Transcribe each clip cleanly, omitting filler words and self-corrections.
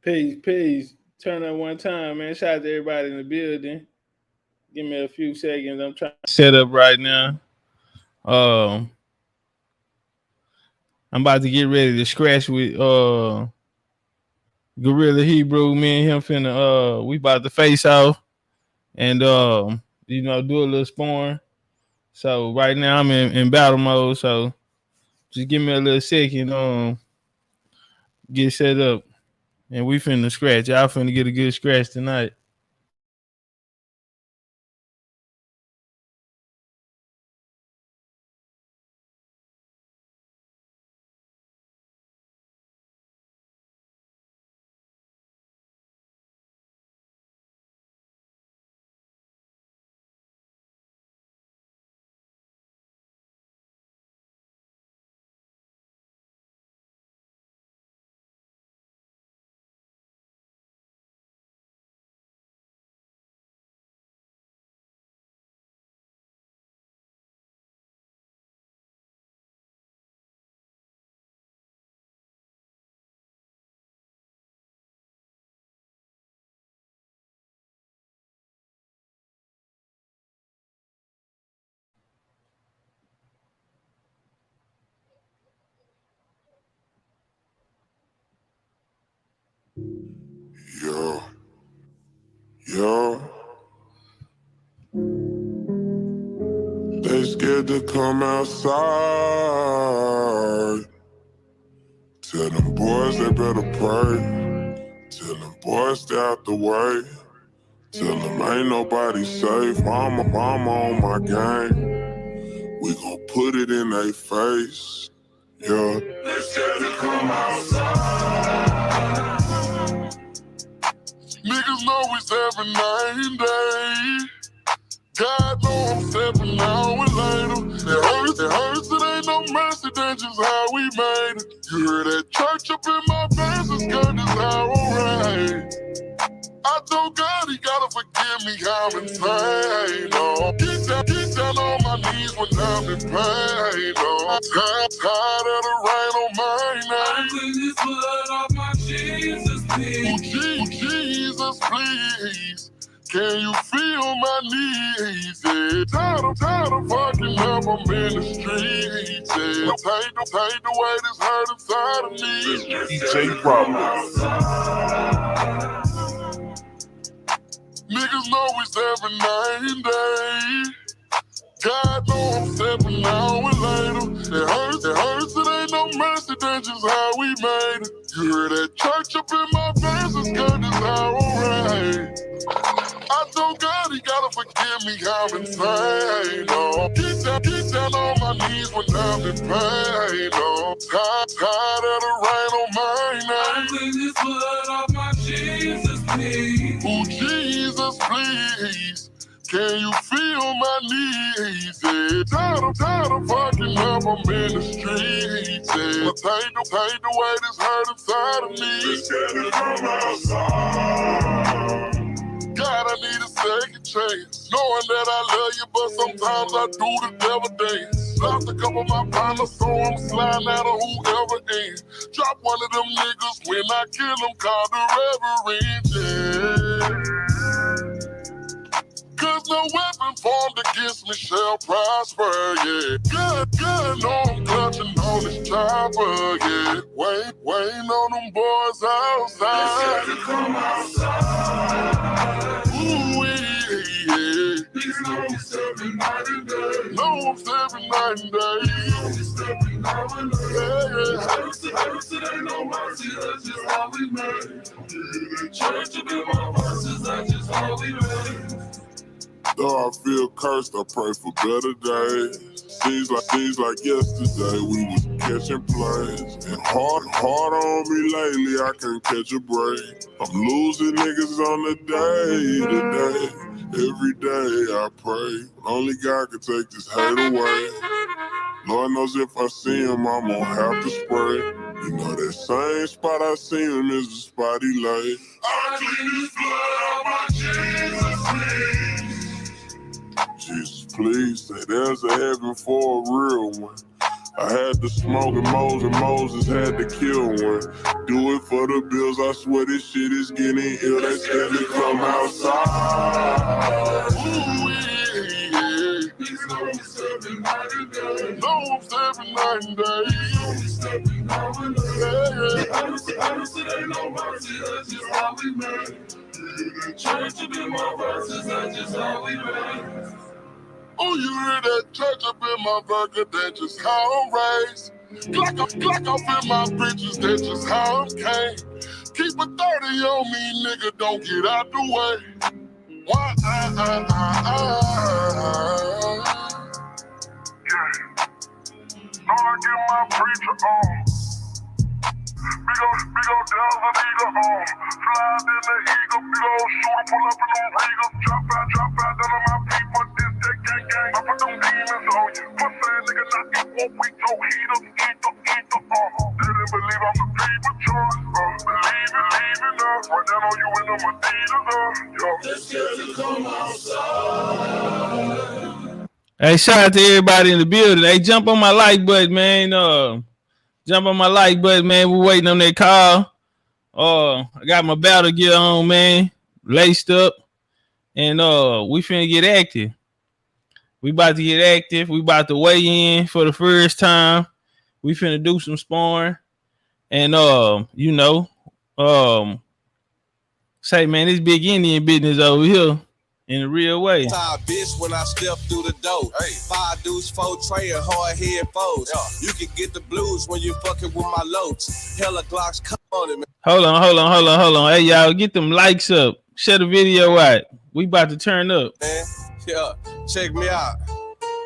Peace. Turn up one time, man. Shout out to everybody in the building. Give me a few seconds. I'm trying to set up right now. I'm about to get ready to scratch with Gorilla Hebrew. Me and him finna we about to face off and do a little sparring. So right now I'm in battle mode. So just give me a little second, get set up. And we finna scratch. Y'all finna get a good scratch tonight. Yo. They scared to come outside. Tell them boys they better pray. Tell them boys stay out the way. Tell them ain't nobody safe. Mama on my gang. We gon' put it in their face. Yeah. They scared to come outside. Niggas know it's every night and day. God know I'm stepping out with later. It hurts, it ain't no mercy, that's just how we made it. You hear that church up in my pants, it's good as how alright. I told God he gotta forgive me, I'm insane, oh. Get down on my knees when I'm in pain, oh. Tired of the rain on my name. I clean this blood off my Jesus, please. Oh, Jesus, please. Can you feel my needs? Yeah. Tired of fucking up, I'm in the streets. Yeah. Take the way this hurt inside of me. DJ Grla. Niggas know it's every night and day. God know I'm stepping out with later. It hurts, it ain't no mercy, that's just how we made it. You hear that church up in my face, it's good as how alright. I told God he gotta forgive me, I'm insane, oh. Get down on my knees when I'm in pain, oh. Tired of the rain on my name. I clean this blood off my Jesus, please. Oh, Jesus, please. Can you feel my needs? Yeah. Tired of fucking up, I'm in the streets. Yeah. Take the way this hurt inside of me. Just get it from outside. God, I need a second chance. Knowing that I love you, but sometimes I do the devil dance. Lost a couple of my partners, so I'm sliding out of whoever ends. Drop one of them niggas when I kill them, call the reverend, yeah. Cause no weapon formed against me shall prosper, yeah. Good, no, I'm clutching on this chopper, yeah. Waiting on them boys outside. They said to come outside. Ooh, yeah. Niggas know I'm stepping night and day. Know I'm stepping night and day. I'm stepping night and day. Yeah. Hurts, it ain't no mercy, that's just how we made. Church up in my verses, that's just how we made. Though I feel cursed, I pray for better days. Seems like yesterday we was catching plays. And hard on me lately, I can't catch a break. I'm losing niggas on the day to day. Every day I pray. Only God can take this hate away. Lord knows if I see him, I'm gonna have to spray. You know that same spot I see him is the spot he lay. I clean this blood on my Jesus, please. Jesus, please, say there's a heaven for a real one. I had to smoke and Moses had to kill one. Do it for the bills, I swear this shit is getting ill. They scared to come outside. Ooh, yeah. No, I'm stepping night and day. No, I'm stepping night and day. No, I'm stepping night and day. I don't see ain't no mercy, that's just how we made. Church to be my verses, that's just how we made. Oh, you hear that church up in my burger, that's just how I'm raised. Glock up in my bitches, that's just how I'm came. Keep a 30 on me, nigga, don't get out the way. Why Gonna get my preacher on. Big ol' devil eagle on. Fly in the eagle, big ol' shooter, pull up in them Regals. Drop out, none of my people, this that gang. I put them demons on you. Pussy nigga, not you won't weak, no heater. They didn't believe I'm the people choice. Believe in us. Right down on you in them Adidas, yo. They're scared to come outside. Hey, shout out to everybody in the building. Hey, jump on my like button, man. Jump on my like button, man. We're waiting on that call. I got my battle gear on, man. Laced up. And we finna get active. We about to get active. We about to weigh in for the first time. We finna do some sparring. And say, man, this big Indian business over here. In a real way. Bitch, when I step through the door. Hey. 5 dudes, 4 tray and hard head foes. Yeah. You can get the blues when you fucking with my loads. Hella Glocks, come on it, man. Hold on. Hey, y'all, get them likes up. Share the video out. We about to turn up. Man, yeah, check me out.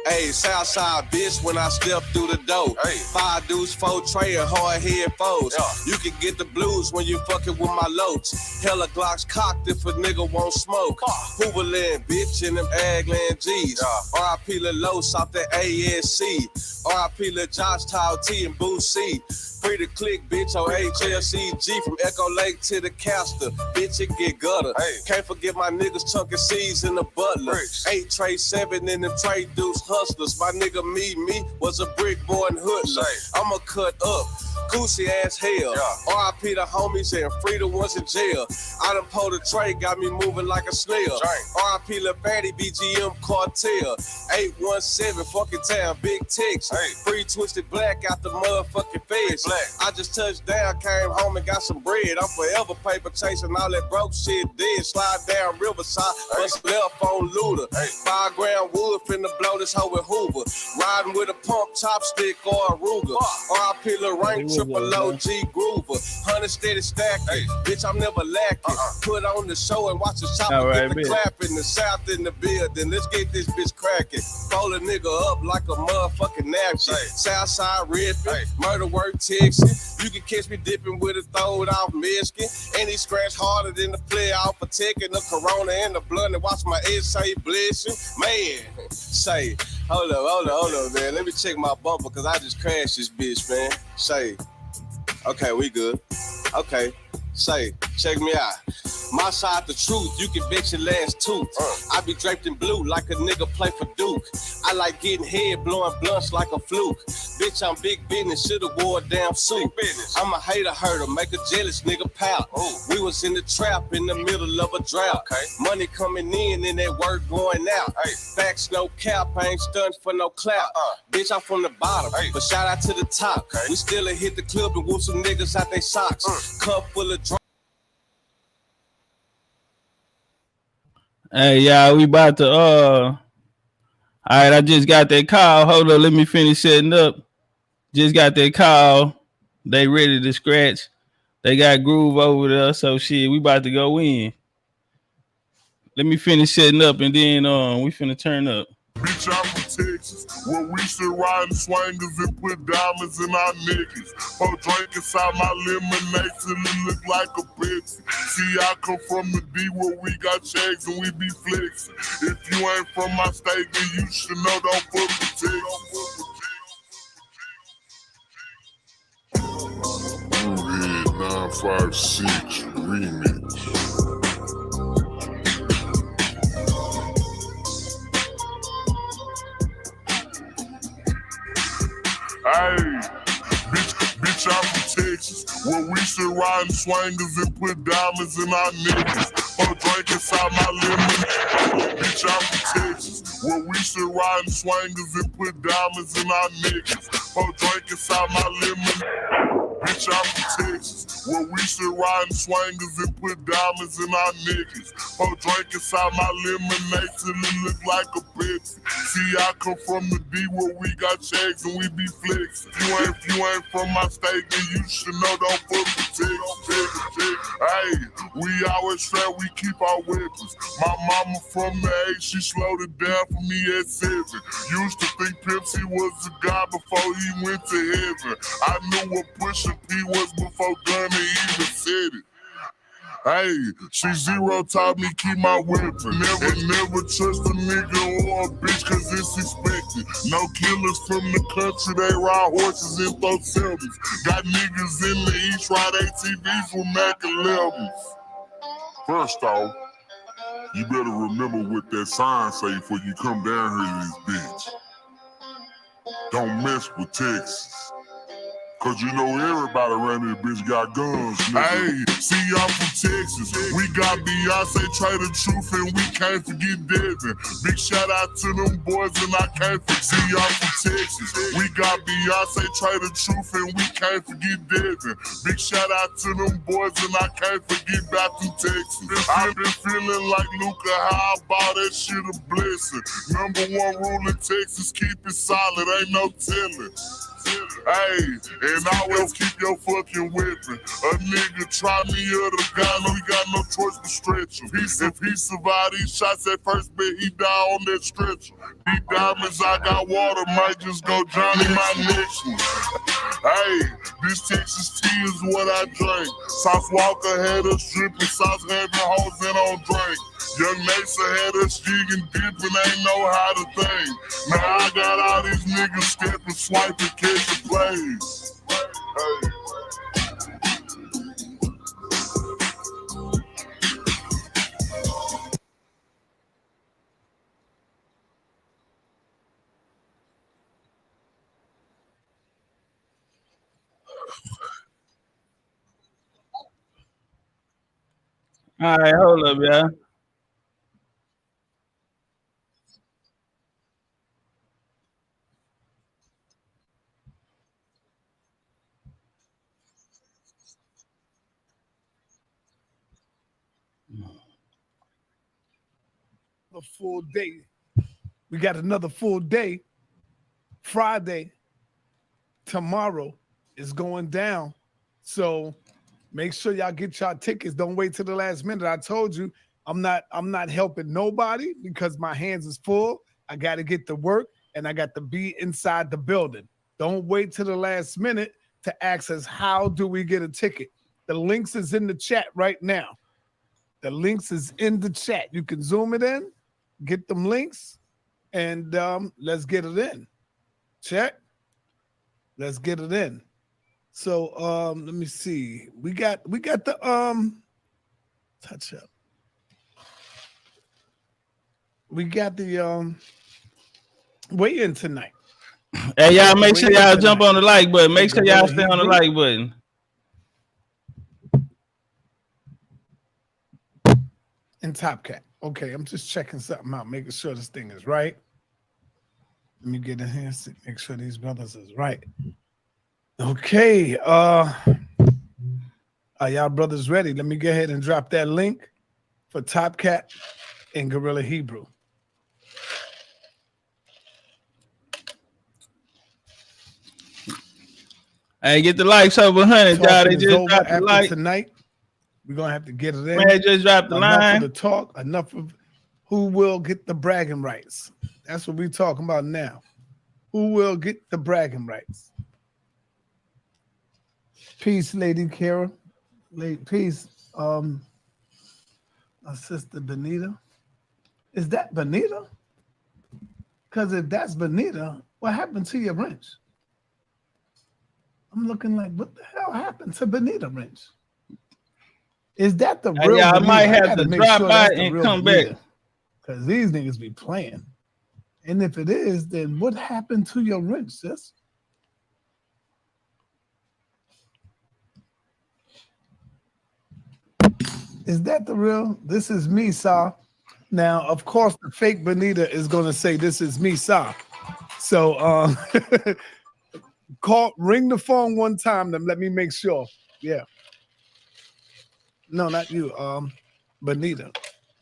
Hey, Southside bitch, when I step through the door. Hey. 5 dudes, 4 tray and hard head foes. Yeah. You can get the blues when you fucking with my loads. Hella Glocks cocked if a nigga won't smoke. Hooverland, bitch, in them Agland G's. Yeah. R.I.P. Lil Los off the ASC. R.I.P. Lil Josh Tall T and Boo C. Free to click, bitch, on HLCG from Echo Lake to the Castor. Bitch, it get gutter. Hey. Can't forget my niggas chunking C's in the butler. 8 tray 7 in them trade dudes hustlers. My nigga me was a brick boy and hoodler. I'ma cut up, goosey ass hell. Yeah. R.I.P. the homies and free the ones in jail. I done pulled a tray, got me moving like a snail. R.I.P. Lil Fatty, BGM Cartel. 817, fucking town, big text. Hey. Free Twisted Black out the motherfucking feds. I just touched down, came home and got some bread. I'm forever paper chasing all that broke shit dead. Slide down Riverside, bust left on Luda. 5 gram wood finna blow this hoe with Hoover. Riding with a pump chopstick or a Ruger. R.I.P. Lil Rank, triple OG Groover. 100 steady stacking, bitch, I'm never lacking. Put on the show and watch the chopper get the clapping. The South in the building, let's get this bitch cracking. Fold a nigga up like a motherfucking napkin. Southside ripping, murder work Texas. You can catch me dipping with a throwed off Michigan. And he scratch harder than the playoff for taking the Corona and the blood and watch my essay blessing. Man, say, hold up, man. Let me check my bumper because I just crashed this bitch, man. Say, okay, we good. Okay, say, check me out. My side the truth, you can bet your last tooth. I be draped in blue like a nigga play for Duke. I like getting head, blowing blunts like a fluke. Bitch, I'm big business, shoulda wore a damn suit. I'm a hater herder, make a jealous nigga pout. We was in the trap in the middle of a drought. Money coming in and that work going out. Facts, no cap, I ain't stunned for no clout. Bitch, I'm from the bottom, but shout out to the top. We still hit the club and whoop some niggas out they socks. Cup full of drunk. Hey, y'all, we about to, all right, I just got that call. Hold on, let me finish setting up. Just got that call. They ready to scratch. They got Groove over there, so shit, we about to go in. Let me finish setting up, and then we finna turn up. Bitch, I'm from Texas, where we sit riding swingers and put diamonds in our niggas. Pour drink inside my lemonade till it look like a Pepsi. See, I come from the D where we got checks and we be flexing. If you ain't from my state, then you should know don't fuck with Texas. Red 956 remix. Hey, bitch, I'm from Texas, where we should ride in swangers and put diamonds in our niggas. For drink inside my lemon. Bitch, I'm from Texas, where we should ride in swangers and put diamonds in our niggas. For drink inside my lemon. Bitch, I'm from Texas, where we should ride in swangers and put diamonds in our niggas. For drink inside my lemonade till it look like a Pepsi. See, I come from the D where we got checks and we be flexing. If you ain't from my state, then you should know don't fuck with Texas. Hey, we always say we keep our weapons. My mama from the 8, she slowed it down for me at 7. Used to think Pepsi was a god before he went to heaven. I knew what Pusha P was before Gunna even said it. Hey, she zero taught me keep my weapon. Never trust a nigga or a bitch cause it's expected. No killers from the country, they ride horses and throw sevens. Got niggas in the East ride ATVs with Mac 11s. First off, you better remember what that sign say before you come down here to this bitch. Don't mess with Texas. Cause you know everybody around this bitch got guns, nigga. Hey, see, I'm from Texas. We got Beyonce, try the truth, and we can't forget Devin. Big shout out to them boys, and I can't forget. See, I'm from Texas. We got Beyonce, try the truth, and we can't forget Devin. Big shout out to them boys, and I can't forget back to Texas. I've been feeling like Luca, how about that shit a blessing. #1 rule in Texas, keep it solid, ain't no telling. Hey, and always keep your fucking weapon. A nigga try me or the guy, no, he got no choice but stretch him. If he survived these shots at first, bet he die on that stretcher. These diamonds, I got water, might just go Johnny my next one. Hey, this Texas tea is what I drink. Sauce Walker had us dripping, sauce having hoes in on drink. Young Mesa had us jigging, dipping, ain't know how to think. Now I got all these niggas stepping, swiping, catching plays. Hey. All right, hold up, y'all. A full day. We got another full day. Friday, tomorrow is going down. So make sure y'all get y'all tickets. Don't wait till the last minute. I told you I'm not helping nobody because my hands is full. I got to get to work and I got to be inside the building. Don't wait till the last minute to ask us how do we get a ticket. The links is in the chat right now. The links is in the chat. You can zoom it in, get them links, and let's get it in. Check. Let's get it in. So let me see. We got the touch up. We got the weigh in tonight. Hey, y'all, make sure y'all jump on the like button. Make sure y'all stay on the like button. And Topcatz. Okay, I'm just checking something out, making sure this thing is right. Let me get in here, make sure these brothers is right. Okay, are y'all brothers ready? Let me go ahead and drop that link for Topcatz and Grla Hebrew. Hey, get the likes over 100, y'all. They just dropped the like tonight. We're gonna have to get it in. Man, just dropped the line. Enough of the talk, enough of who will get the bragging rights. That's what we're talking about now. Who will get the bragging rights? Peace, Lady Kara. Peace, my sister Benita. Is that Benita? Because if that's Benita, what happened to your wrench? I'm looking like, what the hell happened to Benita wrench? Is that the real? Yeah, I might have to drop by and come back. Because these niggas be playing. And if it is, then what happened to your wrench, sis? Is that the real? This is me, Sa. Now, of course, the fake Benita is gonna say this is me, Sa. So ring the phone one time, then let me make sure. Yeah. No, not you. Benita.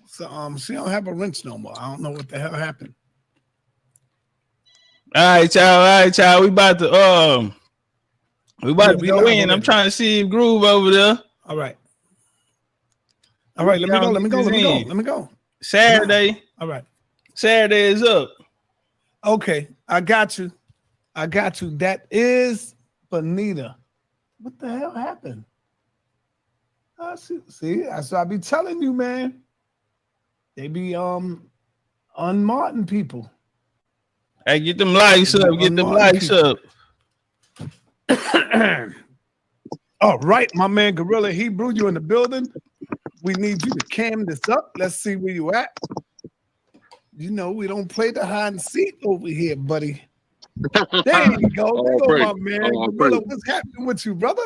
So she don't have a wrench no more. I don't know what the hell happened. All right, y'all. All right, y'all. We about to We go live in. I'm already. trying to see if Groove over there. All right. All right, let me go. Let me go. Let me go. Let me go. Saturday. All right. Saturday is up. Okay, I got you. I got you. That is Benita. What the hell happened? See, that's what I be telling you, man. They be unmartin people. Hey, get them likes up. Get them likes up. All right, my man Gorilla Hebrew, you in the building. We need you to cam this up. Let's see where you at. You know, we don't play the hide and seek over here, buddy. There you go. There go my man. Gorilla, what's happening with you, brother?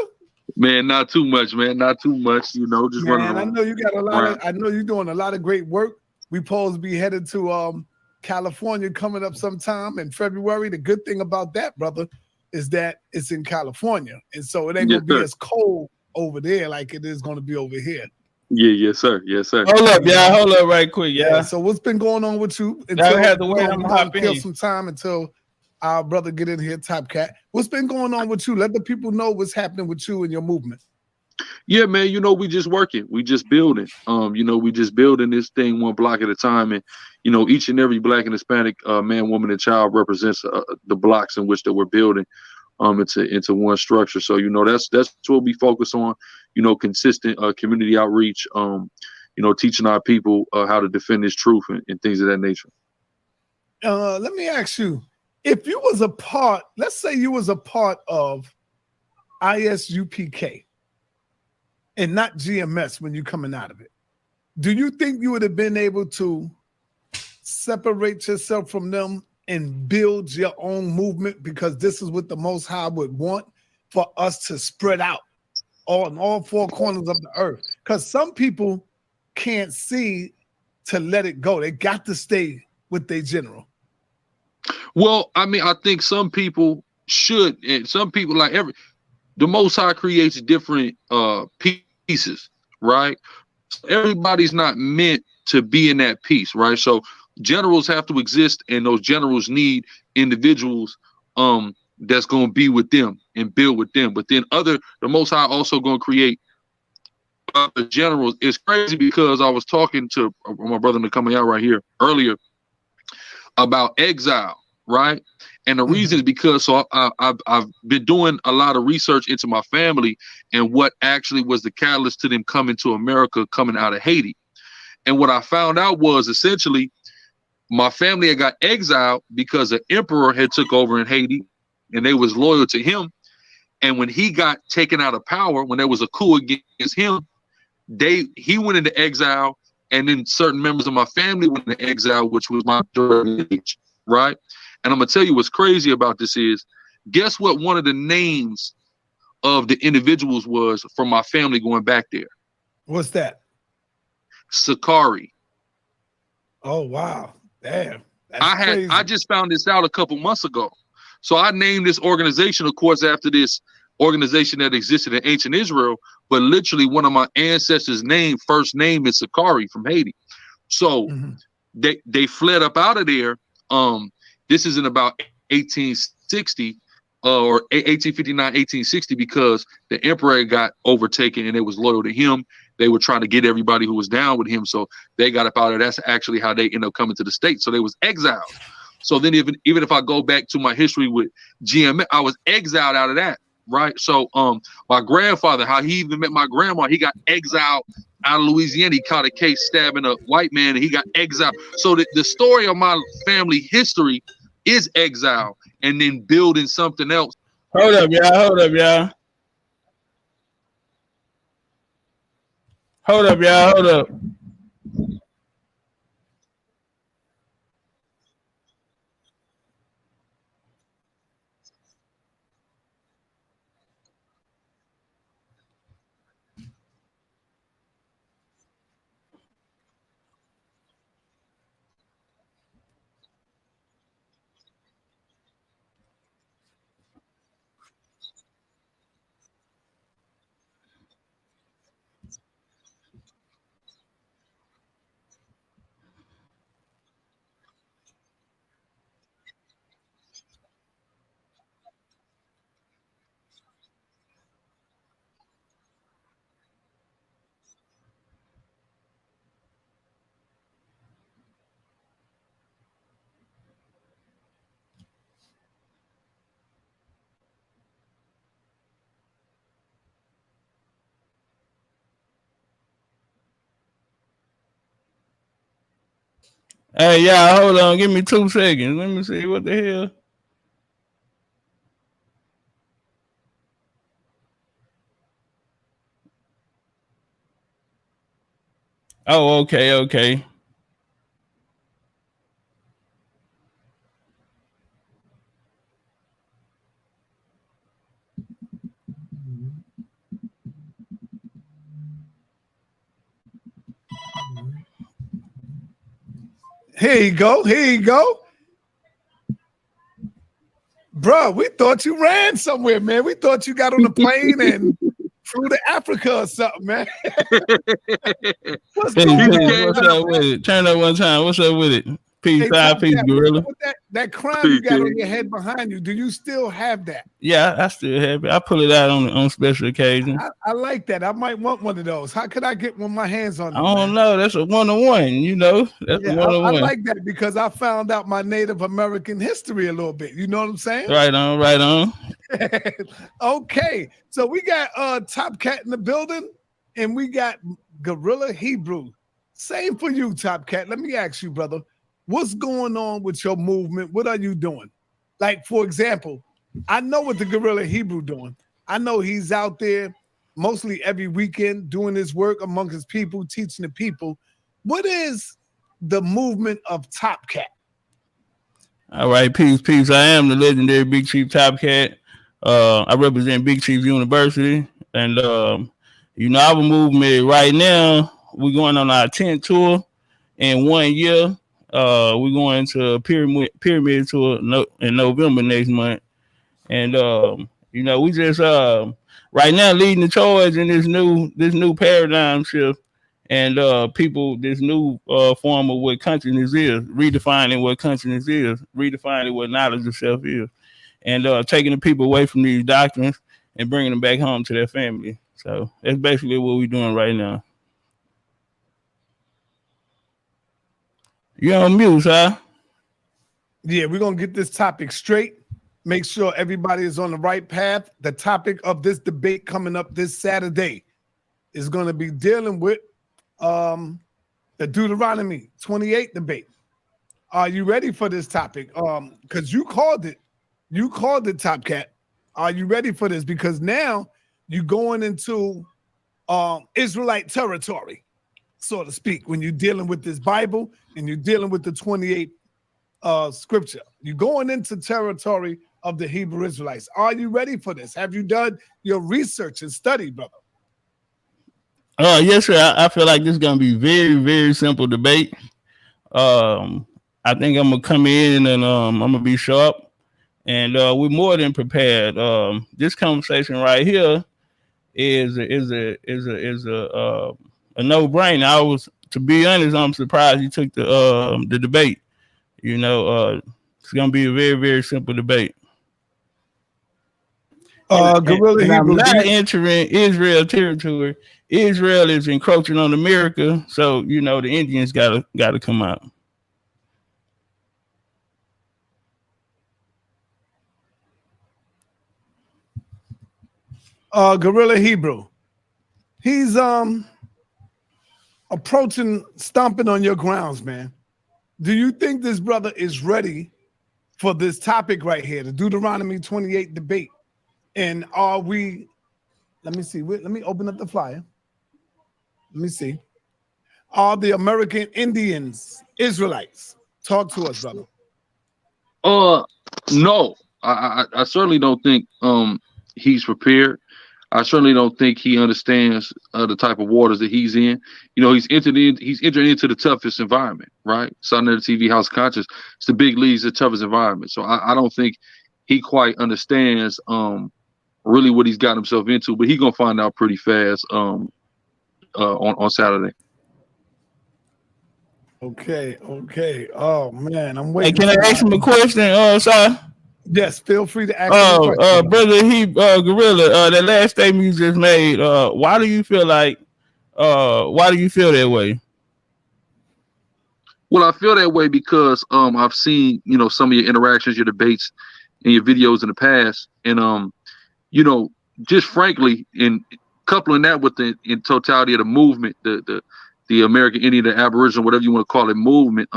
Man, not too much, man. Not too much. You know, just running around. I know you got a lot of. I know you're doing a lot of great work. We supposed to be headed to California coming up sometime in February. The good thing about that, brother, is that it's in California, and so it ain't gonna be as cold over there like it is gonna be over here. Yeah, yes, sir. Yes, sir. Hold up, y'all. Hold up right quick, y'all. Yeah, so what's been going on with you? Y'all have to wait. I'm gonna kill some time until our brother get in here, Topcatz. What's been going on with you? Let the people know what's happening with you and your movement. Yeah, man, you know, we just working. We just building. You know, we just building this thing one block at a time. And, you know, each and every Black and Hispanic man, woman, and child represents the blocks in which that we're building into one structure. So, you know, that's what we focus on, you know, consistent community outreach, you know, teaching our people how to defend this truth and things of that nature. Let me ask you, if you was a part, let's say you was a part of ISUPK and not GMS when you're coming out of it, do you think you would have been able to separate yourself from them and build your own movement? Because this is what the Most High would want, for us to spread out on all four corners of the earth. Because some people can't see to let it go. They got to stay with their general. Well, I mean, I think some people should, and some people the Most High creates different pieces, right? So everybody's not meant to be in that piece, right? So generals have to exist, and those generals need individuals that's going to be with them and build with them. But then the Most High also going to create other generals. It's crazy because I was talking to my brother coming out right here earlier about exile, right? And the reason is because I've been doing a lot of research into my family and what actually was the catalyst to them coming to America, coming out of Haiti. And what I found out was essentially my family had got exiled because the emperor had took over in Haiti and they was loyal to him. And when he got taken out of power, when there was a coup against him, he went into exile, and then certain members of my family went into exile, which was my age, right? And I'm gonna tell you what's crazy about this is, guess what one of the names of the individuals was from my family going back there? What's that? Sakari. Oh wow. Damn. That's crazy. I just found this out a couple months ago. So I named this organization, of course, after this organization that existed in ancient Israel, but literally one of my ancestors' first name is Sakari from Haiti. So they fled up out of there. This is in about 1860 or 1859, 1860, because the emperor got overtaken and they was loyal to him. They were trying to get everybody who was down with him. So they got up out of there. That's actually how they ended up coming to the States. So they was exiled. So then even if I go back to my history with GM, I was exiled out of that, right? So my grandfather, how he even met my grandma, he got exiled out of Louisiana. He caught a case stabbing a white man and he got exiled. So the story of my family history is exile and then building something else. Hold up, y'all. Hold up, y'all. Hold up, y'all. Hold up. Hey, y'all, hold on. Give me 2 seconds. Let me see what the hell. Oh, okay. Here you go. Here you go. Bro, we thought you ran somewhere, man. We thought you got on a plane and flew to Africa or something, man. What's Peace, going on? what's up with it? Turn up one time. What's up with it? Peace, Hey, peace, Topcatz, gorilla. with that crown you got on your head behind you, do you still have that? Yeah, I still have it. I pull it out on special occasions. I like that. I might want one of those. How could I get my hands on I them? don't know. That's a 1-on-1, you know. That's Yeah, a 1-on-1. I like that because I found out my Native American history a little bit. You know what I'm saying? Right on. Okay, so we got Topcatz in the building, and we got Grla Hebrew. Same for you, Topcatz. Let me ask you, brother, what's going on with your movement? What are you doing? Like, for example, I know what the Grla Hebrew doing. I know he's out there mostly every weekend doing his work among his people, teaching the people. What is the movement of Topcatz? All right, peace. I am the legendary Big Chief Topcatz. I represent Big Chief University, and you know, our movement right now, we're going on our 10th tour in 1 year. We're going to a pyramid tour in November next month, and you know, we just right now leading the charge in this new paradigm shift, and people this new form of what consciousness is, redefining what consciousness is, redefining what knowledge of self is, and taking the people away from these doctrines and bringing them back home to their family. So that's basically what we're doing right now. You're on mute, huh? Yeah, we're going to get this topic straight. Make sure everybody is on the right path. The topic of this debate coming up this Saturday is going to be dealing with the Deuteronomy 28 debate. Are you ready for this topic? Because you called it. You called it, Topcatz. Are you ready for this? Because now you're going into Israelite territory, so to speak, when you're dealing with this Bible and you're dealing with the 28 scripture. You're going into territory of the Hebrew Israelites. Are you ready for this? Have you done your research and study, brother? Yes, sir. I feel like this is gonna be very, very simple debate. I think I'm gonna come in and I'm gonna be sharp, and we're more than prepared. This conversation right here is a no brainer. To be honest, I'm surprised you took the debate. You know, it's gonna be a very, very simple debate. Grla I'm Hebrew, not entering Israel territory. Israel is encroaching on America, so you know the Indians gotta come out. Grla Hebrew. He's approaching, stomping on your grounds, man. Do you think this brother is ready for this topic right here, the Deuteronomy 28 debate? And are we, let me see, let me open up the flyer. Let me see. Are the American Indians Israelites? Talk to us, brother. No, I certainly don't think he's prepared. I certainly don't think he understands the type of waters that he's in. You know, he's entered into the toughest environment, right? Sunday TV House Conscious. It's the big leagues, the toughest environment. So I don't think he quite understands really what he's got himself into. But he's gonna find out pretty fast on Saturday. Okay. Oh man, I'm waiting. Hey, can I ask him a question, sir? Yes, feel free to ask him a question. Brother, Grla, that last statement you just made, why do you feel that way? Well, I feel that way because I've seen, you know, some of your interactions, your debates, and your videos in the past, and you know, just frankly, in coupling that with the in totality of the movement, the American Indian, the Aboriginal, whatever you want to call it, movement,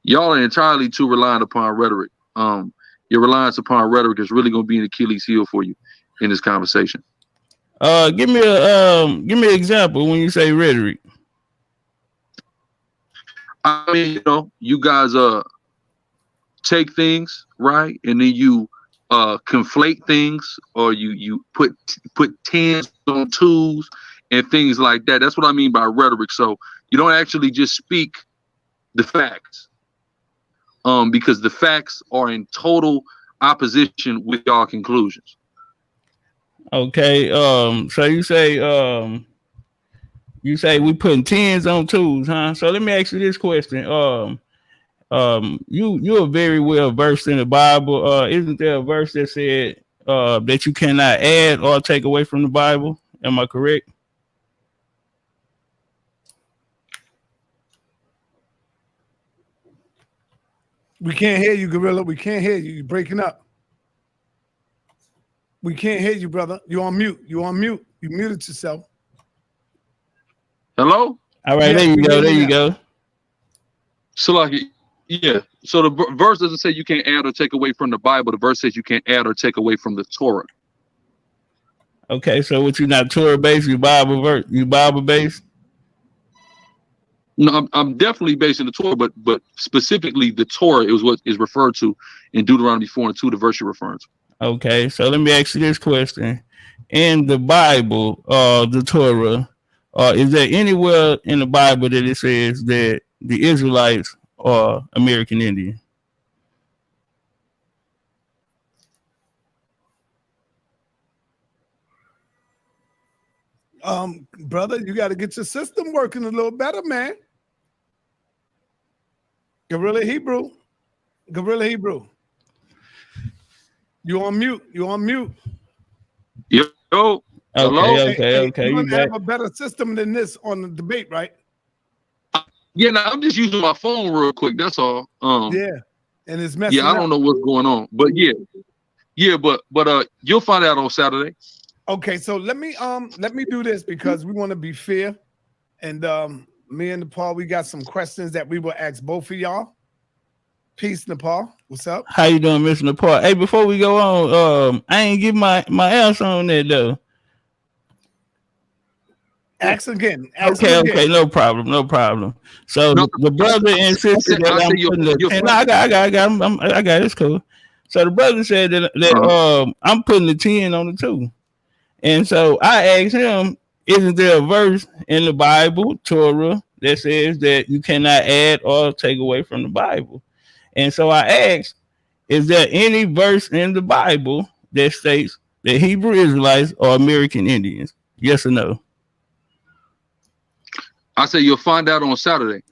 Y'all are entirely too reliant upon rhetoric. Your reliance upon rhetoric is really going to be an Achilles heel for you in this conversation. Give me an example when you say rhetoric. I mean, you guys take things, right, and then you conflate things, or you put tens on twos and things like that. That's what I mean by rhetoric. So you don't actually just speak the facts, because the facts are in total opposition with your conclusions. Okay. So you say we putting tens on twos, huh? So let me ask you this question. You are very well versed in the Bible. Isn't there a verse that said that you cannot add or take away from the Bible? Am I correct? We can't hear you, Grla. We can't hear you. You're breaking up. We can't hear you, brother. You're on mute. You're on mute. You muted yourself. Hello? All right, there you go. There you go. So like, yeah. So the verse doesn't say you can't add or take away from the Bible. The verse says you can't add or take away from the Torah. Okay, so what, you not Torah based? You Bible based? No, I'm definitely based in the Torah, but specifically the Torah is what is referred to in Deuteronomy 4:2, the verse you're referring to. Okay, so let me ask you this question: in the Bible, the Torah, is there anywhere in the Bible that it says that the Israelites are American Indian? Brother, you got to get your system working a little better, man. Grla Hebrew. You on mute. You on mute. Yo. Okay, Hello? okay. You're You gonna have a better system than this on the debate, right? Yeah, no, I'm just using my phone real quick. That's all. Yeah, and it's messing Yeah, I don't know what's going on, but yeah, but you'll find out on Saturday. Okay, so let me do this because we want to be fair, and me and Nepal, we got some questions that we will ask both of y'all. Peace, Nepal. What's up? How you doing, Mr. Nepal? Hey, before we go on, I ain't give my answer on that though. Ask again. Okay, no problem. So the brother insisted that I'm putting the 10. I got it. It's cool. So the brother said that I'm putting the 10 on the 2. And so I asked him, isn't there a verse in the Bible, Torah, that says that you cannot add or take away from the Bible? And so I asked, is there any verse in the Bible that states that Hebrew Israelites are American Indians? Yes or no? I say you'll find out on Saturday.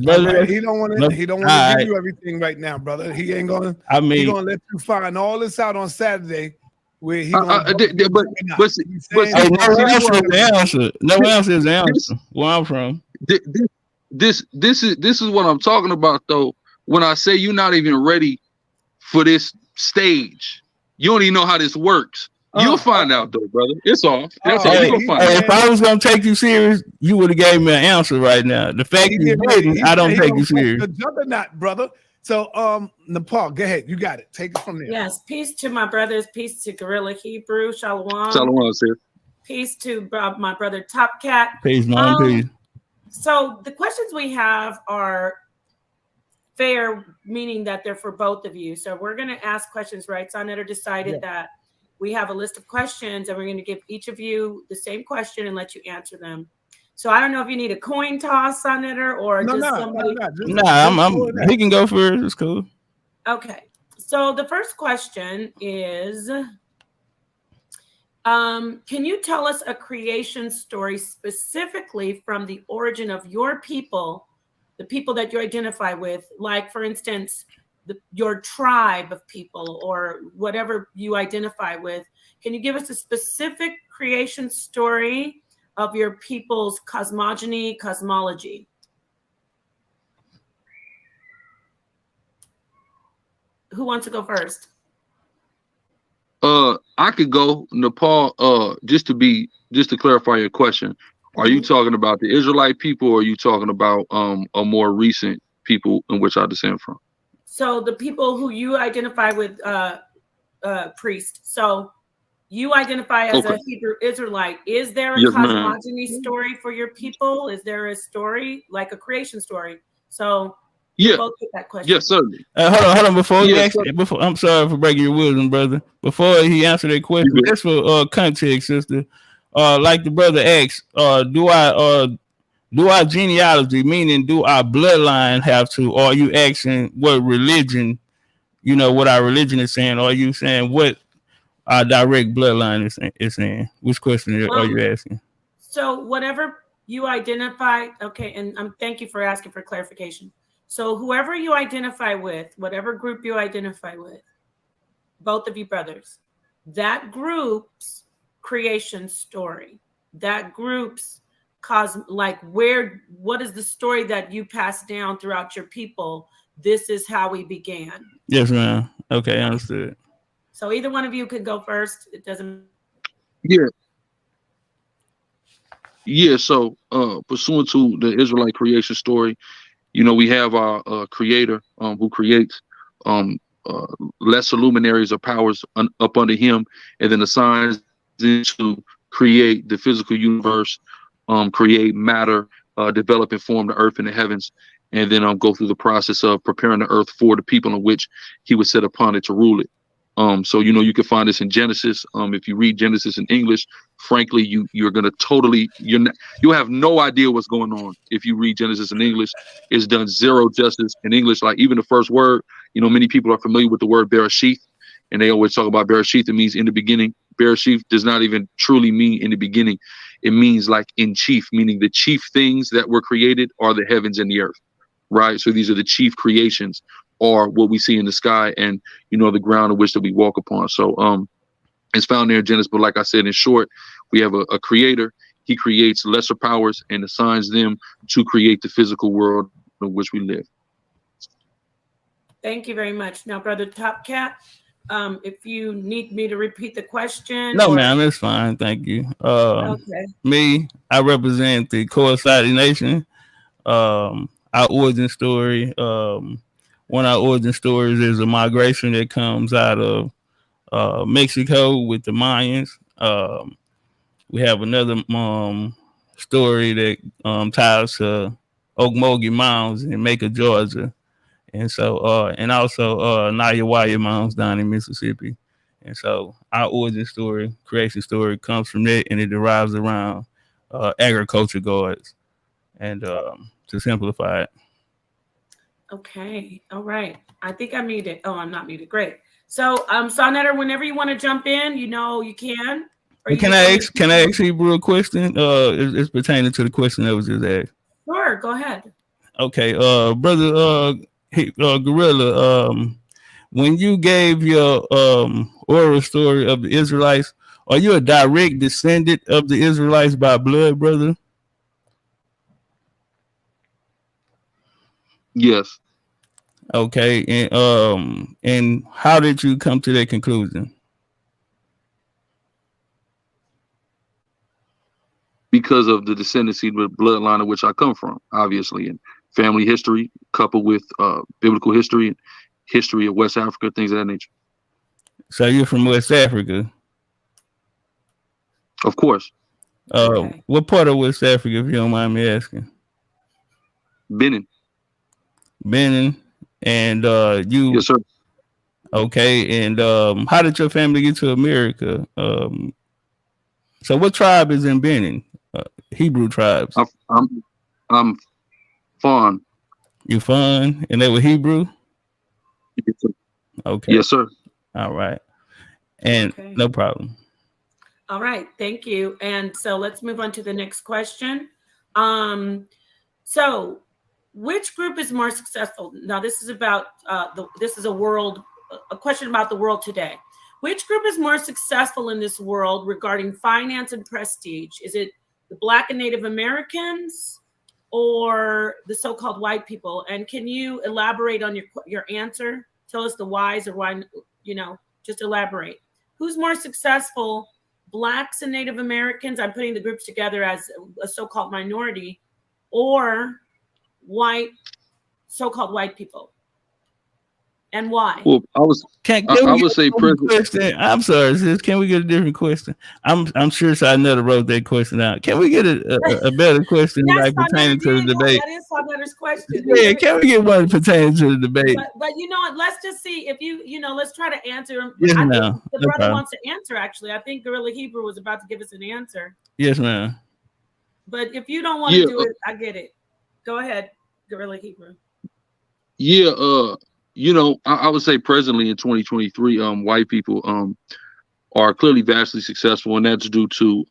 Brother, he don't want to give you everything right now, brother. He ain't gonna. He gonna let you find all this out on Saturday. Where he gonna no answer is the answer. Where I'm from. This is what I'm talking about though. When I say you're not even ready for this stage, you don't even know how this works. You'll find out though, brother. It's all. That's all. You'll find out. If I was gonna take you serious, you would have gave me an answer right now. The fact you didn't, I don't take you serious. The juggernaut, brother. So, Nepal, go ahead. You got it. Take it from there. Yes. Peace to my brothers. Peace to Grla Hebrew. Shalom. Shalom, sir. Peace to my brother Topcatz. Peace, man. Peace. So the questions we have are fair, meaning that they're for both of you. So we're going to ask questions, right? Sonetter decided that we have a list of questions and we're going to give each of you the same question and let you answer them. So I don't know if you need a coin toss, Sonetter, or somebody. He can go first. It's cool. Okay. So the first question is, can you tell us a creation story specifically from the origin of your people, the people that you identify with, like, for instance, your tribe of people or whatever you identify with? Can you give us a specific creation story of your people's cosmology? Who wants to go first? I could go, Nepal. Just to clarify your question, are you talking about the Israelite people, or are you talking about a more recent people in which I descend from. So the people who you identify with, priest. So you identify as a Hebrew Israelite. Is there a cosmogony story for your people? Is there a story, like a creation story? So both get that question. Yes, certainly. Hold on. Before I'm sorry for breaking your wisdom, brother. Before he answered that question, just for context, sister. Like the brother asked, do our genealogy, meaning do our bloodline have to, or are you asking what religion, what our religion is saying, or are you saying what our direct bloodline is saying? Which question are you asking? So whatever you identify, okay, and thank you for asking for clarification. So whoever you identify with, whatever group you identify with, both of you brothers, that group's creation story, that group's what is the story that you pass down throughout your people? This is how we began. Yes, ma'am. Okay, understood. So either one of you could go first. It doesn't. Yeah. So, pursuant to the Israelite creation story, we have our Creator who creates lesser luminaries or powers up under Him, and then assigns to create the physical universe, create matter, develop and form the earth and the heavens, and then go through the process of preparing the earth for the people in which He was set upon it to rule it. So you can find this in Genesis. If you read Genesis in English, frankly, you're gonna you'll have no idea what's going on if you read Genesis in English. It's done zero justice in English. Like even the first word, many people are familiar with the word Bereshith, and they always talk about Bereshith. It means in the beginning. Bereshith does not even truly mean in the beginning. It means like in chief, meaning the chief things that were created are the heavens and the earth, right? So these are the chief creations, or what we see in the sky and the ground in which that we walk upon. So it's found there in Genesis. But like I said, in short, we have a creator. He creates lesser powers and assigns them to create the physical world in which we live. Thank you very much. Now, Brother Topcatz, if you need me to repeat the question. No, ma'am, it's fine. Thank you. Okay. Me, I represent the Coastal Nation. Our origin story. One of our origin stories is a migration that comes out of Mexico with the Mayans. We have another story that ties to Okmulgee Mounds in Macon, Georgia. And so, and also Nayawaya Mounds down in Mississippi. And so our origin story, creation story comes from that, and it derives around agriculture gods. And to simplify it. Okay. All right. I think I'm muted. Oh, I'm not muted. Great. So, Sonetter, whenever you want to jump in, you can. Can I ask Hebrew a question? It's pertaining to the question that was just asked. Sure. Go ahead. Okay. Brother Grla, when you gave your oral story of the Israelites, are you a direct descendant of the Israelites by blood, brother? Yes. Okay, and how did you come to that conclusion? Because of the descendancy, the bloodline of which I come from, obviously, and family history coupled with biblical history and history of West Africa, things of that nature. So you're from West Africa? Of course. Okay. What part of West Africa, if you don't mind me asking? Benin. And you? Yes, sir. Okay, and how did your family get to America? So what tribe is in Benin? Hebrew tribes. I'm Fawn. You Fawn, and they were Hebrew? Yes, sir. Okay. Yes, sir. All right. And no problem. All right. Thank you. And so let's move on to the next question. So which group is more successful? Now, this is about this is a question about the world today. Which group is more successful in this world regarding finance and prestige? Is it the Black and Native Americans or the so-called white people? And can you elaborate on your answer? Tell us the whys or why, just elaborate. Who's more successful, Blacks and Native Americans? I'm putting the groups together as a so-called minority, or white so-called white people, and why? Well, I would say question. I'm sorry, sis. Can we get a different question? I'm sure I never wrote that question out. Can we get a better question like pertaining to the debate? That is Sarnetter's question. Yeah, can we get one pertaining to the debate? But you know what? Let's just see if let's try to answer him. Yes, I ma'am. think the brother wants to answer. Actually, I think Gorilla Hebrew was about to give us an answer. Yes, ma'am. But if you don't want to do it, I get it. Go ahead, Gorilla Hebrew. Yeah, I would say presently in 2023, white people are clearly vastly successful, and that's due to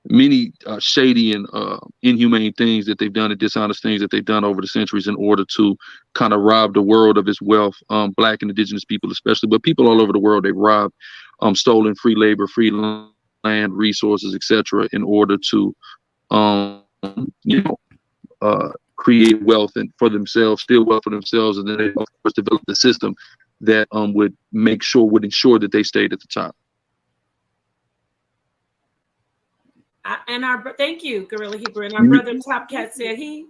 many shady and inhumane things that they've done and dishonest things that they've done over the centuries in order to kind of rob the world of its wealth, Black and indigenous people especially, but people all over the world. They've robbed, stolen free labor, free land, resources, etc., in order to create wealth and for themselves, steal wealth for themselves, and then they of course develop the system that would ensure that they stayed at the top. Thank you, Gorilla Hebrew. And our brother Topcatz said he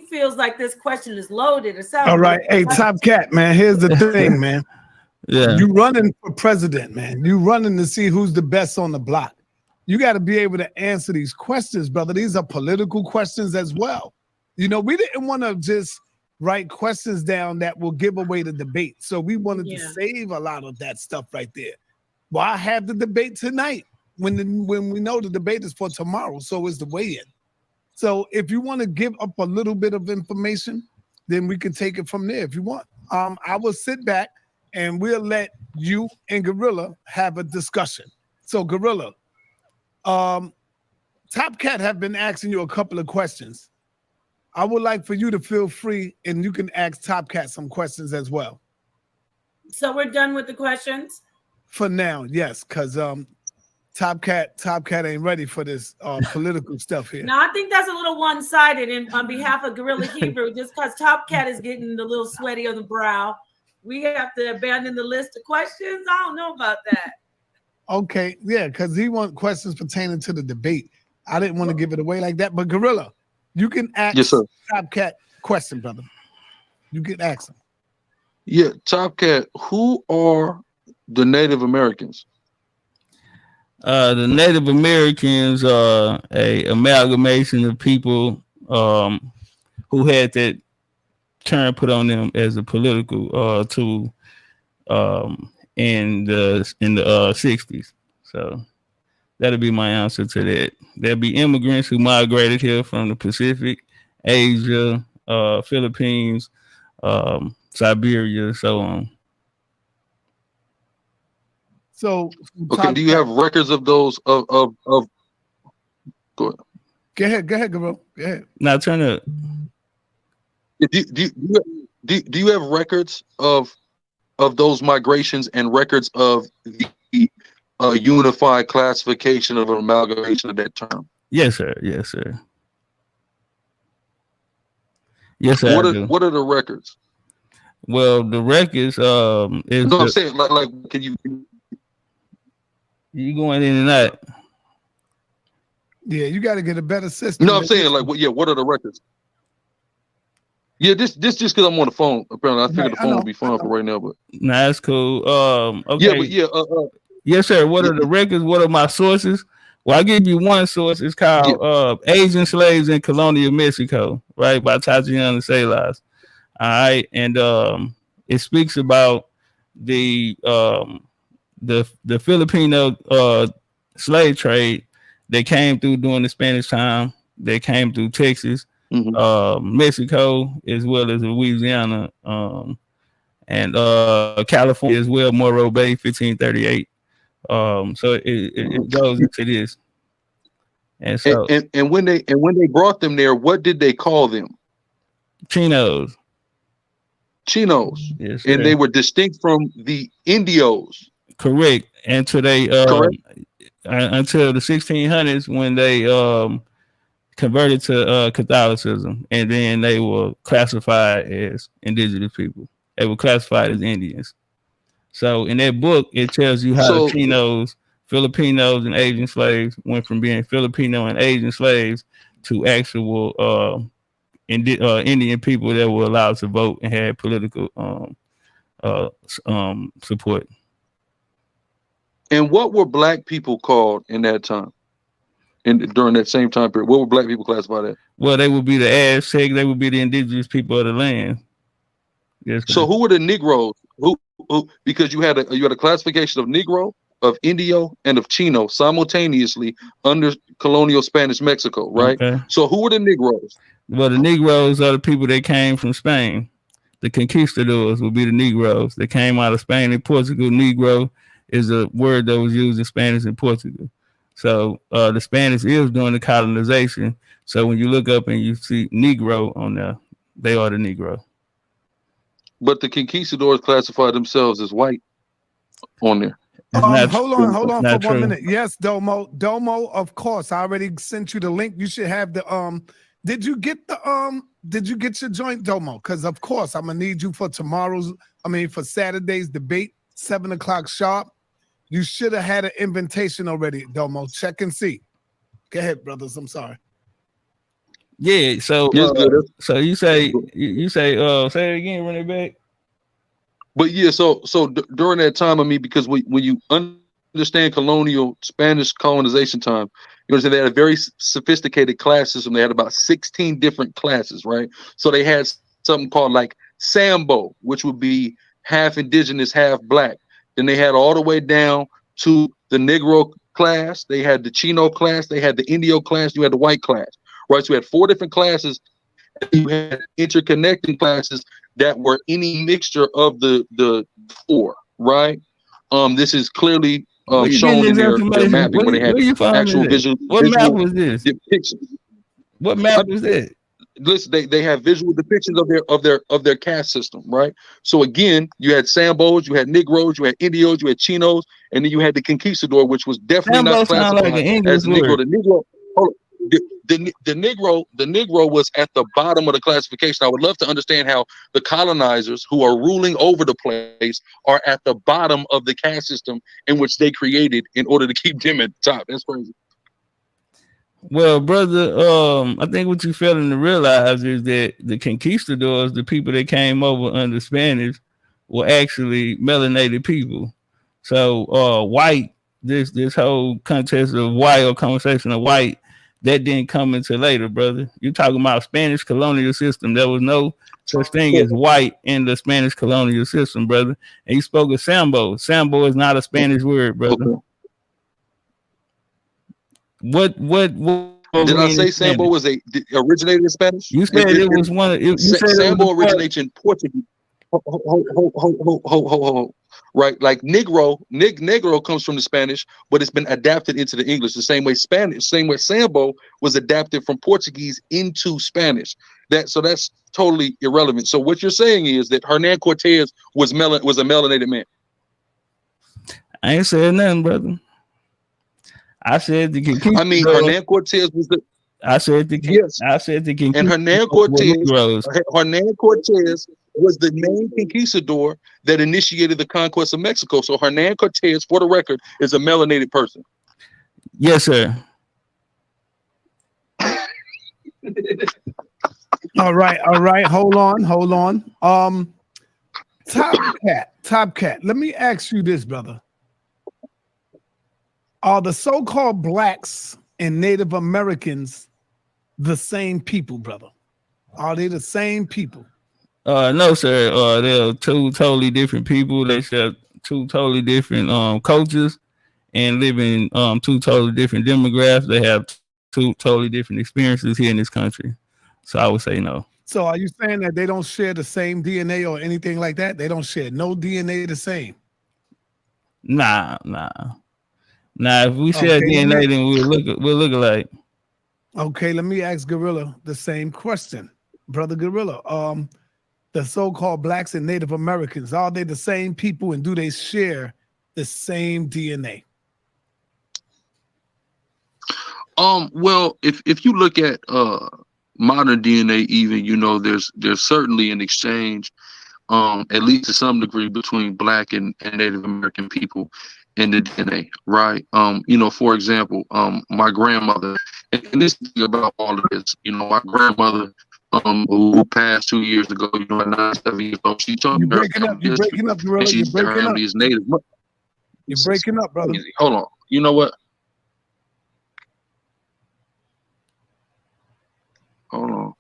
feels like this question is loaded or something. All right, hey Topcatz, man. Here's the thing, man. Yeah, you running for president, man. You running to see who's the best on the block. You got to be able to answer these questions, brother. These are political questions as well. We didn't want to just write questions down that will give away the debate. So we wanted to save a lot of that stuff right there. Why have the debate tonight when we know the debate is for tomorrow? So is the weigh-in. So if you want to give up a little bit of information, then we can take it from there if you want. I will sit back and we'll let you and Gorilla have a discussion. So Gorilla, Topcatz have been asking you a couple of questions. I would like for you to feel free, and you can ask Topcatz some questions as well. So we're done with the questions? For now, yes, because Topcatz ain't ready for this political stuff here. No, I think that's a little one-sided. And on behalf of Gorilla Hebrew, just because Topcatz is getting a little sweaty on the brow, we have to abandon the list of questions. I don't know about that. Okay, yeah, because he wants questions pertaining to the debate. I didn't want to give it away like that, but Gorilla, you can ask Topcatz question, brother. You can ask him. Yeah, Topcatz, who are the Native Americans? The Native Americans are a amalgamation of people who had that term put on them as a political tool in the 60s. So that'll be my answer to that. There'll be immigrants who migrated here from the Pacific, Asia, Philippines, Siberia, so on. So okay, do you have records of those of go ahead, Gabriel. Go ahead. Now turn it up. Do you have records of those migrations and records of the unified classification of an amalgamation of that term? Yes, sir. Yes, sir. Yes, sir. What are the records? Well, the records is I'm saying like can you going in and out? Yeah, you got to get a better system. No, I'm saying like what are the records? Yeah, this just because I'm on the phone. Apparently, I figured the phone would be fine for right now, but nah, that's cool. Okay. Yeah, but yes, sir. What are the records? What are my sources? Well, I'll give you one source. It's called Asian Slaves in Colonial Mexico, right, by Tatiana Salas. All right, and it speaks about the Filipino slave trade that came through during the Spanish time. They came through Texas, Mexico, as well as Louisiana, and California as well. Morro Bay, 1538. So it goes into this, and so and when they brought them there, what did they call them? Chinos. Yes, and they were distinct from the Indios. Correct. Until until the 1600s when they converted to Catholicism, and then they were classified as indigenous people. They were classified as Indians. So in that book, it tells you how the Chinos, Filipinos, and Asian slaves went from being Filipino and Asian slaves to actual Indian people that were allowed to vote and had political support. And what were black people called in that time? And during that same time period, what were black people classified as? Well, they would be the Aztec. They would be the indigenous people of the land. Yes. So who were the Negroes? Who? Because you had a classification of Negro, of Indio, and of Chino simultaneously under colonial Spanish Mexico, right? Okay. So who were the Negroes? Well, the Negroes are the people that came from Spain. The conquistadors would be the Negroes that came out of Spain and Portugal. Negro is a word that was used in Spanish and Portugal. So the Spanish is doing the colonization. So when you look up and you see Negro on there, they are the Negro. But the conquistadors classified themselves as white on there. Hold on for 1 minute. Yes, Domo, of course. I already sent you the link. You should have the did you get your joint, Domo? Because of course I'm gonna need you for for Saturday's debate, 7 o'clock sharp. You should have had an invitation already, Domo. Check and see. Go ahead, brothers. I'm sorry. Yeah, so so you say say it again, run it back. But yeah, so during that time, because when you understand colonial Spanish colonization time, you understand they had a very sophisticated class system. They had about 16 different classes, right? So they had something called like Sambo, which would be half indigenous, half black. Then they had all the way down to the Negro class. They had the Chino class. They had the Indio class. You had the white class, right? So you had 4 different classes. You had interconnecting classes that were any mixture of the 4, right? This is clearly shown in their mapping when they had actual visual. What map was this? Depictions. What map was that? Listen, they have visual depictions of their caste system, right? So again, you had Sambos, you had Negroes, you had Indios, you had Chinos, and then you had the Conquistador, which was definitely Sambo not classified like as a Negro. word. The Negro, hold on. The Negro was at the bottom of the classification. I would love to understand how the colonizers who are ruling over the place are at the bottom of the caste system in which they created in order to keep them at the top. That's crazy. Well, brother, I think what you failing to realize is that the conquistadors, the people that came over under Spanish, were actually melanated people. So white, this whole contest of white or conversation of white, that didn't come until later, brother. You're talking about Spanish colonial system. There was no such thing as white in the Spanish colonial system, brother. And you spoke of Sambo. Sambo is not a Spanish word, brother. Okay. What did I say Sambo was originated in Spanish? You said it was one of Sambo originates in Portuguese. Ho. Right, like Negro comes from the Spanish, but it's been adapted into the English the same way Sambo was adapted from Portuguese into Spanish. That's totally irrelevant. So what you're saying is that Hernan Cortez was a melanated man. I ain't said nothing, brother. I said the conquistador. I mean, Hernan Cortez was the. I said the yes. I said the conquistador. And Hernan Cortez was the main conquistador that initiated the conquest of Mexico. So Hernan Cortez, for the record, is a melanated person. Yes, sir. All right. Hold on. Topcatz. Let me ask you this, brother. Are the so-called blacks and Native Americans the same people, brother? Are they the same people? No, sir. They're 2 totally different people. They share 2 totally different cultures and live in 2 totally different demographics. They have 2 totally different experiences here in this country. So I would say no. So are you saying that they don't share the same DNA or anything like that? They don't share no DNA the same? Nah. If we share DNA, then we'll look alike. Okay, let me ask Grla the same question, brother Grla. The so-called blacks and Native Americans, are they the same people, and do they share the same DNA? Well, if you look at modern DNA, even there's certainly an exchange, at least to some degree, between black and Native American people in the DNA, right? For example, my grandmother, and this thing about all of this, my grandmother who passed 2 years ago, you know, at 97 years old. She told me You're breaking up, Grla. and she You're said her breaking up. family is native. You're breaking up, brother. Hold on. You know what? Hold on.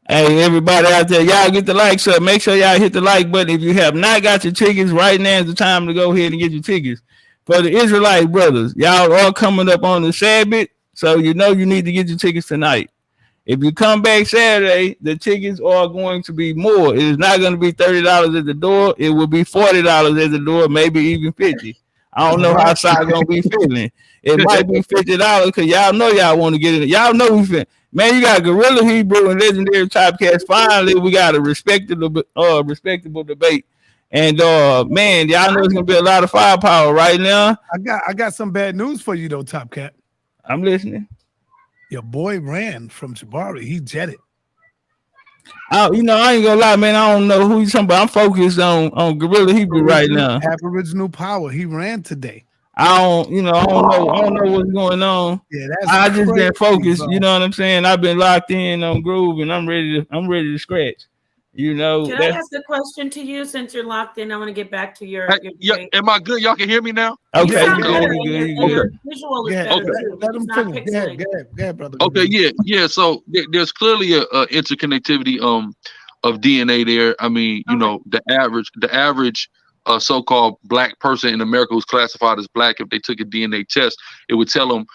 Hey, everybody out there, y'all get the likes up. Make sure y'all hit the like button. If you have not got your tickets, right now is the time to go ahead and get your tickets. For the Israelite brothers, y'all are coming up on the Sabbath, so you know you need to get your tickets tonight. If you come back Saturday, the tickets are going to be more. It is not going to be $30 at the door. It will be $40 at the door, maybe even $50. I don't know how Side gonna be feeling. It might be $50 because y'all know y'all want to get it. Y'all know we fin. Man, you got Gorilla Hebrew and Legendary Topcatz. Finally, we got a respectable debate. And man, y'all know it's gonna be a lot of firepower right now. I got some bad news for you though, Topcat. I'm listening. Your boy ran from Jabari. He jetted. You know, I ain't gonna lie, man. I don't know who you're talking about. I'm focused on Gorilla Hebrew right now. Aboriginal power. He ran today. I don't know what's going on. Yeah, that's I just been focused. Bro. You know what I'm saying? I've been locked in on groove, and I'm ready to scratch. You know. Can I ask a question to you since you're locked in? I want to get back to your. Am I good? Y'all can hear me now? Okay, your visual is better too. Let him finish. Go ahead, brother. Okay, yeah. So there's clearly a interconnectivity of DNA there. I mean, you know, the average so-called black person in America who's classified as black, if they took a DNA test, it would tell them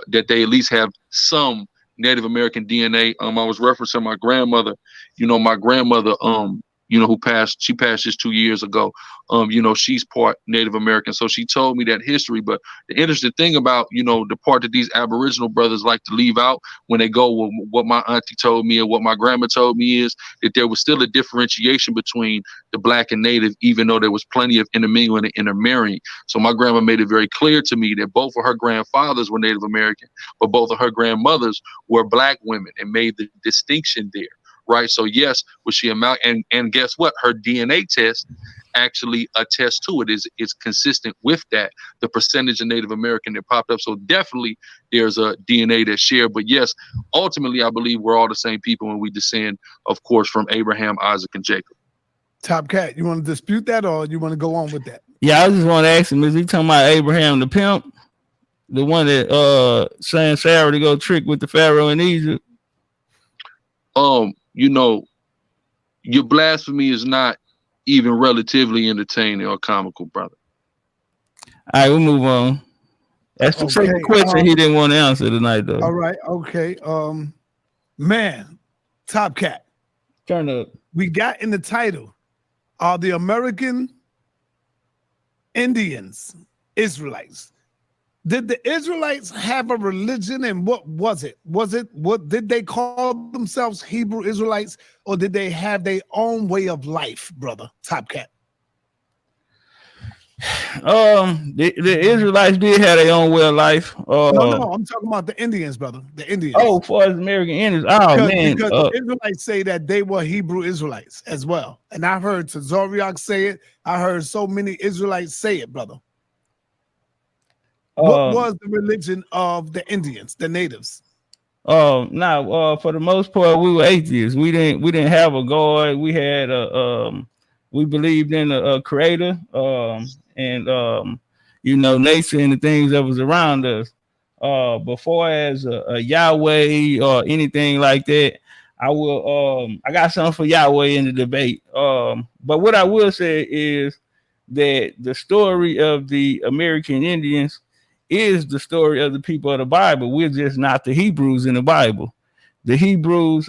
that they at least have some Native American DNA. I was referencing my grandmother. You know, my grandmother, you know, she passed just 2 years ago. You know, she's part Native American. So she told me that history. But the interesting thing about, you know, the part that these Aboriginal brothers like to leave out when they go with what my auntie told me and what my grandma told me is that there was still a differentiation between the black and native, even though there was plenty of intermingling and intermarrying. So my grandma made it very clear to me that both of her grandfathers were Native American, but both of her grandmothers were black women, and made the distinction there. Right. So yes, was she and guess what? Her DNA test actually attests to it. Is consistent with that, the percentage of Native American that popped up. So definitely there's a DNA that's shared. But yes, ultimately I believe we're all the same people and we descend, of course, from Abraham, Isaac, and Jacob. Topcat, you want to dispute that or you want to go on with that? Yeah, I just want to ask him, is he talking about Abraham the pimp? The one that sent Sarah to go trick with the Pharaoh in Egypt? You know, your blasphemy is not even relatively entertaining or comical, brother. All right, we'll move on. That's the second question he didn't want to answer tonight, though. All right, okay. Man, Topcat. Turn up. We got in the title, are the American Indians Israelites? Did the Israelites have a religion, and what was it? What did they call themselves Hebrew Israelites, or did they have their own way of life, brother Topcat? The Israelites did have their own way of life. No, I'm talking about the Indians, brother. The Indians. Oh, for as American Indians. Oh, man. Because the Israelites say that they were Hebrew Israelites as well. And I heard Tzoriak say it. I heard so many Israelites say it, brother. What was the religion of the Indians, the natives? For the most part, we were atheists. We didn't have a God. We had we believed in a creator, and you know, nature and the things that was around us. Before as a Yahweh or anything like that, I got something for Yahweh in the debate. But what I will say is that the story of the American Indians is the story of the people of the Bible. We're just not the Hebrews in the Bible. The Hebrews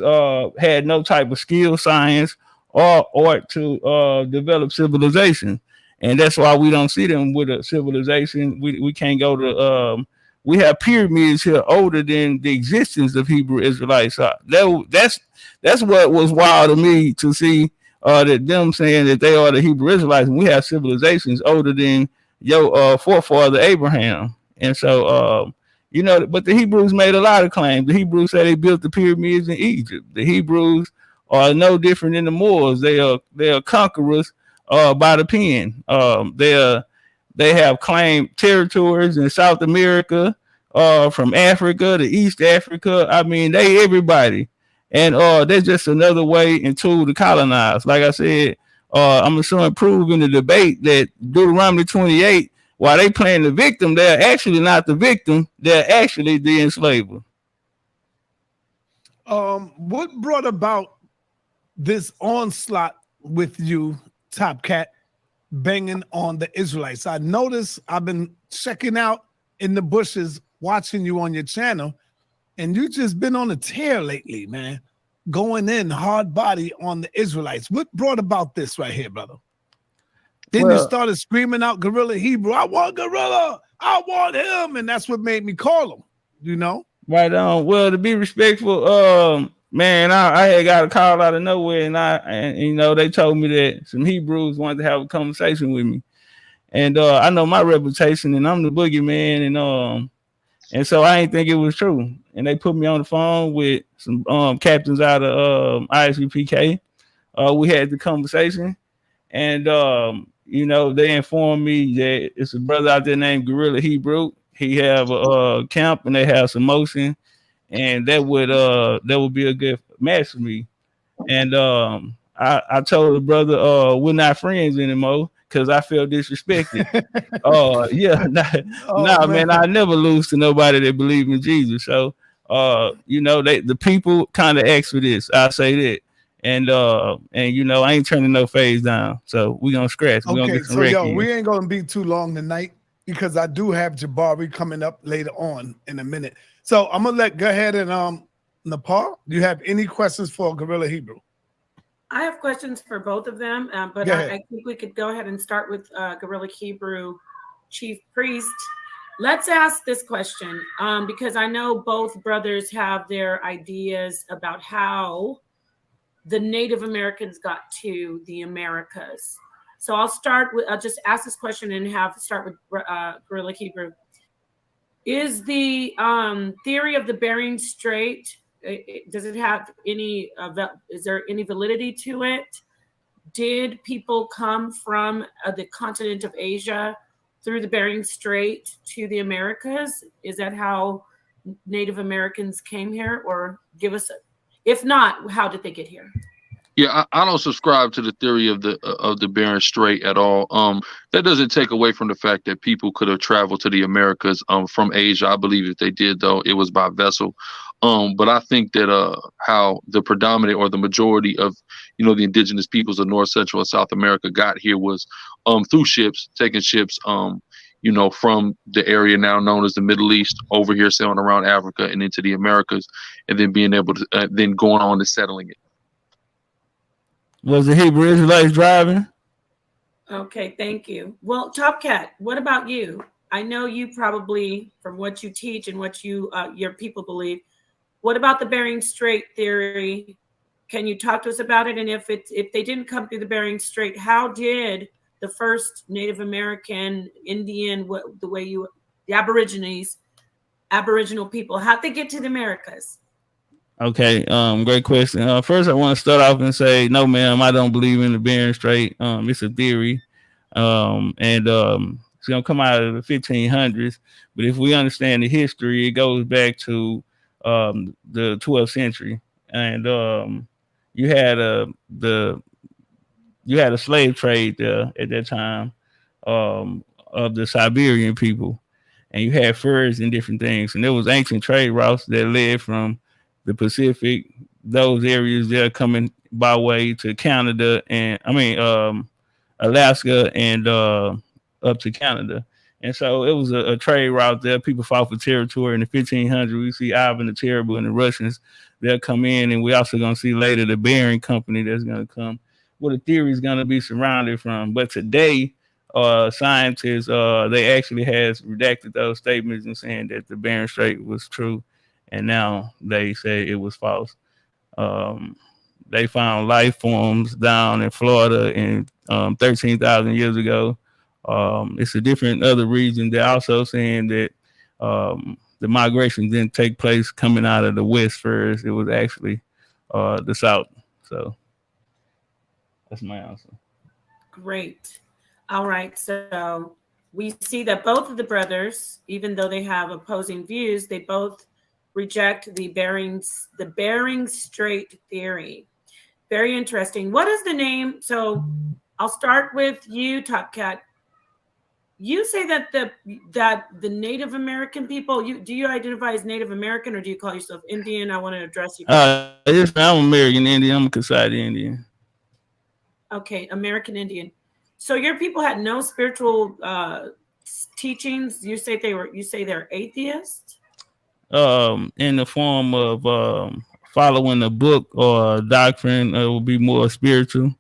had no type of skill, science, or art to develop civilization. And that's why we don't see them with a civilization. We can't go to we have pyramids here older than the existence of Hebrew Israelites. That's what was wild to me to see that them saying that they are the Hebrew Israelites, and we have civilizations older than your forefather Abraham. And so, you know, but the Hebrews made a lot of claims. The Hebrews say they built the pyramids in Egypt. The Hebrews are no different than the Moors. They are conquerors by the pen. they have claimed territories in South America, from Africa to East Africa. I mean, they everybody, and that's just another way and tool to colonize. Like I said, I'm assuming prove in the debate that Deuteronomy 28, while they playing the victim, they're actually not the victim. They're actually the enslaver. What brought about this onslaught with you, Topcat, banging on the Israelites? I noticed I've been checking out in the bushes, watching you on your channel, and you just been on a tear lately, man. Going in hard body on the Israelites. What brought about this right here, brother? Then you started screaming out Grla Hebrew. I want Grla. I want him. And that's what made me call him, you know? Right on. Well, to be respectful, man, I had got a call out of nowhere, and you know, they told me that some Hebrews wanted to have a conversation with me. And I know my reputation, and I'm the boogeyman, and so I didn't think it was true. And they put me on the phone with some captains out of ISUPK. We had the conversation, and you know, they informed me that it's a brother out there named Grla Hebrew. He have a camp, and they have some motion, and that would be a good match for me. And I told the brother, we're not friends anymore because I felt disrespected. Yeah, man, I never lose to nobody that believe in Jesus. So, you know, the people kind of ask for this. I say that. And you know, I ain't turning no phase down. So we gonna scratch. We gonna Okay, get some so yo, here. we ain't gonna be too long tonight because I do have Jabari coming up later on in a minute. So I'm gonna go ahead and Nepal, do you have any questions for Grla Hebrew? I have questions for both of them, but I think we could go ahead and start with Grla Hebrew, Chief Priest. Let's ask this question because I know both brothers have their ideas about how the Native Americans got to the Americas. So I'll just ask this question and start with Grla Hebrew. Is the theory of the Bering Strait, does it have any, is there any validity to it? Did people come from the continent of Asia through the Bering Strait to the Americas? Is that how Native Americans came here? Or give us, if not, how did they get here? Yeah, I don't subscribe to the theory of the Bering Strait at all. That doesn't take away from the fact that people could have traveled to the Americas from Asia. I believe if they did, though, it was by vessel. But I think that how the predominant or the majority of, you know, the indigenous peoples of North, Central, and South America got here was through ships, taking ships, you know, from the area now known as the Middle East over here, sailing around Africa and into the Americas, and then being able to then going on to settling it. Was the Hebrew Israelites driving? Okay, thank you. Well, Topcat, what about you? I know you probably, from what you teach and what you your people believe. What about the Bering Strait theory? Can you talk to us about it? And if they didn't come through the Bering Strait, how did the first Native American, Indian, the Aboriginal people, how'd they get to the Americas? Okay, great question. First, I want to start off and say, no, ma'am, I don't believe in the Bering Strait. It's a theory, and it's gonna come out of the 1500s. But if we understand the history, it goes back to the 12th century, and you had a slave trade there at that time of the Siberian people, and you had furs and different things, and there was ancient trade routes that led from the Pacific, those areas they're coming by way to Canada and Alaska and up to Canada. And so it was a trade route there. People fought for territory in the 1500s. We see Ivan the Terrible and the Russians. They'll come in, and we also going to see later the Bering Company that's going to come. What the theory is going to be surrounded from. But today, scientists, they actually has redacted those statements and saying that the Bering Strait was true. And now they say it was false. They found life forms down in Florida in 13,000 years ago. It's a different other region. They're also saying that the migration didn't take place coming out of the west first. It was actually the south. So that's my answer. Great. All right. So we see that both of the brothers, even though they have opposing views, they both reject the Bering Strait theory. Very interesting. What is the name? So I'll start with you, Topcat. You say that the Native American people, do you identify as Native American or do you call yourself Indian? I want to address you. Yes, I'm American Indian. I'm a Kasadi Indian. Okay, American Indian. So your people had no spiritual teachings. You say they're atheists? In the form of following a book or a doctrine, would be more spiritual.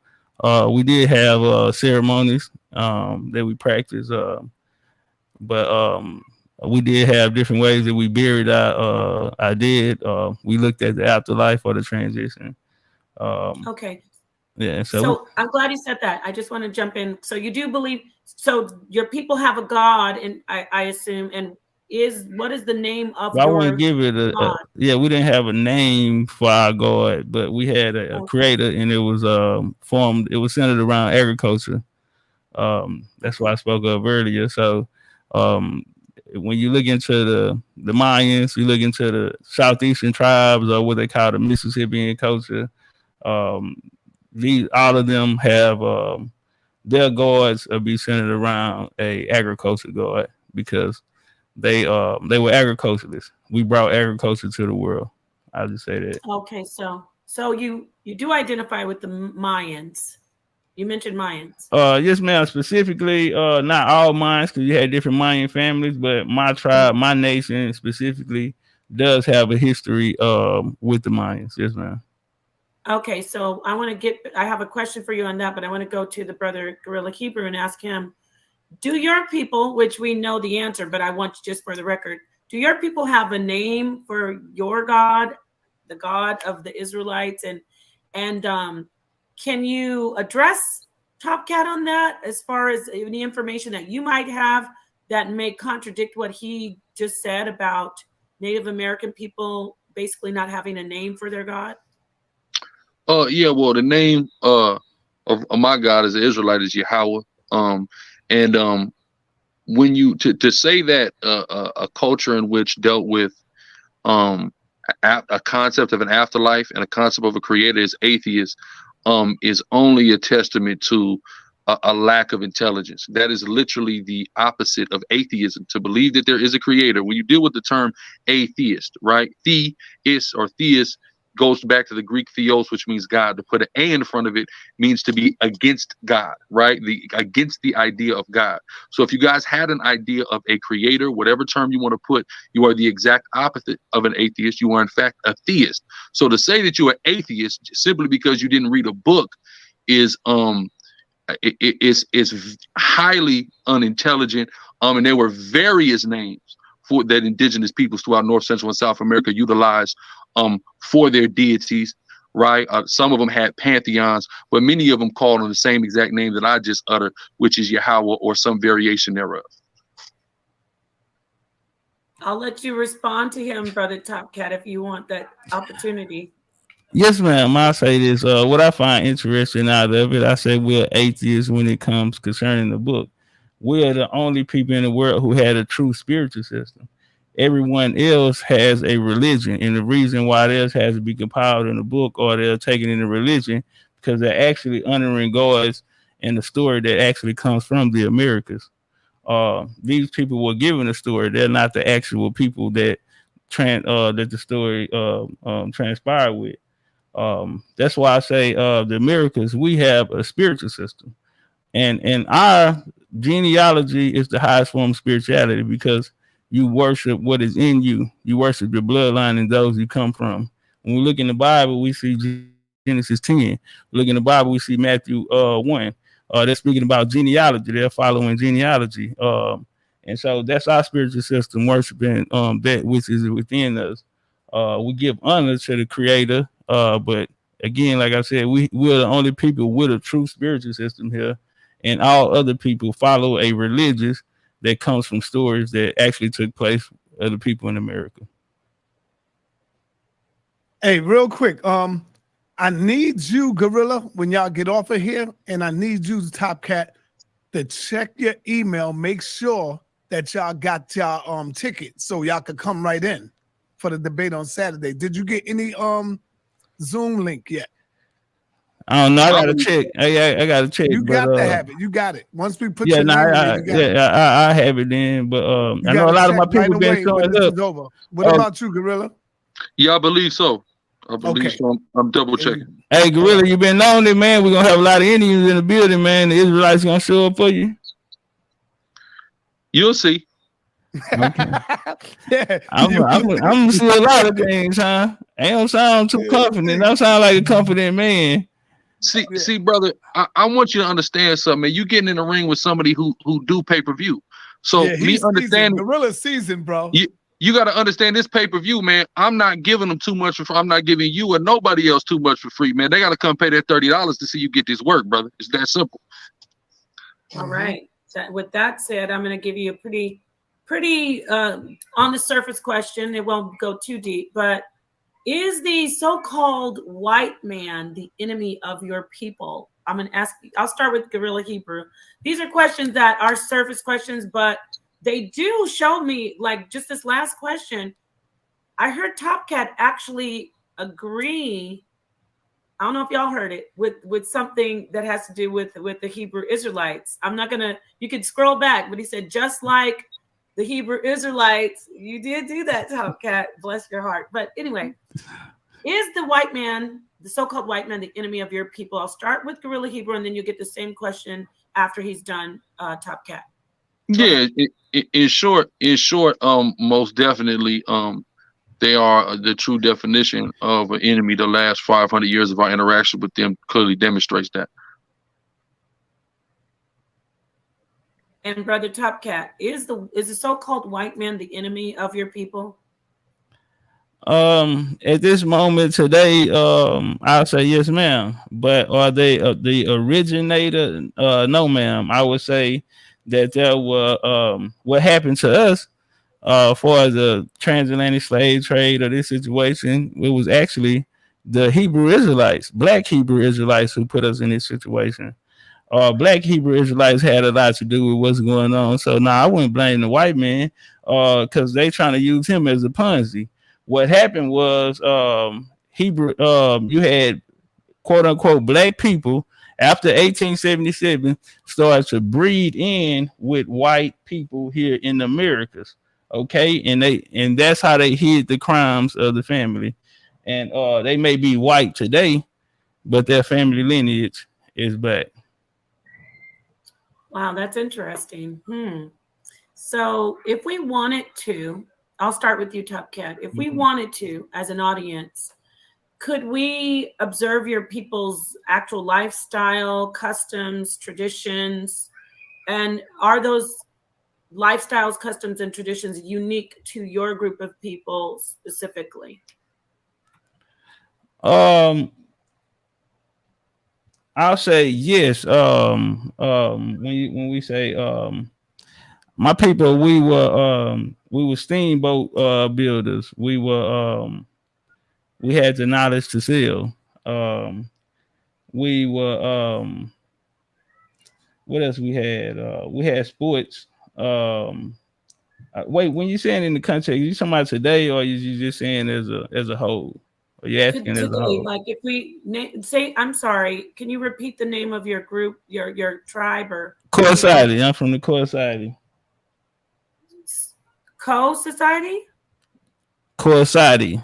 We did have ceremonies that we practiced, but we did have different ways that we buried our dead. We looked at the afterlife or the transition. Okay. Yeah. So I'm glad you said that. I just want to jump in. So you do believe? So your people have a God, and I assume, and what is the name of I your wouldn't give it yeah, we didn't have a name for our God, but we had a creator, and it was formed. It was centered around agriculture. That's what I spoke of earlier. So when you look into the Mayans, you look into the southeastern tribes or what they call the Mississippian culture. All of them have their gods be centered around a agriculture god because they were agriculturalists. We brought agriculture to the world. I'll just say that. Okay, so you do identify with the Mayans. You mentioned Mayans. Yes, ma'am. Specifically, not all Mayans, because you had different Mayan families, but my tribe, my nation specifically, does have a history with the Mayans. Yes, ma'am. Okay, so I have a question for you on that, but I want to go to the brother Grla Hebrew and ask him, do your people, which we know the answer, but I want just for the record, do your people have a name for your God, the God of the Israelites? And can you address Topcat on that as far as any information that you might have that may contradict what he just said about Native American people basically not having a name for their God? Yeah, well, the name of my God as an Israelite is Yahweh. When you to say that a culture in which dealt with a concept of an afterlife and a concept of a creator is atheist is only a testament to a lack of intelligence. That is literally the opposite of atheism, to believe that there is a creator. When you deal with the term atheist, right? Theist or theist goes back to the Greek theos, which means God. To put an A in front of it means to be against God, right? Against the idea of God. So if you guys had an idea of a creator, whatever term you want to put, you are the exact opposite of an atheist. You are in fact a theist. So to say that you're an atheist simply because you didn't read a book is highly unintelligent. And there were various names for that indigenous peoples throughout North, Central, and South America utilized for their deities, right? Some of them had pantheons, but many of them called on the same exact name that I just uttered, which is Yahweh or some variation thereof. I'll let you respond to him, Brother Topcat, if you want that opportunity. Yes, ma'am. I'll say this. What I find interesting out of it, I say we're atheists when it comes concerning the book. We're the only people in the world who had a true spiritual system. Everyone else has a religion, and the reason why theirs has to be compiled in a book or they're taken in a religion because they're actually honoring gods in the story that actually comes from the Americas. These people were given a story; they're not the actual people that that the story transpired with. That's why I say the Americas, we have a spiritual system, and our genealogy is the highest form of spirituality because you worship what is in you. You worship your bloodline and those you come from. When we look in the Bible, we see Genesis 10. We look in the Bible, we see Matthew 1. They're speaking about genealogy. They're following genealogy. And so that's our spiritual system, worshiping that which is within us. We give honor to the Creator. But again, like I said, we're the only people with a true spiritual system here. And all other people follow a religious that comes from stories that actually took place of the people in America. Hey, real quick, I need you, Grla, when y'all get off of here, and I need you, Topcat, to check your email. Make sure that y'all got y'all ticket so y'all could come right in for the debate on Saturday. Did you get any Zoom link yet? I don't know. I gotta check. I gotta check. You but, got to have it. You got it. Once we put yeah, your no, name in there, you got it. I have it then. But You I know a gotta lot of my check right people been away when showing this up. is over. What about you, Gorilla? Yeah, I believe so. I believe Okay. so. I'm double checking. Hey, Gorilla, you been on it, man. We're gonna have a lot of Indians in the building, man. The Israelites gonna show up for you. You'll see. Okay. Yeah, I'm gonna see a lot of things, huh? I don't sound too confident. I sound like a confident man. See, brother, I want you to understand something. Man. You getting in the ring with somebody who do pay-per-view. So yeah, me understanding Gorilla's seasoned, bro. you got to understand this pay-per-view, man. I'm not giving them too much for free. I'm not giving you or nobody else too much for free, man. They got to come pay that $30 to see you get this work, brother. It's that simple. All right. So with that said, I'm going to give you a pretty on the surface question. It won't go too deep, but is the so-called white man the enemy of your people? I'm going to ask. I'll start with Gorilla Hebrew. These are questions that are surface questions, but they do show me, like just this last question, I heard Topcatz actually agree. I don't know if y'all heard it with something that has to do with the Hebrew Israelites. I'm not gonna. You can scroll back, but he said just like the Hebrew Israelites, you did do that, Topcatz. Bless your heart. But anyway, is the white man, the so-called white man, the enemy of your people? I'll start with Gorilla Hebrew, and then you get the same question after he's done, Topcatz. Yeah, in short, most definitely, they are the true definition of an enemy. The last 500 years of our interaction with them clearly demonstrates that. And Brother Topcatz, is the so-called white man the enemy of your people? At this moment today, I'll say yes, ma'am. But are they the originator? No, ma'am. I would say that there were what happened to us for the transatlantic slave trade or this situation. It was actually the Hebrew Israelites, black Hebrew Israelites, who put us in this situation. Black Hebrew Israelites had a lot to do with what's going on. So now I wouldn't blame the white man because they trying to use him as a Ponzi. What happened was you had quote unquote black people after 1877 started to breed in with white people here in the Americas. Okay, and that's how they hid the crimes of the family. And they may be white today, but their family lineage is black. Wow, that's interesting. So if we wanted to, I'll start with you, Topcatz. If we wanted to, as an audience, could we observe your people's actual lifestyle, customs, traditions? And are those lifestyles, customs, and traditions unique to your group of people specifically? I'll say yes. When we say my people, we were steamboat builders. We had the knowledge to sail. We were what else we had? We had sports. Wait, when you saying in the context, you talking about today, or you just saying as a whole? Are you asking Today, as a whole? like if we say, I'm sorry, can you repeat the name of your group, your tribe, or Co-society? I'm from the Co-society. Co-society? Co-society.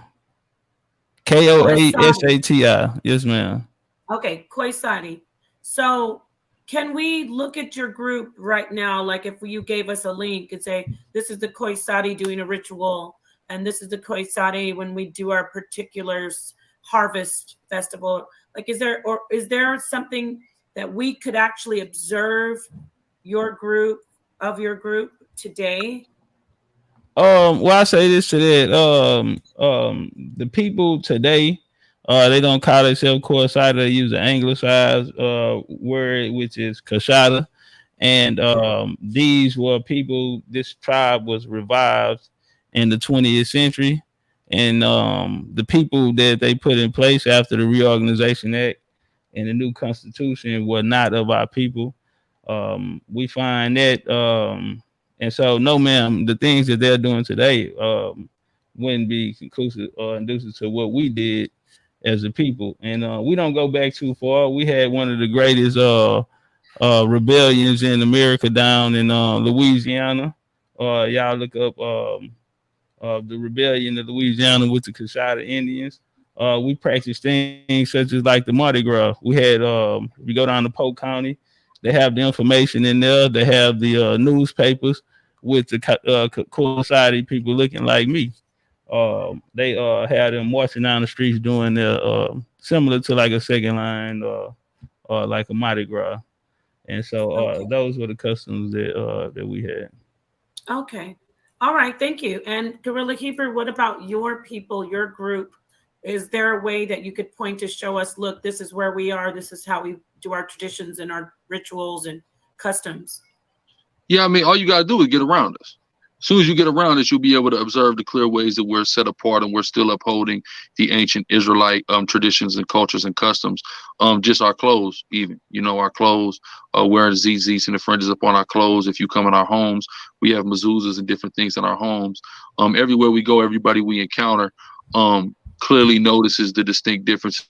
Koasati. Yes, ma'am. Okay, Koasati. So can we look at your group right now? Like if you gave us a link and say, this is the Koasati doing a ritual, and this is the Koasati when we do our particulars harvest festival. Like, is there something that we could actually observe your group today? Well, I say this to that. The people today, they don't call themselves Koasati. They use an anglicized word, which is Kashada. And these were people. This tribe was revived in the 20th century, and the people that they put in place after the Reorganization Act and the new Constitution were not of our people. We find that, and so no, ma'am, the things that they're doing today wouldn't be conclusive or conducive to what we did as a people. And we don't go back too far. We had one of the greatest rebellions in America down in Louisiana. Y'all look up the rebellion of Louisiana with the Coushatta Indians. We practiced things such as like the Mardi Gras. We had we go down to Polk County. They have the information in there. They have the newspapers with the coincided people looking like me. They had them marching down the streets doing their similar to like a second line or like a Mardi Gras. And so Okay. those were the customs that we had. Okay. All right. Thank you. And Gorilla Hebrew, what about your people, your group? Is there a way that you could point to show us, look, this is where we are. This is how we do our traditions and our rituals and customs? Yeah, I mean, all you gotta do is get around us. As soon as you get around us, you'll be able to observe the clear ways that we're set apart and we're still upholding the ancient Israelite traditions and cultures and customs. Just our clothes, even, our clothes, wearing zizis and the fringes upon our clothes. If you come in our homes, we have mezuzahs and different things in our homes. Everywhere we go, everybody we encounter clearly notices the distinct differences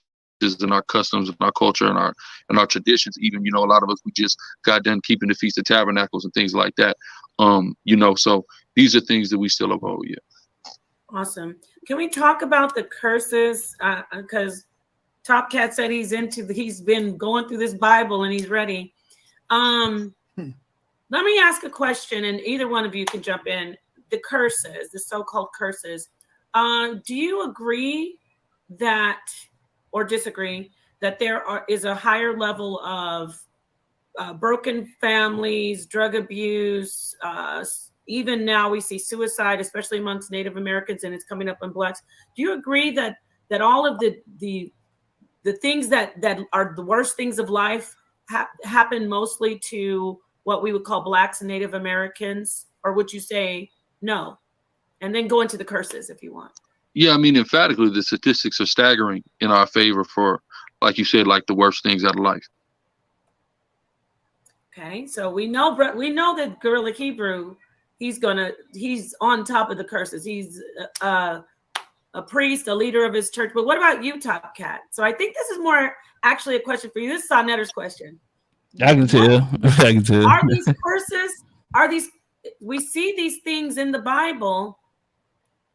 in our customs and our culture and our traditions. Even, a lot of us, we just got done keeping the Feast of Tabernacles and things like that. So these are things that we still uphold. Yeah. Awesome. Can we talk about the curses? Because Topcatz said he's been going through this Bible and he's ready. Let me ask a question, and either one of you can jump in. The curses, the so-called curses. Do you agree that, or disagree, that there is a higher level of broken families, drug abuse? Even now we see suicide, especially amongst Native Americans, and it's coming up on Blacks. Do you agree that all of the things that are the worst things of life happen mostly to what we would call Blacks and Native Americans? Or would you say no? And then go into the curses if you want. Yeah, I mean, emphatically, the statistics are staggering in our favor for, like you said, like the worst things out of life. Okay, so we know that Gorilla Hebrew, he's on top of the curses. He's a priest, a leader of his church. But what about you, Topcatz? So I think this is more actually a question for you. This is Sonetter's question. I can tell. I can tell. Are these curses? We see these things in the Bible,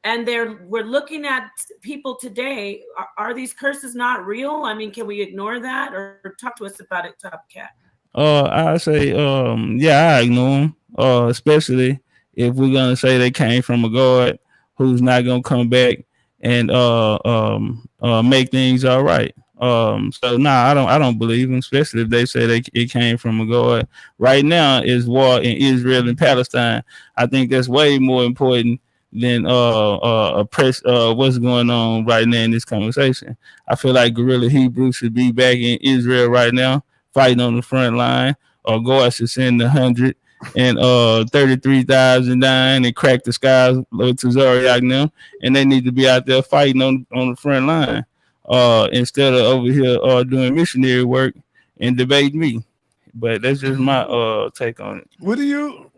and we're looking at people today. Are these curses not real? I mean, can we ignore that, or talk to us about it, Topcatz? I say, yeah, I ignore them. Especially if we're gonna say they came from a God who's not gonna come back and make things all right. So I don't believe them, especially if they say it came from a God. Right now is war in Israel and Palestine. I think that's way more important than what's going on right now in this conversation. I feel like Gorilla Hebrew should be back in Israel right now, fighting on the front line, or God should send 133,000 dying and crack the skies to Zariah now, and they need to be out there fighting on the front line instead of over here doing missionary work and debate me. But that's just my take on it. What do you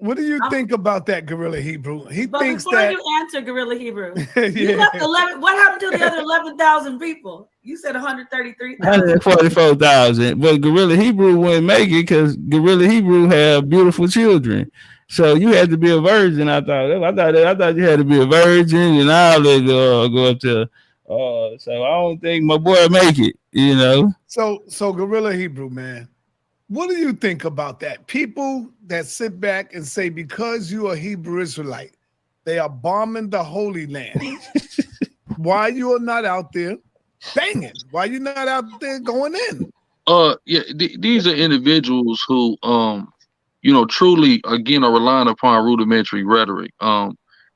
think about that, Gorilla Hebrew? But thinks before that you answer, Gorilla Hebrew, Yeah. you left 11. What happened to the other 11,000 people? You said 133,000. 144,000, but Gorilla Hebrew wouldn't make it because Gorilla Hebrew have beautiful children. So you had to be a virgin. I thought you had to be a virgin, and all that go up to. So I don't think my boy make it. So Gorilla Hebrew, man, what do you think about that? People that sit back and say because you are Hebrew Israelite, they are bombing the Holy Land. Why you are not out there banging? Why you not out there going in? These are individuals who, truly, again, are relying upon rudimentary rhetoric.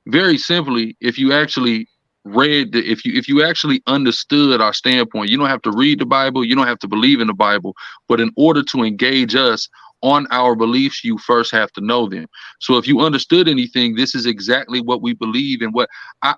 Very simply, if you actually read if you actually understood our standpoint, you don't have to read the Bible, you don't have to believe in the Bible, but in order to engage us on our beliefs, you first have to know them. So if you understood anything, this is exactly what we believe and what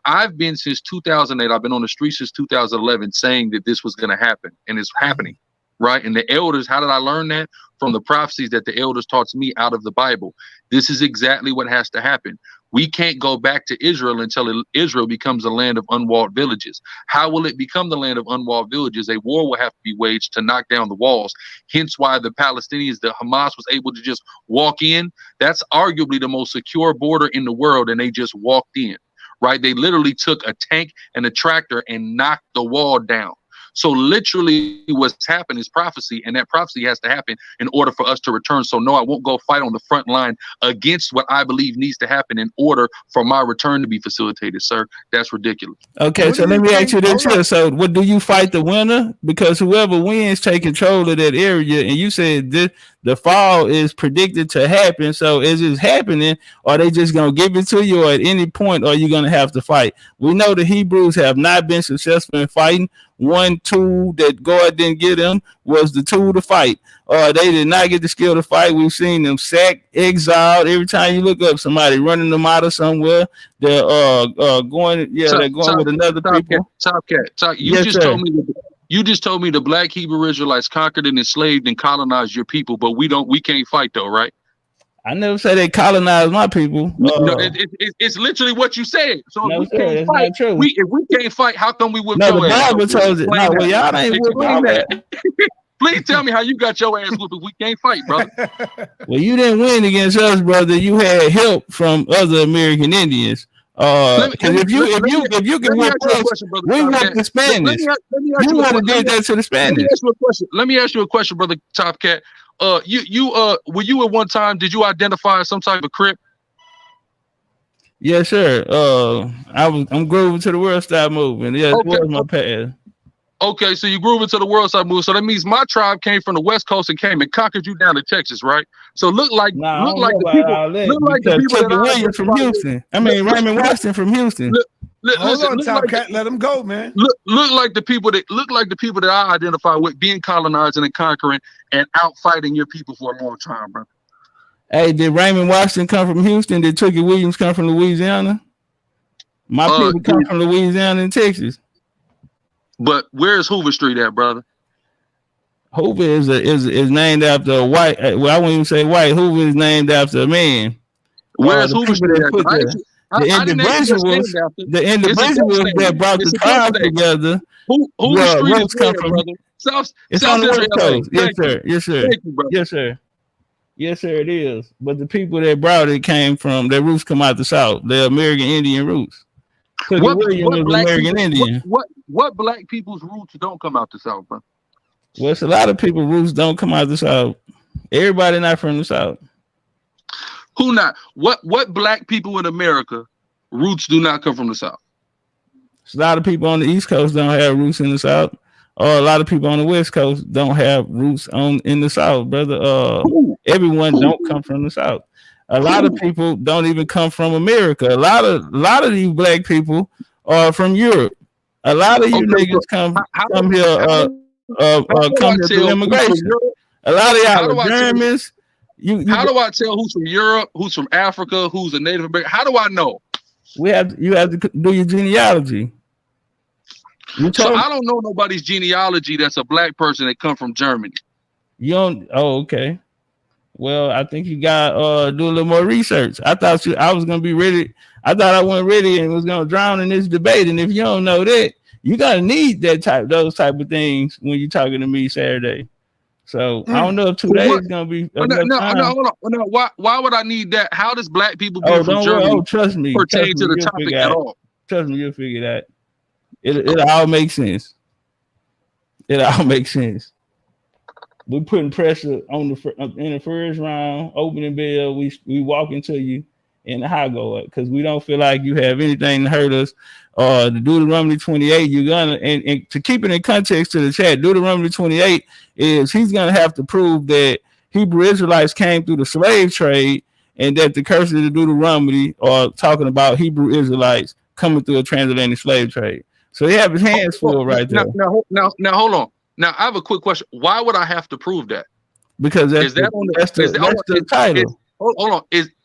I've been since 2008. I've been on the street since 2011 saying that this was going to happen, and it's happening. right? And the elders, how did I learn that? From the prophecies that the elders taught to me out of the Bible. This is exactly what has to happen. We can't go back to Israel until Israel becomes a land of unwalled villages. How will it become the land of unwalled villages? A war will have to be waged to knock down the walls. Hence why the Palestinians, the Hamas was able to just walk in. That's arguably the most secure border in the world, and they just walked in, right? They literally took a tank and a tractor and knocked the wall down. So literally what's happened is prophecy, and that prophecy has to happen in order for us to return. So no, I won't go fight on the front line against what I believe needs to happen in order for my return to be facilitated, sir. That's ridiculous. Okay, so let me ask you this here. So what do you fight the winner? Because whoever wins take control of that area, and you said the fall is predicted to happen. So is it happening, or are they just gonna give it to you, or at any point are you gonna have to fight? We know the Hebrews have not been successful in fighting. One tool that God didn't give them was the tool to fight. They did not get the skill to fight. We've seen them sacked, exiled. Every time you look up, somebody running them out of somewhere. They're going, they're going with another people. Topcatz, you just told me the black Hebrew Israelites conquered and enslaved and colonized your people, but we can't fight though, right? I never said they colonized my people. No, it's literally what you said. So no, if we can't fight, if we can't fight, how come we whip your ass? No, the Bible tells it. No, well, y'all ain't whipping that. Please tell me how you got your ass whooped if we can't fight, brother. Well, you didn't win against us, brother. You had help from other American Indians. If you can whip us, we whip the Spanish. You would have did that to the Spanish. Let me ask you a question, brother Topcatz. Were you at one time, did you identify some type of Crip? Yes, sir. I'm grooving to the world style movement. Yeah, okay. That was my path. Okay, so you groove into the world side move. So that means my tribe came from the West Coast and came and conquered you down to Texas, right? So look like the people Williams from Houston. I mean Raymond Washington from Houston. Hold on, Topcatz, let him go, man. Look like the people that I identify with being colonizing and conquering and out fighting your people for a long time, bro. Hey, did Raymond Washington come from Houston? Did Tookie Williams come from Louisiana? My people come from Louisiana and Texas. But where's Hoover Street at, brother? Hoover is named after a white. Well, I won't even say white. Hoover is named after a man. Where's Hoover Street at? The individuals that brought the tribe together. Hoover Street is where, brother? It's on the West Coast. Yes, sir. Yes, sir. Yes, sir. Yes, sir. It is. But the people that brought it came from their roots come out the South. They're American Indian roots. What black people's roots don't come out the South, bro? Well, it's a lot of people's roots don't come out the South. Everybody not from the South. Who not? What black people in America roots do not come from the South? A lot of people on the East Coast don't have roots in the South, or a lot of people on the West Coast don't have roots in the South, brother. Everyone don't come from the South. A lot of people don't even come from America. A lot of these black people are from Europe. A lot of you niggas come here through immigration. A lot of y'all are Germans. How do I tell who's from Europe, who's from Africa, who's a Native American? How do I know? You have to do your genealogy. So I don't know nobody's genealogy that's a black person that come from Germany. You don't? Oh, okay. Well, I think you got do a little more research. I thought I was gonna be ready. I thought I wasn't ready and was gonna drown in this debate. And if you don't know that, you gotta need those type of things when you're talking to me Saturday. So I don't know if 2 days is gonna be. Hold on. Why would I need that? How does black people be from Germany trust me, pertain to the topic at all? Trust me, you'll figure that. It all makes sense. It all makes sense. We're putting pressure on in the first round, opening bell. We walk into you in the high guard because we don't feel like you have anything to hurt us. The Deuteronomy 28, you're gonna and to keep it in context to the chat, Deuteronomy 28 is he's gonna have to prove that Hebrew Israelites came through the slave trade and that the curses of the Deuteronomy are talking about Hebrew Israelites coming through a transatlantic slave trade. So he have his hands full right there. Now hold on. Now I have a quick question. Why would I have to prove that? Because that's the title. Hold on.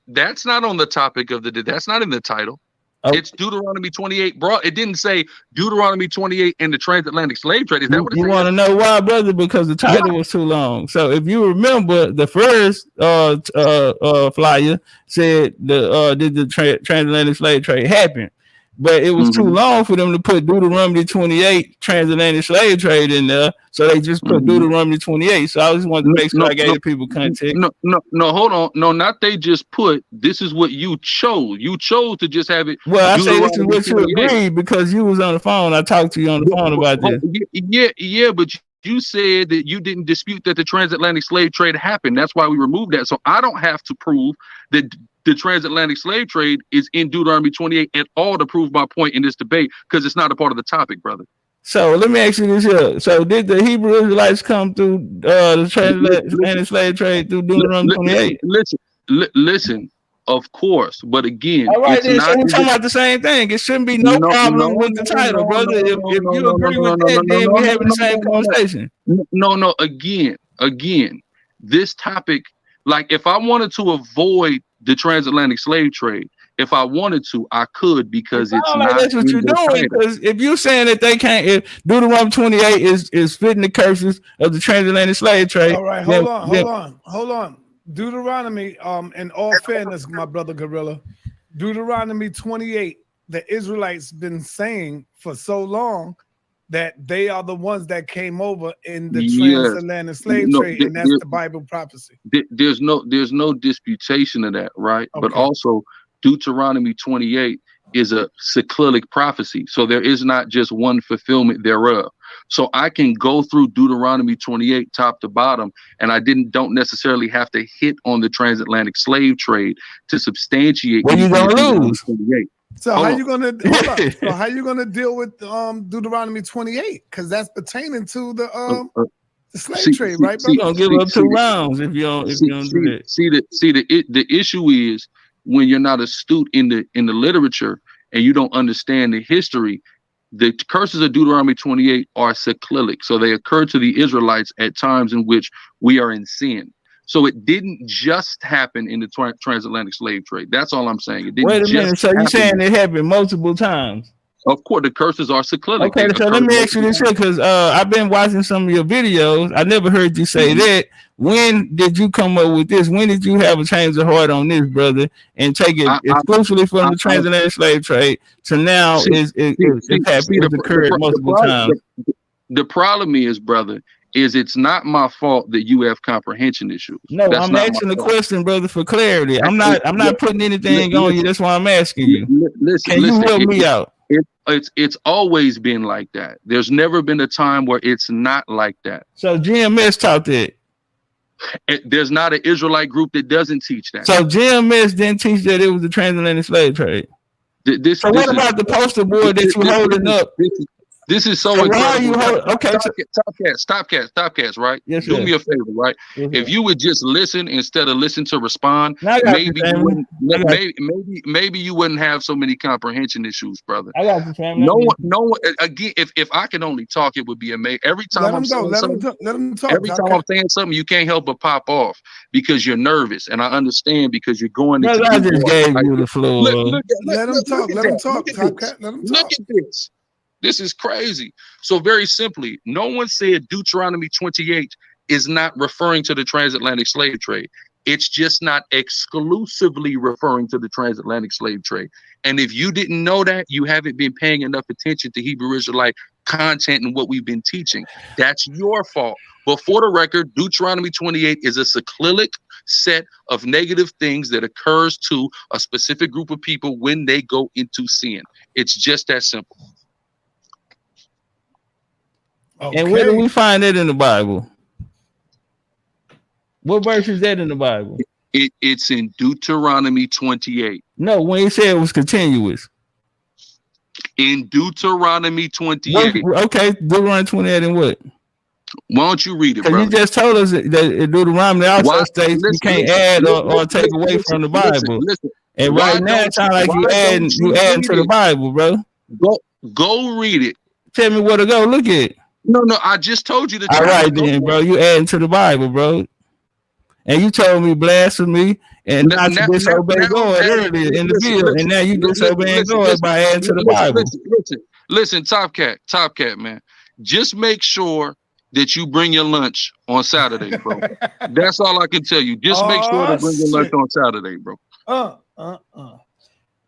That's not on the topic of that's not in the title. Oh. It's Deuteronomy 28, bro. It didn't say Deuteronomy 28 and the transatlantic slave trade. Is that what it You said? want to know why, brother? Because the title was too long. So if you remember, the first flyer said did the transatlantic slave trade happen, but it was too long for them to put Deuteronomy 28 transatlantic slave trade in there, so they just put Deuteronomy 28. So I just wanted to make sure I gave people context. No, hold on. No, not they just put. This is what you chose. You chose to just have it. Well, I say this is what you agreed because you was on the phone. I talked to you on the phone about this. Yeah, but you said that you didn't dispute that the transatlantic slave trade happened. That's why we removed that. So I don't have to prove that the transatlantic slave trade is in Deuteronomy 28 at all to prove my point in this debate, because it's not a part of the topic, brother. So let me ask you this here. So did the Hebrew Israelites come through the transatlantic slave trade through Deuteronomy 28? Listen, of course. But again, all right, then, so we're talking about the same thing. It shouldn't be no problem with the title, brother. If you agree with that, then we're having the same conversation. No. Again, this topic, like if I wanted to avoid the transatlantic slave trade, if I wanted to, I could, because it's not. That's what you're doing. Because if you're saying that they can't, if Deuteronomy 28 is fitting the curses of the transatlantic slave trade. All right, hold on. Deuteronomy, in all fairness, my brother Grla, Deuteronomy 28, the Israelites been saying for so long that they are the ones that came over in the transatlantic slave trade, and that's the Bible prophecy. There's no disputation of that, right? Okay. But also Deuteronomy 28 is a cyclic prophecy, so there is not just one fulfillment thereof. So I can go through Deuteronomy 28 top to bottom, and I don't necessarily have to hit on the transatlantic slave trade to substantiate. Well, you gonna lose. So how you gonna deal with Deuteronomy 28? Because that's pertaining to the slave trade, right, brother? You're gonna give up 2 rounds if you don't do that. The issue is when you're not astute in the literature and you don't understand the history. The curses of Deuteronomy 28 are cyclic, so they occur to the Israelites at times in which we are in sin. So it didn't just happen in the transatlantic slave trade. That's all I'm saying. It didn't. Wait a minute. So you're saying it happened multiple times? Of course, the curses are cyclic. Okay, so let me ask you this here, because I've been watching some of your videos. I never heard you say that. When did you come up with this? When did you have a change of heart on this, brother, and take it exclusively from the transatlantic slave trade to now it's occurred multiple times? The problem is, brother, is it's not my fault that you have comprehension issues. No, I'm asking the question, brother, for clarity. I'm not putting anything on you. That's why I'm asking you. Can you help me out? It's always been like that. There's never been a time where it's not like that. So GMS taught that. There's not an Israelite group that doesn't teach that. So GMS didn't teach that it was the transatlantic slave trade. What about the poster board that you're holding up? This is so incredible. Okay, Topcatz, right? Yes, do me a favor, right? Yes, if you would just listen instead of listen to respond, maybe you wouldn't have so many comprehension issues, brother. I got you, family. No one. Again, if I could only talk, it would be amazing. Every time I'm saying something, you can't help but pop off because you're nervous, and I understand because you're going. I just gave you the floor. Let him talk. Topcatz. Let him talk. Look at this. This is crazy. So very simply, no one said Deuteronomy 28 is not referring to the transatlantic slave trade. It's just not exclusively referring to the transatlantic slave trade. And if you didn't know that, you haven't been paying enough attention to Hebrew Israelite content and what we've been teaching. That's your fault. But for the record, Deuteronomy 28 is a cyclic set of negative things that occurs to a specific group of people when they go into sin. It's just that simple. Okay. And where do we find that in the Bible? What verse is that in the Bible? It's in Deuteronomy 28. No, when he said it was continuous. In Deuteronomy 28. Okay, Deuteronomy 28 and what? Why don't you read it, bro? You just told us that Deuteronomy also states you can't add or take away from the Bible. And right now it sounds like you adding to the Bible, bro. Go read it. Tell me where to go. Look at it. No, I just told you to. All right, then, bro. You adding to the Bible, bro. And you told me blasphemy and not to disobey God earlier in the bill, and now you disobeying God by adding to the Bible. Listen, Top Cat, man. Just make sure that you bring your lunch on Saturday, bro. That's all I can tell you. Just make sure to bring your lunch on Saturday, bro.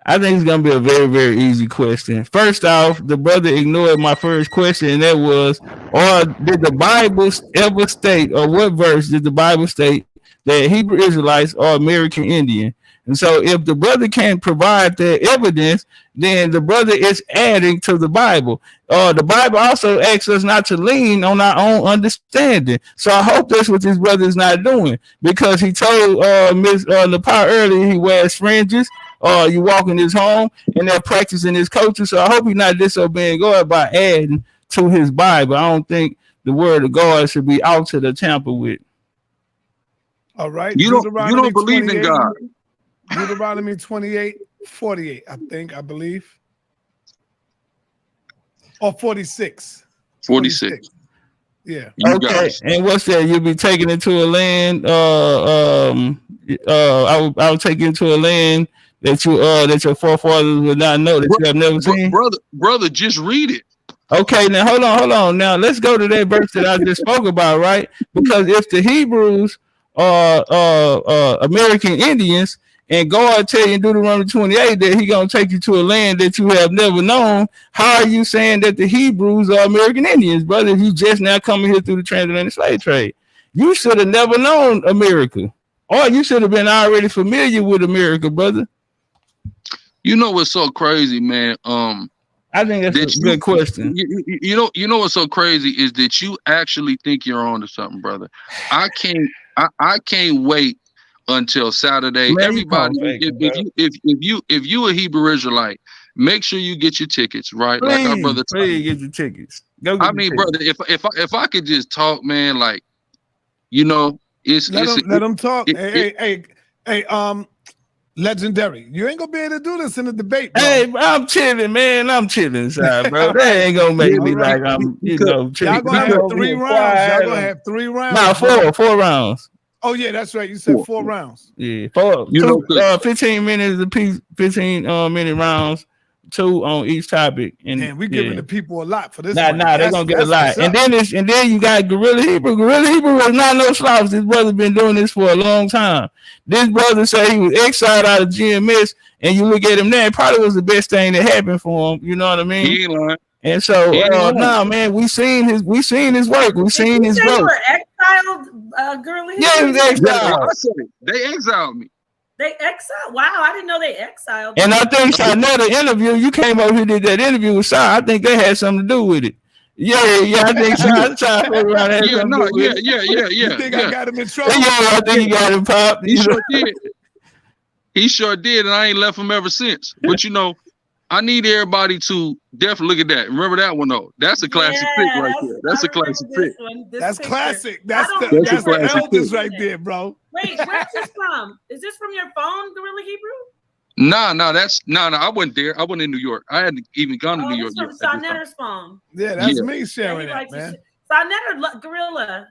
I think it's gonna be a very, very easy question. First off, the brother ignored my first question, and that was, or did the Bible ever state, or what verse did the Bible state that Hebrew Israelites are American Indian? And so if the brother can't provide that evidence, then the brother is adding to the Bible. The Bible also asks us not to lean on our own understanding. So I hope that's what this brother is not doing, because he told Ms. Lepar earlier he wears fringes. You walk in his home and they're practicing his culture. So I hope he's not disobeying God by adding to his Bible. I don't think the word of God should be out to the tamper with. All right. You don't believe in God. Deuteronomy 28:48, I believe. Or 46. 46. Yeah. Okay. And what's that? You'll be taken into a land. I will take you into a land that your forefathers would not know, that you have never seen. Brother, just read it. Okay, now hold on. Now let's go to that verse that I just spoke about, right? Because if the Hebrews are American Indians, and God tell you in Deuteronomy 28 that he gonna take you to a land that you have never known, how are you saying that the Hebrews are American Indians, brother? If you just now coming here through the transatlantic slave trade, you should have never known America, or you should have been already familiar with America, brother. You know what's so crazy, man? I think that's a good question. You know what's so crazy is that you actually think you're on to something, brother. I can't wait until Saturday. Man, everybody, if you a Hebrew Israelite, make sure you get your tickets, right? Please, like our brother. Please get your tickets. Brother, if I could just talk, man, like, you know, let them talk. Hey, Legendary, you ain't gonna be able to do this in the debate, bro. Hey, I'm chilling, man. I'm chilling inside, bro. That ain't gonna make me like I'm, chilling. Y'all gonna have 3 rounds. Y'all gonna have 3 rounds. Nah, four rounds. Oh yeah, that's right. You said 4 rounds. Yeah, 15 minutes a piece, 15-minute rounds, 2 on each topic. And man, we giving the people a lot for this. Nah, they're gonna get a lot. And then you got Grla Hebrew. Grla Hebrew is not no slouch. This brother been doing this for a long time. This brother said he was exiled out of GMS, and you look at him now, it probably was the best thing that happened for him. You know what I mean? He ain't lying. And so, man, we seen his work. We seen his growth. You were exiled, Grla? Yeah, he was exiled. They exiled me. They exiled? Wow, I didn't know they exiled. And I think another interview, you came over here, did that interview with Sai. I think they had something to do with it. Yeah, I think Sai You think I got him in trouble? Yeah, I think he got him popped. He sure did. He sure did, and I ain't left him ever since. But I need everybody to definitely look at that. Remember that one though? That's a classic pick right there. That's a classic pick. That's classic. That's the elders right there, bro. Wait, where's this from? Is this from your phone, Grla Hebrew? Nah, I wasn't there. I wasn't in New York. I hadn't even gone to New York yet. From Sonetter's phone. Yeah, that's me sharing that, man. Sonetter, Grla.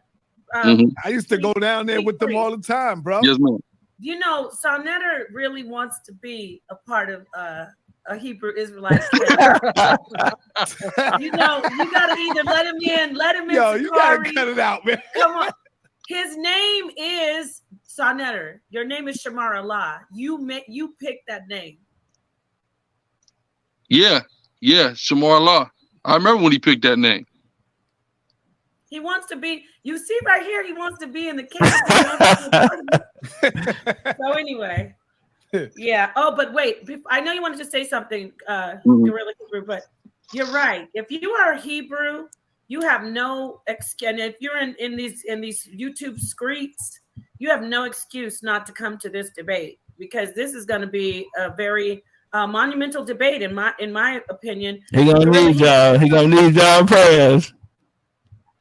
I used to go down there with them all the time, bro. Yes, ma'am. Sonetter really wants to be a part of a Hebrew Israelite. You gotta either let him in. Yo, you gotta cut it out, man. Come on. His name is Sonetter. Your name is Shamar Allah. You picked that name. Yeah, Shamar Allah. I remember when he picked that name. He wants to be. You see right here. He wants to be in the case. So anyway. Yeah. Oh, but wait. I know you wanted to say something, Grla Hebrew, but you're right. If you are Hebrew, you have no excuse. And if you're in these YouTube streets, you have no excuse not to come to this debate, because this is going to be a very monumental debate, in my opinion. He gonna need y'all. He gonna need y'all prayers.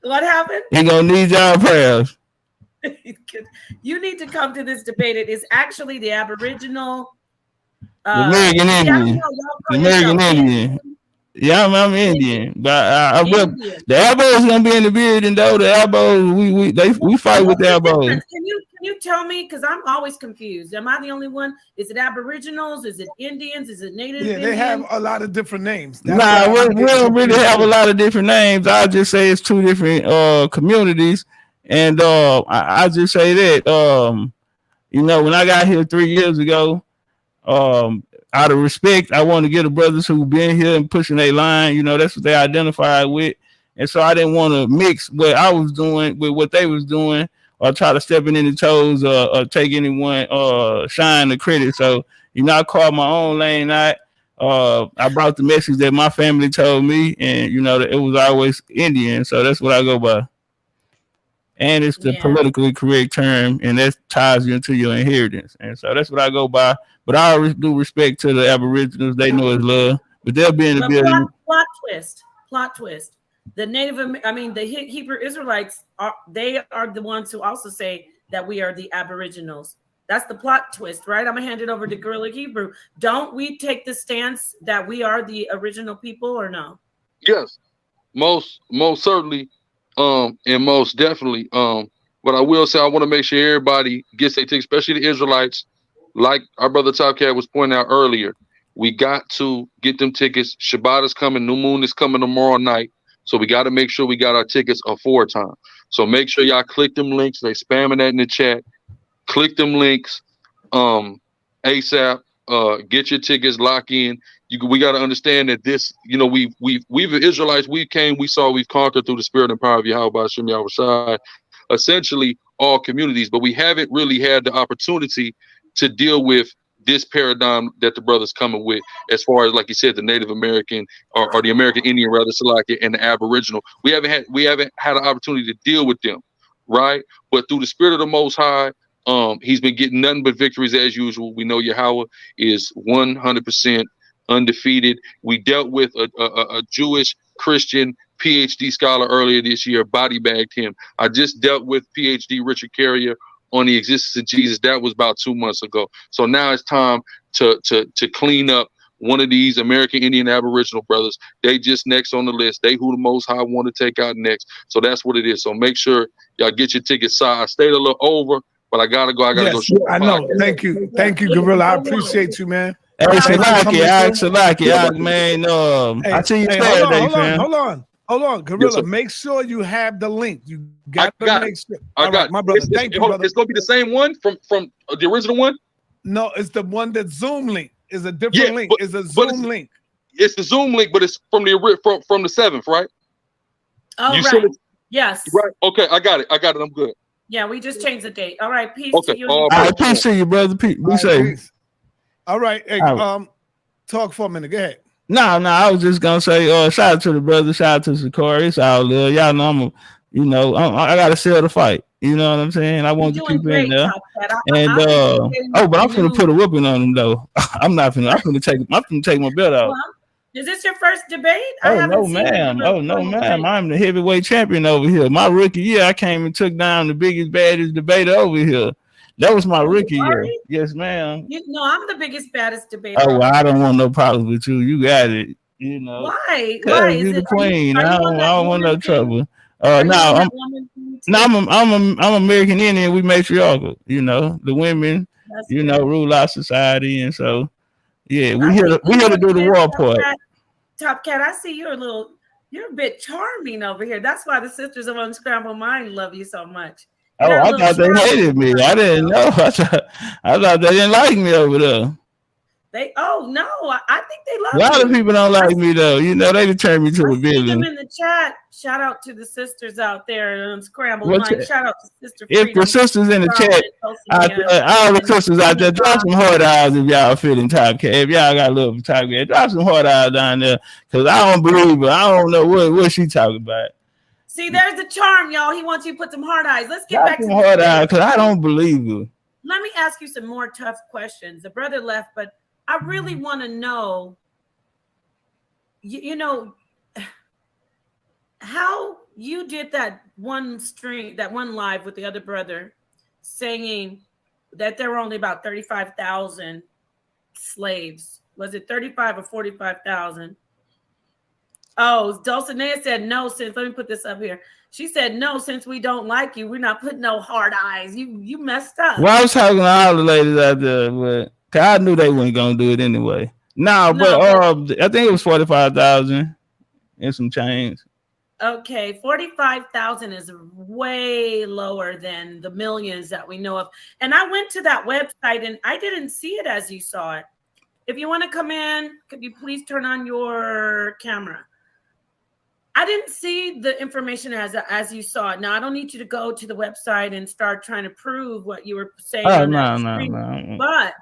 What happened? He gonna need y'all prayers. You need to come to this debate. It is actually the Aboriginal, American Indian. American Indian. Yeah, I'm Indian, but the elbows gonna be in the building though. The elbows, we fight with the elbows. Can you tell me? Because I'm always confused. Am I the only one? Is it Aboriginals? Is it Indians? Is it Native Yeah, Indians? they have a lot of different names. We don't really have a lot of different names. I just say it's two different communities, and I just say that you know, when I got here 3 years ago, out of respect, I want to get the brothers who been here and pushing their line. You know, that's what they identified with, and so I didn't want to mix what I was doing with what they was doing, or try to step in any toes, or take anyone shine the credit. So you know, I called my own lane out. I brought the message that my family told me, and you know, that it was always Indian. So that's what I go by. And it's the politically correct term, and that ties you into your inheritance. And so that's what I go by. But I always do respect to the Aboriginals. They know it's love, but they'll be in the building. Plot twist. The the Hebrew Israelites are the ones who also say that we are the Aboriginals. That's the plot twist, right? I'm gonna hand it over to Grla Hebrew. Don't we take the stance that we are the original people, or no? Yes, most certainly, and most definitely. But I will say, I want to make sure everybody gets their tickets, especially the Israelites. Like our brother Topcatz was pointing out earlier, we got to get them tickets. Shabbat is coming, New Moon is coming tomorrow night, so we got to make sure we got our tickets before time. So make sure y'all click them links. They spamming that in the chat. Click them links, ASAP. Get your tickets, lock in. We got to understand that this, you know, we've Israelites. We saw, we've conquered through the spirit and power of Yahweh Hashem Yahushai, essentially all communities, but we haven't really had the opportunity to deal with this paradigm that the brother's coming with, as far as, like you said, the Native American or the American Indian, rather, Salakia, and the Aboriginal. We haven't had an opportunity to deal with them, right? But through the spirit of the Most High, he's been getting nothing but victories as usual. We know Yahweh is 100% undefeated. We dealt with a Jewish Christian PhD scholar earlier this year, body bagged him. I just dealt with PhD Richard Carrier on the existence of Jesus. That was about 2 months ago. So now it's time to clean up one of these American Indian Aboriginal brothers. They just next on the list. They who the Most High want to take out next. So that's what it is. So make sure y'all get your tickets. I stayed a little over, but I gotta go. Yes, I know. Thank you, Grla. I appreciate you, man. Hey, Salaki, man. I see you Saturday, fam. Hold on, Grla. Yes, make sure you have the link. You got to make sure. All right, my brother. Thank you, brother. It's gonna be the same one from the original one. No, it's the one that Zoom link is a different link. It's a Zoom link. It's the Zoom link, but it's from the 7th, right? Oh, right. Yes. Right. Okay, I got it. I'm good. Yeah, we just changed the date. All right, peace to you. Peace to you, brother. Be safe. All right. Hey, talk for a minute. Go ahead. No, I was just gonna say, shout out to the brother, shout out to Sakari. It's all love. Y'all know I gotta sell the fight. You know what I'm saying? I want to keep in there. And but I'm finna put a whooping on him though. I'm finna take my belt out. Is this your first debate? No, ma'am. I'm the heavyweight champion over here. My rookie year, I came and took down the biggest, baddest debater over here. That was my rookie year. Yes, ma'am. I'm the biggest, baddest debater. Oh, well, I don't want no problems with you. You got it. You know. Why? Why? You the queen. I don't want no trouble. I'm American Indian. We matriarchal. You know, the women. Rule our society, and so yeah, we here to do the war part. Topcatz, I see you're a bit charming over here. That's why the sisters of Unscrambled Mind love you so much. I thought they hated me. I didn't know. I thought they didn't like me over there. I think they love me. A lot of people don't like me though. You know, they turned me to a villain. Them in the chat. Shout out to the sisters out there on Scrambled Mind. Shout out to Sister Freedom. If the sisters in the chat, all the sisters out there, drop some hard eyes if y'all feeling Topcatz. If y'all got a little Topcatz, drop some hard eyes down there. Cause I don't believe her. I don't know what she talking about. See, there's the charm, y'all. He wants you to put some hard eyes. Let's get back to hard eyes, because I don't believe you. Let me ask you some more tough questions. The brother left, but I really want to know, how you did that one live with the other brother saying that there were only about 35,000 slaves. Was it 35 or 45,000? Oh, Dulcinea said no, sis. Let me put this up here. She said, no, since we don't like you, we're not putting no hard eyes. You messed up. Well, I was talking to all the ladies out there, but I knew they weren't gonna do it anyway. No, but I think it was 45,000 and some change. Okay, 45,000 is way lower than the millions that we know of. And I went to that website and I didn't see it as you saw it. If you want to come in, could you please turn on your camera? I didn't see the information as you saw it. Now, I don't need you to go to the website and start trying to prove what you were saying. Oh, no. But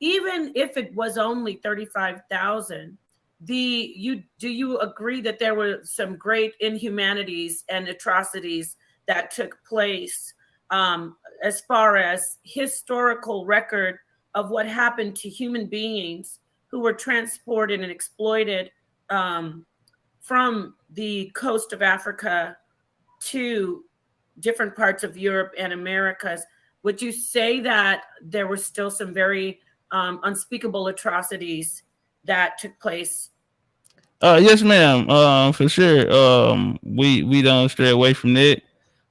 even if it was only 35,000, do you agree that there were some great inhumanities and atrocities that took place as far as historical record of what happened to human beings who were transported and exploited from the coast of Africa to different parts of Europe and Americas? Would you say that there were still some very unspeakable atrocities that took place? Yes, ma'am. For sure. We don't stray away from that.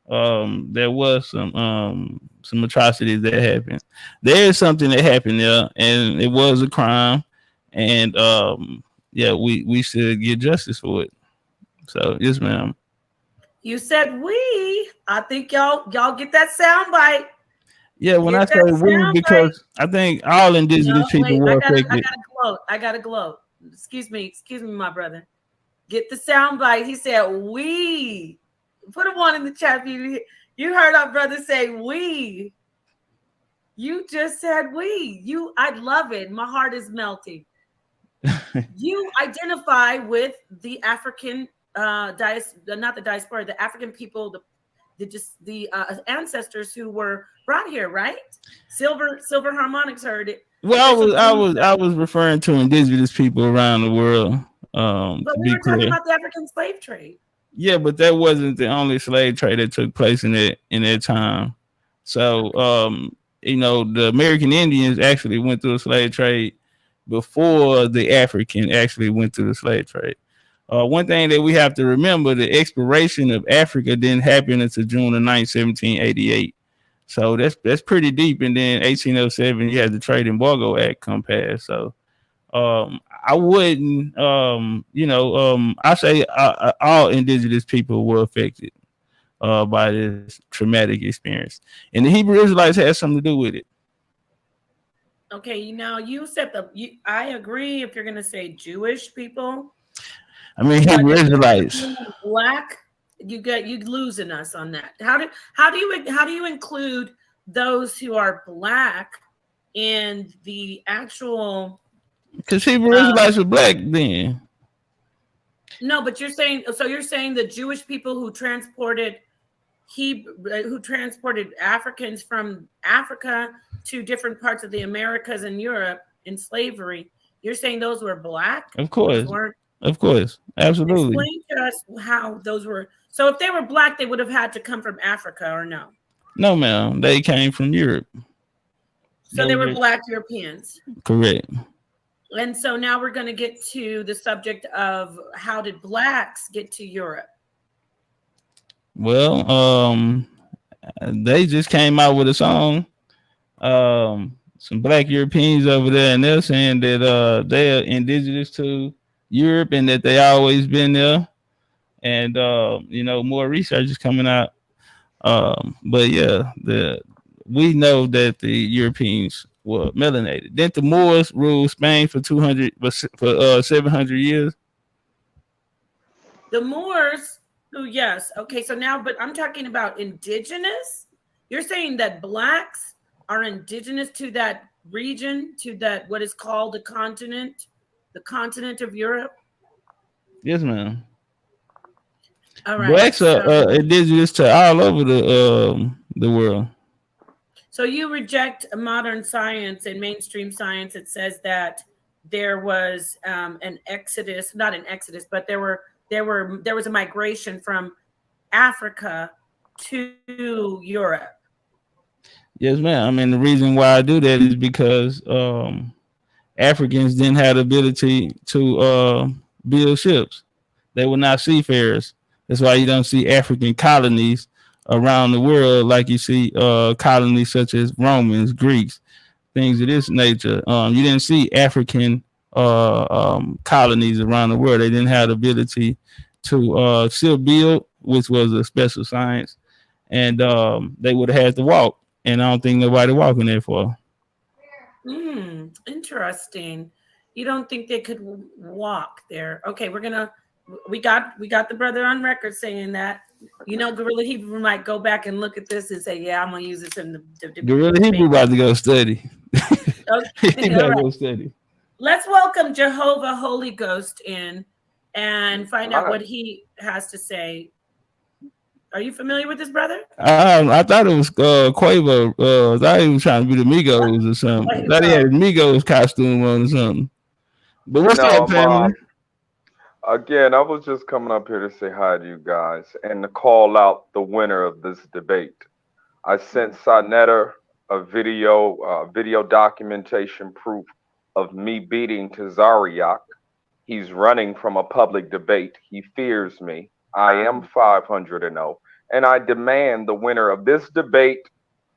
There was some atrocities that happened. There is something that happened there, and it was a crime. And yeah, we should get justice for it. So yes, ma'am. You said we. I think y'all get that sound bite. Yeah, when I say we, because I think all indigenous people were affected. I gotta gloat. Excuse me, my brother. Get the sound bite. He said we. Put a one in the chat. You heard our brother say we. You just said we. I love it. My heart is melting. You identify with the African not the diaspora, the African people, the ancestors who were brought here, right? Silver Harmonics heard it. Well, I was referring to indigenous people around the world. But we were talking about the African slave trade. Yeah, but that wasn't the only slave trade that took place in that time. So the American Indians actually went through a slave trade before the African actually went through the slave trade. One thing that we have to remember, the exploration of Africa didn't happen until June the 9th, 1788. So that's pretty deep. And then 1807, you had the Trade Embargo Act come pass. So I wouldn't, I say all indigenous people were affected by this traumatic experience. And the Hebrew Israelites had something to do with it. Okay, now you said I agree if you're going to say Jewish people. I mean, Hebrew Israelites. Black, you losing us on that. How do you include those who are Black in the actual? Because Hebrew Israelites were Black then. No, but you're saying the Jewish people who transported Africans from Africa to different parts of the Americas and Europe in slavery. You're saying those were Black? Of course. Of course. Absolutely. Explain to us how those were. So if they were Black, they would have had to come from Africa, or no? No, ma'am. They came from Europe. So they were Black Europeans. Correct. And so now we're going to get to the subject of how did Blacks get to Europe? Well, they just came out with a song. Some Black Europeans over there, and they're saying that they're indigenous to Europe and that they always been there. And more research is coming out. But yeah, we know that the Europeans were melanated. Didn't the Moors rule Spain for 700 years? The Moors, yes. Okay, so now, but I'm talking about indigenous. You're saying that Blacks are indigenous to that region, to that what is called the continent of Europe? Yes, ma'am. All right. Blacks are indigenous to all over the world. So you reject modern science and mainstream science. It says that there was an exodus, not an exodus, but there was a migration from Africa to Europe. Yes, ma'am. I mean, the reason why I do that is because Africans didn't have the ability to build ships. They were not seafarers. That's why you don't see African colonies around the world like you see colonies such as Romans, Greeks, things of this nature. You didn't see African colonies around the world. They didn't have the ability to still build, which was a special science, and they would have had to walk. And I don't think nobody walking there for. Interesting. You don't think they could walk there? Okay, we got the brother on record saying that. You know, Gorilla Hebrew might go back and look at this and say, "Yeah, I'm gonna use this in the Gorilla Hebrew about to go study." Okay, all right. Go study. Let's welcome Jehovah Holy Ghost in and find out what he has to say. Are you familiar with this brother? I thought it was Quavo. I thought he was trying to be the Migos or something. I thought he had a Migos costume on or something. But what's up, family? Again, I was just coming up here to say hi to you guys and to call out the winner of this debate. I sent Sonetta a video documentation proof of me beating Tazariak. He's running from a public debate. He fears me. I am 500-0, and I demand the winner of this debate,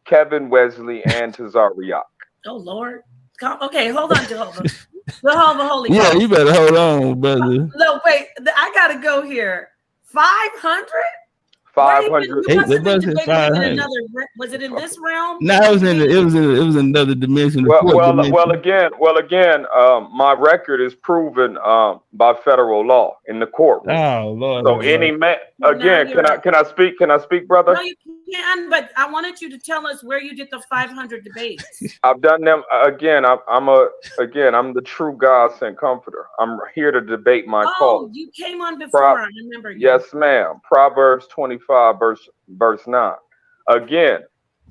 Kevin Wesley and Tazariak. Oh, Lord. Okay, hold on, Jehovah. Jehovah Holy Ghost. Yeah, you better hold on, brother. No, wait. I got to go here. 500? 500. Was it in this realm? No, it was another dimension. Well, again, my record is proven by federal law in the courtroom. Oh, Lord. So any man, again, can I speak? Can I speak, brother? No, you can, but I wanted you to tell us where you did the 500 debates. I've done them again. I'm the true God sent comforter. I'm here to debate my cause. Oh, you came on before. I remember. Yes, ma'am. Proverbs 25, verse 9. Again,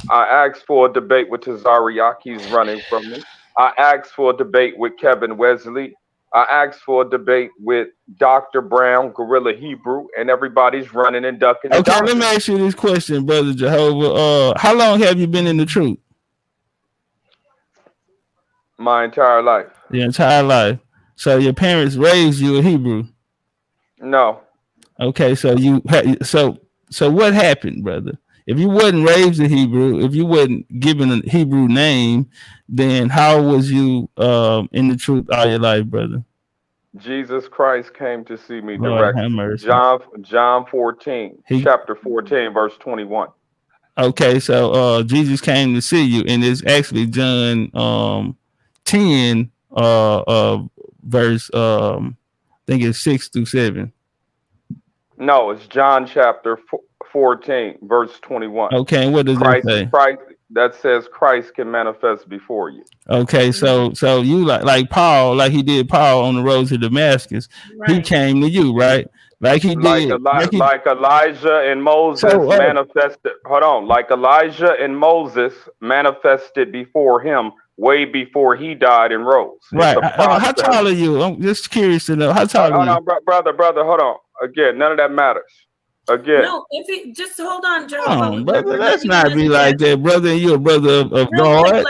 I asked for a debate with Tazariak. He's running from me. I asked for a debate with Kevin Wesley. I asked for a debate with Dr. Brown, Gorilla Hebrew, and everybody's running and ducking. Okay, let me ask you this question, brother Jehovah. How long have you been in the truth? My entire life. Your entire life. So your parents raised you a Hebrew? No. Okay, so so what happened, brother? If you wasn't raised a Hebrew, if you wasn't given a Hebrew name, then how was you in the truth all your life, brother? Jesus Christ came to see me directly. John 14, chapter 14, verse 21. Okay, so Jesus came to see you, and it's actually John 10 verse I think it's 6 through 7. No, it's John chapter 14, verse 21. Okay, and what does that say? Christ, that says Christ can manifest before you. Okay, so you like Paul, like he did Paul on the road to Damascus. Right. He came to you, right? Like he did. Like Elijah and Moses manifested. Hold on, like Elijah and Moses manifested before him way before he died and rose. Right. How tall are you? I'm just curious to know. How tall are you? Hold on, brother. Hold on. Again, none of that matters. Again. No, if he just hold on, Joe. Brother, let's not be like that, brother. You're a brother of God.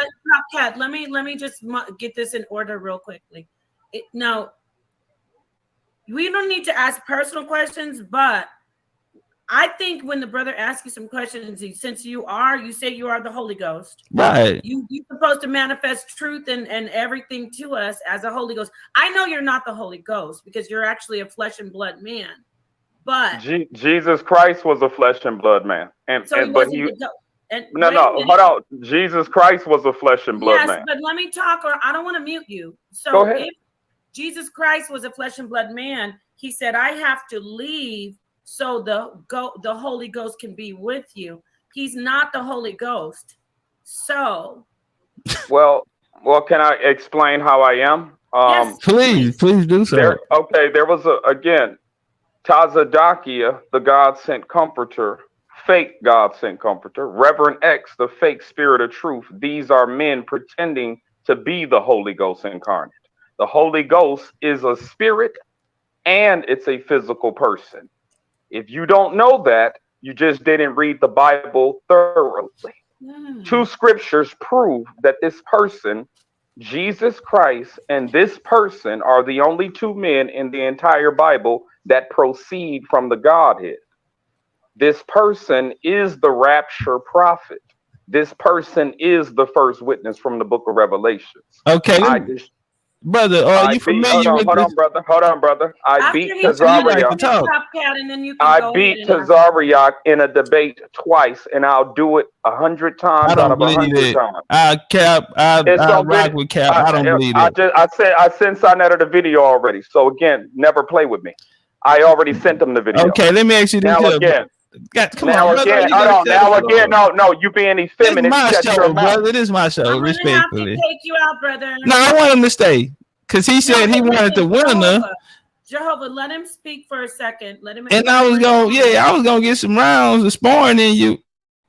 Topcatz, let me just get this in order real quickly. Now, we don't need to ask personal questions, but I think when the brother asks you some questions, since you say you are the Holy Ghost, right? You're supposed to manifest truth and everything to us as a Holy Ghost. I know you're not the Holy Ghost because you're actually a flesh and blood man, but Jesus Christ was a flesh and blood man, hold on. Jesus Christ was a flesh and blood man. But let me talk, or I don't want to mute you. So go ahead. If Jesus Christ was a flesh and blood man, he said, "I have to leave so the Holy Ghost can be with you." He's not the Holy Ghost. So well, can I explain how I am? Yes, please do so. There was again Tazadakia, the God sent comforter, fake God sent comforter, Reverend X, the fake spirit of truth. These are men pretending to be the Holy Ghost incarnate. The Holy Ghost is a spirit and it's a physical person. If you don't know that, you just didn't read the Bible thoroughly. Two scriptures prove that this person Jesus Christ and this person are the only two men in the entire Bible that proceed from the Godhead. This person is the rapture prophet. This person is the first witness from the book of Revelations. Okay, brother, are you familiar with hold this? on, brother. Hold on, brother. I beat Tazariak. I beat Tazariak in a debate twice, and I'll do it 100 times out of 100 times. I rock with Cap. I don't believe it. I sent Sonetta the video already. So again, never play with me. I already sent them the video. Okay, let me ask you this. Now again. Come on, brother. Now again, no, you being effeminate. This is my show, brother. This is my show. I'm respectfully. Have to take you out, brother. No, I want him to stay because he said he wanted to win her. Jehovah, let him speak for a second. Let him. And I was gonna get some rounds of sparring in you.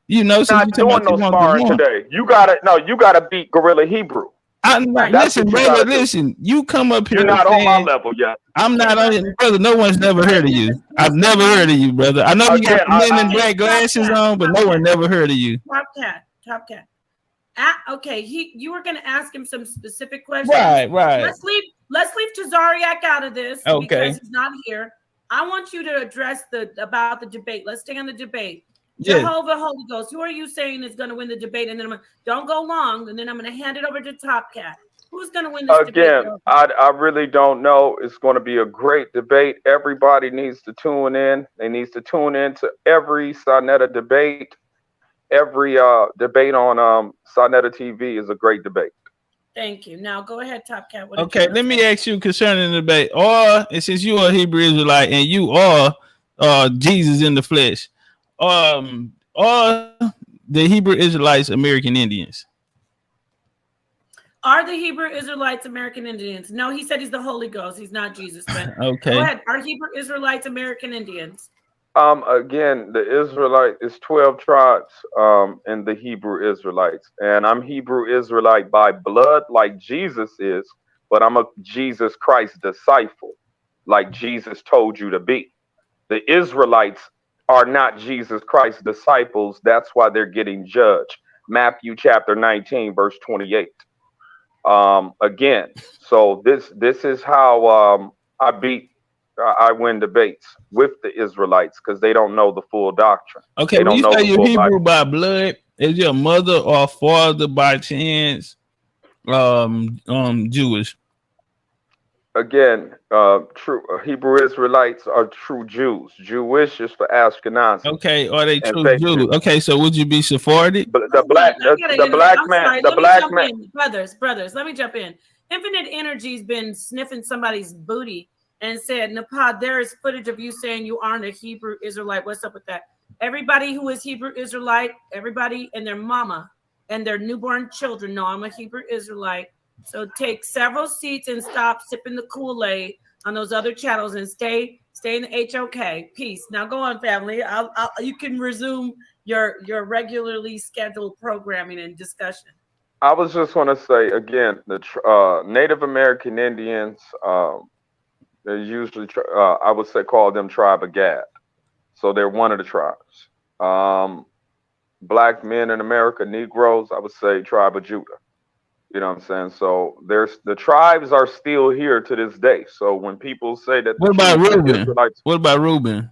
You know, so not doing no sparring today. You gotta beat Gorilla Hebrew. Listen, brother. Listen, you come up here. You're not on my level yet. I'm not on it, brother. No one's never heard of you. I've never heard of you, brother. I know you got men in black glasses on, but no one never heard of you. Topcatz. Okay, you were gonna ask him some specific questions. Right. Let's leave Tazariak out of this because he's not here. I want you to address about the debate. Let's stay on the debate. Jehovah, Holy Ghost, who are you saying is going to win the debate? And then don't go long, and then I'm going to hand it over to Topcatz. Who's going to win this debate? Again, I really don't know. It's going to be a great debate. Everybody needs to tune in. They need to tune in to every Sonetta debate. Every debate on Sonetta TV is a great debate. Thank you. Now go ahead, Topcatz. Okay, let me ask you concerning the debate. And since you are a Hebrew Israelite and you are Jesus in the flesh, are the Hebrew Israelites American Indians? Are the Hebrew Israelites American Indians? No, he said he's the Holy Ghost. He's not Jesus. But okay. Go ahead. Are Hebrew Israelites American Indians? Again, the Israelite is 12 tribes in the Hebrew Israelites. And I'm Hebrew Israelite by blood like Jesus is, but I'm a Jesus Christ disciple like Jesus told you to be. The Israelites are not Jesus Christ disciples. That's why they're getting judged. Matthew chapter 19, verse 28. Again, so this is how I win debates with the Israelites because they don't know the full doctrine. Okay, when you say you're Hebrew by blood, is your mother or father by chance Jewish? Again, true Hebrew Israelites are true Jews. Jewish is for Ashkenazi. Okay, are they true Jews? Okay, so would you be Sephardic? The black man. Brothers, let me jump in. Infinite Energy's been sniffing somebody's booty and said, Napad, there is footage of you saying you aren't a Hebrew Israelite. What's up with that? Everybody who is Hebrew Israelite, everybody and their mama and their newborn children know I'm a Hebrew Israelite. So take several seats and stop sipping the Kool-Aid on those other channels and stay in the HOK. Peace. Now go on, family. You can resume your regularly scheduled programming and discussion. I was just going to say again, the Native American Indians, they're usually I would say call them Tribe of Gad. So they're one of the tribes. Black men in America, Negroes, I would say Tribe of Judah. You know what I'm saying? So the tribes are still here to this day. So when people say that, what about Reuben? What about Reuben?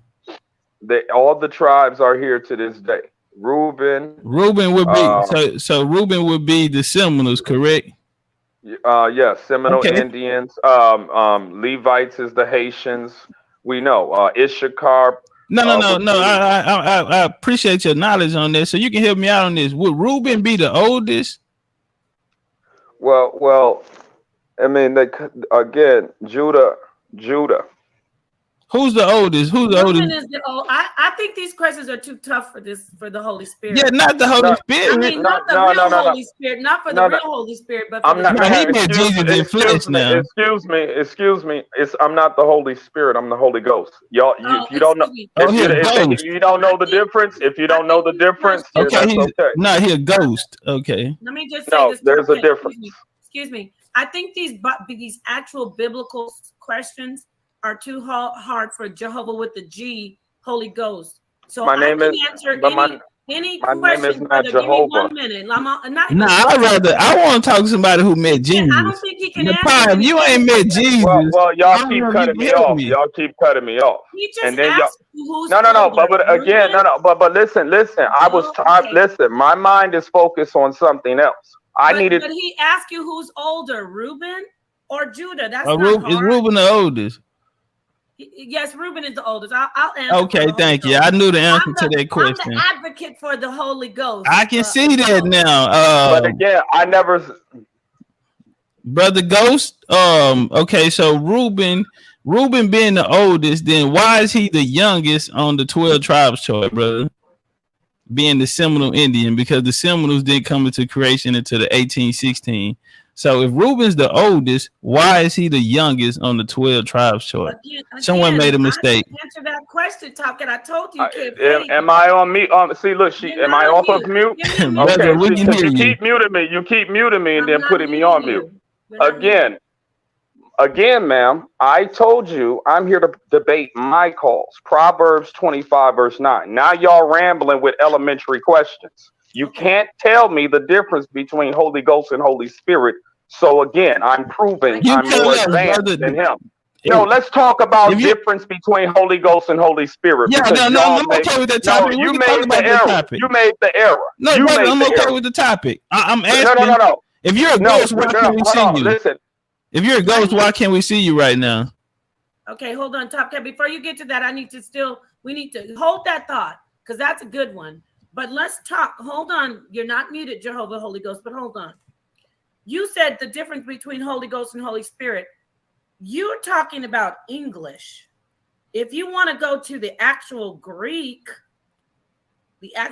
All the tribes are here to this day. Reuben would be so Reuben would be the Seminoles, correct? Yeah, Seminole Indians. Levites is the Haitians. We know Issachar. No. I appreciate your knowledge on this. So you can help me out on this. Would Reuben be the oldest? Well, I mean, Judah. Who's the oldest? Who's the oldest? Is the old. I think these questions are too tough for the Holy Spirit. Yeah, not the Holy Spirit. I mean, not the real Holy Spirit, not for the real Holy Spirit, but for Jesus now. Excuse me. I'm not the Holy Spirit. I'm the Holy Ghost. Y'all, if you don't know, if you don't know the difference, okay, that's okay. No, he's a ghost. Okay. Let me just say this. There's a difference. Excuse me. I think these actual biblical questions are too hard for Jehovah with the G, Holy Ghost. So my name is. Any My name is questions, not brother? Give me Jehovah. 1 minute. I'm not Nah, I want to talk to somebody who met Jesus. I don't think he can The answer. if you ain't met Jesus, Well, I y'all don't keep know if cutting you me can help off. me. Y'all keep cutting me off. He just And then y'all. asked you who's No. older, But again, Ruben? But listen. Okay. Listen. My mind is focused on something else. But he asked you who's older, Ruben or Judah. That's not hard. Is Ruben the oldest? Yes, Ruben is the oldest. I'll answer. Okay, thank you. I knew the answer to that question. I'm the advocate for the Holy Ghost. I can see that now. But again, I never. Brother Ghost. Okay, so Ruben being the oldest, then why is he the youngest on the 12 tribes chart, brother? Being the Seminole Indian, because the Seminoles didn't come into creation until the 1816. So if Reuben's the oldest, why is he the youngest on the 12 tribes chart? Someone made a mistake. Answer that question, Topcatz. I told you. Am I on mute? See, look, am I off of mute? Okay, because you keep muting me. You keep muting me and then putting me on mute. Again, ma'am, I told you I'm here to debate my cause. Proverbs 25, verse 9. Now y'all rambling with elementary questions. You can't tell me the difference between Holy Ghost and Holy Spirit. So again, I'm proving I'm more advanced than him. No, let's talk about difference between Holy Ghost and Holy Spirit. Yeah, I'm okay with that topic. No, you made the error. You made the error. No, brother, I'm okay with the topic. I'm asking. No. If you're a ghost, why can't we see you? Listen. If you're a ghost, why can't we see you right now? Okay, hold on, Topcatz. Before you get to that, we need to hold that thought because that's a good one. But let's talk. Hold on. You're not muted, Jehovah, Holy Ghost, but hold on. You said the difference between Holy Ghost and Holy Spirit. You're talking about English. If you want to go to the actual Greek, I'm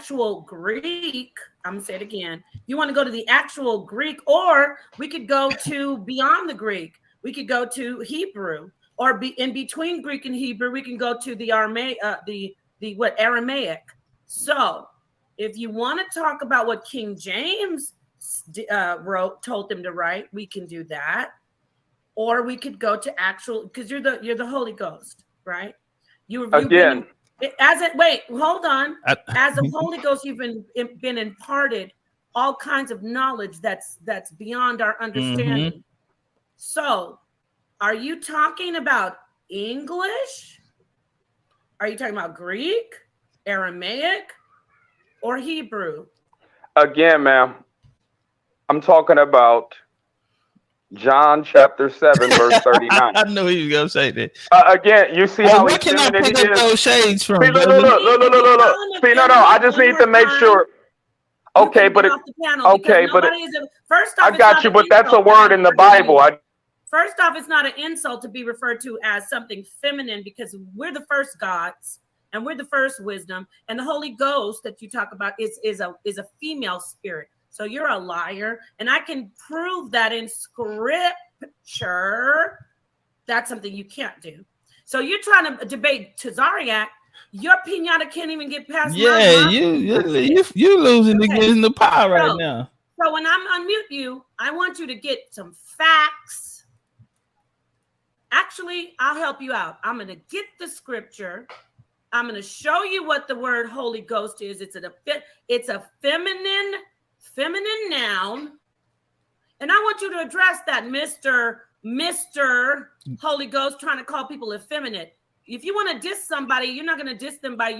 going to say it again. You want to go to the actual Greek, or we could go to beyond the Greek. We could go to Hebrew, or in between Greek and Hebrew, we can go to the Aramaic, Aramaic. So if you want to talk about what King James told them to write, we can do that. Or we could go to actual, because you're the Holy Ghost, right? Wait, hold on. As the Holy Ghost, you've been imparted all kinds of knowledge that's beyond our understanding. Mm-hmm. So, are you talking about English? Are you talking about Greek, Aramaic, or Hebrew? Again, ma'am, I'm talking about John chapter 7, verse 39. I knew he was gonna say that. Again, you see how where can I pick up those shades from? See, look. See, no, I just need to make sure. Okay, but first off, I got you, but that's a word in the Bible. First off, it's not an insult to be referred to as something feminine because we're the first gods and we're the first wisdom, and the Holy Ghost that you talk about is a female spirit. So you're a liar, and I can prove that in scripture. That's something you can't do. So you're trying to debate Tazariak. Your pinata can't even get past. Yeah, you losing against the power right now. So when I'm unmute you, I want you to get some facts. Actually, I'll help you out. I'm going to get the scripture. I'm going to show you what the word Holy Ghost is. It's a feminine noun. And I want you to address that, Mr. Holy Ghost trying to call people effeminate. If you want to diss somebody, you're not going to diss them by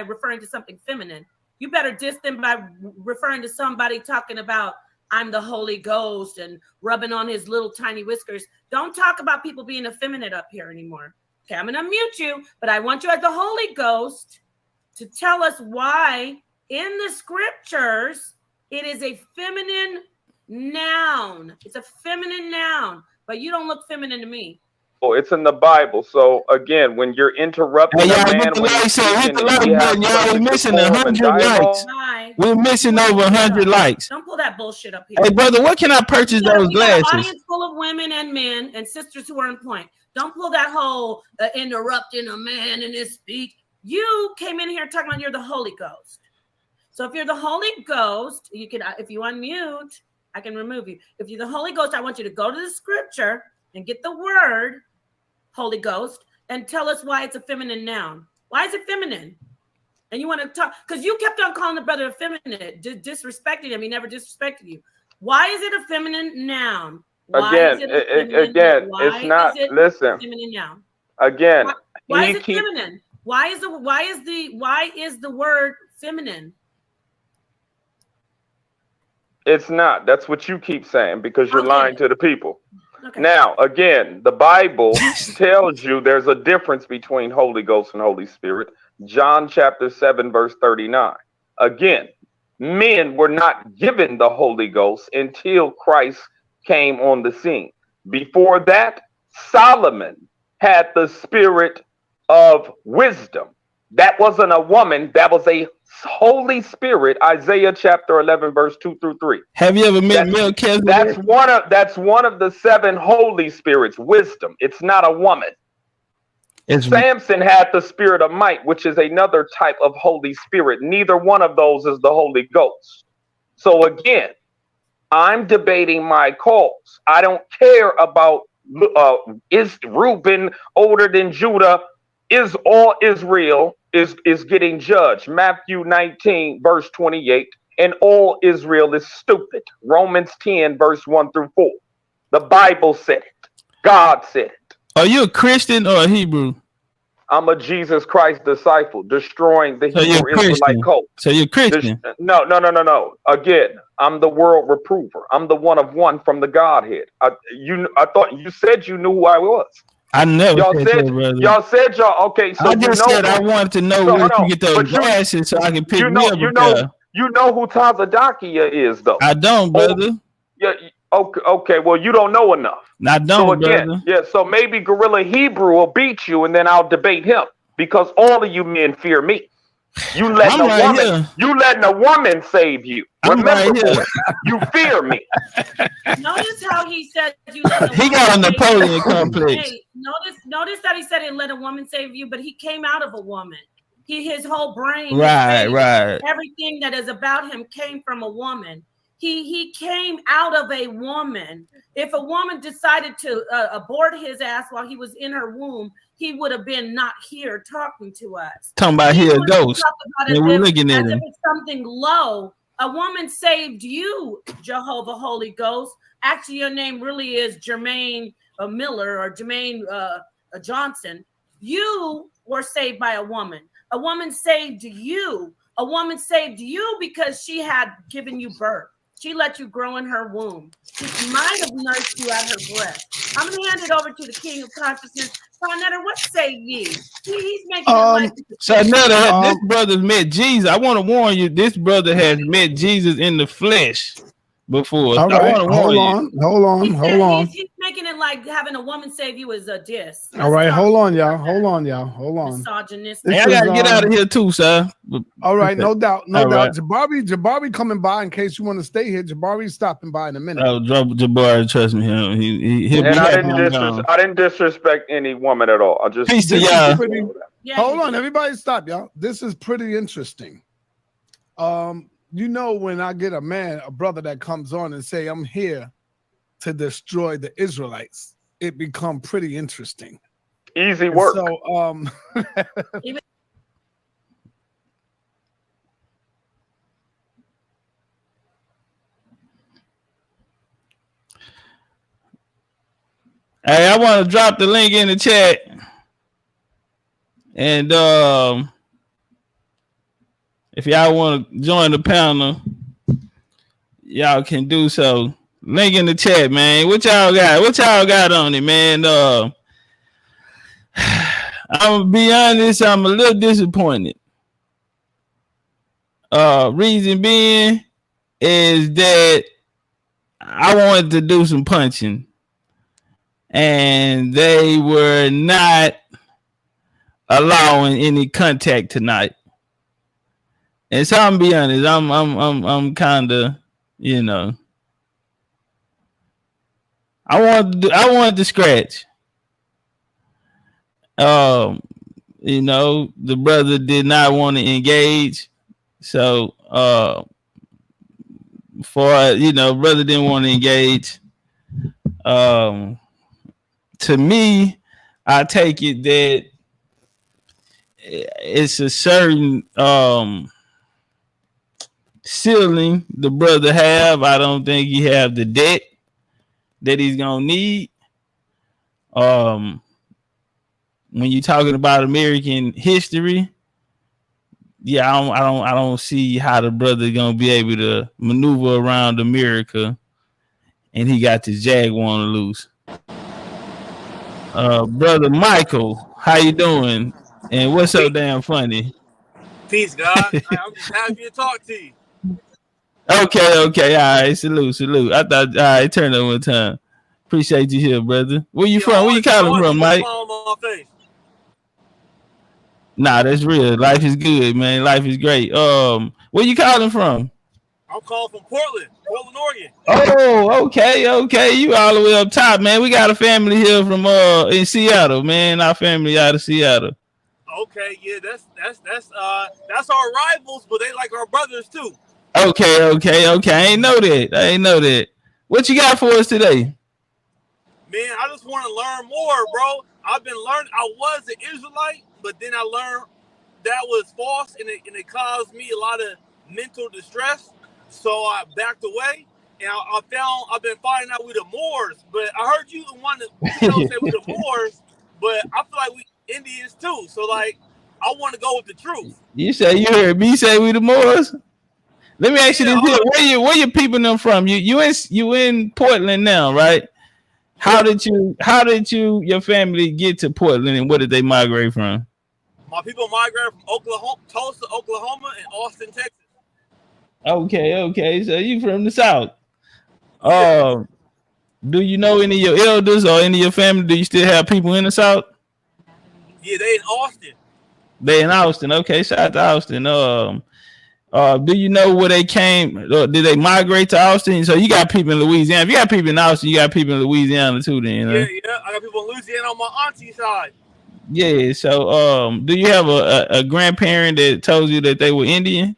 referring to something feminine. You better diss them by referring to somebody talking about I'm the Holy Ghost and rubbing on his little tiny whiskers. Don't talk about people being effeminate up here anymore. Okay, I'm going to mute you, but I want you as the Holy Ghost to tell us why in the scriptures it is a feminine noun. It's a feminine noun, but you don't look feminine to me. Oh, it's in the Bible. So again, when you're interrupting a man, we're missing 100 likes. We're missing over 100 likes. Don't pull that bullshit up here. Hey, brother, where can I purchase those glasses? An audience full of women and men and sisters who are on point. Don't pull that whole interrupting a man in his speech. You came in here talking about you're the Holy Ghost. So if you're the Holy Ghost, you can, if you unmute, I can remove you. If you're the Holy Ghost, I want you to go to the scripture and get the word Holy Ghost and tell us why it's a feminine noun. Why is it feminine? And you want to talk because you kept on calling the brother effeminate, disrespecting him. He never disrespected you. Why is it a feminine noun? Again, it's not. Listen. Feminine noun? Again, why is it feminine? Why is the word feminine? It's not. That's what you keep saying because you're lying to the people. Okay. Now, again, the Bible tells you there's a difference between Holy Ghost and Holy Spirit. John chapter 7, verse 39. Again, men were not given the Holy Ghost until Christ came on the scene. Before that, Solomon had the spirit of wisdom. That wasn't a woman, that was a Holy Spirit. Isaiah chapter 11, verse 2 through 3. Have you ever met Melchizedek? That's one of the 7 Holy Spirits, wisdom. It's not a woman. Samson had the spirit of might, which is another type of Holy Spirit. Neither one of those is the Holy Ghost. So again, I'm debating my cause. I don't care about is Reuben older than Judah? Is all Israel is getting judged? Matthew 19, verse 28. And all Israel is stupid. Romans 10, verse 1 through 4. The Bible said it. God said it. Are you a Christian or a Hebrew? I'm a Jesus Christ disciple, destroying the Hebrew Israelite cult. So you're Christian? No. Again, I'm the world reprover. I'm the one of one from the Godhead. I thought you said you knew who I was. I never y'all said y'all okay. So I just said I wanted to know where you get those glasses so I can pick me up. You know who Tazadakia is though. I don't, brother. Yeah. Okay. Well, you don't know enough. I don't, brother. Yeah. So maybe Gorilla Hebrew will beat you, and then I'll debate him because all of you men fear me. You letting a woman save you. Remember, you fear me. Notice how he said you. He got a Napoleon complex. Hey, notice that he said, "Let a woman save you," but he came out of a woman. His whole brain, right. Everything that is about him came from a woman. He came out of a woman. If a woman decided to abort his ass while he was in her womb, he would have been not here talking to us. Talking about here a ghost. And we're looking at him. If it's something low. A woman saved you, Jehovah Holy Ghost. Actually, your name really is Jermaine Miller or Jermaine Johnson. You were saved by a woman. A woman saved you. A woman saved you because she had given you birth. She let you grow in her womb. She might have nursed you at her breast. I'm going to hand it over to the King of Consciousness. Sarnetta, what say ye? He's making it like Sarnetta, this brother's met Jesus. I want to warn you, this brother has met Jesus in the flesh before. All right, hold on. He's making it like having a woman save you is a diss. All right, hold on, y'all. Misogynistic. Hey, I gotta get out of here too, sir. All right, no doubt. Jabari coming by in case you want to stay here. Jabari's stopping by in a minute. Oh, Jabari, trust me, I didn't disrespect any woman at all. I just hold on, everybody, stop, y'all. This is pretty interesting. You know, when I get a brother that comes on and say, I'm here to destroy the Israelites, it become pretty interesting. Easy work. So, hey, I want to drop the link in the chat. And if y'all want to join the panel, y'all can do so. Link in the chat, man. What y'all got? What y'all got on it, man? I'm gonna be honest, I'm a little disappointed. Reason being is that I wanted to do some punching, and they were not allowing any contact tonight. And so I'm be honest, I'm kind of, you know, I wanted to scratch. You know, the brother did not want to engage, so brother didn't want to engage. To me, I take it that it's a certain ceiling the brother have. I don't think he have the debt that he's gonna need. When you're talking about American history, yeah, I don't see how the brother gonna be able to maneuver around America, and he got the Jaguar to lose. Brother Michael, how you doing? And what's so damn funny? Peace, God. I'm just happy to talk to you. Okay, all right, salute. I thought, all right, turn it one time. Appreciate you here, brother. Where you from? Where you calling from, Mike? Nah, that's real. Life is good, man. Life is great. Where you calling from? I'm calling from Portland, Oregon. Oh, okay. You all the way up top, man. We got a family here from in Seattle, man. Our family out of Seattle. Okay, yeah, that's our rivals, but they like our brothers too. Okay. I ain't know that. What you got for us today? Man, I just want to learn more, bro. I've been learning. I was an Israelite, but then I learned that was false, and it caused me a lot of mental distress. So I backed away, and I've been finding out we the Moors. But I heard you want to say we the Moors, but I feel like we Indians too. So like, I want to go with the truth. You heard me say we the Moors? Let me ask you this here. Where you people them from? You in Portland now, right? How did your family get to Portland, and where did they migrate from? My people migrated from Tulsa, Oklahoma, and Austin, Texas. Okay. So you from the South. Do you know any of your elders or any of your family? Do you still have people in the South? Yeah, they in Austin. They in Austin. Okay, shout out to Austin. Do you know where they came? Did they migrate to Austin? So you got people in Louisiana. If you got people in Austin, you got people in Louisiana too. Then, yeah. I got people in Louisiana on my auntie's side. Yeah. So, do you have a grandparent that told you that they were Indian?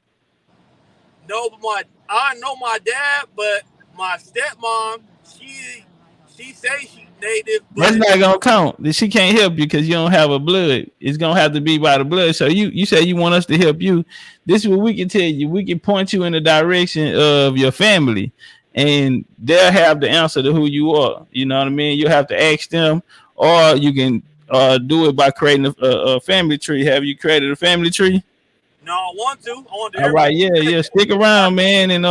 No, but I know my dad, but my stepmom, she say she's native. That's not gonna count. She can't help you because you don't have a blood. It's gonna have to be by the blood. So you say you want us to help you. This is what we can tell you. We can point you in the direction of your family, and they'll have the answer to who you are. You know what I mean? You have to ask them, or you can do it by creating a family tree. Have you created a family tree? No, I want to. All right, yeah. Stick around, man, and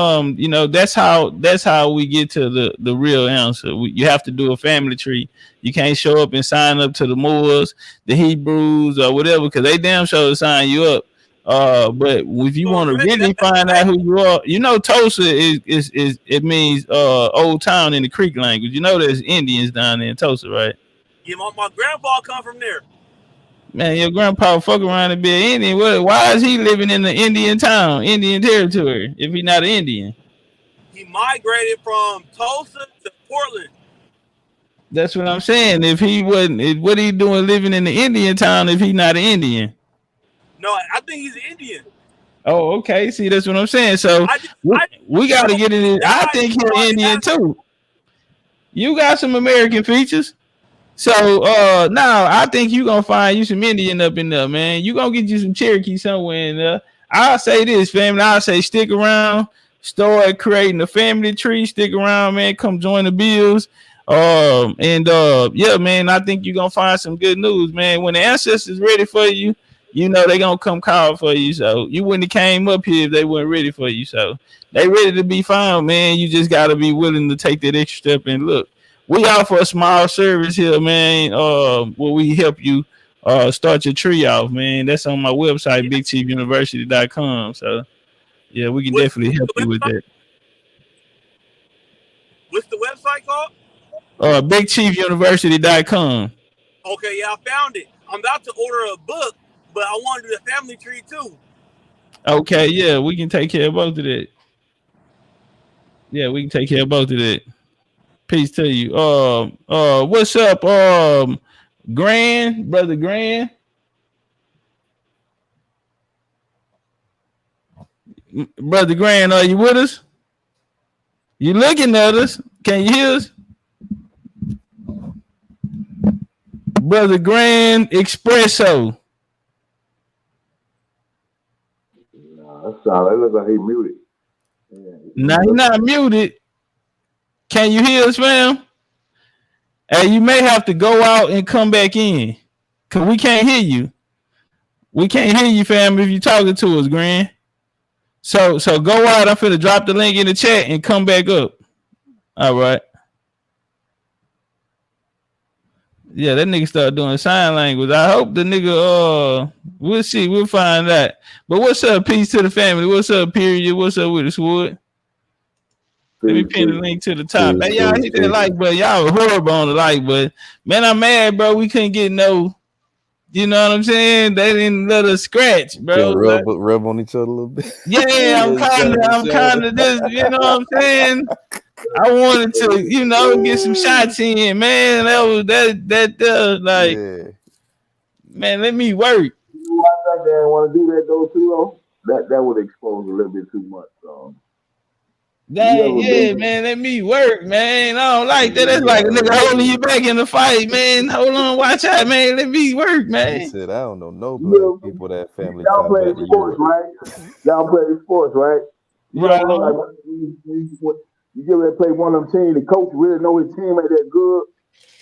that's how we get to the real answer. You have to do a family tree. You can't show up and sign up to the Moors, the Hebrews, or whatever, because they damn sure to sign you up. But if you want to really find out who you are, Tulsa is it means old town in the Creek language. You know there's Indians down there in Tulsa, right? Yeah, my grandpa come from there. Man, your grandpa fuck around and be an Indian. Why is he living in the Indian town, Indian territory, if he's not an Indian? He migrated from Tulsa to Portland. That's what I'm saying. If he wasn't, what are he doing living in the Indian town if he's not an Indian? No, I think he's an Indian. Oh, okay. See, that's what I'm saying. So we got to get in it. I think he's an Indian too. You got some American features. So now I think you're gonna find you some Indian up in there, man. You gonna get you some Cherokee somewhere in there. I'll say this, family. I'll say stick around, start creating a family tree, stick around, man. Come join the bills. Yeah, man, I think you're gonna find some good news, man. When the ancestors ready for you, they're gonna come call for you. So you wouldn't have came up here if they weren't ready for you. So they ready to be found, man. You just gotta be willing to take that extra step and look. We offer a small service here, man, where we help you start your tree off, man. That's on my website, bigchiefuniversity.com. So, yeah, we can definitely help you with that. What's the website called? bigchiefuniversity.com. Okay, yeah, I found it. I'm about to order a book, but I want to do the family tree too. Okay, yeah, we can take care of both of that. Yeah, we can take care of both of that. Peace to you. What's up, brother Grand? Brother Grand, are you with us? You looking at us? Can you hear us? Brother Grand Espresso. That's solid. It looks like he muted. Yeah. Now he's not muted. Can you hear us, fam? Hey, you may have to go out and come back in. Cause we can't hear you. We can't hear you, fam, if you're talking to us, Grand. So go out. I'm finna drop the link in the chat and come back up. All right. Yeah, that nigga started doing sign language. I hope the nigga, we'll see. We'll find out. But what's up? Peace to the family. What's up, period? What's up with us, Wood? Let me pin the link to the top. Hey, y'all hit that like button. Y'all were horrible on the like button. Man, I'm mad, bro. We couldn't get no, you know what I'm saying? They didn't let us scratch, bro. Rub on each other a little bit. Yeah, I'm kind of this, you know what I'm saying? I wanted to, you know, get some shots in, man. That was like, yeah. Man, let me work. You know, I think they didn't want to do that though, too, though. That would expose a little bit too much. Yeah, man, let me work, man. I don't like that. That's like a nigga holding you back in the fight, man. Hold on, watch out, man. Let me work, man. He said, I don't know no black people that family. Y'all play sports, right? Y'all play sports, right? Right. Like, you get ready to play one of them teams, the coach really know his team ain't that good.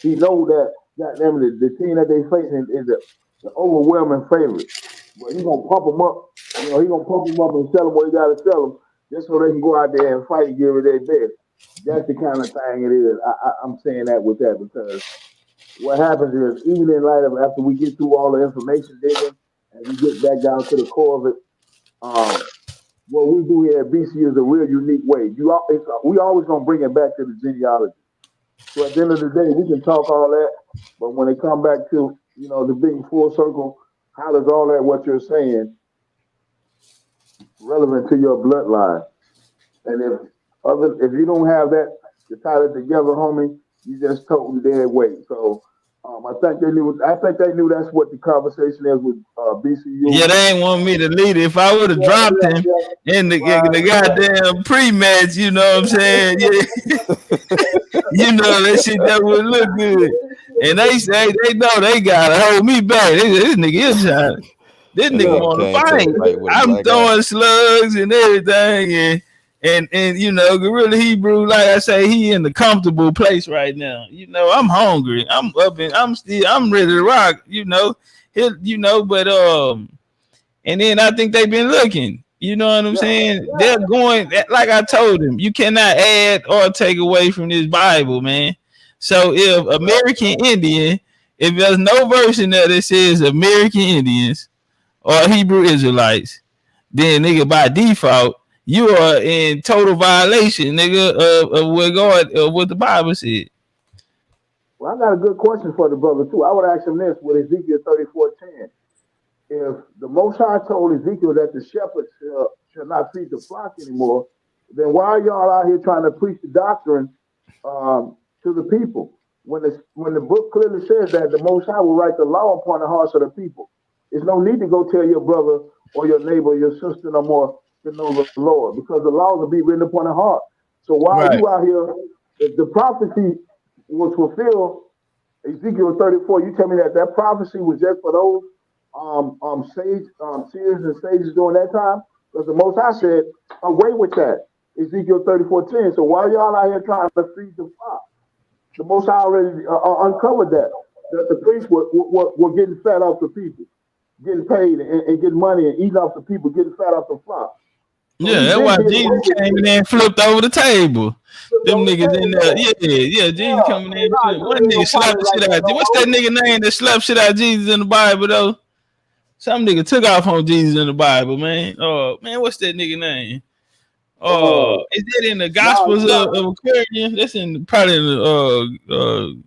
He know that goddamn the team that they facing is the overwhelming favorite. But he gonna pump them up. You know, he gonna pump them up and sell them what he gotta sell them, just so they can go out there and fight and give it their best. That's the kind of thing it is. I'm saying that with that because what happens is, even in light of after we get through all the information digging and we get back down to the core of it, what we do here at BC is a real unique way. We always gonna bring it back to the genealogy. So at the end of the day, we can talk all that, but when it come back to, you know, the big full circle, how does all that what you're saying relevant to your bloodline? And if you don't have that to tie it together, homie, you just totally dead weight. So I think they knew that's what the conversation is with BCU. Yeah, they ain't want me to lead it. If I would have dropped him in the goddamn pre-match, you know what I'm saying? Yeah. You know that shit that would look good. And they say they know they gotta hold me back. This nigga is shot. This nigga want to fight. I'm throwing slugs and everything, and you know, Gorilla Hebrew, like I say, he in the comfortable place right now. You know, I'm hungry. I'm up and I'm ready to rock. You know, but and then I think they've been looking. You know what I'm saying? They're going, like I told him, you cannot add or take away from this Bible, man. So if American Indian, if there's no verse in there that says American Indians or Hebrew Israelites, then nigga by default you are in total violation, nigga, of what the Bible said. Well, I got a good question for the brother too. I would ask him this with Ezekiel 34:10. If the Most High told Ezekiel that the shepherds shall not feed the flock anymore, then why are y'all out here trying to preach the doctrine to the people? When the book clearly says that the Most High will write the law upon the hearts of the people. There's no need to go tell your brother or your neighbor or your sister no more to know the Lord, because the laws will be written upon the heart. So why are you out here? If the prophecy was fulfilled, Ezekiel 34, you tell me that prophecy was just for those seers and sages during that time? Because the Most High said, away with that. Ezekiel 34:10. So why are y'all out here trying to feed the flock? The Most High already uncovered that the priests were getting fat off the people, getting paid and getting money and eating off the people, getting fat off the flock. Yeah, that's why Jesus came in and flipped over the table. Them niggas in there, yeah, Jesus coming in. One nigga slapped the shit out. What's that nigga name that slapped shit out Jesus in the Bible though? Some nigga took off on Jesus in the Bible, man. Oh man, what's that nigga name? Is that in the Gospels of Aquarian? That's probably in the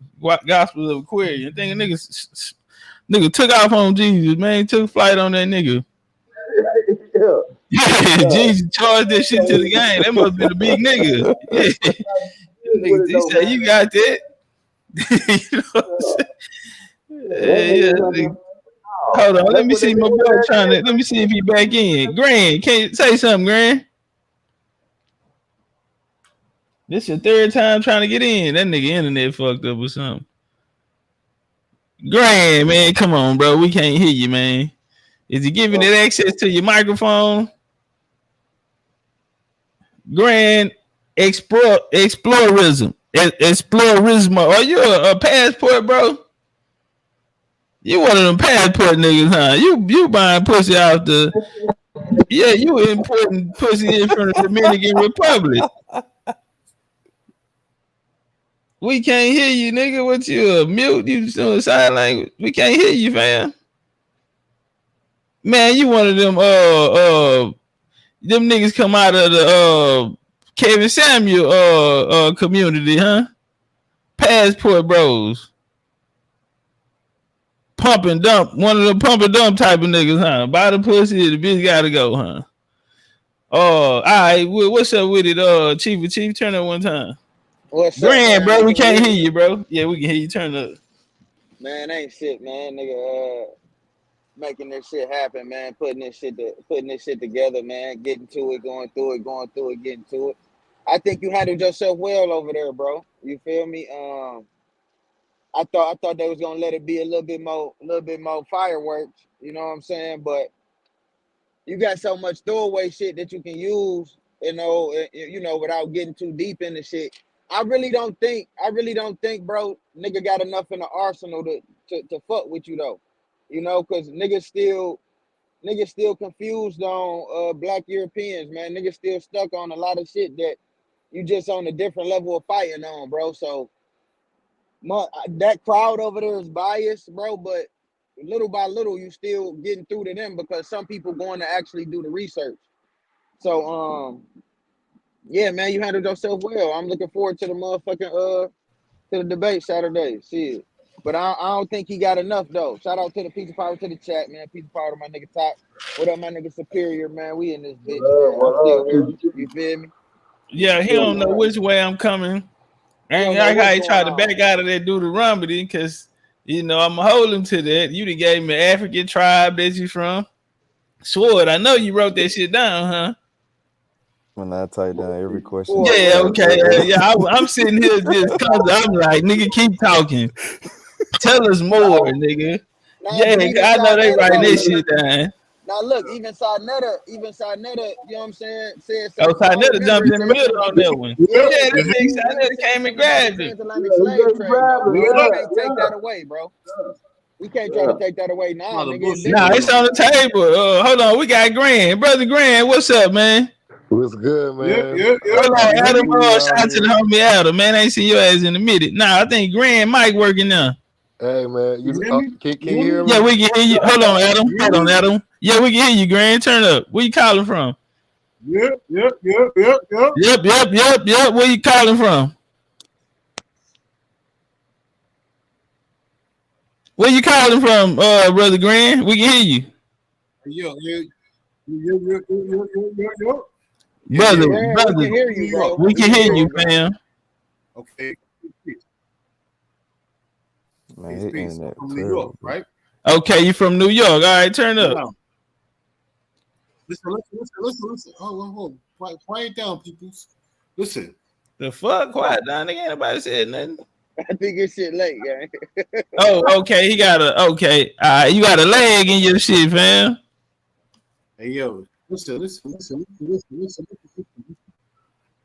Gospels of Aquarian. I think a nigga took off on Jesus, man. Took flight on that nigga. Yeah, Jesus charged that shit to the game. That must be the big nigga. Yeah. He said, "You got that." You know yeah. Hold on, let me see my boy let me see if he back in. Grand, can you say something, Grand? This your third time trying to get in. That nigga internet fucked up or something. Grand, man, come on, bro. We can't hear you, man. Is he giving it access to your microphone? grand explorism. Are you a passport, bro? You one of them passport niggas, huh? You buying pussy out the you importing pussy in from the Dominican Republic. We can't hear you, nigga. What you mute? You doing sign language? We can't hear you, fam. Man, you one of them them niggas come out of the Kevin Samuel community, huh? Passport bros. Pump and dump. One of the pump and dump type of niggas, huh? Buy the pussy, the bitch gotta go, huh? All right, what's up with it? Chief, turn up one time. What's Grand, up, man? bro. We can't hear you, bro. Yeah, we can hear you. Turn up. Man, ain't shit, man. Nigga, making this shit happen, man. Putting this shit together, man. Getting to it, going through it, getting to it. I think you handled yourself well over there, bro. You feel me? I thought they was gonna let it be a little bit more fireworks. You know what I'm saying? But you got so much throwaway shit that you can use, without getting too deep into shit. I really don't think, bro, nigga got enough in the arsenal to fuck with you though. You know, cause niggas still confused on black Europeans, man. Niggas still stuck on a lot of shit that you just on a different level of fighting on, bro. So that crowd over there is biased, bro, but little by little you still getting through to them because some people going to actually do the research. So yeah, man, you handled yourself well. I'm looking forward to the motherfucking to the debate Saturday. Shit. But I don't think he got enough though. Shout out to the Pizza Power to the chat, man. Pizza Power to my nigga Top. What up, my nigga Superior, man? We in this bitch, man. I'm still here. You feel me? Yeah, he don't know which way I'm coming. And like how he tried to back out of that Deuteronomy, because I'm gonna hold him to that. You done gave me an African tribe that you from. Sword, I know you wrote that shit down, huh? When I type down every question. Yeah, okay. I'm sitting here just cause I'm like, nigga, keep talking. Tell us more, nigga. Yeah, I know they writing this shit down. Now look, even Sarnetta, you know what I'm saying, said something. Oh, Sarnetta jumped in the middle on that one. Yeah, that nigga Sarnetta came and grabbed it. We can't take that away, bro. We can't try to take that away now, nigga. Nah, it's on the table. Hold on, we got Grand. Brother Grand, what's up, man? What's good, man? Hold on, Adam. Shout out to the homie Adam, man. I ain't seen your ass in a minute. Nah, I think Grand Mike working now. Hey, man, can you hear me? Yeah, we can hear you. Hold on, Adam. Yeah, we can hear you, Grand. Turn up. Where you calling from? Yep. Yep. Where you calling from? Where you calling from, Brother Grand? We can hear you. Yo. Brother, we can hear you, bro. We can hear you, fam. Okay. Man, Peace. From New York, right? Okay, you from New York. All right, turn up. Listen. Hold. Quiet down, peoples. Listen. The fuck? Quiet down. Ain't nobody said nothing. I think it's shit late, gang. Oh, okay. You got a leg in your shit, fam. Hey, yo. Listen.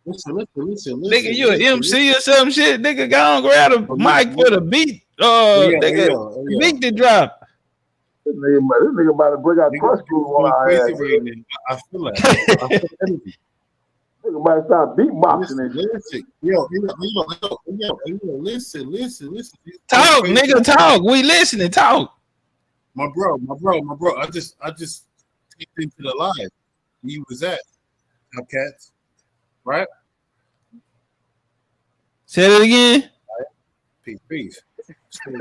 Nigga, you an MC or some shit? Nigga, go on, grab a mic for the beat. Beat the drop. This nigga about to bring out trust on our ass. I feel like energy. Nigga might start beatboxing and shit. Yo, listen. Talk, nigga, talk. We listening, talk. My bro. I just tapped into the live. He was at Topcatz, right? Say it again. Peace. What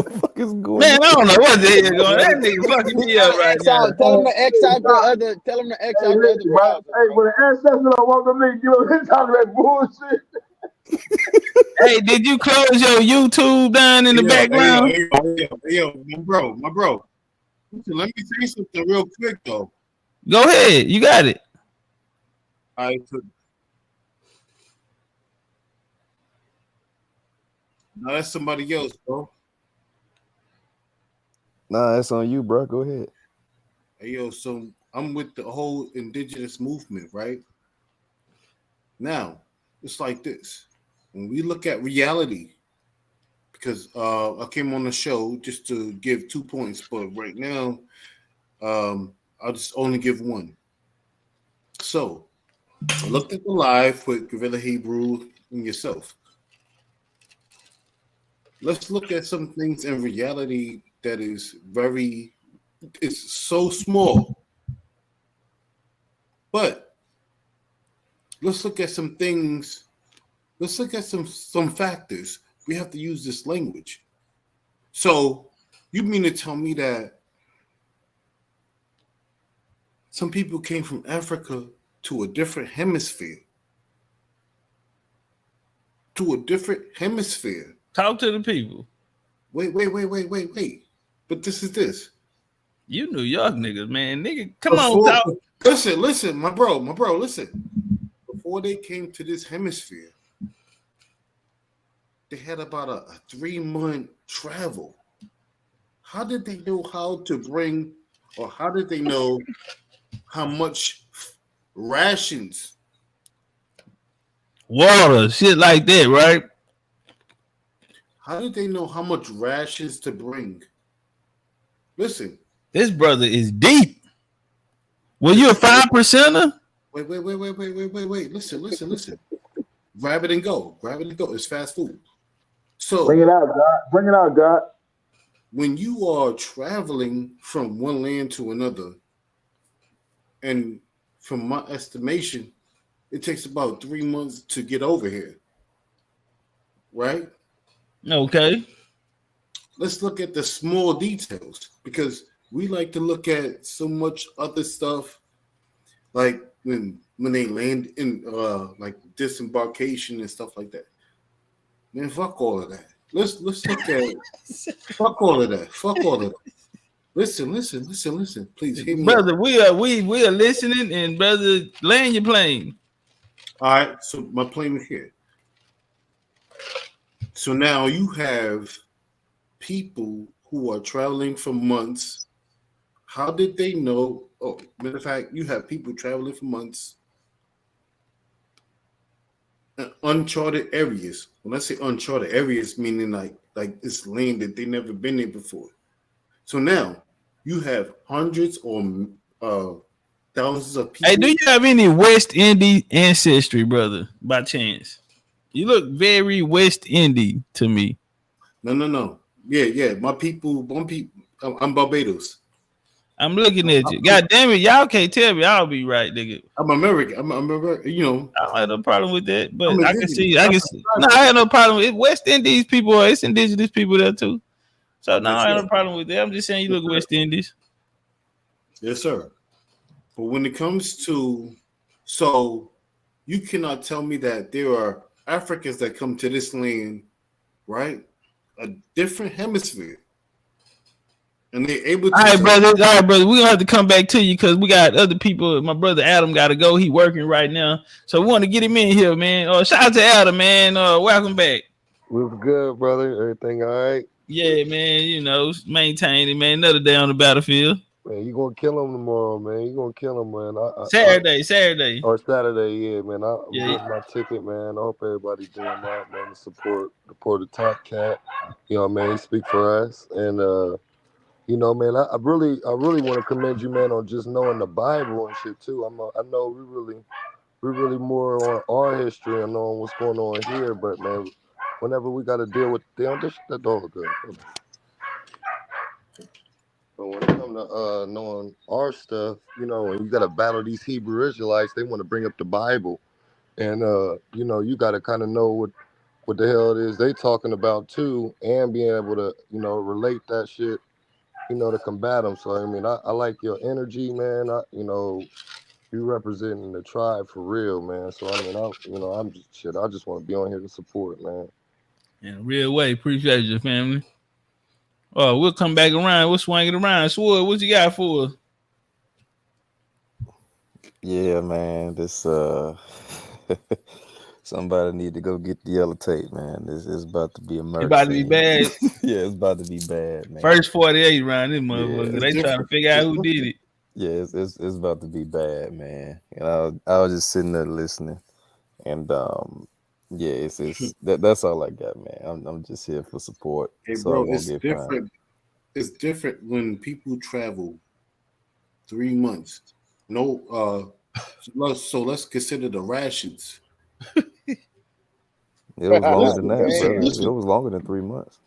the fuck is going on? Man, I don't know what the hell is going on. That nigga fucking me up right now. Tell him to X out the other. Tell him to X out the other browser. Hey, when the ancestors don't want them niggas, you talking that bullshit. Hey, did you close your YouTube down in the background? Hey, my bro. Listen, let me say something real quick though. Go ahead, you got it. All right, no, that's somebody else, bro. Nah, that's on you, bro. Go ahead. Hey, yo, so I'm with the whole indigenous movement, right? Now, it's like this. When we look at reality, because I came on the show just to give 2 points, but right now, I'll just only give one. So, I looked at the live with Grla Hebrew and yourself. Let's look at some things in reality that is it's so small. But let's look at some things. Let's look at some factors. We have to use this language. So you mean to tell me that some people came from Africa to a different hemisphere? To a different hemisphere. Talk to the people. Wait. But this is this. You New York niggas, man. Nigga, come on, talk. Listen, my bro, listen. Before they came to this hemisphere, they had about a 3-month travel. How did they know how to bring, or how did they know how much rations? Water, shit like that, right? How did they know how much rations to bring? Listen. This brother is deep. Were you a 5%er? Wait. Listen. Grab it and go. It's fast food. So bring it out, God. When you are traveling from one land to another, and from my estimation, it takes about 3 months to get over here. Right? Okay. Let's look at the small details, because we like to look at so much other stuff, like when they land in like disembarkation and stuff like that. Man, fuck all of that. Let's look at fuck all of that. Listen. Please hear me, brother. out. We are listening, and brother, land your plane. All right, so my plane is here. So now you have people who are traveling for months. How did they know? Oh, matter of fact, you have people traveling for months in uncharted areas. When I say uncharted areas, meaning like it's land that they never been there before. So now you have hundreds or thousands of people. Hey, do you have any West Indian ancestry, brother, by chance? You look very West Indian to me. No. Yeah. My people. I'm Barbados. I'm looking at you. God damn it, y'all can't tell me I'll be right, nigga. I'm American. I'm American. You know, I don't have no problem with that. But I can see. No, I have no problem with it. West Indies people. It's indigenous people there too. So no, I have no problem with that. I'm just saying you look West Indies. Yes, sir. But when it comes to, so you cannot tell me that there are Africans that come to this land, right? A different hemisphere. And they're able to. All right, brother. We're gonna have to come back to you because we got other people. My brother Adam got to go. He working right now, so we want to get him in here, man. Shout out to Adam, man. Welcome back. We was good, brother. Everything all right? Yeah, man. You know, maintaining, man. Another day on the battlefield. Man, you gonna kill him tomorrow, man. You gonna kill him, man. Saturday. Or Saturday, yeah, man. I'm getting my ticket, man. I hope everybody's doing that, man. To support the Topcatz. You know, man. He speak for us, and you know, man, I really want to commend you, man, on just knowing the Bible and shit too. I know we really more on our history and knowing what's going on here, but man, whenever we got to deal with them, that dog good. But when it comes to knowing our stuff, you know, and you got to battle these Hebrew Israelites, they want to bring up the Bible, and you know, you got to kind of know what the hell it is they talking about too, and being able to, you know, relate that shit, you know, to combat them. So I mean, I like your energy, man. You know, you representing the tribe for real, man. So I mean, I just want to be on here to support, man. In a real way, appreciate your family. Oh, we'll come back around. We'll swing it around. Sword, what you got for us? Yeah, man. This somebody need to go get the yellow tape, man. This is about to be a murder. It's about to be bad. Yeah, it's about to be bad, man. First 48 round, this motherfucker. They trying to figure out who did it. Yeah, it's about to be bad, man. And I was just sitting there listening, and yeah, it's that's all I got, man. I'm just here for support, Hey, so I bro, won't it's get fined. different. It's different when people travel 3 months. No, so let's consider the rations. It was longer Listen, than that, listen, brother. It listen. was longer than 3 months.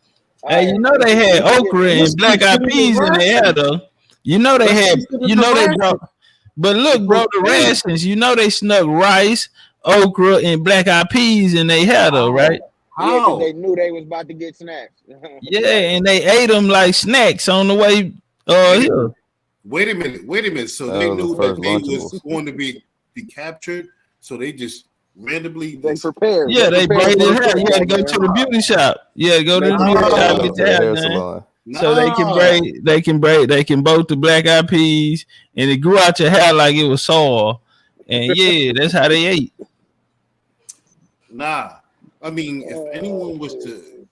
Hey, you know Let's they had get okra Let's and black eyed consider peas the in their hair rations. though. You know they Let's had. consider You the know they rations. brought. But look, bro, the Because, hey, rations. You know they snuck rice, okra, and black eyed peas in their hair though, right? Yeah, because they how? knew they was about to get snatched. Yeah, and they ate them like snacks on the way Wait a here. minute. Wait a minute. So That they was the knew first that they was Lunchables. going to be captured. So they just randomly They just prepared. Yeah, They they prepared for braided the hair. You had to cookout, go to man. the beauty shop. Yeah, go to They the beauty shop, prepared. Go get to your the hair hair done. salon. So they can nah. both the black eyed peas and it grew out your hair like it was soil. And yeah, that's how they ate. Nah. I mean, if anyone was to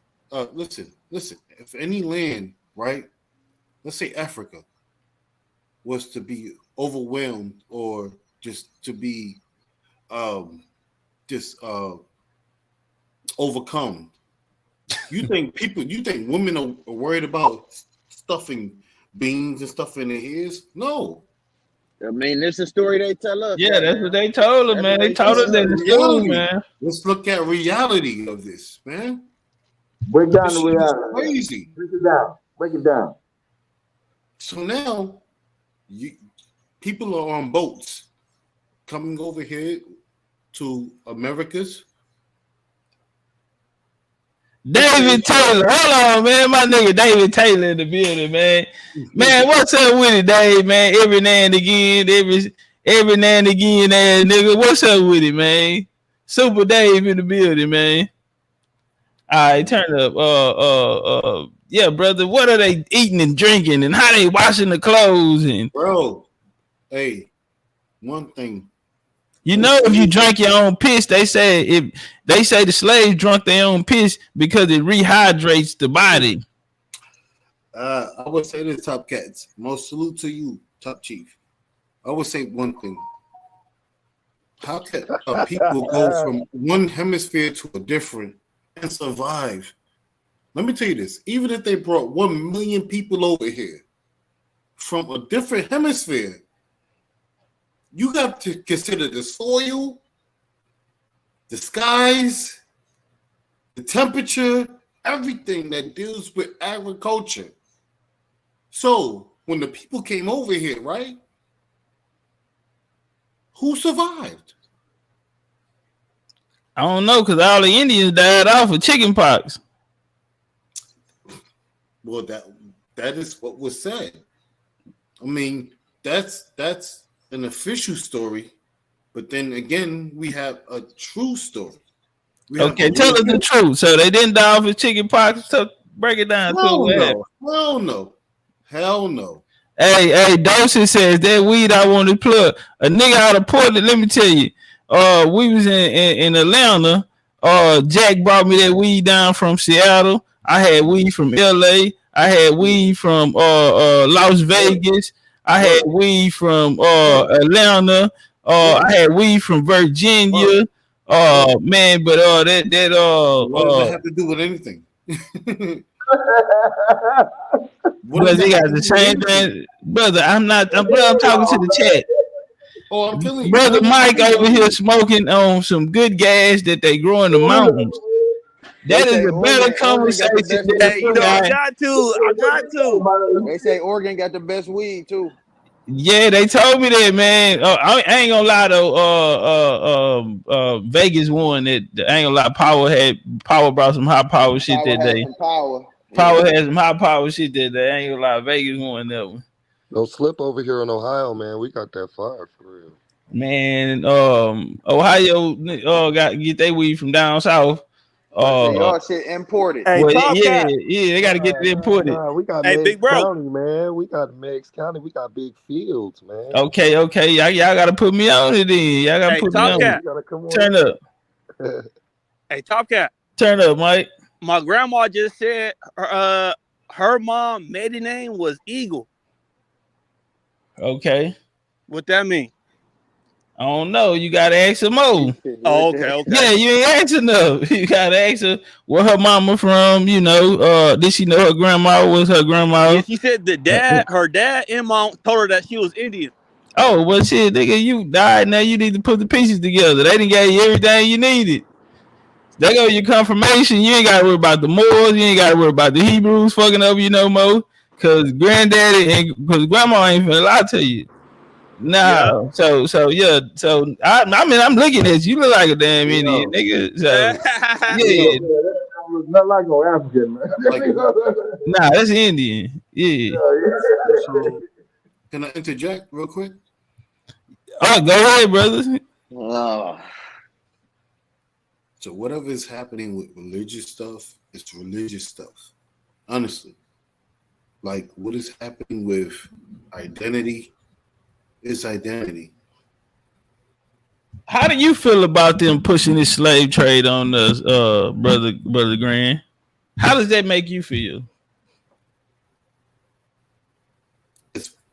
listen, if any land, right? Let's say Africa was to be overwhelmed or just to be um just overcome. You think women are worried about stuffing beans and stuff in their ears? No. I mean, this is a story they tell us Yeah, right that's what now. they told us, That's man. what They they told tell us that us. in school, Reality. man. Let's look at reality of this, man. Break down This the shit is reality. crazy. Break it down. Break it down. So now people are on boats coming over here to Americas. David Taylor. Hold on, man. My nigga David Taylor in the building, man. Man, what's up with it, Dave, man? Every now and again, every now and again, ass nigga. What's up with it, man? Super Dave in the building, man. All right, turn up. Yeah, brother. What are they eating and drinking, and how they washing the clothes? And Bro, hey, one thing. you know, if you drink your own piss, they say the slaves drunk their own piss because it rehydrates the body. I would say this, Topcatz. Most salute to you, Top Chief. I would say one thing. How can people go from one hemisphere to a different and survive? Let me tell you this. Even if they brought 1 million people over here from a different hemisphere, you got to consider the soil, the skies, the temperature, everything that deals with agriculture. So when the people came over here, right? Who survived? I don't know, because all the Indians died off of chicken pox. Well, that is what was said. I mean, that's an official story, but then again, we have a true story. Okay, tell us the truth. So they didn't die off of chicken pox. So break it down. Hell no. Hey, Dawson says that weed I want to plug. A nigga out of Portland, let me tell you. We was in Atlanta. Jack brought me that weed down from Seattle. I had weed from LA. I had weed from Las Vegas. I had weed from Atlanta. I had weed from Virginia. Man, but what does that have to do with anything? Brother, they got the same thing. Brother, I'm talking to the chat. Oh, I'm telling you. Brother Mike over here smoking on some good gas that they grow in the mountains. That is a better conversation. Hey, you know, I got to. They say Oregon got the best weed too. Yeah, they told me that, man. I ain't gonna lie though. Vegas won it. I ain't gonna lie. Power brought some high power shit that day. Power had some high power shit that day. I ain't gonna lie. Vegas won that one. Don't slip over here in Ohio, man. We got that fire for real. Man, Ohio get their weed from down south. Y'all shit imported. Hey, well, yeah, they got to get it imported. We got Hey, Meigs big bro. County, man. We got Meigs County. We got big fields, man. Okay, y'all got to put me on it then. Y'all got to put me on it. Turn up. Hey, Topcatz. Turn up, Mike. My grandma just said her mom maiden name was Eagle. Okay. What that mean? I don't know. You gotta ask her more. Oh, okay. Yeah, you ain't answer no. You gotta ask her where her mama from. You know, did she know her grandma was her grandma? Yeah, she said the her dad and mom told her that she was Indian. Oh, well, shit, nigga, you died. Now you need to put the pieces together. They didn't get you everything you needed. They go your confirmation. You ain't got to worry about the Moors. You ain't got to worry about the Hebrews fucking over you no more. Cause granddaddy and cause grandma ain't finna lie to you. No, so yeah, so I mean I'm looking at you. You look like a damn Indian nigga. So yeah, not like no African, man. nah, that's Indian. Yeah. So, can I interject real quick? Oh, go ahead, brother. So whatever is happening with religious stuff, it's religious stuff. Honestly. Like what is happening with identity is identity. How do you feel about them pushing this slave trade on us, brother Grant? How does that make you feel?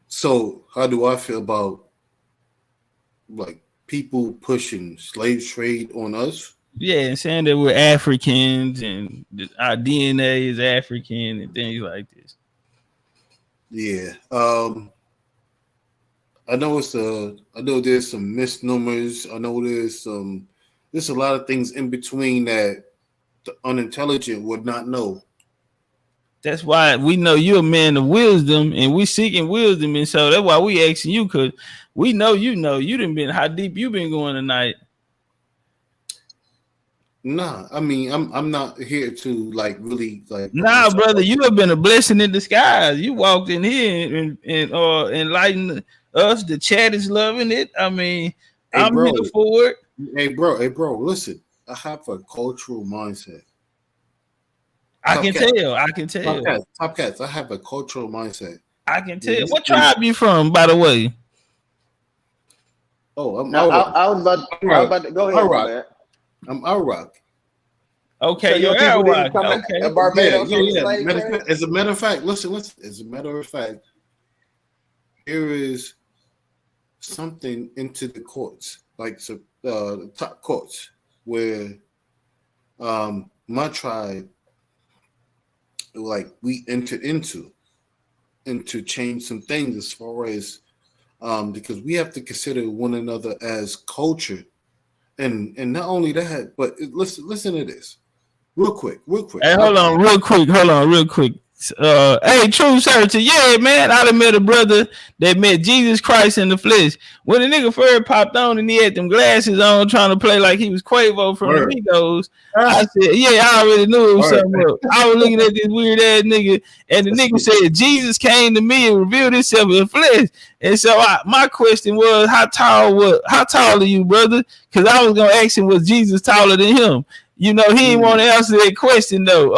So how do I feel about like people pushing slave trade on us? Yeah, and saying that we're Africans and our DNA is African and things like this. Yeah. I know I know there's some misnomers. I know there's a lot of things in between that the unintelligent would not know. That's why we know you're a man of wisdom and we seeking wisdom. And so that's why we asking you, because we know you done been how deep you been going tonight. Nah, I mean I'm not here to like really like. Nah, brother, you have been a blessing in disguise. You walked in here and enlightened us. The chat is loving it. I mean, hey, I'm bro, here for it. Hey bro, listen. I have a cultural mindset. I can tell. Topcatz, I have a cultural mindset. I can tell. What tribe you from, by the way? Oh, I'm I was about to go ahead, man. I'm Arawak. Okay, so you're Arawak. Okay. Barbados yeah. As a matter of fact, listen. As a matter of fact, there is something into the courts, like the top courts, where my tribe, like we entered into change some things as far as because we have to consider one another as culture. And not only that, but listen to this. Real quick. Hey, hold on, real quick. Hey, True Searcher, yeah, man. I done met a brother that met Jesus Christ in the flesh. When the nigga first popped on and he had them glasses on, trying to play like he was Quavo from the Migos, I said, yeah, I already knew it was something up. I was looking at this weird ass nigga, and the nigga said, Jesus came to me and revealed himself in the flesh. And so my question was, how tall are you, brother? Because I was gonna ask him, was Jesus taller than him? You know, he didn't want to answer that question though.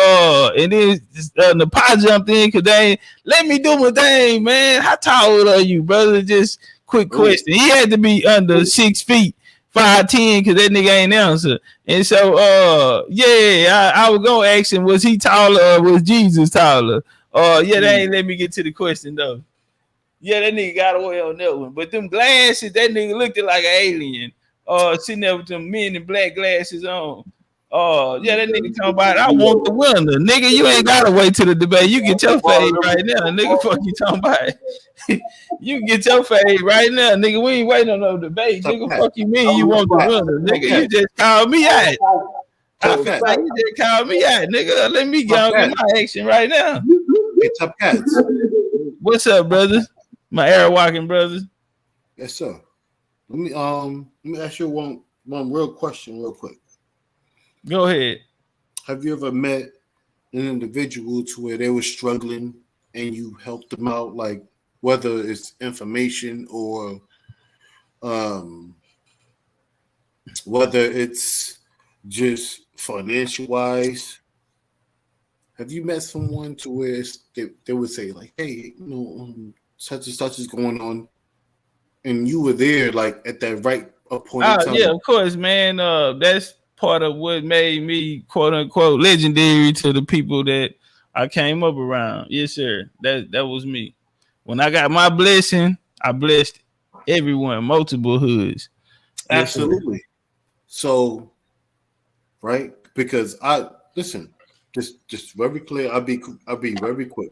And then the pot jumped in because they ain't let me do my thing, man. How tall are you, brother? Just quick question. He had to be under 6 feet, 5'10", because that nigga ain't answer. And so, yeah, I was gonna ask him, was he taller or was Jesus taller? Yeah, they ain't let me get to the question though. Yeah, that nigga got away on that one. But them glasses, that nigga looked like an alien. Sitting there with them men in black glasses on. Yeah, that nigga talking about I want the winner. Nigga, you ain't gotta wait till the debate. You get your fade right now. Nigga, fuck you talking about. You get your fade right now. Nigga, we ain't waiting on no debate. Nigga, fuck you mean you want the winner. Nigga, you just called me out. You just called me out. Nigga, let me get on my action right now. Hey, Topcatz. What's up, brothers? My Arawak brothers. Yes, sir. Let me ask you one real question real quick. Go ahead. Have you ever met an individual to where they were struggling and you helped them out, like whether it's information or whether it's just financial wise? Have you met someone to where they would say like, hey, you know, such and such is going on, and you were there like at that right point in time? Yeah, of course, man. That's part of what made me quote unquote legendary to the people that I came up around. Yes, sir. That was me. When I got my blessing, I blessed everyone, multiple hoods. Absolutely. So, right? Because I listen, just very clear. I'll be very quick.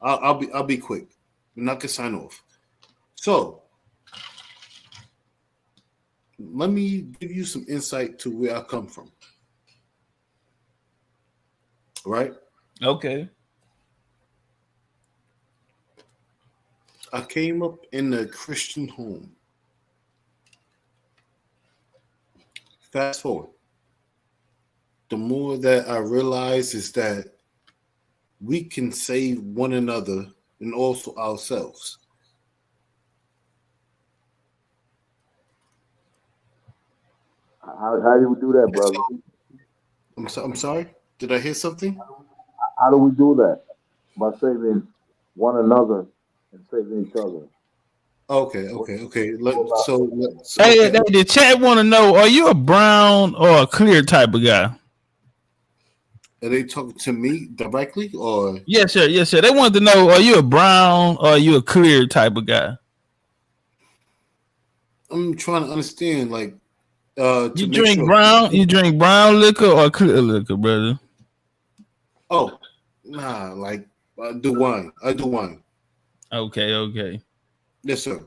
I'll be quick. We're not gonna sign off. So let me give you some insight to where I come from. Right? Okay. I came up in a Christian home. Fast forward. The more that I realize is that we can save one another and also ourselves. How do we do that, brother? I'm sorry. Did I hear something? How do we do that? By saving one another and saving each other. Okay. So Hey, the chat want to know: are you a brown or a clear type of guy? Are they talking to me directly, or? Yes, sir. Yes, sir. They want to know: are you a brown or are you a clear type of guy? I'm trying to understand. Like, you drink brown? You drink brown liquor or clear liquor, brother? Oh, nah. Like, I do wine. Okay. Yes, sir.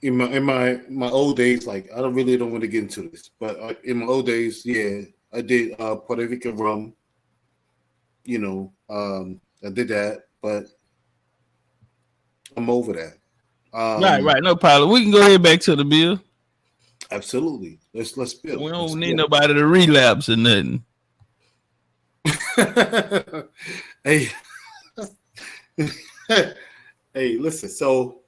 In my old days, like I don't want to get into this, but in my old days, yeah, I did Puerto Rican rum. You know, I did that, but I'm over that. Right, no problem. We can go ahead back to the bill. Absolutely. Let's build. We don't need nobody to relapse or nothing. Hey, hey, listen. So,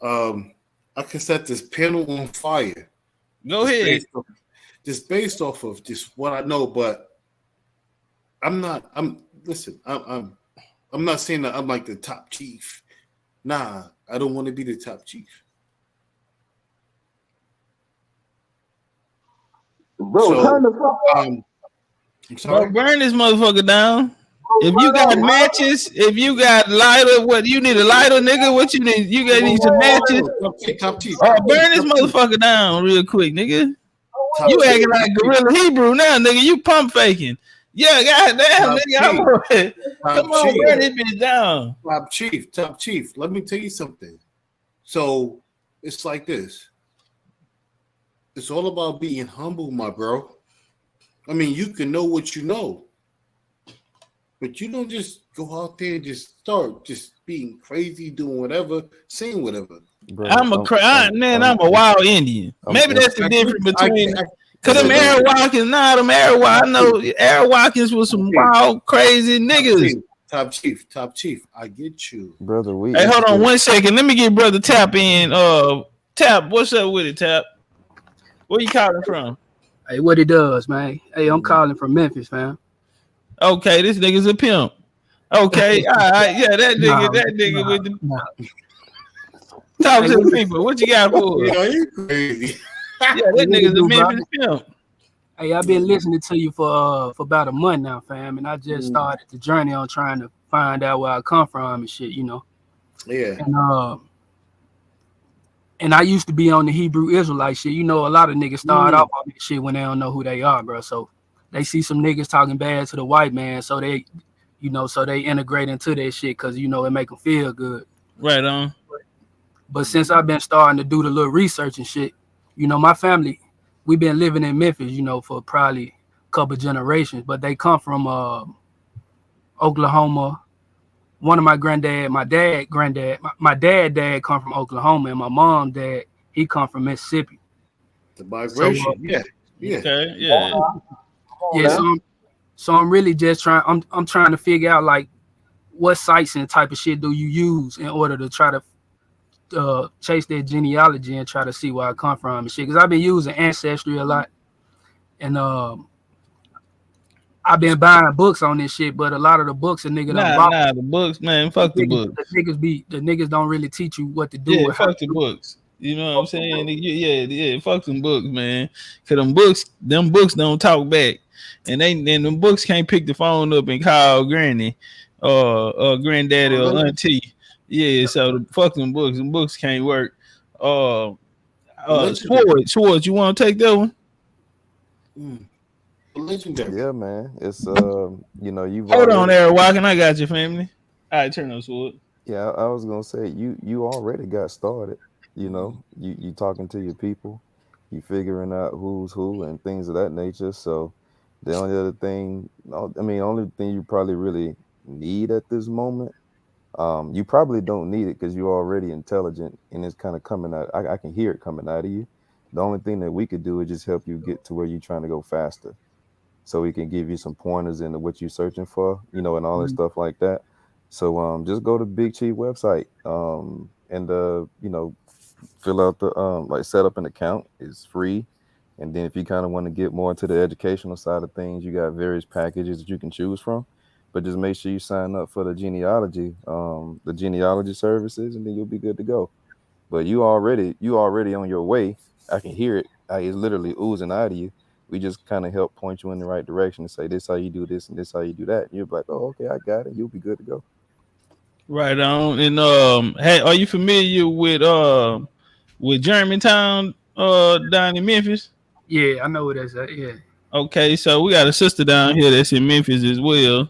I can set this panel on fire. Go ahead. Based off of just what I know, but I'm not saying that I'm like the top chief. Nah, I don't want to be the top chief. Bro, turn the fuck up. I'm sorry. Bro, burn this motherfucker down. If you got matches, if you got lighter, what you need a lighter, nigga? What you need? You gotta need some matches. Top chief. Burn this motherfucker down real quick, nigga. You acting like Gorilla Hebrew now, nigga. You pump faking. Yeah, goddamn, nigga. Come on, burn this bitch down. Top chief. Let me tell you something. So it's like this. It's all about being humble, my bro. I mean, you can know what you know, but you don't just go out there and just start just being crazy, doing whatever, saying whatever. Bro, I'm a wild Indian. Maybe that's the difference between. Cause them Arawakins, I know Arawakins was some wild, crazy niggas. Top chief. I get you, brother. Hey, hold on 1 second. Let me get brother Tap in. Tap, what's up with it, Tap? Where you calling from? Hey, what it does, man? Hey, I'm calling from Memphis, fam. Okay, this nigga's a pimp. Okay, all right, yeah, that nigga with the talk to the people. What you got for us? Yo, you crazy. Yeah, that nigga's a Memphis pimp. Hey, I've been listening to you for about a month now, fam, and I just started the journey on trying to find out where I come from and shit, you know. Yeah. And I used to be on the Hebrew Israelite shit. You know, a lot of niggas start off on this shit when they don't know who they are, bro. So they see some niggas talking bad to the white man, so they, so they integrate into that shit because, it make them feel good. Right on. But since I've been starting to do the little research and shit, my family, we've been living in Memphis, for probably a couple generations, but they come from Oklahoma. One of my dad come from Oklahoma, and my mom, dad, he come from Mississippi. The migration, Okay, yeah. Yeah, so I'm really just trying. I'm trying to figure out like what sites and type of shit do you use in order to try to chase their genealogy and try to see where I come from and shit. Because I've been using Ancestry a lot, and I've been buying books on this shit, but a lot of the books a nigga the books, man. Fuck the books. The niggas don't really teach you what to do. Yeah, fuck the books. You know what I'm saying? Yeah. Fuck them books, man. Cause them books don't talk back, and them books can't pick the phone up and call Granny. granddaddy or auntie. Yeah, so the fucking books and books can't work. Schwartz, you want to take that one? Legendary. Yeah, man. It's you've Hold on already. there, Walking. I got your family. All right, turn on Schwartz. Yeah, I was gonna say you already got started. You talking to your people, you figuring out who's who and things of that nature. So the only other thing, only thing you probably really need at this moment, you probably don't need it because you're already intelligent and it's kind of coming out. I can hear it coming out of you. The only thing that we could do is just help you get to where you're trying to go faster. So we can give you some pointers into what you're searching for, and all that stuff like that. So just go to Big Chief website and fill out the like set up an account. It's free. And then if you kind of want to get more into the educational side of things, you got various packages that you can choose from. But just make sure you sign up for the genealogy services, and then you'll be good to go. But you already on your way. I can hear it. It's literally oozing out of you. We just kind of help point you in the right direction and say this how you do this and this how you do that. And you'll be like, oh, okay, I got it. You'll be good to go. Right on. And hey, are you familiar with Germantown down in Memphis? Yeah, I know where that's at. Yeah. Okay, so we got a sister down here that's in Memphis as well.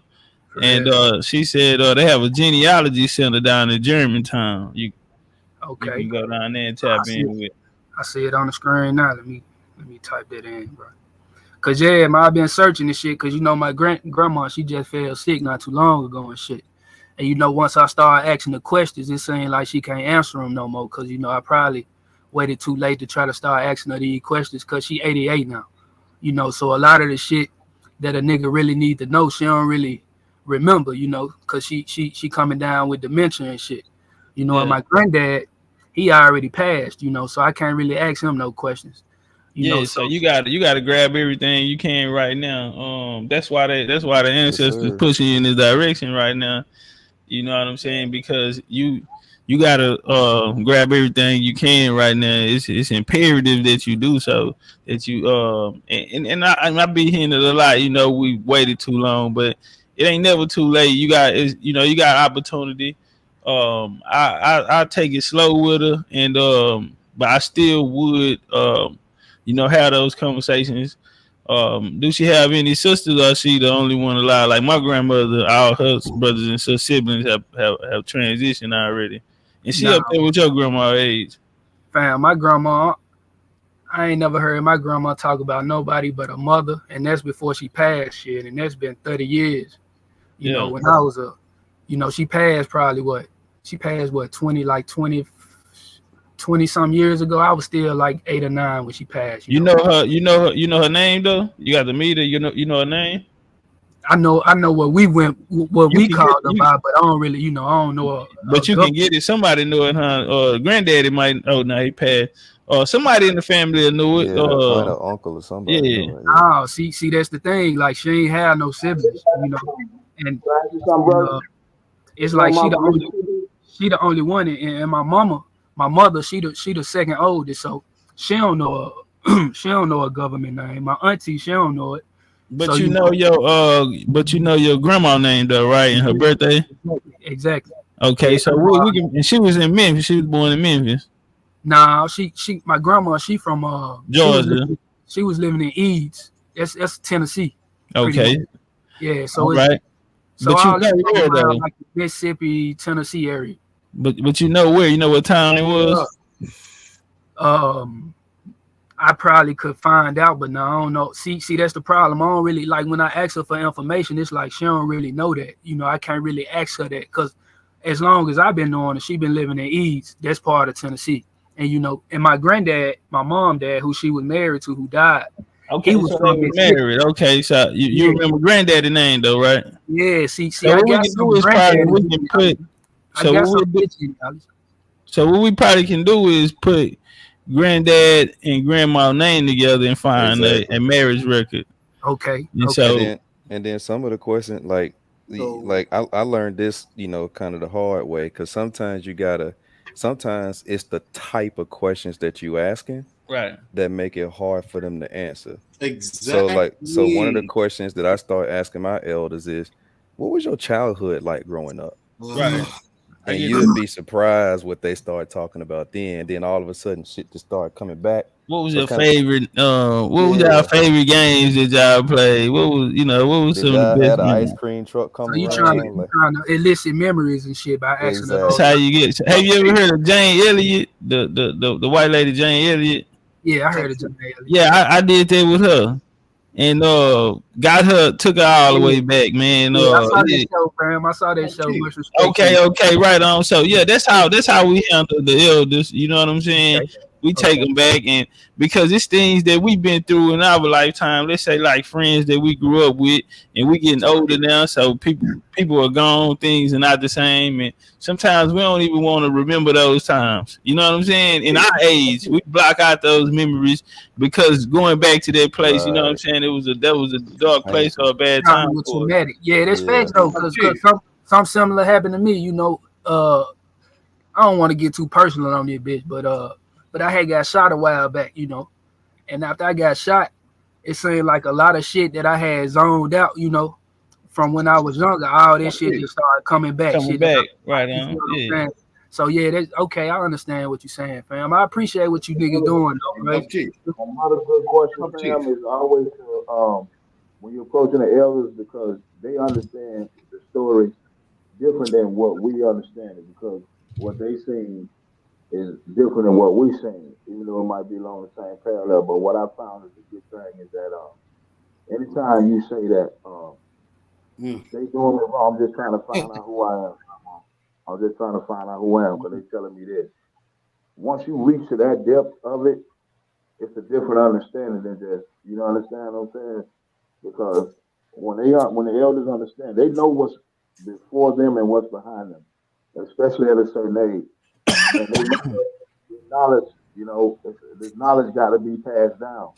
And she said they have a genealogy center down in Germantown. You can go down there and tap in with. I see it on the screen now. Let me type that in, bro. Cause yeah, man, I've been searching this shit. Cause my grandma, she just fell sick not too long ago and shit. And once I start asking the questions, it seems like she can't answer them no more. Cause I probably waited too late to try to start asking her these questions. Cause she 88 now. So a lot of the shit that a nigga really need to know, she don't really remember. Cause she coming down with dementia and shit. And my granddad, he already passed. So I can't really ask him no questions. So you gotta grab everything you can right now. That's why the ancestors pushing you in this direction right now. You know what I'm saying? Because you gotta grab everything you can right now. It's imperative that you do so. That you and I be hearing it a lot. We waited too long, but it ain't never too late. You got opportunity. I take it slow with her, and but I still would have those conversations. Do she have any sisters, or is she the only one alive? Like my grandmother, all her brothers and siblings have transitioned already, and she up there with your grandma age. Fam, my grandma, I ain't never heard my grandma talk about nobody but her mother, and that's before she passed shit, and that's been 30 years. When I was she passed probably 20 some years ago. I was still like 8 or 9 when she passed. You know her name though. You got to meet her. You know her name. I know what we called her by, but I don't really, I don't know her. But you can get it. Somebody knew it, huh? Granddaddy might. Oh no, he passed. Somebody in the family knew it. Yeah, an uncle or somebody. Yeah. Oh, see, that's the thing. Like she ain't had no siblings, and it's like she the only one, and my mother, she the second oldest, so she don't know a government name. My auntie, she don't know it. But so your grandma name though, right? And her birthday. Exactly. Okay, so we can. And she was in Memphis. She was born in Memphis. Nah, my grandma, she from Georgia. She was living in Eads. That's Tennessee. Okay. Yeah. So right. So but you know where though? Like the Mississippi, Tennessee area. But you know where? You know what town it was? I probably could find out, but no, I don't know. See, that's the problem. I don't really like when I ask her for information. It's like she don't really know that. I can't really ask her that because as long as I've been knowing her, she been living in Eads. That's part of Tennessee. And and my granddad, my mom, dad, who she was married to, who died. Okay, he was married. Okay, so you remember granddaddy name though, right? Yeah. See, so what we can do is probably we can put. So what we probably can do is put granddad and grandma name together and find a marriage record. Okay. And so and then some of the questions like I learned this, kind of the hard way because sometimes it's the type of questions that you asking that make it hard for them to answer. Exactly. So one of the questions that I start asking my elders is, what was your childhood like growing up? Right. And you'd be surprised what they start talking about then. Then all of a sudden, shit just started coming back. What was your favorite? What was y'all favorite games that y'all played? What was what was some of the best had an ice memories? cream truck come So you around? trying to elicit memories and shit by asking That's how you get. Have you ever heard of Jane Elliott, the white lady Jane Elliott? Yeah, I heard of Jane Elliott. Yeah, I did that with her, and took her all the way back, man. Yeah, I saw that show, fam. I saw that show. Much respect. Okay, right on. So yeah, that's how we handle the elders. You know what I'm saying? We take them back, and because it's things that we've been through in our lifetime. Let's say like friends that we grew up with, and we getting older now, so people are gone, things are not the same, and sometimes we don't even want to remember those times. You know what I'm saying? In our age, we block out those memories because going back to that place, you know what I'm saying? That was a dark place or a bad time. Traumatic. Yeah, that's facts though, because something similar happened to me. You know, I don't want to get too personal on this bitch, but I had got shot a while back, you know, and after I got shot, it seemed like a lot of shit that I had zoned out, you know, from when I was younger. All that shit just started coming back. Right on. Yeah. So yeah, that's okay. I understand what you're saying, fam. I appreciate what you niggas doing, though, right? Another good question, fam, is always to when you're approaching the elders, because they understand the story different than what we understand it, because what they seen is different than what we seen, even though it might be along the same parallel. But what I found is a good thing is that anytime you say that they doing me wrong, I'm just trying to find out who I am. I'm just trying to find out who I am because they're telling me this. Once you reach to that depth of it, it's a different understanding than just, you understand what I'm saying? Because when the elders understand, they know what's before them and what's behind them, especially at a certain age. And they know this knowledge, this knowledge got to be passed down.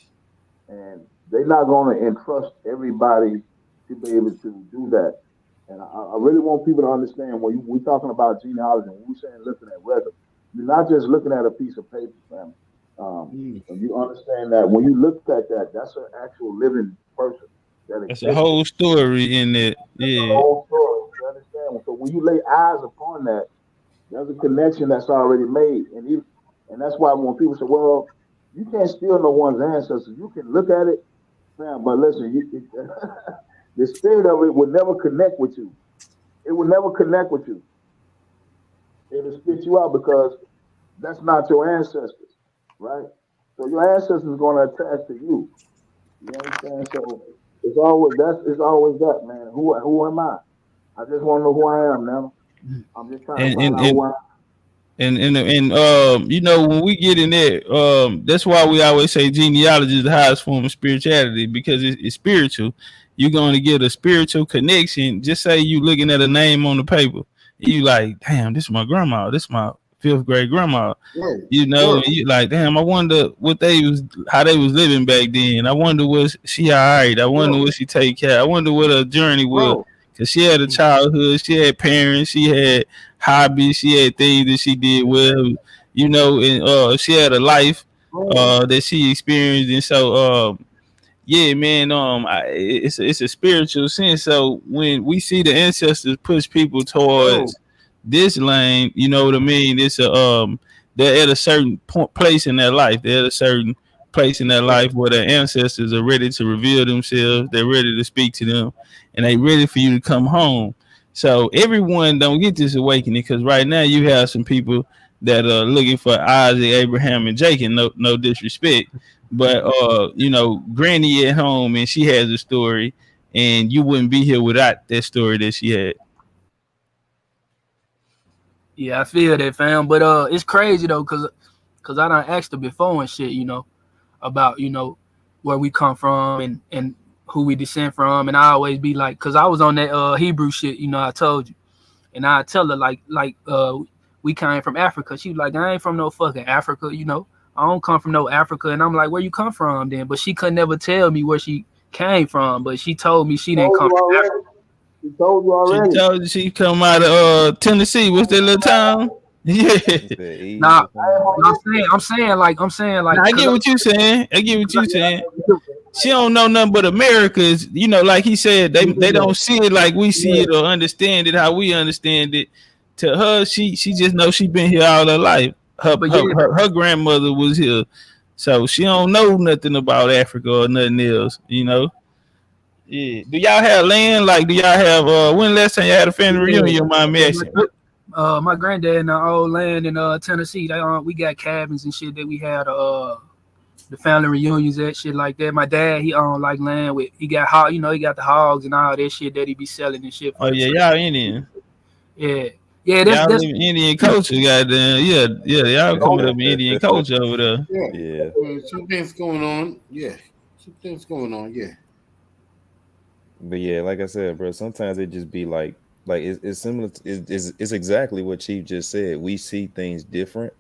And they're not going to entrust everybody to be able to do that. And I really want people to understand when we're talking about genealogy, when we're saying looking at records, you're not just looking at a piece of paper, fam. And you understand that when you look at that, that's an actual living person. That's a whole story in it. Yeah. A whole story. You understand? So when you lay eyes upon that, there's a connection that's already made. And that's why when people say, well, you can't steal no one's ancestors, you can look at it, fam, but listen, the spirit of it will never connect with you. It will never connect with you. It'll spit you out because that's not your ancestors, right? So your ancestors are going to attach to you. You understand? So it's always that, man. Who am I? I just want to know who I am now. I'm just trying to find out who I am. And when we get in there, that's why we always say genealogy is the highest form of spirituality, because it's spiritual. You're going to get a spiritual connection. Just say you looking at a name on the paper, you like, damn, this is my grandma, this is my 5th grade grandma. And you like, damn, I wonder how they was living back then. I wonder was she all right? I wonder what she take care. I wonder what her journey was. Because she had a childhood, she had parents, she had hobbies, she had things that she did well, and she had a life that she experienced. And so yeah, man, it's a spiritual sense. So when we see the ancestors push people towards this lane, you know what I mean? It's they're at a certain place in their life. They're at a certain place in their life where their ancestors are ready to reveal themselves. They're ready to speak to them, and they ready for you to come home. So everyone don't get this awakening, because right now you have some people that are looking for Isaac, Abraham, and Jacob. No disrespect, but Granny at home and she has a story, and you wouldn't be here without that story that she had. Yeah, I feel that, fam. But it's crazy though, cause I done asked her before and shit, about where we come from and who we descend from, and I always be like, cause I was on that Hebrew shit, I told you, and I tell her like we came from Africa. She was like, I ain't from no fucking Africa, I don't come from no Africa. And I'm like, where you come from then? But she couldn't never tell me where she came from, but she told me she didn't come from Africa. She told you already. She told you she come out of Tennessee. What's that little town? Yeah. Nah, I'm saying like. I get what you saying. she don't know nothing but America's. You know, like he said, they don't see it like we see it or understand it how we understand it. To her, she just knows she been here all her life. Her grandmother was here, so she don't know nothing about Africa or nothing else. You know. Yeah. Do y'all have land? Like, do y'all have? When last time y'all had a family reunion? Mind me asking. My granddad in the old land in Tennessee. We got cabins and shit that we had the family reunions at, shit like that. My dad, he owned like land with, he got he got the hogs and all that shit that he be selling and shit. Oh yeah, y'all Indian. Yeah, That's live in Indian culture, goddamn. Yeah, y'all coming up in Indian culture over there. Yeah. Some things going on. Yeah. Some things going on. Yeah. But yeah, like I said, bro, sometimes it just be like it's similar. It's exactly what Chief just said. We see things different.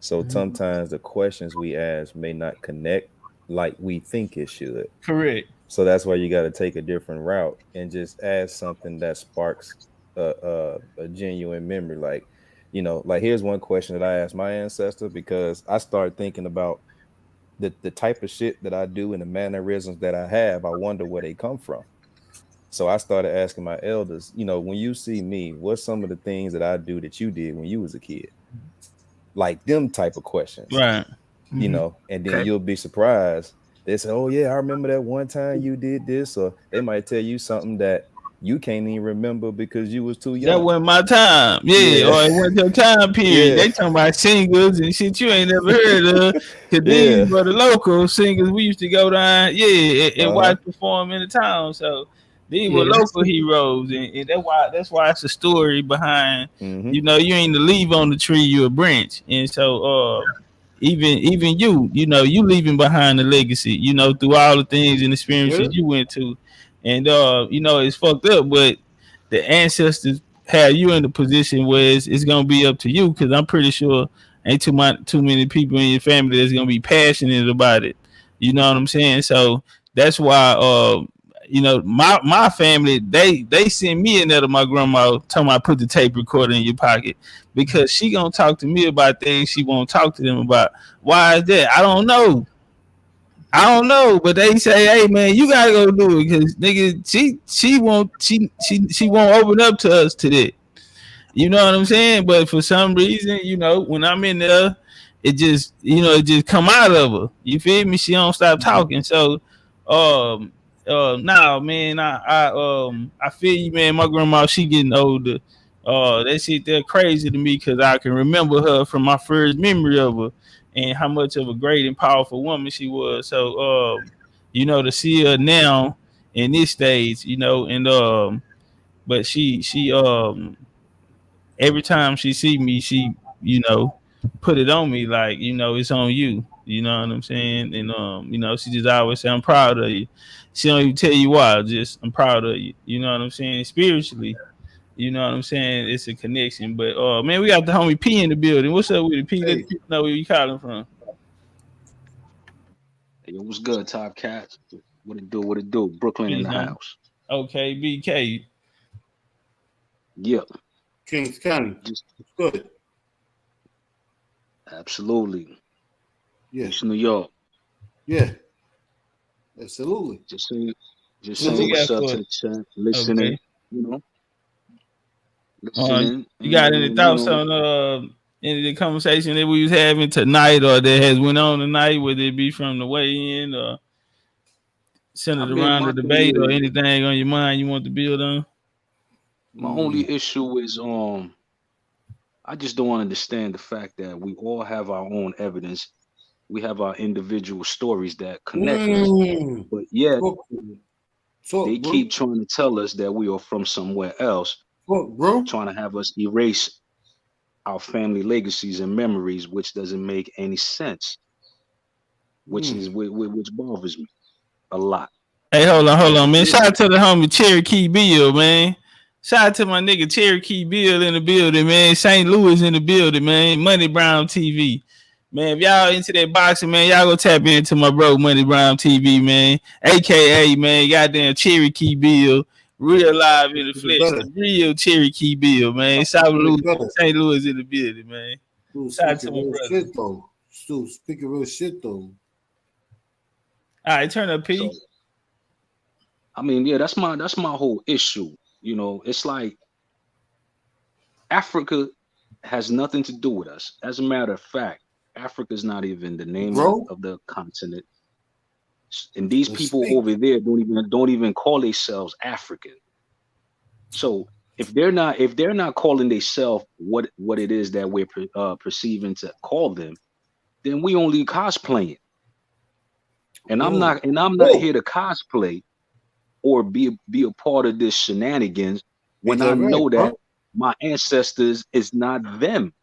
So sometimes the questions we ask may not connect like we think it should. Correct. So that's why you got to take a different route and just ask something that sparks a genuine memory. Like, you know, like here's one question that I asked my ancestor, because I started thinking about the type of shit that I do and the mannerisms that I have. I wonder where they come from. So I started asking my elders, you know, when you see me, what's some of the things that I do that you did when you was a kid? Like them type of questions, right? You know, and then you'll be surprised. They say, "Oh yeah, I remember that one time you did this," or they might tell you something that you can't even remember because you was too young. That wasn't my time, or it wasn't your time period. They talking about singers and shit you ain't never heard of. Cause these were the local singers we used to go down, and watch perform in the town. So these were local heroes, and that's why it's a story behind. You know, you ain't the leaf on the tree, you a branch, and so even you know, you leaving behind a legacy. You know, through all the things and experiences you went to, and you know, it's fucked up, but the ancestors have you in the position where it's gonna be up to you. Because I'm pretty sure ain't too many people in your family that's gonna be passionate about it. You know what I'm saying? So that's why you know, my family, they send me in there to my grandma telling me I put the tape recorder in your pocket, because she gonna talk to me about things she won't talk to them about. Why is that? I don't know, but they say, "Hey man, you gotta go do it," because nigga, she won't open up to us today. You know what I'm saying? But for some reason, you know, when I'm in there, it just come out of her. You feel me? She don't stop talking. So, now, man, I feel you, man. My grandma, she getting older. That shit, they're crazy to me, because I can remember her from my first memory of her and how much of a great and powerful woman she was. So, you know, to see her now in this stage, you know, and but she every time she see me, she, you know, put it on me like, you know, it's on you. You know what I'm saying? And you know, she just always say, "I'm proud of you." She don't even tell you why, just "I'm proud of you." You know what I'm saying? Spiritually, you know what I'm saying? It's a connection. But man, we got the homie P in the building. What's up with the P? Let the people know where you calling from. Hey, what's good, Topcatz? What it do? What it do? Brooklyn in the house. Okay, BK. Yep. Kings County. Just good. Absolutely. Yeah. East New York. Yeah. Absolutely. Just saying what's up to the chat, listening, you know. Listening. You got any thoughts on any of the conversation that we was having tonight, or that has went on tonight, whether it be from the weigh-in or centered around the debate, or anything on your mind you want to build on? My only issue is I just don't understand the fact that we all have our own evidence. We have our individual stories that connect us, but yet they keep trying to tell us that we are from somewhere else, trying to have us erase our family legacies and memories, which doesn't make any sense, which bothers me a lot. Hey, hold on, man. Shout out to the homie Cherokee Bill, man. Shout out to my nigga Cherokee Bill in the building, man. St. Louis in the building, man. Money Brown TV. Man, if y'all into that boxing, man, y'all go tap into my bro Money Brown TV, man. AKA, man, goddamn Cherokee Bill. Real live in the flesh. Real Cherokee Bill, man. St. Louis in the building, man. Shout out to my brother. Speaking real shit, though. All right, turn up, P. So, I mean, yeah, that's my whole issue. You know, it's like Africa has nothing to do with us. As a matter of fact, Africa is not even the name Bro, of the continent. And these let's people speak. over there don't even call themselves African. So if they're not calling themselves what it is that we're perceiving to call them, then we only cosplaying. And I'm not here to cosplay or be a part of this shenanigans when I know that my ancestors is not them.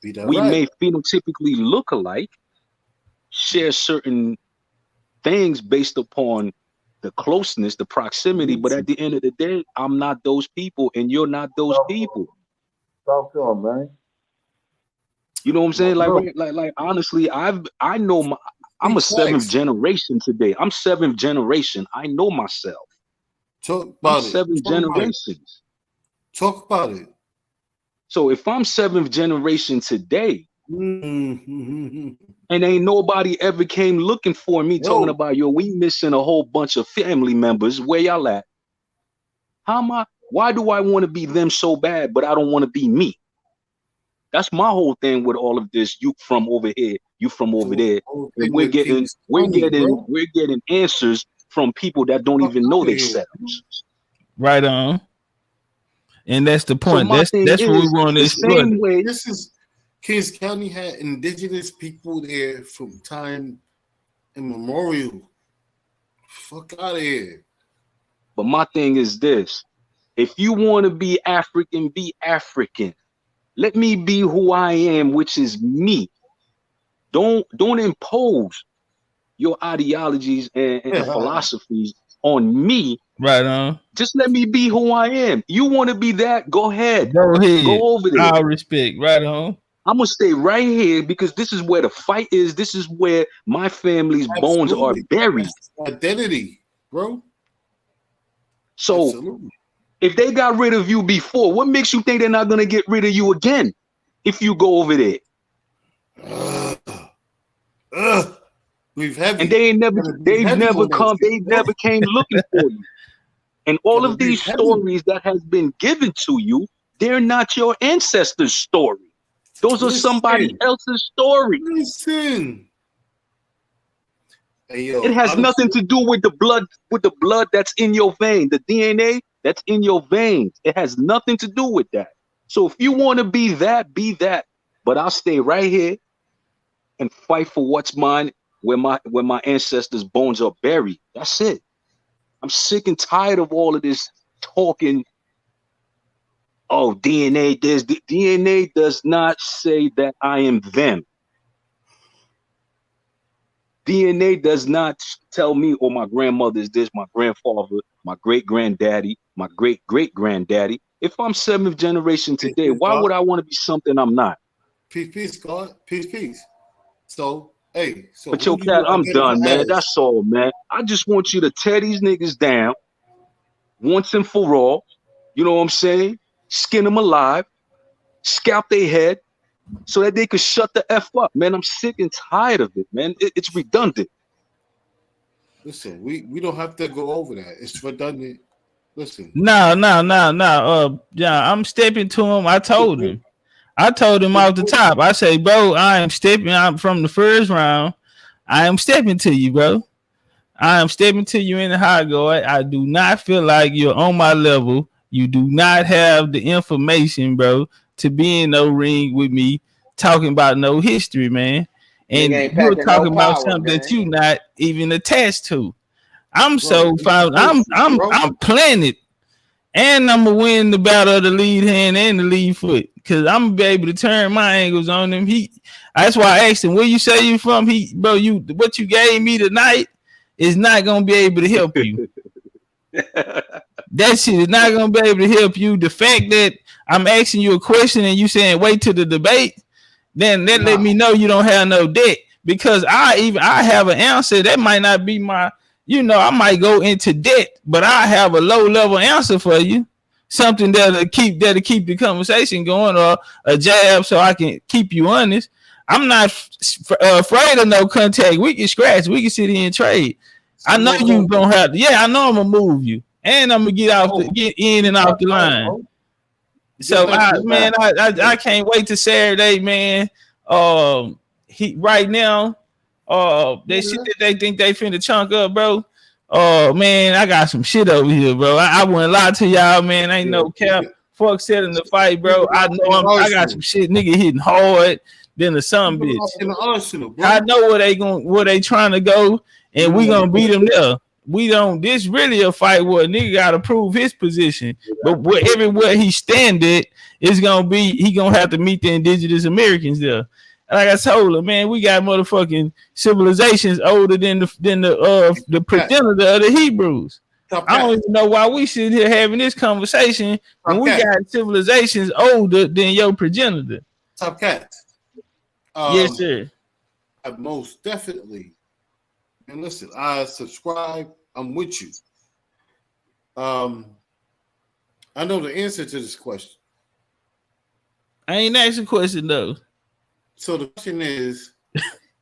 We may phenotypically look alike, share certain things based upon the closeness, the proximity, but at the end of the day, I'm not those people and you're not those people. Talk to him, man. You know what I'm saying? Like honestly, I know I'm a seventh generation today. I'm seventh generation. I know myself. Talk about it. Seventh generations. Talk about it. So if I'm seventh generation today, and ain't nobody ever came looking for me talking about, yo, we missing a whole bunch of family members. Where y'all at? Why do I want to be them so bad, but I don't want to be me? That's my whole thing with all of this. You from over here, you from over there. And we're getting answers from people that don't even know themselves. Right on. And that's the point. So that's what we want to explore. This is Kings County had indigenous people there from time immemorial. Fuck out of here. But my thing is this: if you want to be African, be African. Let me be who I am, which is me. Don't impose your ideologies and philosophies on me. Right on. Just let me be who I am. You want to be that? Go ahead. Go ahead. Go over there. All respect. Right on. I'm gonna stay right here because this is where the fight is. This is where my family's bones are buried. Identity, bro. So if they got rid of you before, what makes you think they're not gonna get rid of you again if you go over there? And they never came looking for you. And all of these stories that has been given to you, they're not your ancestors' story. Those are somebody else's story. Listen. Hey, yo, it has nothing to do with the blood that's in your vein, the DNA that's in your veins. It has nothing to do with that. So if you want to be that, be that. But I'll stay right here and fight for what's mine, where my ancestors' bones are buried. That's it. I'm sick and tired of all of this talking. Oh, DNA, DNA does not say that I am them. DNA does not tell me, oh, my grandmother is this, my grandfather, my great-granddaddy, my great-great-granddaddy. If I'm seventh generation today, why would I want to be something I'm not? Peace, God. Peace. So, hey. But yo, Cat, I'm done, man. That's all, man. I just want you to tear these niggas down once and for all. You know what I'm saying? Skin them alive, scalp their head, so that they could shut the F up, man. I'm sick and tired of it, man. It's redundant. Listen, we don't have to go over that. It's redundant. Listen. No. Yeah, I'm stepping to him. I told him off the top. I say, bro, I am stepping out from the first round. I am stepping to you, bro. I am stepping to you in the high guard. I do not feel like you're on my level. You do not have the information, bro, to be in no ring with me talking about no history, man. And you're talking about something that you're not even attached to. I'm planted, and I'm gonna win the battle of the lead hand and the lead foot because I'm gonna be able to turn my angles on him. That's why I asked him, where you say you from? What you gave me tonight is not gonna be able to help you. That shit is not gonna be able to help you. The fact that I'm asking you a question and you saying wait till the debate, then that let me know you don't have no debt, because I have an answer that might not be my, I might go into debt, but I have a low level answer for you, something that'll keep the conversation going, or a jab so I can keep you honest. I'm not afraid of no contact. We can scratch. We can sit here and trade. I know you gonna have to. Yeah, I know I'm gonna move you, and I'm gonna get in and out the line. So I can't wait to Saturday, man. He right now, they shit that they think they finna chunk up, bro. Man, I got some shit over here, bro. I wouldn't lie to y'all, man. Ain't no cap. Fuck setting the fight, bro. I know I got some shit, nigga hitting hard than the son bitch. I know where they trying to go, and we gonna beat them there. We don't. This really a fight where a nigga gotta prove his position, but everywhere he standing is gonna be he gonna have to meet the indigenous Americans there. Like I told her, man, we got motherfucking civilizations older than the progenitor of the Hebrews. I don't even know why we sit here having this conversation when we got civilizations older than your progenitor. Topcatz. Yes, sir. Most definitely. And listen, I subscribe. I'm with you. I know the answer to this question. I ain't asking a question though. So the question is,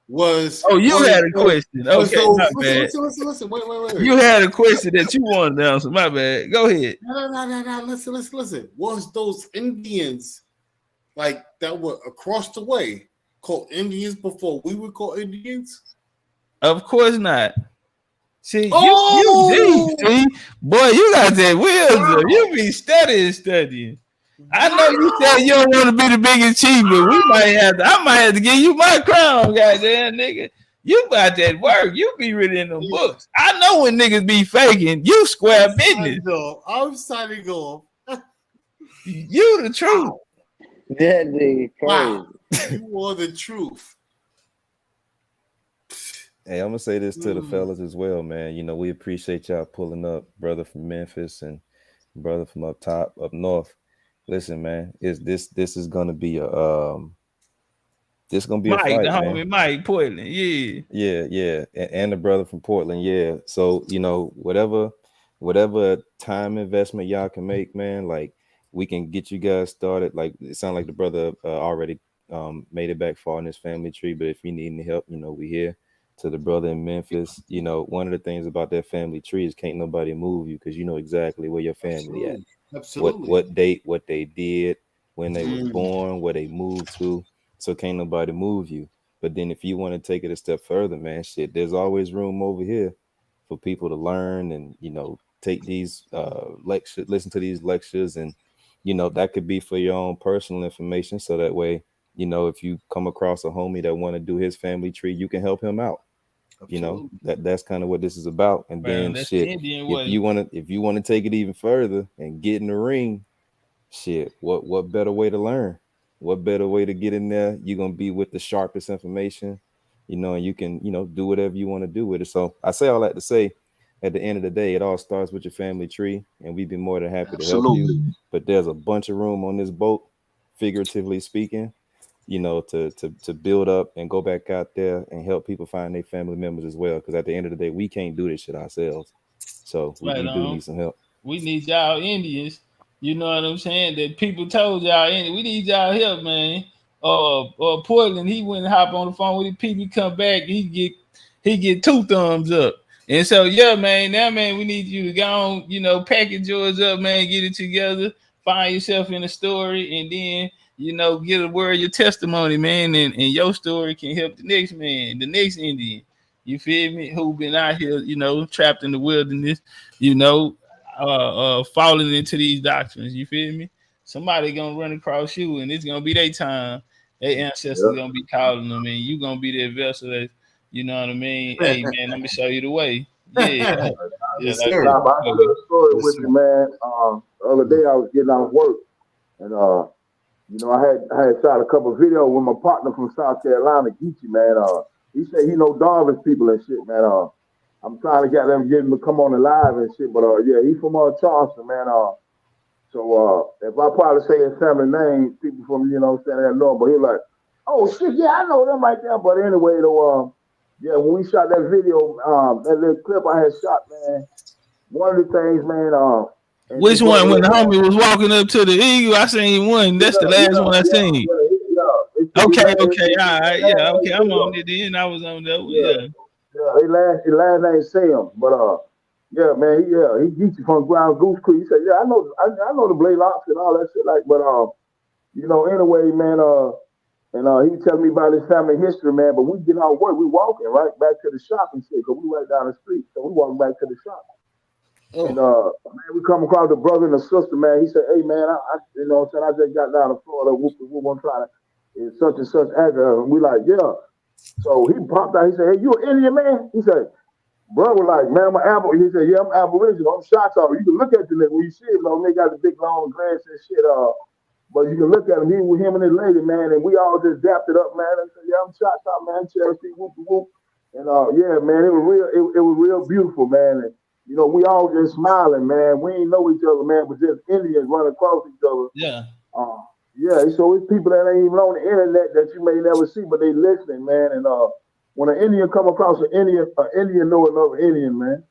you had a question. Okay, my bad. Listen. Wait. You had a question that you wanted to answer. My bad. Go ahead. No. Listen. Was those Indians like that were across the way called Indians before we were called Indians? Of course not. See, you deep, see? Boy, you got that wisdom. You be studying. I know you said you don't want to be the biggest chief, but I might have to give you my crown, goddamn nigga. You got that work. You be reading them books. I know when niggas be faking, you square business. I'm signing off. You the truth. That nigga crazy. Wow. You are the truth. Hey, I'm gonna say this to the fellas as well, man. You know, we appreciate y'all pulling up, brother from Memphis and brother from up north. Listen, man, this is gonna be a this gonna be Mike, a fight, the man. homie Mike Portland, yeah, and the brother from Portland, yeah. So you know, whatever time investment y'all can make, man, like we can get you guys started. Like it sounds like the brother already made it back far in his family tree, but if you need any help, you know, we here. To the brother in Memphis, you know, one of the things about that family tree is can't nobody move you because you know exactly where your family at. Absolutely. What date, what they did, when they was born, where they moved to. So can't nobody move you. But then if you want to take it a step further, man, shit, there's always room over here for people to learn and, you know, take these lectures, listen to these lectures, and you know, that could be for your own personal information. So that way, you know, if you come across a homie that want to do his family tree, you can help him out. Absolutely. You know, that's kind of what this is about. And then shit, if you want to take it even further and get in the ring, shit, what better way to learn? What better way to get in there? You're gonna be with the sharpest information, you know, and you can, you know, do whatever you want to do with it. So I say all that to say, at the end of the day, it all starts with your family tree, and we'd be more than happy to help you. But there's a bunch of room on this boat, figuratively speaking, you know, to build up and go back out there and help people find their family members as well. Because at the end of the day, we can't do this shit ourselves. So we do need some help. We need y'all Indians. You know what I'm saying? That people told y'all, we need y'all help, man. Portland, he went and hop on the phone with the people. He come back, he get 2 thumbs up. And so, yeah, man, now, man, we need you to go on, you know, package yours up, man, get it together, find yourself in a story, and then, you know, get a word of your testimony, man, and your story can help the next man, the next Indian. You feel me? Who been out here, you know, trapped in the wilderness, you know, falling into these doctrines. You feel me? Somebody gonna run across you, and it's gonna be their time. Their ancestors gonna be calling them, and you gonna be their vessel. That, you know what I mean? Hey, man, let me show you the way. Yeah, yes, sir. I got a story with you, man. The other day I was getting out of work, and you know, I had shot a couple of videos with my partner from South Carolina, Geechee, man. He said he know Darvish people and shit, man. I'm trying to get him to come on the live and shit, but yeah, he from Charleston, man. So if I probably say his family name, people from, you know, saying they know, but he like, oh shit, yeah, I know them right there. But anyway, though, yeah, when we shot that video, that little clip I had shot, man, one of the things, man, which one? When the homie was walking up to the eagle, I seen one. That's the last one I seen. Yeah, Okay, all right, yeah, okay. I'm on it then. I was on that one, yeah. His last name Sam, but yeah, man, he geeks from Ground Goose Creek. He said, yeah, I know the Blaylocks and all that shit, like, but anyway, man, and he was telling me about his family history, man. But we get out of work, we walking right back to the shop and shit, cause we right down the street, so we walking back to the shop. And man, we come across the brother and the sister, man. He said, "Hey, man, I I just got down to Florida. We want to try to such and such address." And we like, yeah. So he popped out. He said, "Hey, you an Indian man?" He said, "Bro, was like, man, I'm Apple." He said, "Yeah, I'm Aboriginal. I'm Choctaw." You can look at the nigga when you see him. They got the big long grass and shit. But you can look at him. He with him and his lady, man, and we all just dapped it up, man. And said, "Yeah, I'm Choctaw, man. Cherokee, whoop whoop." And yeah, man, it was real. It was real beautiful, man. And, we all just smiling, man. We ain't know each other, man, but just Indians running across each other. Yeah. Yeah, so it's people that ain't even on the internet that you may never see, but they listening, man. And when an Indian come across an Indian know another Indian, man.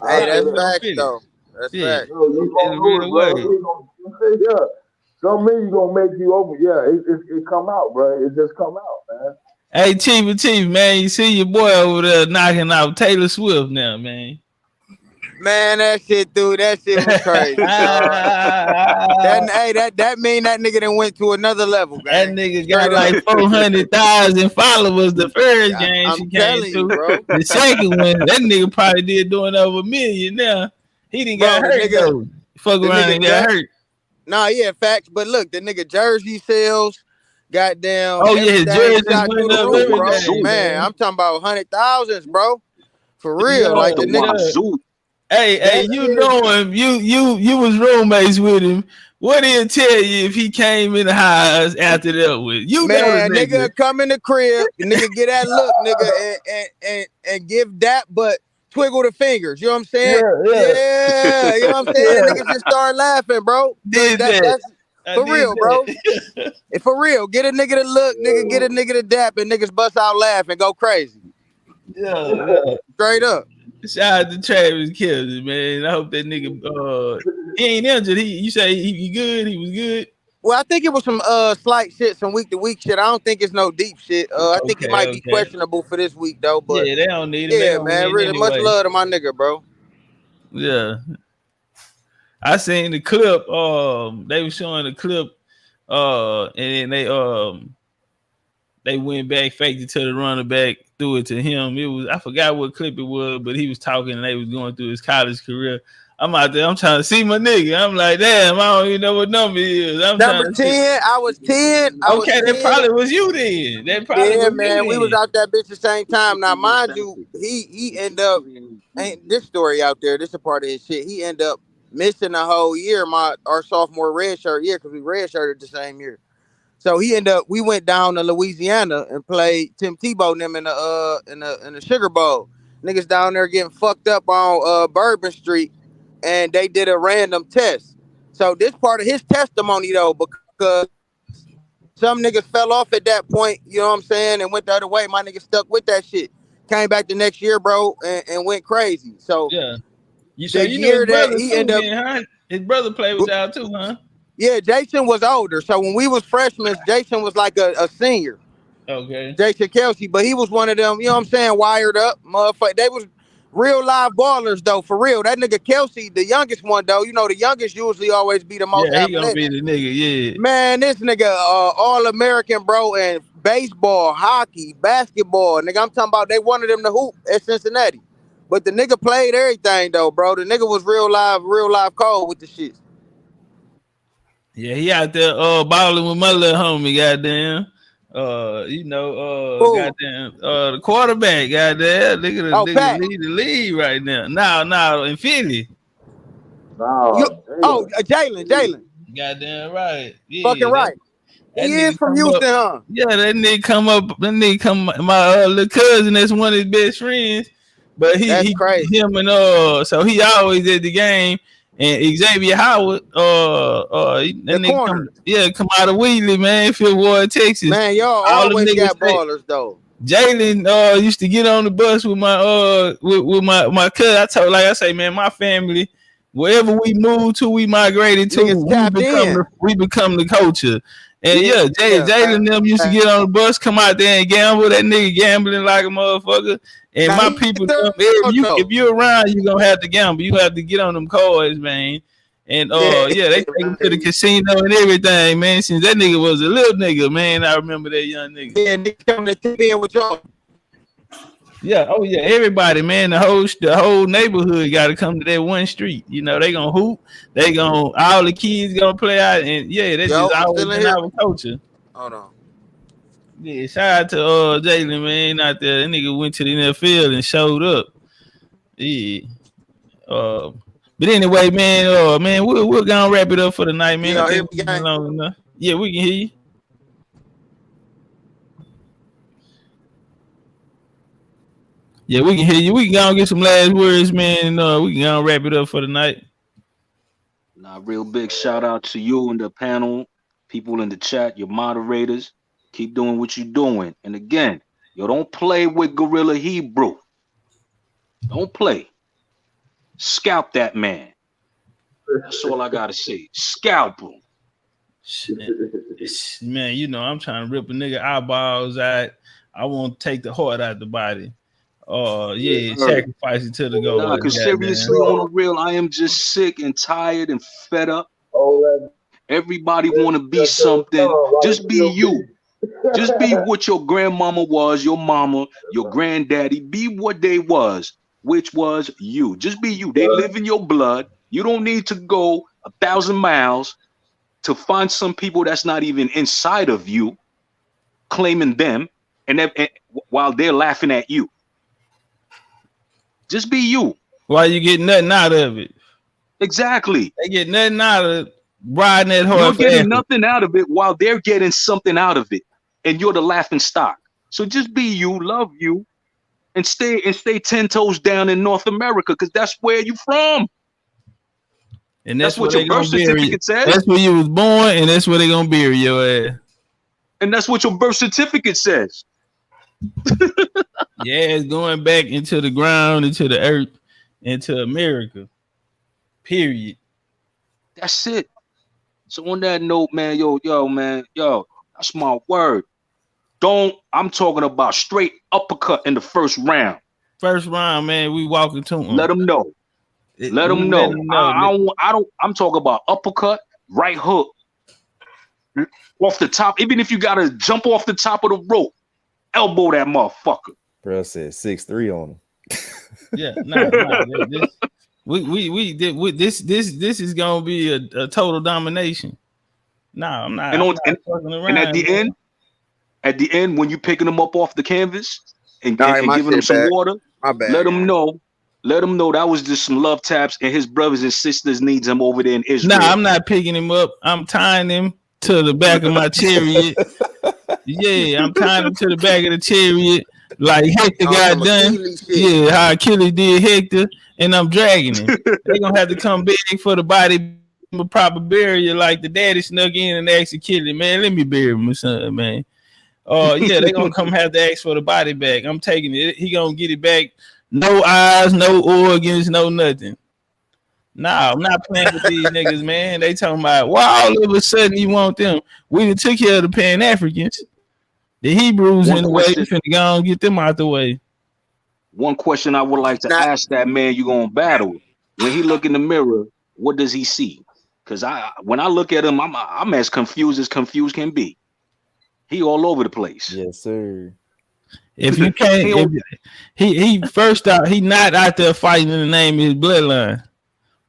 Hey, that's facts, though. That's facts. You gonna know it, bro. Yeah. Some men you gonna make you open. Yeah, it come out, bro. It just come out, man. Hey, Chief, man, you see your boy over there knocking out Taylor Swift now, man. Man, that shit was crazy. that mean that nigga done went to another level, gang. That nigga got like 400,000 followers the first game I'm she telling came you, to. bro. The second one, that nigga probably did doing over $1 million now. He didn't got hurt though. Fuck around and got hurt. Nah, yeah, facts. But look, the nigga jersey sales, goddamn. Oh yeah, his jerseys went up bro. Man, I'm talking about 100,000s, bro. For real, Yeah, like the nigga. Hey, you know him. You was roommates with him. What he'll tell you if he came in the house after that with you? Man, know the nigga come in the crib, nigga get that look, nigga, and give that, but twiggle the fingers. You know what I'm saying? Yeah, you know what I'm saying? And niggas just start laughing, bro. That's for real, bro. For real, get a nigga to look, nigga, get a nigga to dap, and niggas bust out laughing, go crazy. Yeah. Straight up. Shout out to Travis Kelce, man. I hope that nigga he ain't injured. You say he good? He was good. Well, I think it was some slight shit, some week to week shit. I don't think it's no deep shit. I think he might be questionable for this week though. But yeah, they don't need him. Yeah, man. Really anyway. Much love to my nigga, bro. Yeah. I seen the clip. They were showing the clip. And then they went back, faked it to the running back, threw it to him. I forgot what clip it was, but he was talking and they was going through his college career. I'm out there, I'm trying to see my nigga. I'm like, damn, I don't even know what number he is. Number 10, I was 10. That probably was you then. That probably was man. You we was out that bitch the same time. Now, mind you, he ended up, ain't this story out there, this is a part of his shit. He ended up missing a whole year, our sophomore redshirt year, because we redshirted the same year. So we went down to Louisiana and played Tim Tebow and them in the Sugar Bowl. Niggas down there getting fucked up on Bourbon Street, and they did a random test. So this part of his testimony though, because some niggas fell off at that point, you know what I'm saying, and went the other way. My nigga stuck with that shit. Came back the next year, bro, and went crazy. So yeah, his brother he ended up. Huh? His brother played with y'all too, huh? Yeah, Jason was older. So when we was freshmen, Jason was like a senior. Okay. Jason Kelce, but he was one of them, you know what I'm saying, wired up motherfucker. They was real live ballers though, for real. That nigga Kelce, the youngest one though, the youngest usually always be the most athletic. He gonna be the nigga, yeah. Man, this nigga all-American, bro, and baseball, hockey, basketball. Nigga, I'm talking about they wanted him to hoop at Cincinnati. But the nigga played everything though, bro. The nigga was real live cold with the shit. Yeah, he out there balling with my little homie, goddamn. Goddamn, the quarterback, goddamn. Nigga lead the league right now. Now in Philly. Jalen. Goddamn right. Yeah, fucking right. He is from Houston, huh? Yeah, that nigga come up. That nigga come. My little cousin, that's one of his best friends. But he crazy. Him and so he always at the game. And Xavier Howard, come out of Wheatley, man, Fifth Ward, Texas. Man, y'all always got ballers though. Jalen used to get on the bus with my with my cousin. Like I say, man, my family, wherever we moved to, we migrated to, we become the culture. And Jalen them used to get on the bus, come out there and gamble. That nigga gambling like a motherfucker. And Now, my he people, deserved if you're around, you gonna have to gamble. You have to get on them cards, man. And they take him to the casino and everything, man. Since that nigga was a little nigga, man, I remember that young nigga. Yeah, nigga coming to TV with y'all. Yeah, oh yeah, everybody, man, the whole neighborhood got to come to that one street. You know, they gonna hoop, all the kids gonna play out, and that's just always been our culture. Hold on. Yeah, shout out to Jalen, man, out there. That nigga went to the NFL and showed up. Yeah. But anyway, man, we're gonna wrap it up for the night, man. I think we've been long enough. Yeah, we can hear you. Yeah, we can hear you. We can go and get some last words, man, and we can go and wrap it up for the night. Nah, real big shout out to you and the panel, people in the chat, your moderators. Keep doing what you're doing. And again, don't play with Gorilla Hebrew. Don't play. Scalp that man. That's all I gotta say. Scalp him. Man, I'm trying to rip a nigga eyeballs out. I want to take the heart out the body. Sacrifice it to the goal. Nah, because seriously, on the real, I am just sick and tired and fed up. Everybody want to be something. Just be you. Just be what your grandmama was, your mama, your granddaddy. Be what they was, which was you. Just be you. They live in your blood. You don't need to go 1,000 miles to find some people that's not even inside of you, claiming them, and while they're laughing at you. Just be you. Why you get nothing out of it? Exactly. They get nothing out of riding that horse. You're getting nothing out of it while they're getting something out of it. And you're the laughing stock. So just be you, love you, and stay 10 toes down in North America, because that's where you from. And that's what your birth certificate says. That's where you was born, and that's where they're gonna bury your ass. And that's what your birth certificate says. It's going back into the ground, into the earth, into America. Period. That's it. So on that note, man, that's my word. I'm talking about straight uppercut in the first round. First round, man, we walking to them. Let them know. Let them know. I'm talking about uppercut, right hook, off the top. Even if you gotta jump off the top of the rope, elbow that motherfucker. Bro said 6'3" on him. This is gonna be a total domination. I'm not. And at the end, when you picking them up off the canvas and giving them some water, let them know that was just some love taps, and his brothers and sisters needs him over there in Israel. I'm not picking him up. I'm tying him to the back of my chariot. I'm tying him to the back of the chariot like Hector got done. How Achilles did Hector, and I'm dragging him. They're gonna have to come back for the body proper burial, like the daddy snuck in and asked Achilles, man, let me bury my son, man. They're gonna come have to ask for the body back. I'm taking it. He gonna get it back. No eyes, no organs, no nothing. I'm not playing with these niggas, man. They talking about why all of a sudden you want them. We done took care of the Pan-Africans. The Hebrews in the way, we finna go and get them out the way. One question I would like to ask that man you gonna battle. When he look in the mirror, what does he see? Because when I look at him, I'm as confused can be. He all over the place. Yes, sir. If you can't, he first out, he not out there fighting in the name of his bloodline.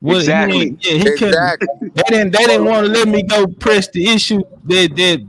Exactly. He couldn't. They didn't want to let me go press the issue that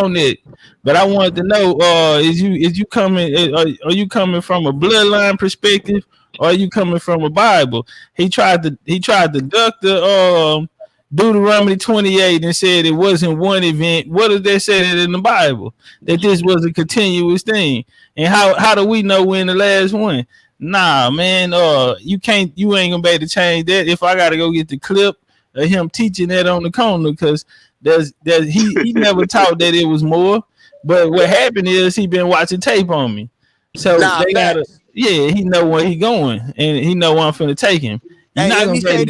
on it. But I wanted to know, is you coming? Are you coming from a bloodline perspective, or are you coming from a Bible? He tried to duck the Deuteronomy 28 and said it wasn't one event. What does that say in the Bible? That this was a continuous thing. And how do we know we're in the last one? Nah, man, you ain't gonna be able to change that. If I gotta go get the clip of him teaching that on the corner, because he never taught that it was more. But what happened is he been watching tape on me. So they gotta he know where he going, and he know where I'm finna take him. Let me say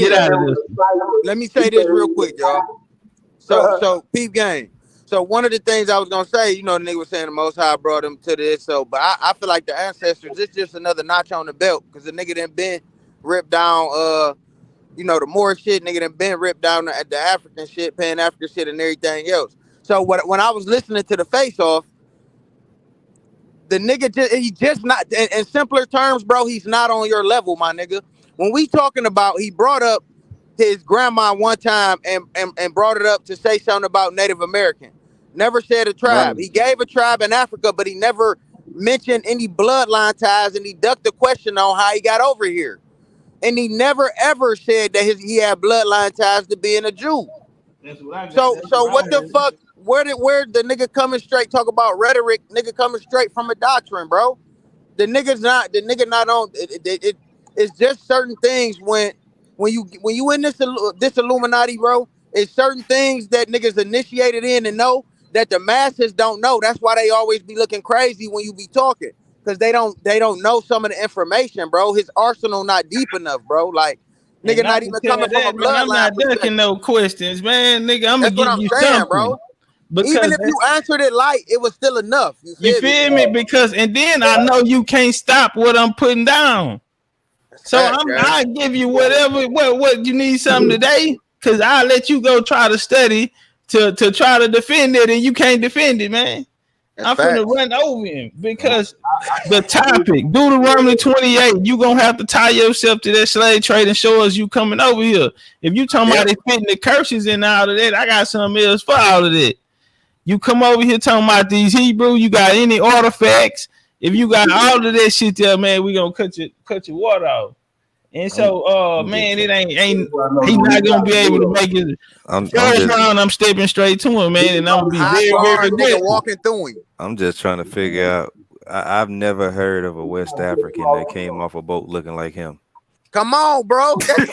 this real quick, y'all. So peep game. So one of the things I was gonna say, the nigga was saying the Most High brought him to this. So, but I feel like the ancestors, it's just another notch on the belt because the nigga done been ripped down. The Moorish shit, nigga done been ripped down at the African shit, Pan African shit, and everything else. So when I was listening to the Face Off, the nigga he just not in simpler terms, bro. He's not on your level, my nigga. When we talking about, he brought up his grandma one time and brought it up to say something about Native American. Never said a tribe. He gave a tribe in Africa, but he never mentioned any bloodline ties, and he ducked the question on how he got over here. And he never ever said that he had bloodline ties to being a Jew. That's what I got. So what the fuck? Where the nigga coming straight talk about rhetoric? Nigga coming straight from a doctrine, bro. The nigga not on it. It's just certain things when you in this Illuminati, bro. It's certain things that niggas initiated in and know that the masses don't know. That's why they always be looking crazy when you be talking. Because they don't know some of the information, bro. His arsenal not deep enough, bro. Like, nigga not even coming from a bloodline. I'm not ducking no questions, man. Nigga, I'm That's gonna what give you I'm saying, something. bro. Because even if you answered it light, it was still enough. You feel me? Because and then I know you can't stop what I'm putting down. So I give you whatever what you need something today, because I'll let you go try to study to try to defend it, and you can't defend it, man. I'm finna run over him because the topic, Deuteronomy 28, you gonna have to tie yourself to that slave trade and show us you coming over here. If you talking about it fitting the curses and all of that, I got something else for all of that. You come over here talking about these Hebrew, you got any artifacts? If you got all of that shit there, man, we gonna cut your water off. And so, man, it ain't he not gonna be able to make it. First round, I'm stepping straight to him, man, and I'm gonna be very nigga walking through him. I'm just trying to figure out. I've never heard of a West African that came off a boat looking like him. Come on, bro. I'm trying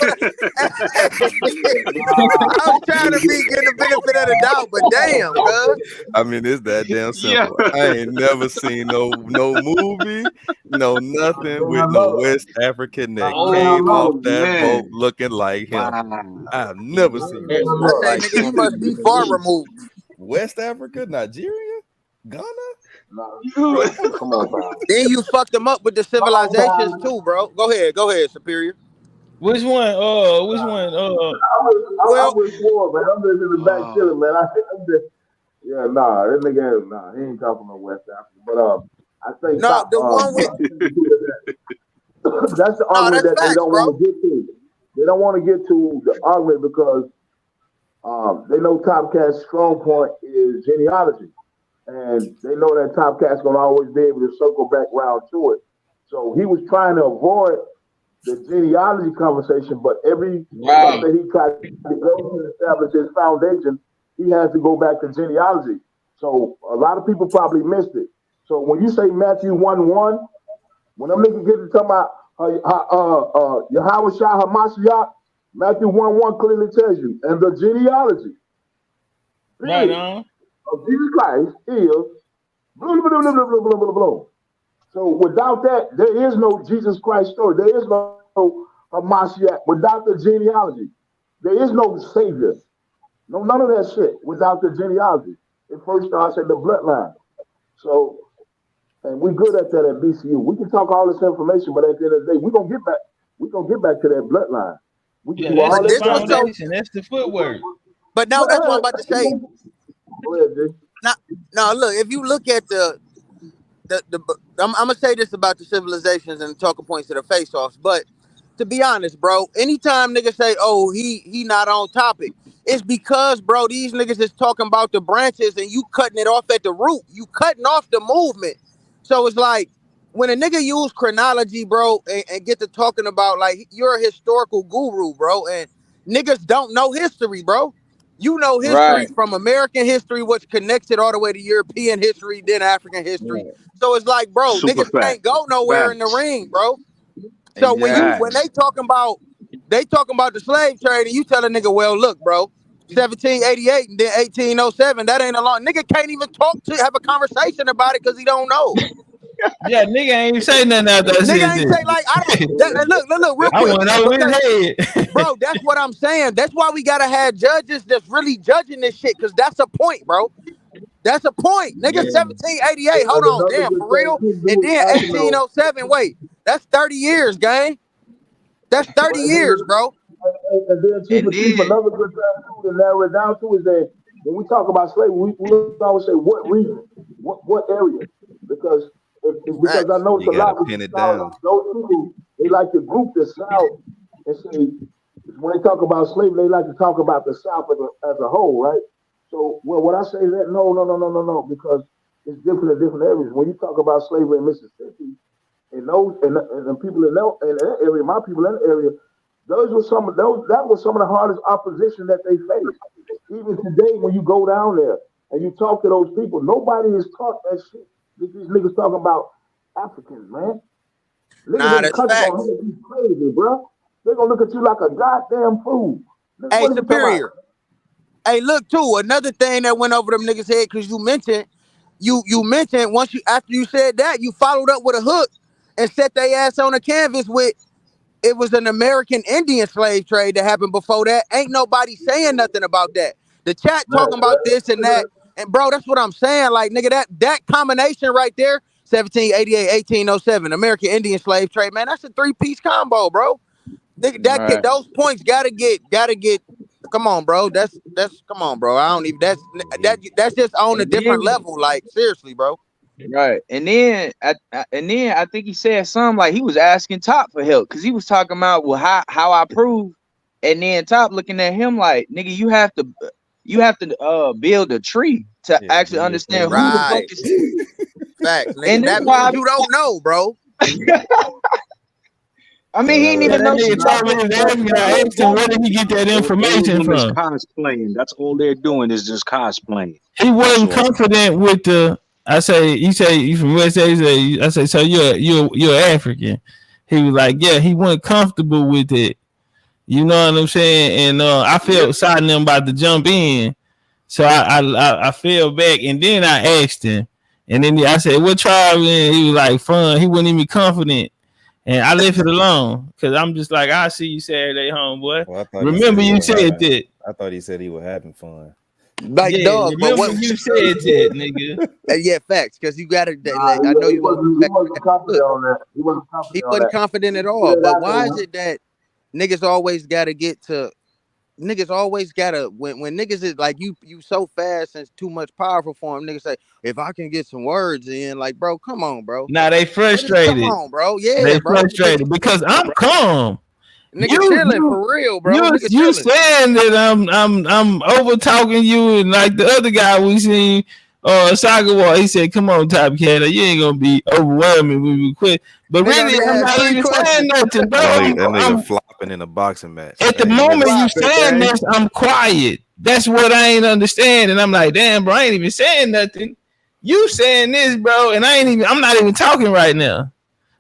to get the benefit of the doubt, but damn, cuz. I mean, it's that damn simple. Yeah. I ain't never seen no movie, no nothing with no West African that came off that boat looking like him. Wow. I've never seen that. I say, nigga, you must be far removed. West Africa, Nigeria, Ghana. Come on, bro. Then you fucked them up with the civilizations too, bro. Go ahead, Superior. Which one? I was sure, man. I'm just in the back chilling, man. This nigga, he ain't talking about West Africa. But I think the one with that's the argument that they don't want to get to. They don't want to get to the argument because they know Topcatz's strong point is genealogy. And they know that Topcatz gonna always be able to circle back round to it. So he was trying to avoid the genealogy conversation, but every time that he tried to go to establish his foundation, he has to go back to genealogy. So a lot of people probably missed it. So when you say Matthew 1:1, when them niggas get to talk about Yahweh Shah HaMashiach, Matthew 1:1 clearly tells you, and the genealogy. Right on. Of Jesus Christ is blah, blah, blah, blah, blah, blah, blah, blah. So without that, there is no Jesus Christ story. There is no Mashiach without the genealogy. There is no Savior. No, none of that shit without the genealogy. It first starts at the bloodline. So, and we good at that at BCU. We can talk all this information, but at the end of the day, we're gonna get back to that bloodline. We can do all that's the foundation. That's the footwork. But now that's what I'm about to say. Now, look, if you look at I'm gonna say this about the civilizations and the talking points of the face-offs, but to be honest, bro, anytime niggas say, "Oh, he not on topic," it's because, bro, these niggas is talking about the branches and you cutting it off at the root. You cutting off the movement. So it's like when a nigga use chronology, bro, and get to talking about like you're a historical guru, bro, and niggas don't know history, bro. You know history from American history, which connects it all the way to European history, then African history. So it's like, bro, niggas can't go nowhere in the ring, bro. So when they talking about the slave trade, and you tell a nigga, well, look, bro, 1788 and then 1807, that ain't a long. Nigga can't even have a conversation about it because he don't know. Yeah, nigga ain't say nothing out there. Nigga ain't say like look real quick. I went over his head. Bro, that's what I'm saying. That's why we gotta have judges that's really judging this shit, because that's a point, bro. That's a point, nigga. 1788. Hold on, damn, for real. And then 1807. Wait, that's 30 years, gang. That's 30 years, bro. And then Chief of Chief, another good thing too to narrow it down to is that when we talk about slavery, we always say what region, what area, because because I know it's You a lot gotta of pin it South, down. those people they like to group the South and say when they talk about slavery, they like to talk about the South as a whole, right? So well, when I say that, no, because it's different in different areas. When you talk about slavery in Mississippi, and those and the people in that area, my people in that area. That was some of the hardest opposition that they faced. Even today, when you go down there and you talk to those people, nobody is taught that shit. These niggas talking about Africans, man. Niggas in the That's country facts. gonna look at you crazy, bro. They gonna look at you like a goddamn fool. Nigga, Hey, what are you talking about? Superior. Hey, look too. Another thing that went over them niggas' head because you mentioned once you after you said that you followed up with a hook and set their ass on a canvas with. It was an American Indian slave trade that happened before that. Ain't nobody saying nothing about that. The chat talking about this and that. And bro, that's what I'm saying. Like, nigga, that combination right there, 1788, 1807, American Indian slave trade, man, that's a 3-piece combo, bro. Nigga, those points gotta get. Come on, bro. That's come on, bro. I don't even. That's just on a different level. Like, seriously, bro. Right, and then I think he said something like he was asking Top for help because he was talking about how I prove, and then Top looking at him like, nigga, you have to build a tree to actually understand who the fuck is who. Facts, nigga. And That means you don't know, bro. I mean, he didn't even know. I asked him, where did he get that information from? Cosplaying. That's all they're doing is just cosplaying. He wasn't confident with the. I say, he say you from West Asia. I say, so you're African. He was like, yeah. He wasn't comfortable with it. You know what I'm saying? And I felt sorry them about to jump in, so I fell back, and then I asked him, and then I said, what tribe? And he was like, fun. He wasn't even confident. And I left it alone because I'm just like, I'll see you Saturday, homeboy. Well, remember you said that. I thought he said he was having fun. Like, yeah, dog, but remember what you said that, nigga. Yeah, facts, because you gotta. Like, I know you wasn't confident on that. He wasn't confident. He wasn't confident at all. But why is it that niggas always gotta when niggas is like you so fast and it's too much powerful for them, niggas say, if I can get some words in, like, bro, come on, bro. Nah, they frustrated. Come on, bro. Yeah, they bro. frustrated because I'm calm. Nigga chilling for real, bro. You saying that I'm over talking you, and like the other guy we seen Sagawa, he said, come on, Topcatz, you ain't gonna be overwhelming when we quit. But really, I'm not even saying nothing, bro. That nigga flopping in a boxing match. At the moment you saying this, I'm quiet. That's what I ain't understand. And I'm like, damn, bro, I ain't even saying nothing. You saying this, bro, and I'm not even talking right now.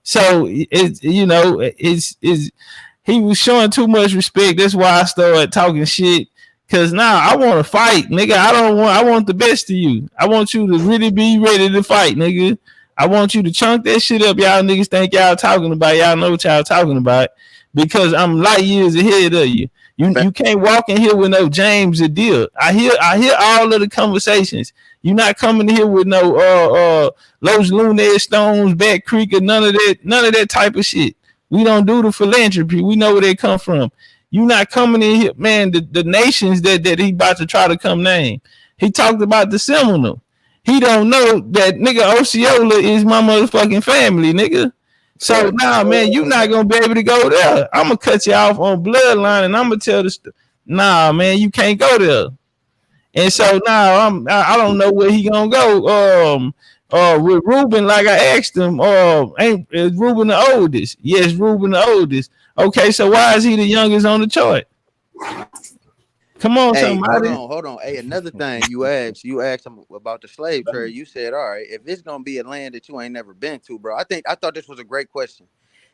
So it's he was showing too much respect. That's why I started talking shit. Cause now I want to fight, nigga. I want the best of you. I want you to really be ready to fight, nigga. I want you to chunk that shit up. Y'all niggas think y'all talking about. Y'all know what y'all talking about. Because I'm light years ahead of you. You can't walk in here with no James or deal. I hear all of the conversations. You're not coming here with no Los Lunares Stones, Back Creek, or none of that type of shit. We don't do the philanthropy. We know where they come from. You not coming in here, man. The nations that he about to try to come name. He talked about the Seminole. He don't know that nigga Osceola is my motherfucking family, nigga. So now, man, you not gonna be able to go there. I'm gonna cut you off on bloodline, and I'm gonna tell the nah, man, you can't go there. And so now I don't know where he gonna go. With Ruben, like I asked him, is Ruben the oldest? Yes, Ruben the oldest. Okay, so why is he the youngest on the chart? Come on, somebody. Hold on. Hey, another thing you asked him about the slave trade. You said, all right, if it's gonna be a land that you ain't never been to, bro. I thought this was a great question.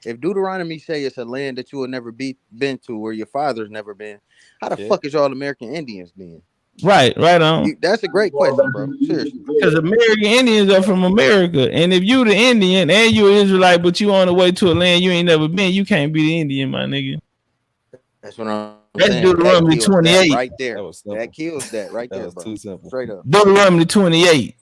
If Deuteronomy say it's a land that you will never been to, or your father's never been, how the fuck is y'all American Indians then? Right on. That's a great question, bro. Seriously. Because American Indians are from America. And if you the Indian and you an Israelite, but you on the way to a land you ain't never been, you can't be the Indian, my nigga. That's what I'm That's saying? That Deuteronomy kills that 28. right there. That was simple. That kills that right That there, was bro. too simple. Straight up. Deuteronomy 28.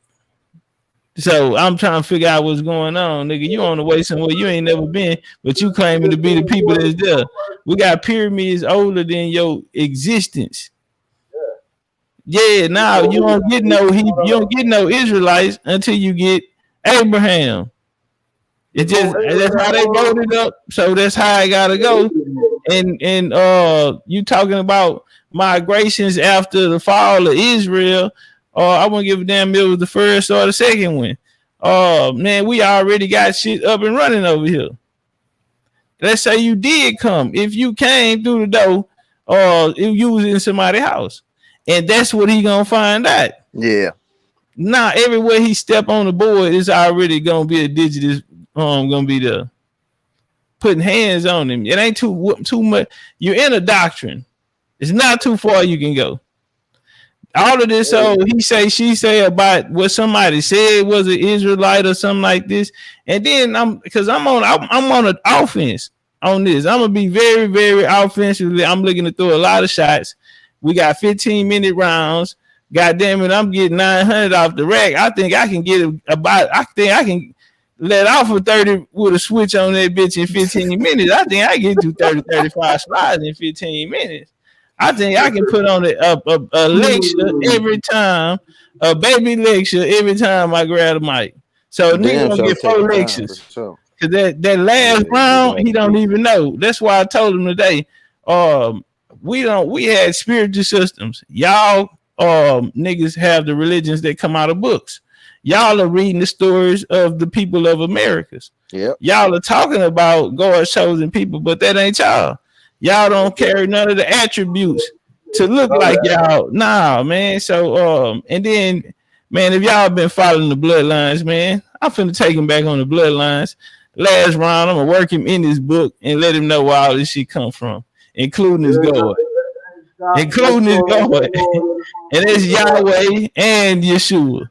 So I'm trying to figure out what's going on, nigga. You on the way somewhere you ain't never been, but you claiming to be the people that's there. We got pyramids older than your existence. Yeah, now you don't get no Israelites until you get Abraham. It just that's how they voted up, so that's how I gotta go. And you talking about migrations after the fall of Israel, I wouldn't give a damn if it was the first or the second one. Man, we already got shit up and running over here. Let's say you did come. If you came through the door, if you was in somebody's house, and that's what he gonna find out. Yeah. Now everywhere he step on the board is already gonna be a digital. Gonna be there putting hands on him. It ain't too much. You're in a doctrine. It's not too far you can go. All of this, he say, she say about what somebody said was an Israelite or something like this, and then I'm on an offense on this. I'm gonna be very, very offensively. I'm looking to throw a lot of shots. We got 15-minute rounds. God damn it, I'm getting 900 off the rack. I think I can get I can let off a 30 with a switch on that bitch in 15 minutes. I think I get to 30, 35 slides in 15 minutes. I think I can put on a lecture every time, a baby lecture every time I grab the mic. So nigga gonna get 4 lectures. Cause that last round, he don't even know. That's why I told him today. We had spiritual systems. Y'all niggas have the religions that come out of books. Y'all are reading the stories of the people of Americas. Yep. Y'all are talking about God's chosen people, but that ain't y'all. Y'all don't carry none of the attributes to look like y'all. Nah, man. So and then, man, if y'all been following the bloodlines, man, I'm finna take him back on the bloodlines. Last round, I'm gonna work him in this book and let him know where all this shit come from, including his God. Including his God. And it's Yahweh and Yeshua.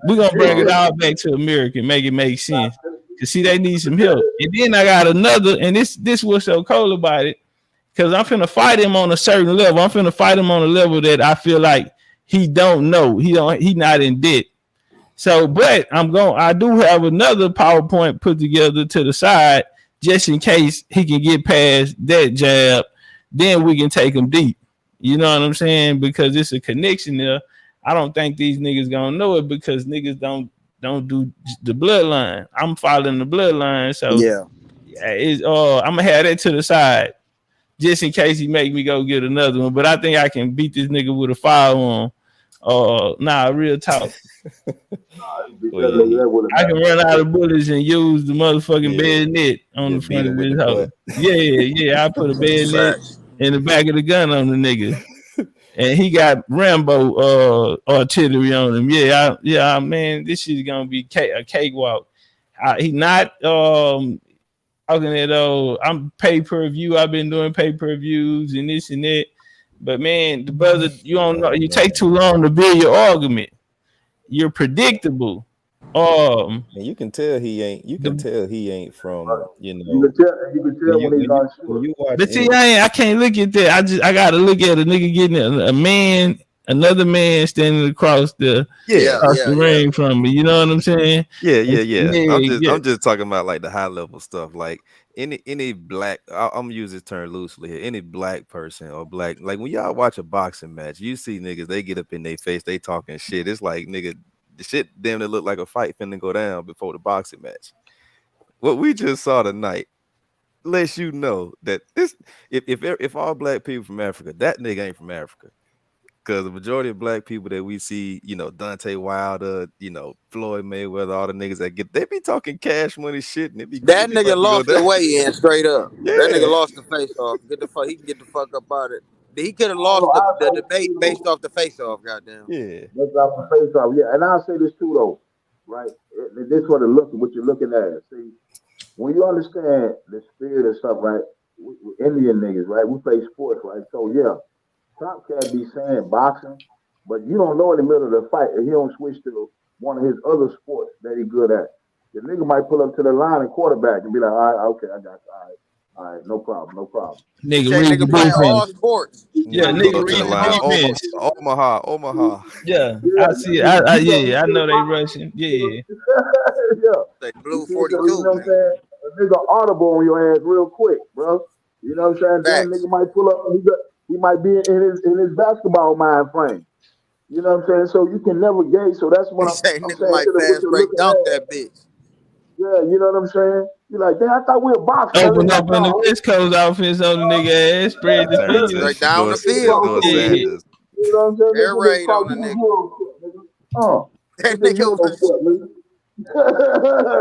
We're gonna bring it all back to America and make it make sense. Cause see, they need some help. And then I got another, and this was so cool about it, because I'm finna fight him on a certain level. I'm finna fight him on a level that I feel like he don't know. He not in debt. So, but I do have another PowerPoint put together to the side just in case he can get past that jab. Then we can take him deep. You know what I'm saying? Because it's a connection there. I don't think these niggas gonna know it because niggas don't do the bloodline. I'm following the bloodline, so yeah, I'm gonna have that to the side just in case he make me go get another one. But I think I can beat this nigga with a firearm. Real talk. I can run out of bullets and use the motherfucking bayonet on the front of this house. Yeah. I put a bayonet in the back of the gun on the nigga. And he got Rambo artillery on him. Yeah, man, this shit's gonna be a cakewalk. He not talking at I'm pay-per-view. I've been doing pay-per-views and this and that. But man, the brother, you don't know. You take too long to build your argument. You're predictable. And you can tell he ain't. You can tell he ain't from. You know. You can tell when he's not sure. But see, I can't look at that. I gotta look at a nigga getting a man, another man standing across the ring from me. You know what I'm saying? Yeah. I'm just talking about like the high level stuff. Like any black, I'm using this term loosely here. Any black person or black, like when y'all watch a boxing match, you see niggas, they get up in their face, they talking shit. It's like nigga, the shit damn it look like a fight finna go down before the boxing match. What we just saw tonight lets you know that this if all black people from Africa, that nigga ain't from Africa. Because the majority of black people that we see, you know, Dante Wilder, you know, Floyd Mayweather, all the niggas that they be talking cash money shit, and it be that nigga lost the way in straight up. Yeah. That nigga lost the face off. He can get the fuck up out of it. He could have lost the debate based off the face off. Goddamn. Yeah. That's off the face off. Yeah, and I'll say this too though, right? This is what you're looking at. See, when you understand the spirit of stuff, right? We Indian niggas, right? We play sports, right? So yeah. Topcatz be saying boxing, but you don't know in the middle of the fight if he don't switch to one of his other sports that he good at. The nigga might pull up to the line and quarterback and be like, all right, okay, I got you. All right. All right, no problem, no problem. Nigga Say read the nigga playing all defense. sports. Yeah, Nigga nigga go to read the the line. defense. Omaha. Yeah, Yeah, I see. you I know, yeah, I know they rushing. Yeah. yeah. Say You blue see, so you 42, know what I'm man. saying? A nigga audible on your ass real quick, bro. You know what I'm saying? Then Facts. nigga might pull up and he might be in his basketball mind frame. You know what I'm saying? So you can never gauge. So that's what He say I'm nigga saying. might What fast you're break looking dunk at. that bitch. Yeah, you know what I'm saying? You're like, damn, I thought we were boxing. Open Like, up in the no. West Coast offense on the nigga ass, spread the field. Straight down the field. Yeah. You know what I'm saying? Air Nigga just raid call on the you nigga. Euro foot, nigga. That That's a nigga Euro was foot, nigga.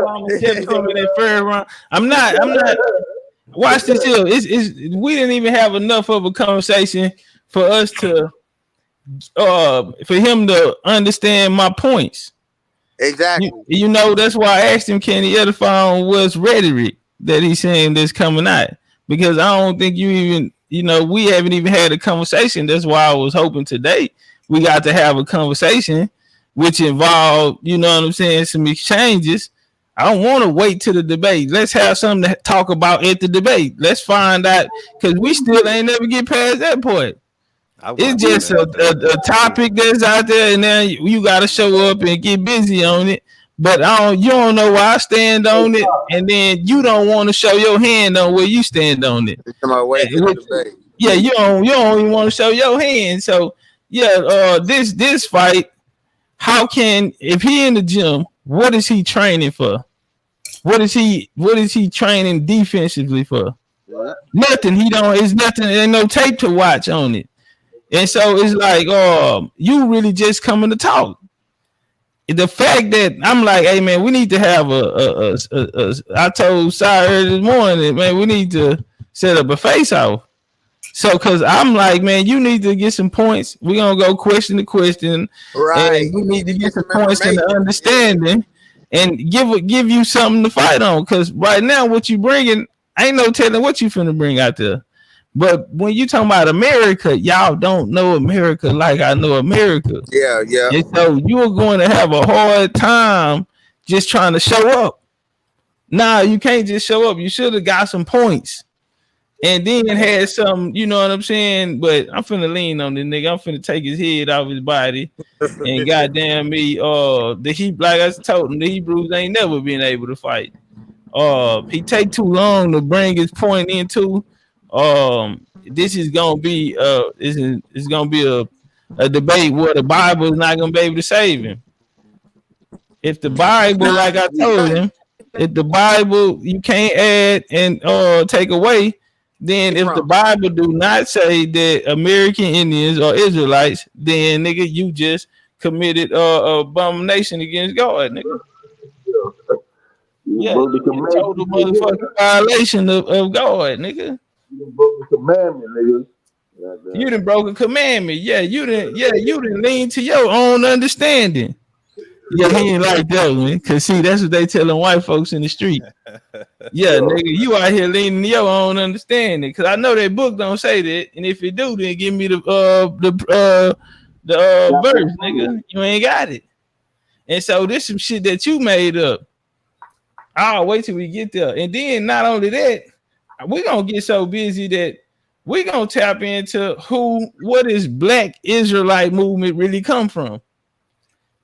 I'm telling him in that first round. I'm not. Watch this here. It's we didn't even have enough of a conversation for us to for him to understand my points. Exactly. You know, that's why I asked him, can he edify on what's rhetoric that he's saying that's coming out? Because I don't think you even, we haven't even had a conversation. That's why I was hoping today we got to have a conversation which involved, you know what I'm saying, some exchanges. I don't want to wait till the debate. Let's have something to talk about at the debate. Let's find out, because we still ain't never get past that point. It's just a topic that's out there, and then you got to show up and get busy on it. But you don't know where I stand on it, and then you don't want to show your hand on where you stand on it. Wait to the debate. Yeah, you don't even want to show your hand. So yeah, this fight, how can, if he in the gym, what is he training for? What is he training defensively for? Nothing. It's nothing. There ain't no tape to watch on it. And so it's like, you really just coming to talk. The fact that I'm like, hey man, we need to have I told Sire this morning, man, we need to set up a face off. So, cause I'm like, man, you need to get some points. We're gonna go question to question, right? And we need to get some points and understanding, and give you something to fight on. Cause right now, what you bringing, ain't no telling what you finna bring out there. But when you talking about America, y'all don't know America like I know America. Yeah. And so you're going to have a hard time just trying to show up. Nah, you can't just show up. You should have got some points. And then had some, you know what I'm saying? But I'm finna lean on this nigga. I'm finna take his head off his body. And goddamn me, like I told him, the Hebrews ain't never been able to fight. He take too long to bring his point into. This is gonna be it's gonna be a debate where the Bible is not gonna be able to save him. If the Bible, like I told him, if the Bible you can't add and take away, then if the Bible do not say that American Indians are Israelites, then nigga, you just committed abomination against God, nigga. Yeah, total motherfucking violation of God, nigga. You broke the commandment, nigga. You done broke a commandment. Yeah, you didn't lean to your own understanding. Yeah, he ain't like that, man. Cause see, that's what they telling white folks in the street. Yeah, nigga, you out here leaning to your own understanding. Cause I know that book don't say that, and if it do, then give me the verse, nigga. You ain't got it. And so this some shit that you made up. I'll wait till we get there. And then not only that, we're gonna get so busy that we're gonna tap into what is Black Israelite movement really come from.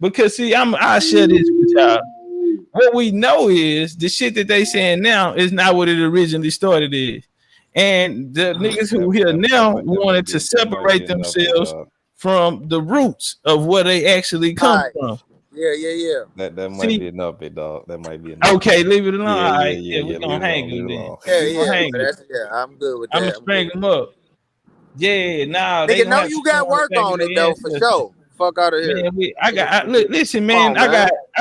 Because see, I'll share this with y'all. What we know is the shit that they saying now is not what it originally started is. And the niggas who here now wanted to separate themselves from the roots of where they actually come from. Yeah. That might be enough, big dog. That might be enough. Okay, leave it alone. Yeah, all right, we're gonna hang him then. I'm good with I'm that. gonna spring him up. Yeah, nah. Nigga, know you got work on it though, for sure. Fuck out of here. Man, listen, man. I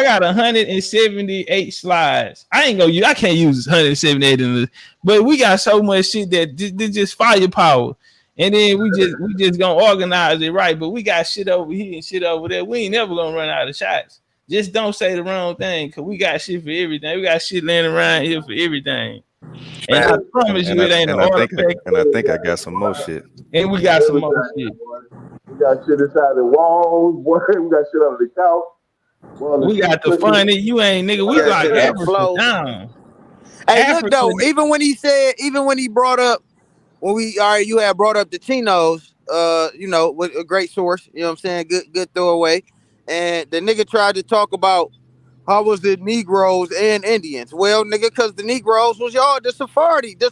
got 178 slides. I can't use 178 in this, but we got so much shit that just firepower. And then we just gonna organize it right. But we got shit over here and shit over there. We ain't never gonna run out of shots. Just don't say the wrong thing, cause we got shit for everything. We got shit laying around here for everything. And I promise you, it ain't an artifact. And I think I got some more shit. And we got some more shit. We got shit inside the walls, boy. We got shit under the couch. We got the funny. You ain't nigga. We got everything down. Hey, Africa. look though, even when he brought up you had brought up the Chinos, with a great source, you know what I'm saying? Good throwaway. And the nigga tried to talk about how was the Negroes and Indians. Well, nigga, because the Negroes was y'all, the Sephardi, the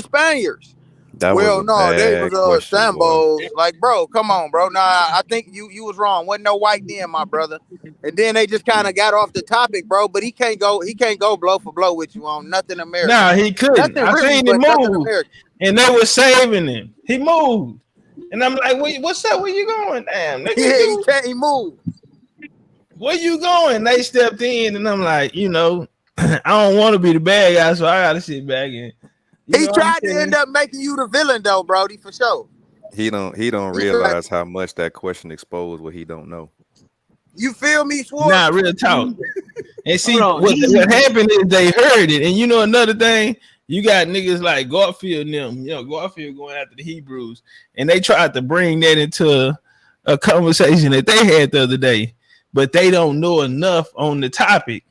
Spaniards. That was Well, a no, they was bad question, boy. Sambos. Like, bro, come on, bro. Nah, I think you was wrong. Wasn't no white then, my brother. And then they just kind of got off the topic, bro. But he can't go blow for blow with you on nothing American. Nah, he couldn't. Nothing I really, seen him but nothing move, American. and they were saving him. He moved, and I'm like, "What's up? Where you going? Damn, nigga, Yeah, he moved. Where you going?" They stepped in, and I'm like, I don't want to be the bad guy, so I gotta sit back and. He tried to end up making you the villain, though, Brody, for sure. He don't realize how much that question exposed what he don't know. You feel me, Swartz? Nah, real talk. And see, what happened is they heard it. And another thing, you got niggas like Garfield and them, Garfield going after the Hebrews, and they tried to bring that into a conversation that they had the other day, but they don't know enough on the topic.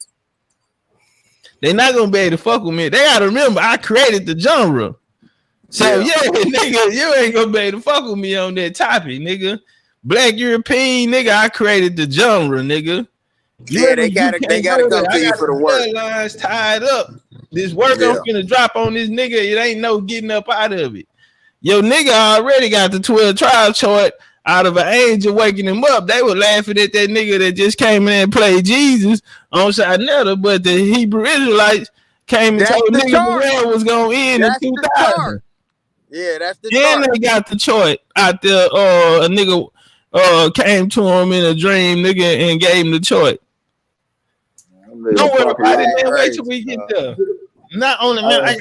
They're not gonna be able to fuck with me. They gotta remember I created the genre. So yeah, nigga, you ain't gonna be able to fuck with me on that topic, nigga. Black European, nigga, I created the genre, nigga. They gotta come to you for the work. Lines tied up. This work I'm finna drop on this nigga. It ain't no getting up out of it. Yo, nigga already got the 12 trial chart out of an angel waking him up. They were laughing at that nigga that just came in and played Jesus on Sinetta, but the Hebrew Israelites came and told niggas the world was gonna end in 2000. Yeah, that's the chart. And they got the chart out there. A nigga came to him in a dream, nigga, and gave him the chart. Don't worry about it, man. Wait till we get there. Not only man, I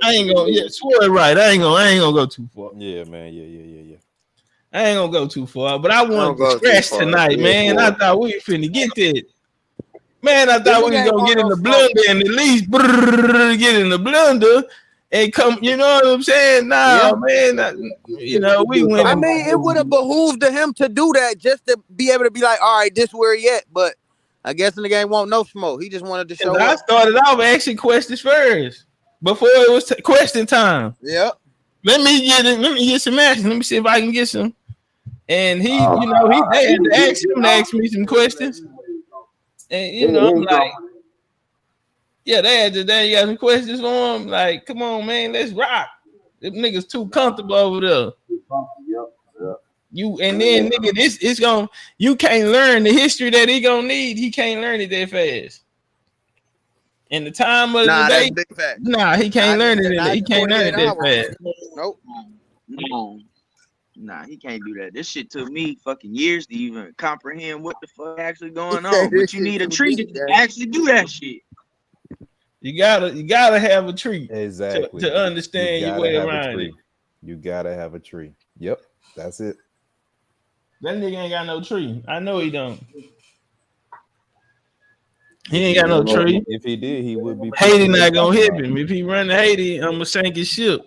ain't gonna swear it right. I ain't gonna go too far. Yeah, man. Yeah. I ain't gonna go too far, but I wanted to scratch tonight, man. I thought we finna get that. Man, I thought we was gonna get in the blender and at least get in the blender and come. You know what I'm saying? Nah, man. We went. I mean, it would have behooved him to do that just to be able to be like, all right, this where he at. But I guess the nigga ain't want no smoke. He just wanted to show up. I started off asking questions first before it was question time. Yep. Let me get some action. Let me see if I can get some. And he had to ask me some questions. And I'm like, yeah, they got some questions for him. Like, come on, man, let's rock. Them niggas too comfortable over there. Then nigga, it's gonna. You can't learn the history that he gonna need. He can't learn it that fast. In the time of the day, he can't learn it. He can't learn it that fast. Nope. No. Nah, he can't do that. This shit took me fucking years to even comprehend what the fuck actually going on. But you need a tree to actually do that shit. You gotta have a tree exactly to understand your way around it. You gotta have a tree. Yep, that's it. That nigga ain't got no tree. I know he don't. He ain't got no tree. If he did, he would be. Haiti not gonna hit him. If he run to Haiti, I'm gonna sink his ship.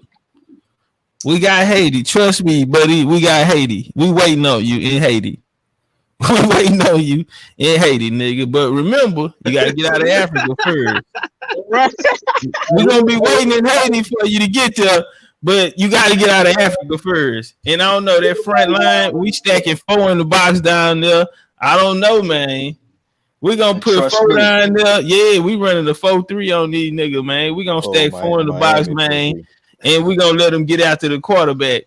We got Haiti. Trust me, buddy. We got Haiti. We waiting on you in Haiti. We waiting on you in Haiti, nigga. But remember, you gotta get out of Africa first. We're gonna be waiting in Haiti for you to get there, but you gotta get out of Africa first. And I don't know that front line. We stacking 4 in the box down there. I don't know, man. We're gonna put 4 down there. Yeah, we running the 4-3 on these niggas, man. We gonna stack 4 in the box, man. And we're gonna let them get after the quarterback.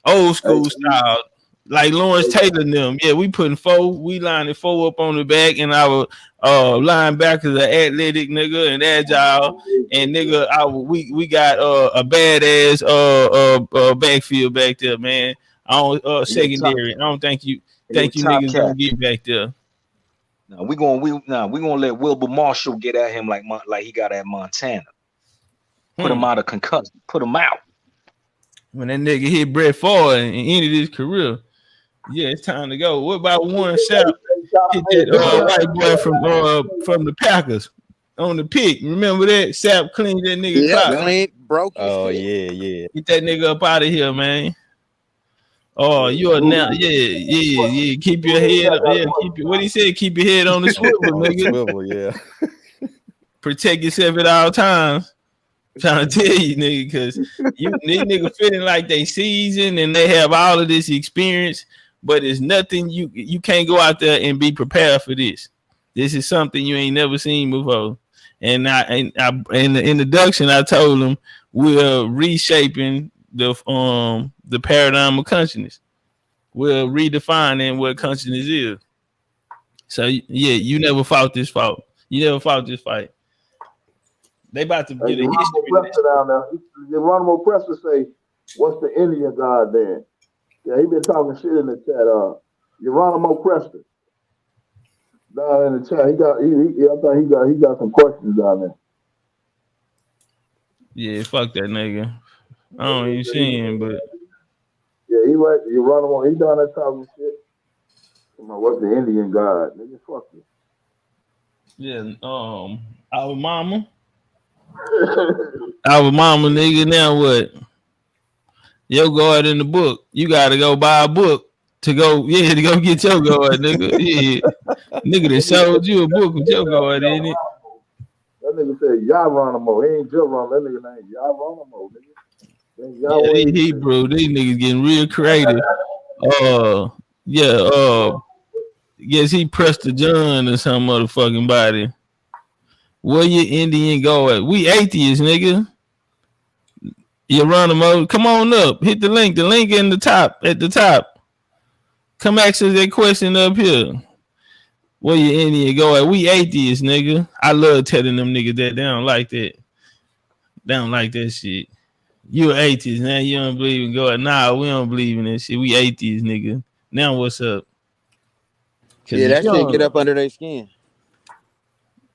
Old school style. Like Lawrence Taylor and them. Yeah, we putting 4. We lining 4 up on the back, and our linebackers are athletic, nigga, and agile. And nigga, we got a badass backfield back there, man. Secondary. I don't think you niggas gonna get back there. No, we gonna let Wilbur Marshall get at him like he got at Montana. Put him out of concussion. Put him out. When that nigga hit Brett Favre and ended his career, yeah, it's time to go. What about Warren Sapp? Hit that white boy from the Packers on the pick. Remember that? Sapp cleaned that nigga. Yeah, clean, broke. Oh yeah. Get that nigga up out of here, man. Oh, you are now, yeah. Keep your head up. Yeah, what he said, keep your head on the swivel, nigga. Swivel, yeah. protect yourself at all times. I'm trying to tell you, nigga, because these niggas feeling like they seasoned and they have all of this experience, but it's nothing you can't go out there and be prepared for this. This is something you ain't never seen before. And I in the introduction I told them we're reshaping the paradigm of consciousness. We're redefining what consciousness is. So yeah, you never fought this fight. You never fought this fight. They about to get a history. Down there. Geronimo Preston say, "What's the Indian god then?" Yeah, he been talking shit in the chat. Geronimo Preston down in the chat. I think he got some questions down there. Yeah, fuck that nigga. I don't even see him, but yeah, he right. Geronimo, he down there talking shit. What's the Indian god? Nigga, fuck you. Yeah, our mama, nigga. Now what? Your guard in the book. You gotta go buy a book to go get your guard, nigga. Yeah, nigga that sold you a book with your guard in it. That nigga said Geronimo. He ain't Geronimo. That nigga named Geronimo, nigga. Yeah, Hebrew. These niggas getting real creative. Guess he pressed the John or some motherfucking body. Where your Indian go at? We atheists, nigga. Geronimo, come on up. Hit the link. The link in the top, at the top. Come ask us that question up here. Where your Indian go at? We atheists, nigga. I love telling them niggas that. They don't like that. They don't like that shit. You an atheist, man. You don't believe in God. Nah, we don't believe in that shit. We atheists, nigga. Now what's up? Yeah, that shit get up under their skin.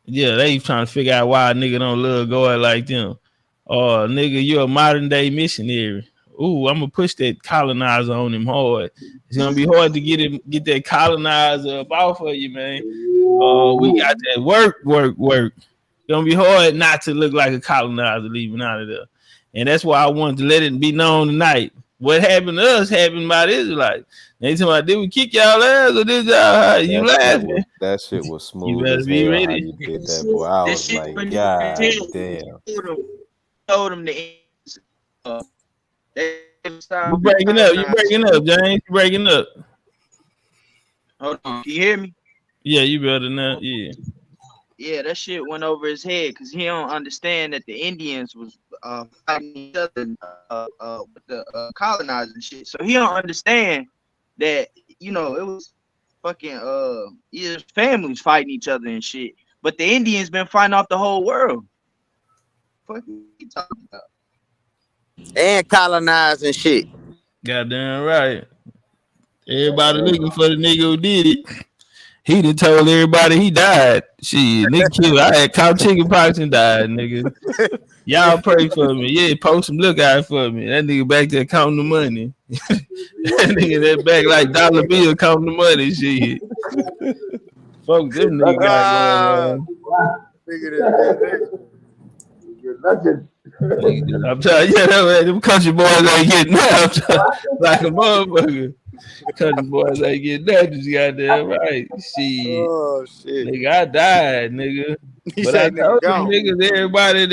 Yeah, they trying to figure out why a nigga don't love God like them. Oh, nigga, you're a modern day missionary. Ooh, I'm gonna push that colonizer on him hard. It's gonna be hard to get that colonizer up off of you, man. We got that work. It's gonna be hard not to look like a colonizer leaving out of there. And that's why I wanted to let it be known tonight. What happened to us happened by the Israelites. They talking about, did we kick y'all ass or did y'all? You laughing? That shit was smooth. You better be ready. How you did that, boy. I was like, God damn. Told them to. You breaking up, James. You breaking up. Hold on, you hear me? Yeah, you better now. Yeah. Yeah, that shit went over his head because he don't understand that the Indians was fighting each other with the colonizers and shit. So he don't understand that, you know, it was fucking his families fighting each other and shit. But the Indians been fighting off the whole world. What you talking about? And colonizing shit. Goddamn right. Everybody looking for the nigga who did it. He done told everybody he died. Shit, nigga killed. I had caught chicken pox and died, nigga. Y'all pray for me. Yeah, post some lookout for me. That nigga back there counting the money. That nigga that back like dollar bill counting the money. Shit. Fuck them nigga got going on. I'm telling you, them country boys ain't getting that. Like a motherfucker. Country boys ain't getting that. Just goddamn right. Shit. Oh shit. Nigga, I died, nigga. But I told them niggas, everybody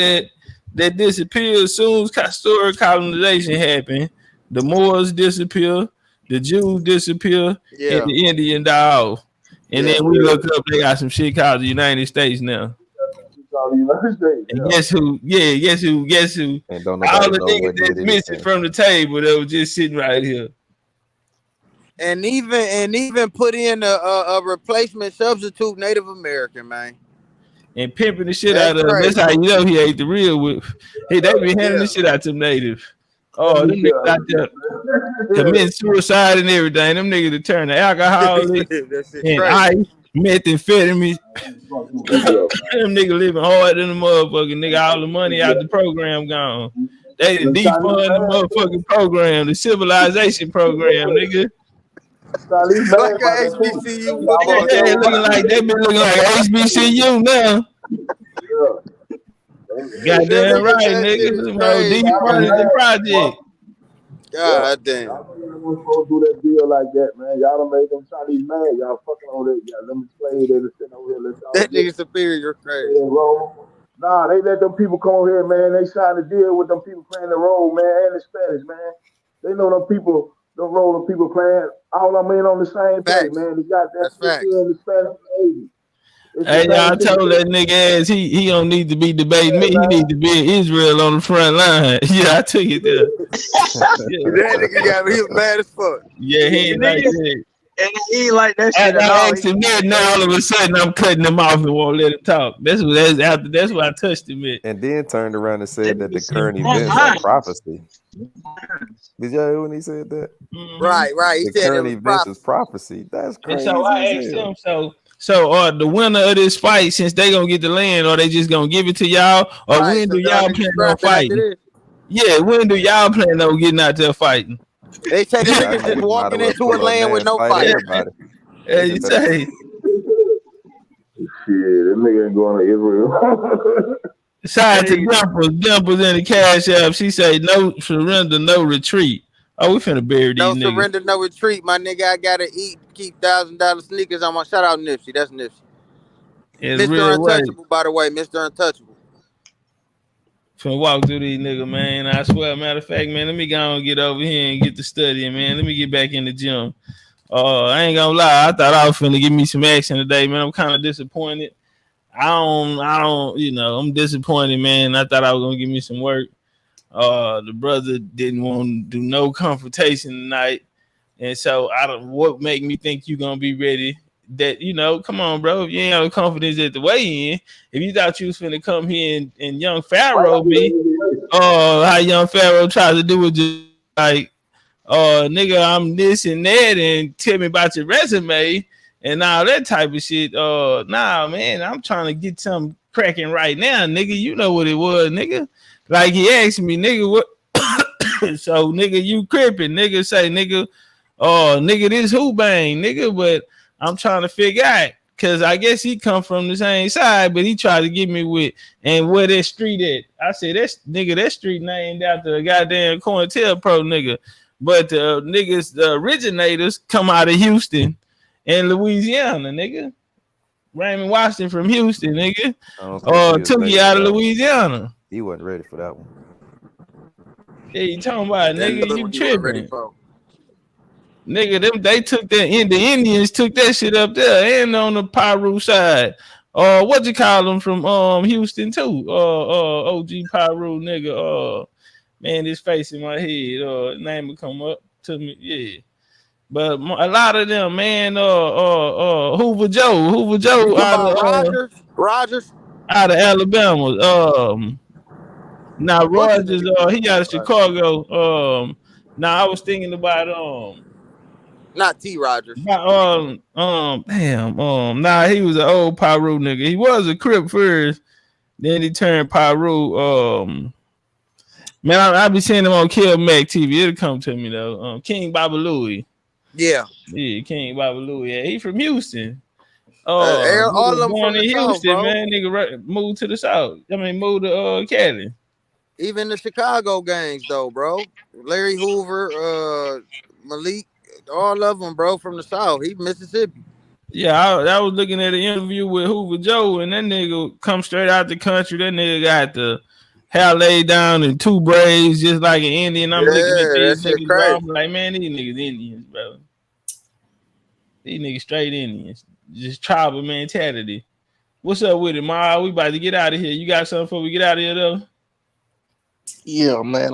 that disappeared as soon as historic colonization happened, the Moors disappear, the Jews disappear, and the Indian die off. And then we look up, they got some shit called the United States now. And guess who? Yeah, guess who? And don't all the niggas that's missing from the table that was just sitting right here. And even put in a replacement substitute Native American, man. And pimping the shit out of them. That's how you know he ain't the real with. Hey, they be handing the shit out to them native. Oh, them niggas out there commit suicide and everything. Them niggas that turn to alcoholic and ice, methamphetamine. Them niggas living hard than the motherfucking nigga. All the money out the program gone. They defund the motherfucking program, the civilization program, nigga. Like a HBCU football. They looking like they been looking like HBCU now. Goddamn right, nigga. Defunding the project. God damn. Y'all supposed to do that deal like that, man. Y'all done made them Chinese mad. Y'all fucking on that. Y'all let me play. They just sitting over here. That nigga superior crazy. Nah, they let them people come over here, man. They signed a deal with them people playing the role, man, and the Spanish, man. They know them people, them role them people playing. All I'm in on the same page, Facts. man. They got that That's shit facts. in the Spanish Navy. It's the Hey, same y'all shit. told that nigga ass he don't need to be debating Yeah, me. He man. need to be in Israel on the front line. Yeah, I took it there. Yeah, That nigga got me. He was mad as fuck. yeah, he The ain't like niggas that. and he ain't like that shit After at I all. asked him that, now all of a sudden I'm cutting him off and won't let him talk. That's what I touched him at. And then turned around and That said that nigga the said current more events are lines. prophecy. Did y'all hear when he said that? Mm-hmm. Right. He The said it current was events is prophecy. prophecy. That's And so crazy as I asked hell. him, so the winner of this fight, since they gonna get the land, or they just gonna give it to y'all, or Right. when So do y'all y'all niggas plan on scrapping after fighting? this. Yeah, when do y'all plan on getting out there fighting? They say the Y'all niggas just niggas might walking as well into a pull up land now with and no fight fight. everybody. They Hey, you just better. say, Shit, that nigga ain't going to Israel. shout out to Hey, Dimples in the cash app. She say no surrender, no retreat. Oh, we finna bury No these niggas. surrender, no retreat, my nigga. I gotta eat, keep $1,000 sneakers on my shout out Nipsey. That's Nipsey. It's Mr. real way. Untouchable, by the way, Mr. Untouchable. Finna walk through these niggas, man. I swear, matter of fact, man, let me go and get over here and get to studying, man. Let me get back in the gym. I ain't gonna lie. I thought I was finna give me some action today, man. I'm kind of disappointed. I'm disappointed, man. I thought I was gonna give me some work. The brother didn't want to do no confrontation tonight, and so I don't. What make me think you gonna be ready? That come on, bro. If you ain't have no confidence at the weigh in, if you thought you was finna come here and young Pharaoh me, how young Pharaoh tries to do it, just like, nigga, I'm this and that, and tell me about your resume and all that type of shit. Nah, man, I'm trying to get something cracking right now, nigga. You know what it was, nigga. Like he asked me, nigga, what? So, nigga, you crippin', nigga. Say, nigga, nigga, this who bang, nigga. But I'm trying to figure out. Cause I guess he come from the same side, but he tried to get me with and where that street at. I said that street named after a goddamn COINTELPRO nigga. But the niggas, the originators come out of Houston and Louisiana, nigga. Raymond Washington from Houston, nigga. I don't think he was Took ready you for out of that one. Louisiana. He wasn't ready for that one. Yeah, you talking about, That nigga, another you one you weren't ready tripping. for. Nigga, they took that in. The Indians took that shit up there and on the Pyru side. What you call them from Houston too? OG Pyru nigga. Man, this face in my head. Name will come up to me. Yeah. But a lot of them, man, Hoover You Joe talking about Rogers? Rogers? out of Alabama. Now Bunch of Rogers, niggas named he out of Rogers. Chicago. Now I was thinking about Not T. Rogers. nah, he was an old Pyru nigga. He was a Crip first, then he turned Pyru. Man, I be seeing him on Kill Mac TV. It'll come to me though. King Baba Louie. Yeah. Yeah, King Baba Louie. Yeah, he from Houston. All of Nigga them born from the in South, Houston, bro. man. Nigga moved to the South. I mean, moved to Cali. Even the Chicago gangs, though, bro. Larry Hoover, Malik, all of them, bro, from the South. He Mississippi. Yeah, I was looking at an interview with Hoover Joe, and that nigga come straight out the country. That nigga got the hair laid down and two braids, just like an Indian. I'm looking at Yeah, that these shit niggas, bro. crazy. I'm like, man, these niggas Indians, bro. These niggas straight Indians. Just tribal mentality. What's up with it, Ma? We about to get out of here. You got something before we get out of here, though? Yeah, man.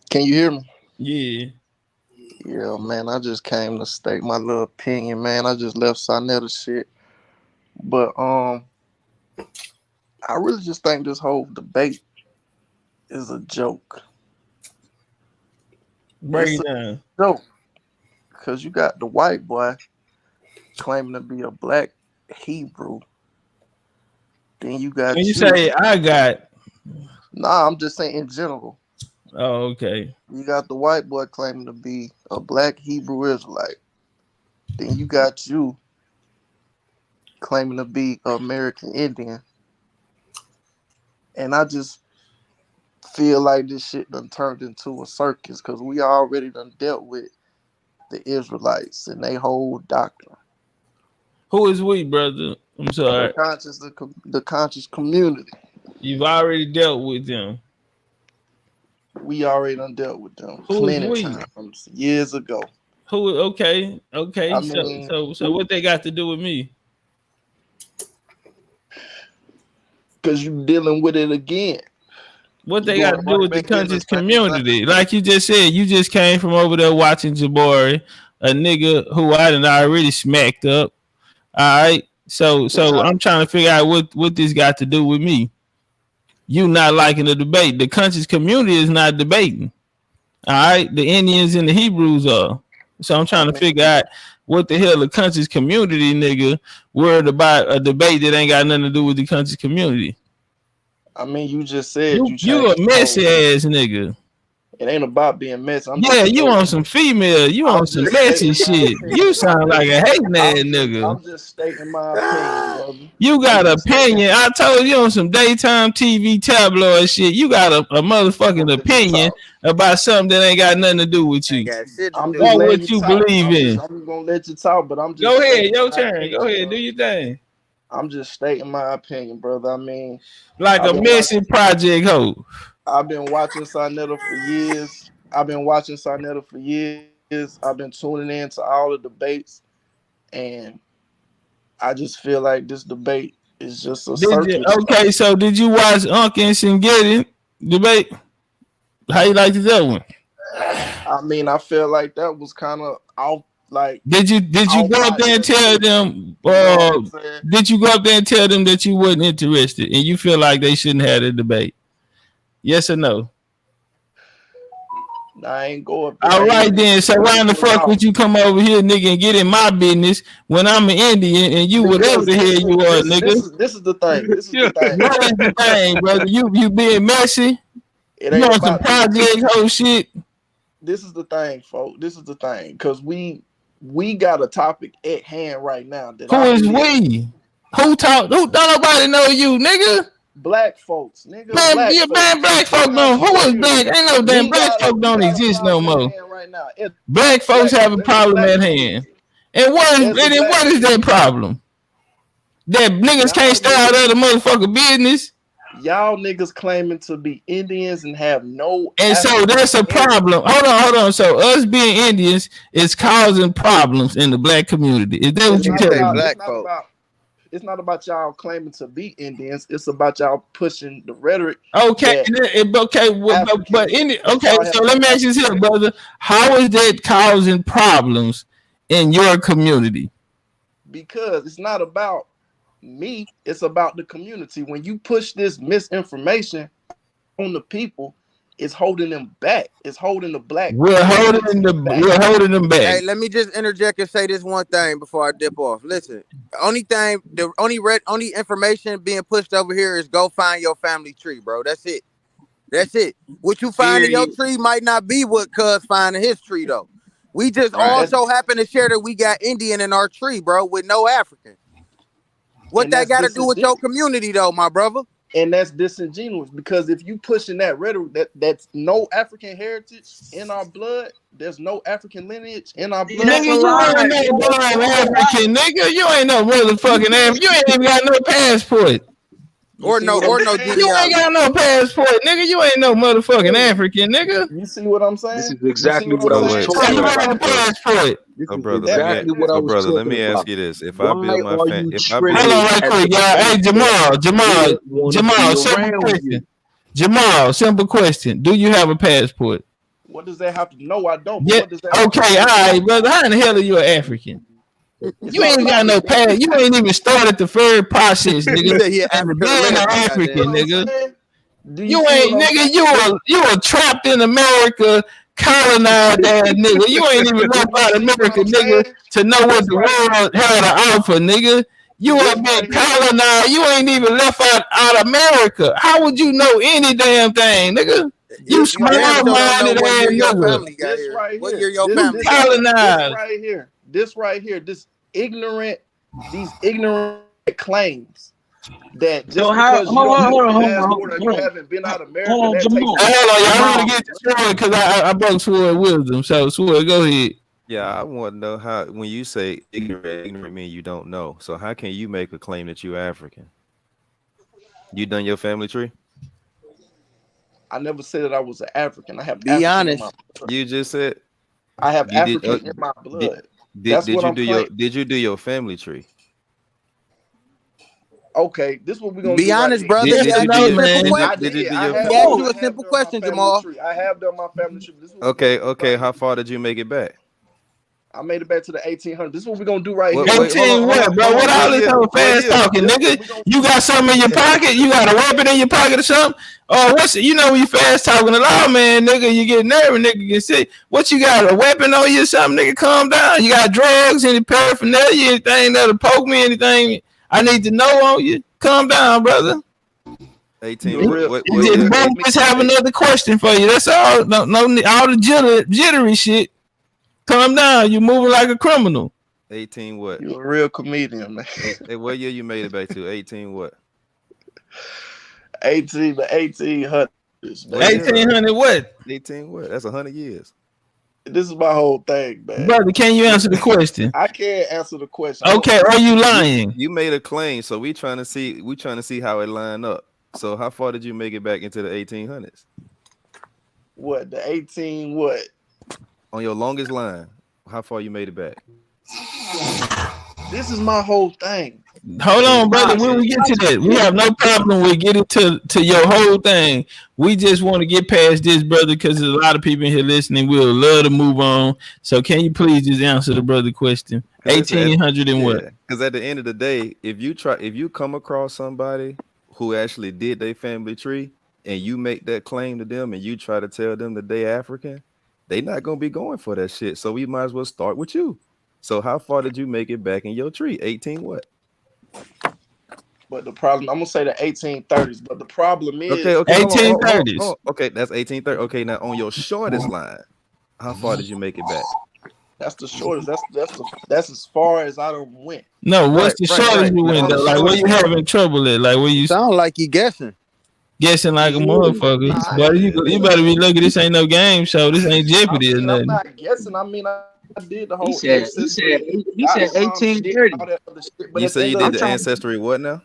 Can you hear me? Yeah. Yeah, man. I just came to state my little opinion, man. I just left Sinetta shit. But I really just think this whole debate is a joke. Break It's it a down. joke. Because you got the white boy claiming to be a black Hebrew. Then you got When you you. say I got, Nah, I'm just saying in general. oh, okay. You got the white boy claiming to be a black Hebrew Israelite. Then you got you claiming to be an American Indian. And I just feel like this shit done turned into a circus because we already done dealt with the Israelites and they whole doctrine. Who is we, brother? I'm sorry. The conscious community. You've already dealt with them. We already done dealt with them Who is plenty we? times years ago. Who? Okay. I So mean, what they got to do with me? because you dealing with it again. What You they got going to do right with the back in the country's same community? Like you just said, you just came from over there watching Jabari, a nigga who I done already smacked up. All right. So I'm trying to figure out what this got to do with me. You not liking the debate. The country's community is not debating. All right. The Indians and the Hebrews are. So I'm trying to figure out what the hell the country's community nigga worried about a debate that ain't got nothing to do with the country's community. I mean, you just said you You a changed messy tone. ass nigga. It ain't about being messy. Yeah, you on some female. You on some messy shit. You sound like a hating ass nigga. I'm just stating my opinion, brother. You got opinion. I told you on some daytime TV tabloid shit. You got a motherfucking opinion about something that ain't got nothing to do with you. I'm Or just letting what you you talk. believe in. I'm just gonna let you talk, but I'm just Go ahead, stating your my turn. opinion, Go ahead, brother. do your thing. I'm just stating my opinion, brother. I mean, Like a messy project hoe. I've been watching Sarnetta for years. I've been tuning in to all the debates, and I just feel like this debate is just a circus. Okay, so did you watch Unc and Singeti debate? How you like that one? I mean, I feel like that was kind of off. Like, Did you go up there and tell them? Did you go up there and tell them that you wasn't interested and you feel like they shouldn't have the debate? Yes or no? I ain't go up there. All right then. So why in the fuck would you come over here, nigga, and get in my business when I'm an Indian and you whatever the hell you are, nigga? This is the thing. This is the thing. What is the thing, brother? You being messy? It You ain't on some about project whole shit? This is the thing, folks. This is the thing, because we got a topic at hand right now. That Who is we? Who talk? Who don't nobody know you, nigga? Black folks, nigga. Man, black folk don't. Who is black? Ain't no damn black folk don't exist no more. Right now. Black folks have a problem at hand. And what is that problem? That niggas can't stay out of the motherfucking business. Y'all niggas claiming to be Indians and have no. And so that's a problem. Hold on. So us being Indians is causing problems in the black community. Is that what you telling me? It's not about y'all claiming to be Indians. It's about y'all pushing the rhetoric. Okay, but so let me ask you this here, brother. How is that causing problems in your community? Because it's not about me, it's about the community. When you push this misinformation on the people, it's holding them back. It's holding the black. We're holding them back. Hey, let me just interject and say this one thing before I dip off. Listen, the only information being pushed over here is go find your family tree, bro. That's it. That's it. What you find in your tree might not be what Cuz find in his tree, though. We just also happen to share that we got Indian in our tree, bro, with no African. What that got to do with your community, though, my brother? And that's disingenuous, because if you pushing that rhetoric that's no African heritage in our blood, there's no African lineage in our blood. Nigga, you ain't no damn African, nigga. You ain't no motherfucking African. You ain't even got no passport. Or no genealogy. You ain't got no passport, nigga. You ain't no motherfucking African, nigga. You see what I'm saying? This is exactly what I was talking about. Passport. Brother, let me ask you this: if I build my family, hold on, right quick, y'all. Hey, Jamal, simple question. Jamal, simple question. Do you have a passport? What does that have to know? I don't. Yeah. Okay, all right, brother. How in the hell are you an African? You ain't got no pass. You ain't even started the third process, nigga. Being an African, nigga. You ain't, nigga. You were trapped in America, colonized ass nigga. You ain't even left out America, nigga, to know what the world had to offer, nigga. You ain't been colonized. You ain't even left out America. How would you know any damn thing, nigga? You small-minded ass nigga. This right here. What year your family colonized? This right here. These ignorant claims that just because you don't have a passport or you haven't been out of America, Hold on, y'all. I want to get to Sword because I broke Sword wisdom. So Sword, go ahead. Yeah, I want to know how, when you say ignorant means you don't know. So how can you make a claim that you're African? You done your family tree? I never said that I was an African. I have Be African in my honest. blood. You just said I have you did. African in my Did, blood. did That's did what you I'm do claiming. your family tree? Okay, this is what we're gonna Be do right honest, here. brother. He Did you asked do you a your simple did question. you do I your He have asked family? you a simple done my question, family Jamal. tree. I have done my family tree. This is what Okay, we're gonna do okay. right How here. far did you make it back? I made it back to the 1800s. This is what we're gonna do right Wait, here. wait, hold 18 on, hold what, on, bro? hold What on. all What this year? whole What fast year? talking, This is what nigga? we're gonna You got something in your pocket? You got a weapon in your pocket or something? Oh, what's it? You know when you fast talking a lot, man, nigga, you get nervous, nigga, get sick. What you got? A weapon on you or something, nigga? Calm down. You got drugs, any paraphernalia, anything that'll poke me, anything I need to know on you? Calm down, brother. 18. The real What year? Just have another question for you. That's all. No, all the jittery shit. Calm down. You moving like a criminal. 18 what? You a real comedian, man. Hey, what year you made it back to? 18 what? 1800s. What year? 1800 what? 18 what? That's 100 years. This is my whole thing, man. Brother, can you answer the question? I can't answer the question. Okay, are you lying? You made a claim, so we trying to see how it line up. So how far did you make it back into the 1800s? What, the 18 what? On your longest line, how far you made it back? This is my whole thing. Hold on, brother. When we get to that, we have no problem with getting to your whole thing. We just want to get past this, brother, because there's a lot of people in here listening. We'll love to move on. So can you please just answer the brother question? 1800 and what? Because at the end of the day, if you come across somebody who actually did their family tree and you make that claim to them and you try to tell them that they African, they not gonna be going for that shit. So we might as well start with you. So how far did you make it back in your tree? 18 what? But the problem, I'm gonna say the 1830s. But the problem is, okay, 1830s. Hold on. Okay, that's 1830. Okay, now on your shortest line, how far did you make it back? that's the shortest. That's as far as I done went. No, what's the shortest you went though? Like where you having trouble at? Like where you sound like you guessing like a motherfucker. But you better be lucky. This ain't no game show. This ain't Jeopardy or I'm nothing. not guessing. I mean, I did the whole. He said 1830. You say you did the ancestry what now?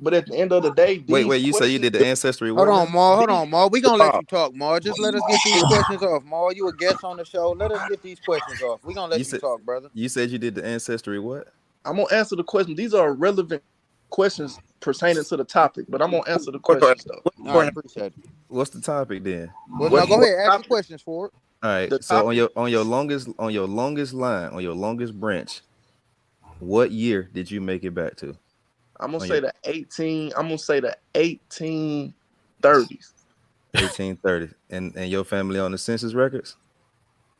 But at the end of the day, wait, you say you did the ancestry what? Hold on, Ma. We gonna let you talk, Ma. Just let us get these questions off, Ma. You a guest on the show. Let us get these questions off. We gonna let you talk, brother. You said you did the ancestry what? I'm gonna answer the question. These are relevant questions pertaining to the topic, but I'm gonna answer the questions though. All right, appreciate it. What's the topic then? Well, now go ahead, ask your questions for it. All right. So on your longest line, on your longest branch, what year did you make it back to? I'm gonna say the 1830s. 1830. And your family on the census records?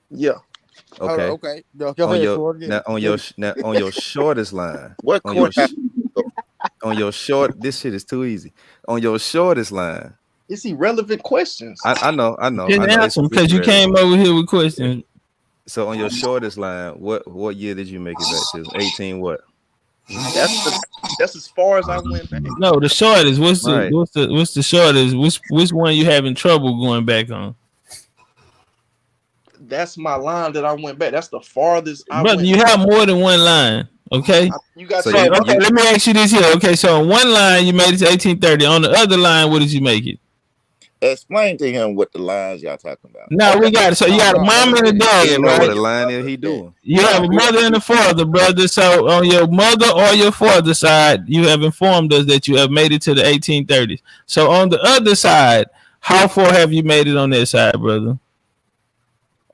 Yeah. Okay. Okay. Go ahead, on your shortest line. What on your short, this shit is too easy. On your shortest line. It's irrelevant questions. I know. Didn't answer because you came over here with questions. So on your shortest line, what year did you make it back to? 18 what? That's as far as I went back. No, the shortest. What's Right. the shortest? Which one you having trouble going back on? That's my line that I went back. That's the farthest I Brother, went. you have more than one line. Okay. You got So okay, let me ask you this here. Okay, so on one line you made it to 1830. On the other line, what did you make it? Explain to him what the lines y'all talking about. No, we got it. So you got a mom and a dad, You know what right? a line is he doing. You have a mother and a father, brother. So on your mother or your father side, you have informed us that you have made it to the 1830s. So on the other side, how far have you made it on that side, brother?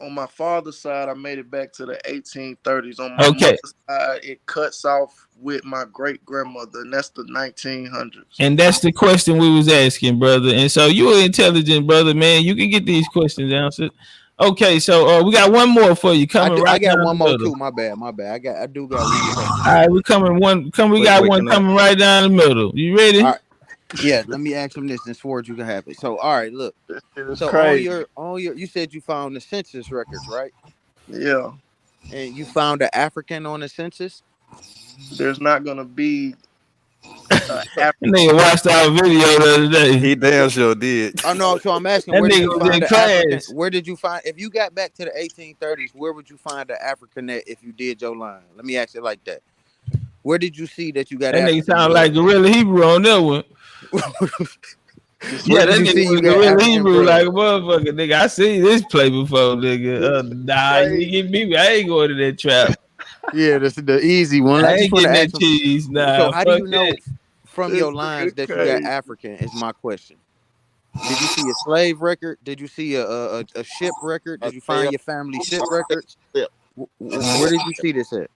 On my father's side, I made it back to the 1830s. On my Okay. mother's side, it cuts off with my great grandmother, and that's the 1900s. And that's the question we was asking, brother. And so you are intelligent, brother, man. You can get these questions answered. Okay, so we got one more for you coming right I got down one the more middle. too. My bad. I do got one. All right, we coming one. We got one coming right down the middle. You ready? All right. Yeah, let me ask him this and Swords you can have it. So, all right, look. So crazy. on your, you said you found the census records, right? Yeah. And you found an African on the census? There's not gonna be. Nigga watched our video the other day. He damn sure did. Oh no, so I'm asking, That where did nigga you was find in the class. African? Where did you find? If you got back to the 1830s, where would you find the African at if you did your line? Let me ask it like that. Where did you see that you got? That nigga African sound blood? like Gorilla Hebrew on that one. Yeah, that you see nigga you was got a real African Hebrew blood? like a motherfucker, nigga. I seen this play before, nigga. Nah, you get me. I ain't going to that trap. Yeah, that's the easy one. I I just ain't want to getting ask that him. cheese. So, Nah, how do fuck you that. know from This your lines nigga that you got crazy. African? Is my question. Did you see a slave record? Did you see a ship record? I Did you say find your family ship records? slip. Where did you see this at?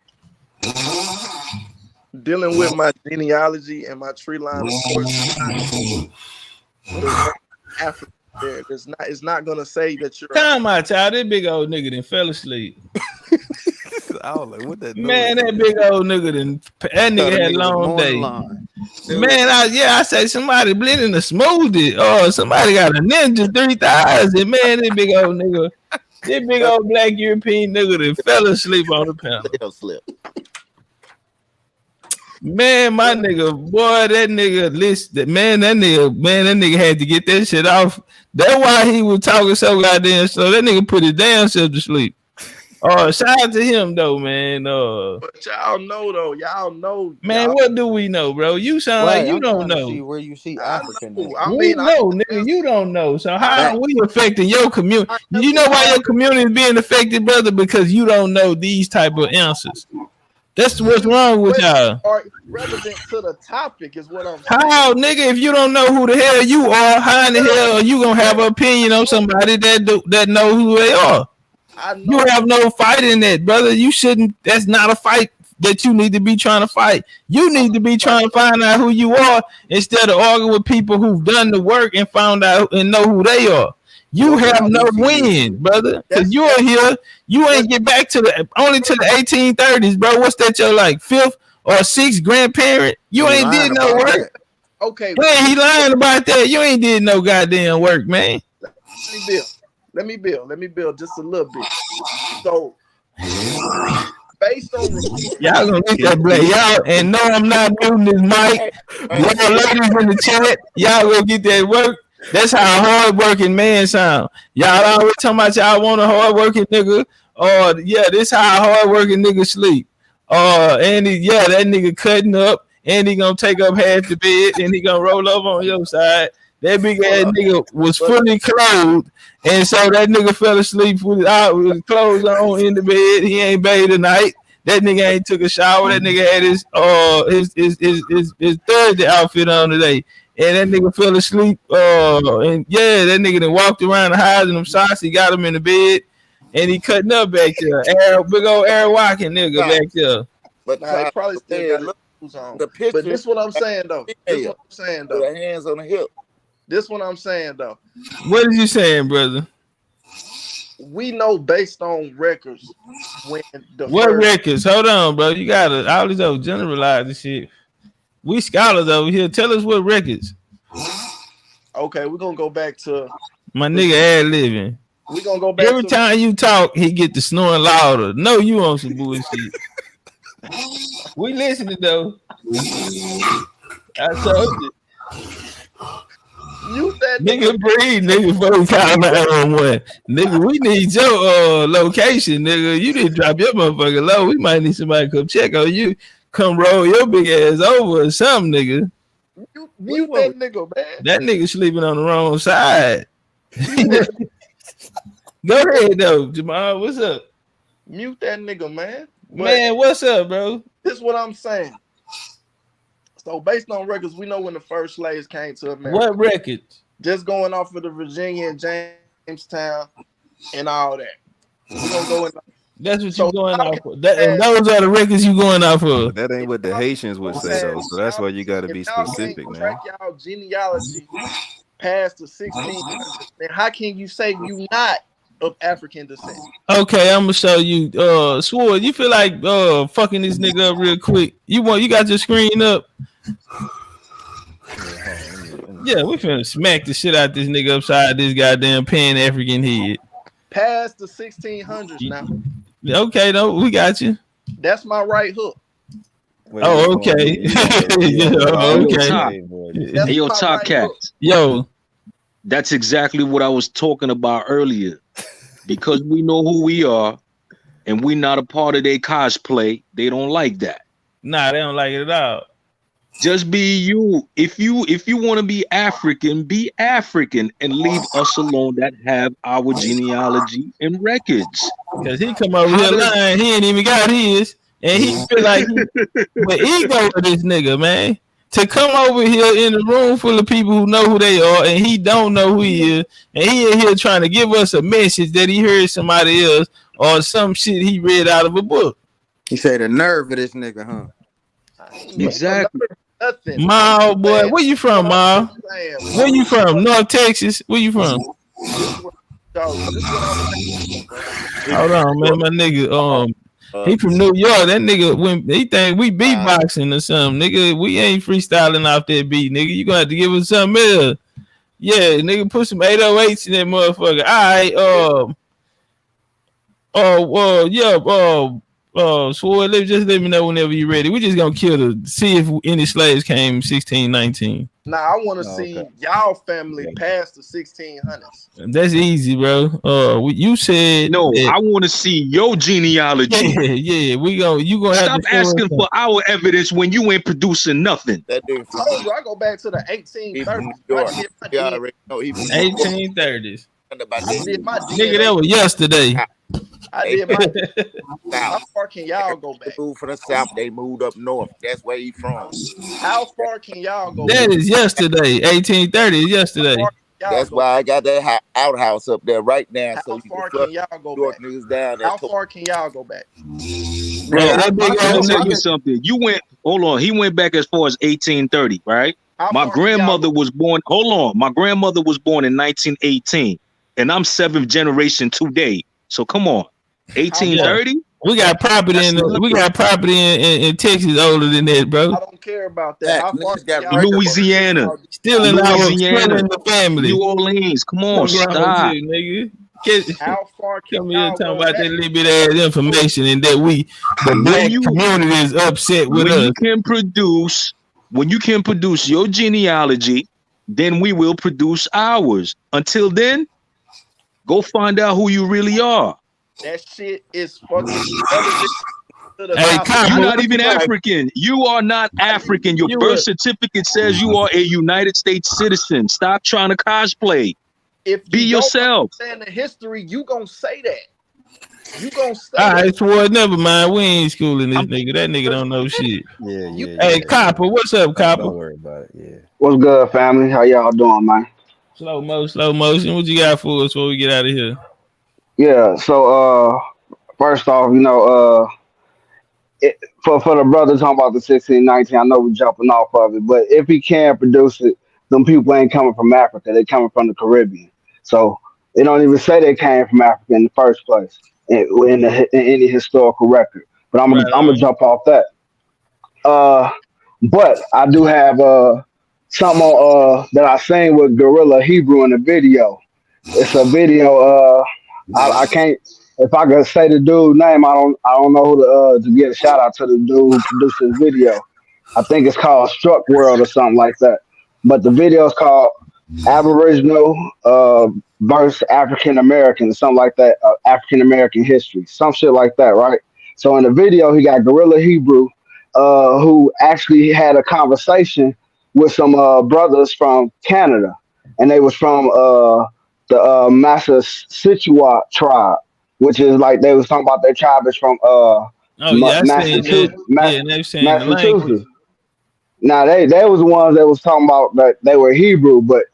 Dealing with my genealogy and my tree line, of course, there's no African there. It's not gonna say that you're Time out, child. This big old nigga done fell asleep. I was like, what that Man, noise that is? big old nigga that Thought nigga a had a nigga was long mowing the day. lawn. Man, I say somebody blending the smoothie. Oh, somebody got a Ninja 3000. Man, this big old nigga, this big old black European nigga that fell asleep on the panel. slip. Man, my nigga, boy, that nigga had to get that shit off. That's why he was talking so goddamn slow. That nigga put his damn self to sleep. Shout out to him though, man. But y'all know though, y'all know. Man, what do we know, bro? You sound like Right, you I'm don't trying to know. see where you see I African know. at. I We mean, know, nigga. You don't know. So how That are we affecting your community? I You know why your community is being affected, brother? Because you don't know these type of answers. That's what's wrong with y'all. are relevant to the topic is what I'm saying. How, nigga, if you don't know who the hell you are, how in the hell are you gonna have an opinion on somebody that know who they are? I know. You have no fight in that, brother. You shouldn't. That's not a fight that you need to be trying to fight. You need to be trying to find out who you are instead of arguing with people who've done the work and found out and know who they are. You have no win, brother, because you are here. You ain't get back to the 1830s, bro. What's that? Your like fifth or sixth grandparent? You he ain't lying did no about work. that. Okay. Man, he lying about that. You ain't did no goddamn work, man. Let me build just a little bit. So based on y'all gonna get that black y'all, and no, I'm not muting this mic. Y'all ladies in the chat, y'all gonna get that work. That's how a hard-working man sound. Y'all always talking about y'all want a hard-working nigga. Or this how a hard-working nigga sleep. And that nigga cutting up, and he gonna take up half the bed, and he gonna roll up on your side. That big ass nigga was fully clothed, and so that nigga fell asleep with his clothes on in the bed. He ain't bathed tonight. That nigga ain't took a shower. That nigga had his Thursday outfit on today. And that nigga fell asleep. That nigga then walked around the house in them socks. He got him in the bed, and he cutting up back there. Big old Air walking nigga back there. But they probably still got clothes on. But this what I'm saying though. The hands on the hip. This what I'm saying though. What are you saying, brother? We know based on records when what records? Hold on, bro. You gotta all these old generalize this shit. We scholars over here. Tell us what records. Okay, we're gonna go back to my nigga ad living. We're gonna go back every time you talk, he get to snoring louder. No, you on some bullshit. We listening though. I told you. You said nigga breathe, nigga phone call 911. Nigga, we need your location, nigga. You didn't drop your motherfucking low. We might need somebody to come check on you. Come roll your big ass over or something, nigga. Mute that nigga, man. That nigga sleeping on the wrong side. Go ahead though, Jamal. What's up? Mute that nigga, man. Man, what's up, bro? This is what I'm saying. So based on records, we know when the first slaves came to America. What records? Just going off of the Virginia and Jamestown and all that. We're gonna go in. That's what you're going off of. And those are the records you going off of. That ain't what the Haitians would say though. So that's why you got to be specific, man. Track y'all genealogy past the 1600s. Then how can you say you not of African descent? Okay, I'm gonna show you. Sword, you feel like fucking this nigga up real quick? You got your screen up? Yeah, we finna smack the shit out this nigga upside this goddamn Pan-African head. Past the 1600s now. Okay, no, we got you. That's my right hook. Oh, okay. Yeah, okay. Hey, yo, Topcatz. Yo, that's exactly what I was talking about earlier. Because we know who we are, and we not a part of their cosplay, they don't like that. Nah, they don't like it at all. Just be you. If you want to be African and leave us alone that have our genealogy and records. Cause he come over here lying, he ain't even got his, and he feel like the ego of this nigga, man. To come over here in a room full of people who know who they are, and he don't know who he is, and he in here trying to give us a message that he heard somebody else or some shit he read out of a book. He said the nerve of this nigga, huh? Exactly. Nothing. Mal, boy, where you from, Mal? Where you from? North Texas? Where you from? Hold on, man, my nigga. He from New York. That nigga, when he think we beatboxing or something, nigga, we ain't freestyling off that beat, nigga. You gonna have to give us something else. Yeah, nigga, put some 808s in that motherfucker. All right. So just let me know whenever you're ready. We just gonna see if any slaves came 1619. Nah, I want to see y'all family past the 1600s. That's easy, bro. You said no. I want to see your genealogy. Yeah. You gonna stop asking for our evidence when you ain't producing nothing. I go back to the 1830s. 1830s. Nigga, that was yesterday. I did my. How far can y'all go back? They moved from the south. They moved up north. That's where he from. How far can y'all go? That is yesterday. 1830 is yesterday. That's why I got that outhouse up there right now. How so you far can can y'all go York back? niggas down there. How far can y'all go back? Bro, let me tell you something. Hold on. He went back as far as 1830, right? My grandmother was born. Hold on. My grandmother was born in 1918, and I'm 7th generation today. So come on. 1830. We got property in Texas older than that, bro. I don't care about that. How far Louisiana. Still in the family. New Orleans. Come on, stop. Here, nigga. How far can come here talking about that little bit of information and that the black community is upset with us. When you can produce your genealogy, then we will produce ours. Until then, go find out who you really are. That shit is fucking. You're not even African. You are not African. Your birth certificate says you are a United States citizen. Stop trying to cosplay. Be yourself. Understand the history, you gonna say that. You gonna say all right, that. so never mind. We ain't schooling this nigga. That nigga don't know shit. Hey, Copper, what's up, Copper? Don't worry about it. Yeah. What's good, family? How y'all doing, man? Slow motion. What you got for us before we get out of here? Yeah. So, first off, for the brother talking about the 1619, I know we're jumping off of it, but if he can produce it, them people ain't coming from Africa. They coming from the Caribbean. So they don't even say they came from Africa in the first place in any historical record. But I'm gonna jump off that. But I do have something that I seen with Grla Hebrew in the video. It's a video. I can't. If I could say the dude's name, I don't know who to get a shout out to the dude who produced this video. I think it's called Struck World or something like that. But the video is called Aboriginal versus African American, something like that. African American history, some shit like that, right? So in the video, he got Grla Hebrew, who actually had a conversation with some brothers from Canada, and they was from the Massachusetts tribe, which is like they was talking about their tribe is from Massachusetts. Massachusetts. Now they was the ones that was talking about that they were Hebrew, but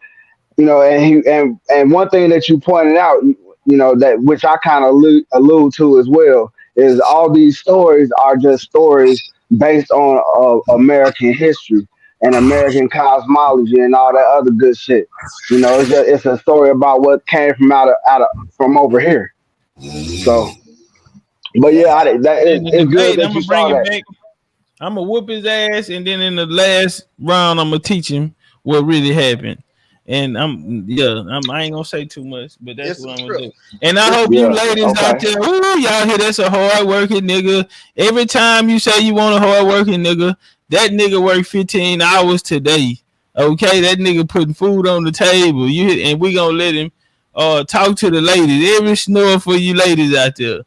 and one thing that you pointed out, that which I kind of allude to as well, is all these stories are just stories based on American history and American cosmology and all that other good shit. It's a story about what came from over here. So, but yeah, it's good that you saw that. I'm gonna whoop his ass, and then in the last round, I'm gonna teach him what really happened. And I ain't gonna say too much, but that's what I'm gonna do. And I hope you ladies out there, y'all hear that's a hard working nigga. Every time you say you want a hard working nigga, that nigga work 15 hours today. Okay, that nigga putting food on the table. And we gonna let him talk to the ladies. Every snore for you ladies out there.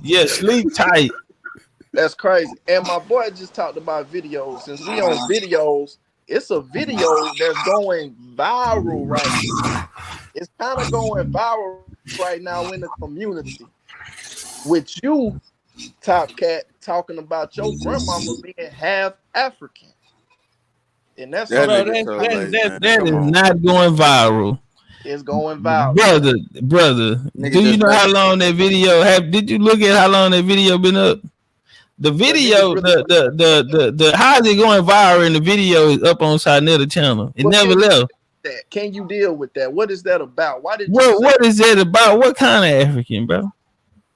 Yeah, sleep tight. That's crazy. And my boy just talked about videos. Since we on videos, it's a video that's going viral right now. It's kind of going viral right now in the community. With you, Topcatz, talking about your grandmama being half African. And that's Bro, that is not going viral. It's going viral. Brother, Nigga do you just know like- how long that video did you look at how long that video been up? The video, the how is it going viral in the video is up on Sarnetta channel. It never left. Can you deal with that? What is that about? Why did you What is that about? What kind of African, bro?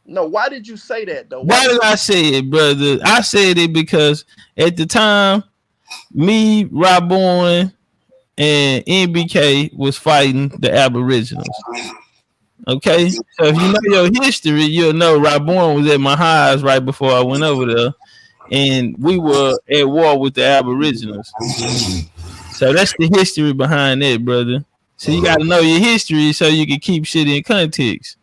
No, why did you say that though? Why did I say it, brother? I said it because at the time, me, Robborn, and NBK was fighting the Aboriginals. Okay, so if you know your history, you'll know Robborn was at my highs right before I went over there, and we were at war with the Aboriginals. So that's the history behind that, brother. So you got to know your history so you can keep shit in context.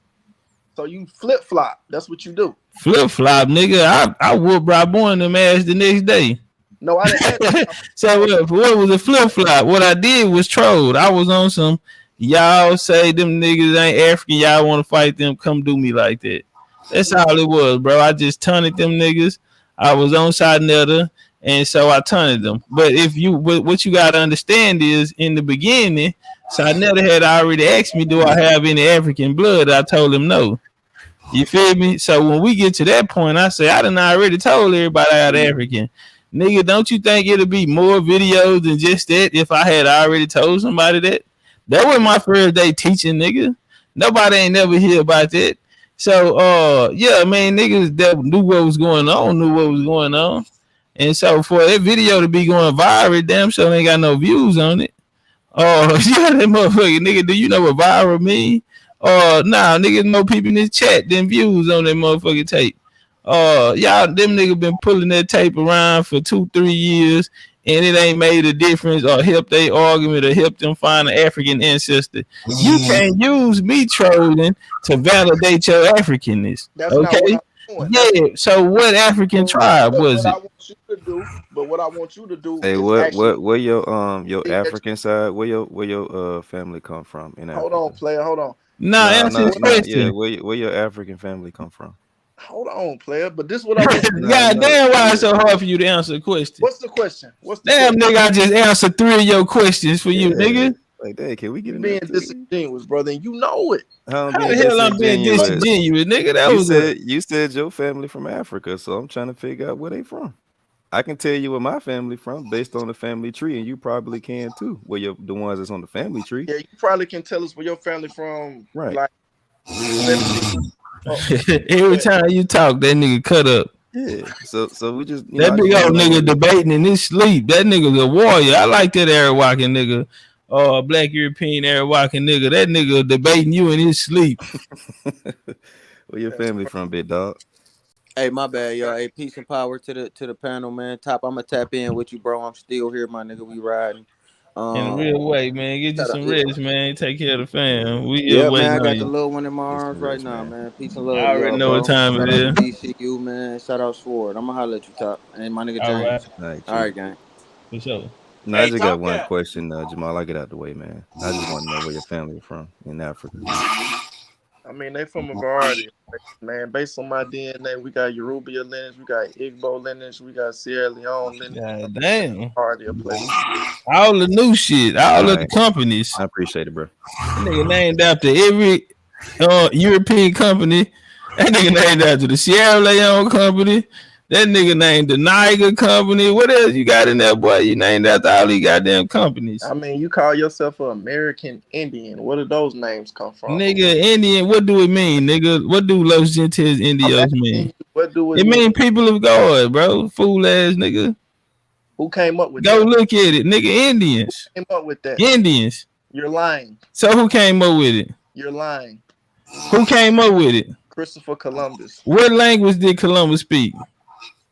So you flip flop. That's what you do. Flip flop, nigga. I whooped Robborn them ass the next day. No, I didn't. So what was a flip flop? What I did was trolled. I was on some. Y'all say them niggas ain't African. Y'all want to fight them? Come do me like that. That's all it was, bro. I just taunted them niggas. I was on Sarnetta, and so I taunted them. But what you got to understand is, in the beginning, Sarnetta had already asked me, do I have any African blood? I told him no. You feel me? So when we get to that point, I say, I done already told everybody I had African. Nigga, don't you think it'll be more videos than just that if I had already told somebody that? That was my first day teaching, nigga. Nobody ain't never hear about that. So, yeah, man, niggas that knew what was going on, And so for that video to be going viral, damn sure they ain't got no views on it. Oh, yeah, that motherfucker, nigga, do you know what viral mean? Nah, niggas more people in this chat than views on that motherfucking tape. Y'all, them niggas been pulling that tape around for 2-3 years, and it ain't made a difference or helped their argument or helped them find an African ancestor. You can't use me trolling to validate your Africanness. That's not okay? what I'm doing. Yeah. So what African tribe was it? What I want you to do. Hey, is where your African side? Where your family come from in Africa? Hold on, player. Hold on. Answer the question. Yeah, where your African family come from? Hold on, player. But this is what I want. God damn, why it's so hard for you to answer the question? What's the question? Damn, nigga, I just answered 3 of your questions for you, nigga. Like, hey, can we get being disingenuous, brother? And you know it. How the hell I'm being disingenuous, nigga? You said your family from Africa, so I'm trying to figure out where they from. I can tell you where my family from based on the family tree, and you probably can too. Where the ones that's on the family tree. Yeah, you probably can tell us where your family from. Right. Like, every time you talk, that nigga cut up. Yeah. So we just that big old nigga debating in his sleep. That nigga's a warrior. I like that Arawakan nigga. Black European Arawakan nigga. That nigga debating you in his sleep. Where your family from, big dog? Hey, my bad, y'all. Hey, peace and power to the panel, man. Top, I'm gonna tap in with you, bro. I'm still here, my nigga. We riding. In a real way, man. Get you some rest, man. Take care of the fam. Yeah, man. I got the little one in my arms right now, man. Peace and love. I already know what time it is. DCU, man. Shout out Sword. I'm gonna holler at you, Top. And my nigga James. All right, gang. For sure. No, I just got one question, Jamal. I get out the way, man. I just want to know where your family from in Africa. I mean, they from a variety, man. Based on my DNA, we got Yoruba lineage, we got Igbo lineage, we got Sierra Leone lineage. God damn. Variety of places. All the new shit, all of the companies. I appreciate it, bro. That nigga named after every European company. That nigga named after the Sierra Leone company. That nigga named the Niger company. What else you got in there, boy? You named after all these goddamn companies. I mean, you call yourself an American Indian. Where do those names come from? Nigga, Indian, what do it mean, nigga? What do Los Gentes Indios mean? What do it mean? People of God, bro. Fool ass nigga. Who came up with that? Go look at it, nigga. Indians. Who came up with that? Indians. You're lying. So who came up with it? You're lying. Who came up with it? Christopher Columbus. What language did Columbus speak?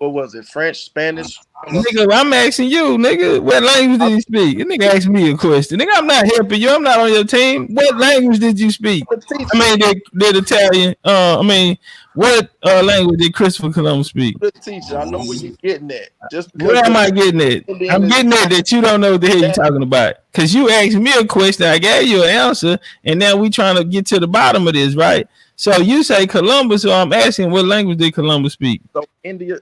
What was it? French, Spanish? Nigga, I'm asking you, nigga, what language did you speak? Nigga asked me a question. Nigga, I'm not helping you. I'm not on your team. What language did you speak? I mean, did Italian. What language did Christopher Columbus speak? Good teacher. I know where you're getting at. Just because Where am I getting at? I'm getting at that you don't know what the hell you talking about. Because you asked me a question, I gave you an answer, and now we trying to get to the bottom of this, right? So you say Columbus, so I'm asking what language did Columbus speak?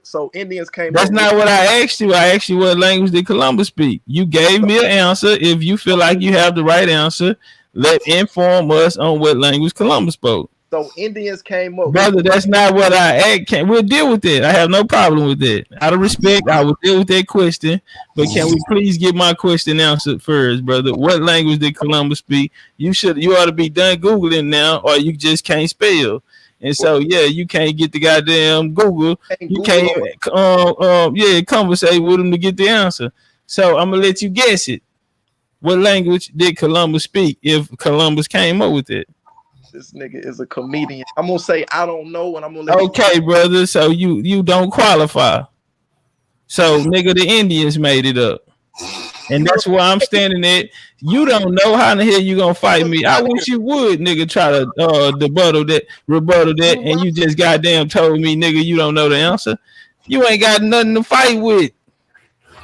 So Indians came. That's not what I asked you. I asked you what language did Columbus speak. You gave me an answer. If you feel like you have the right answer, let inform us on what language Columbus spoke. So Indians came up. Brother, that's not what I asked. We'll deal with it. I have no problem with that. Out of respect, I will deal with that question. But can we please get my question answered first, brother? What language did Columbus speak? You ought to be done Googling now, or you just can't spell. And so, yeah, you can't get the goddamn Google. You can't, conversate with them to get the answer. So I'm gonna let you guess it. What language did Columbus speak if Columbus came up with it? This nigga is a comedian. I'm gonna say I don't know, and I'm gonna let okay, brother. So you don't qualify. So nigga, the Indians made it up, and that's where I'm standing at. You don't know how in the hell you gonna fight me. I wish you would, nigga, try to rebuttal that, and you just goddamn told me, nigga, you don't know the answer. You ain't got nothing to fight with.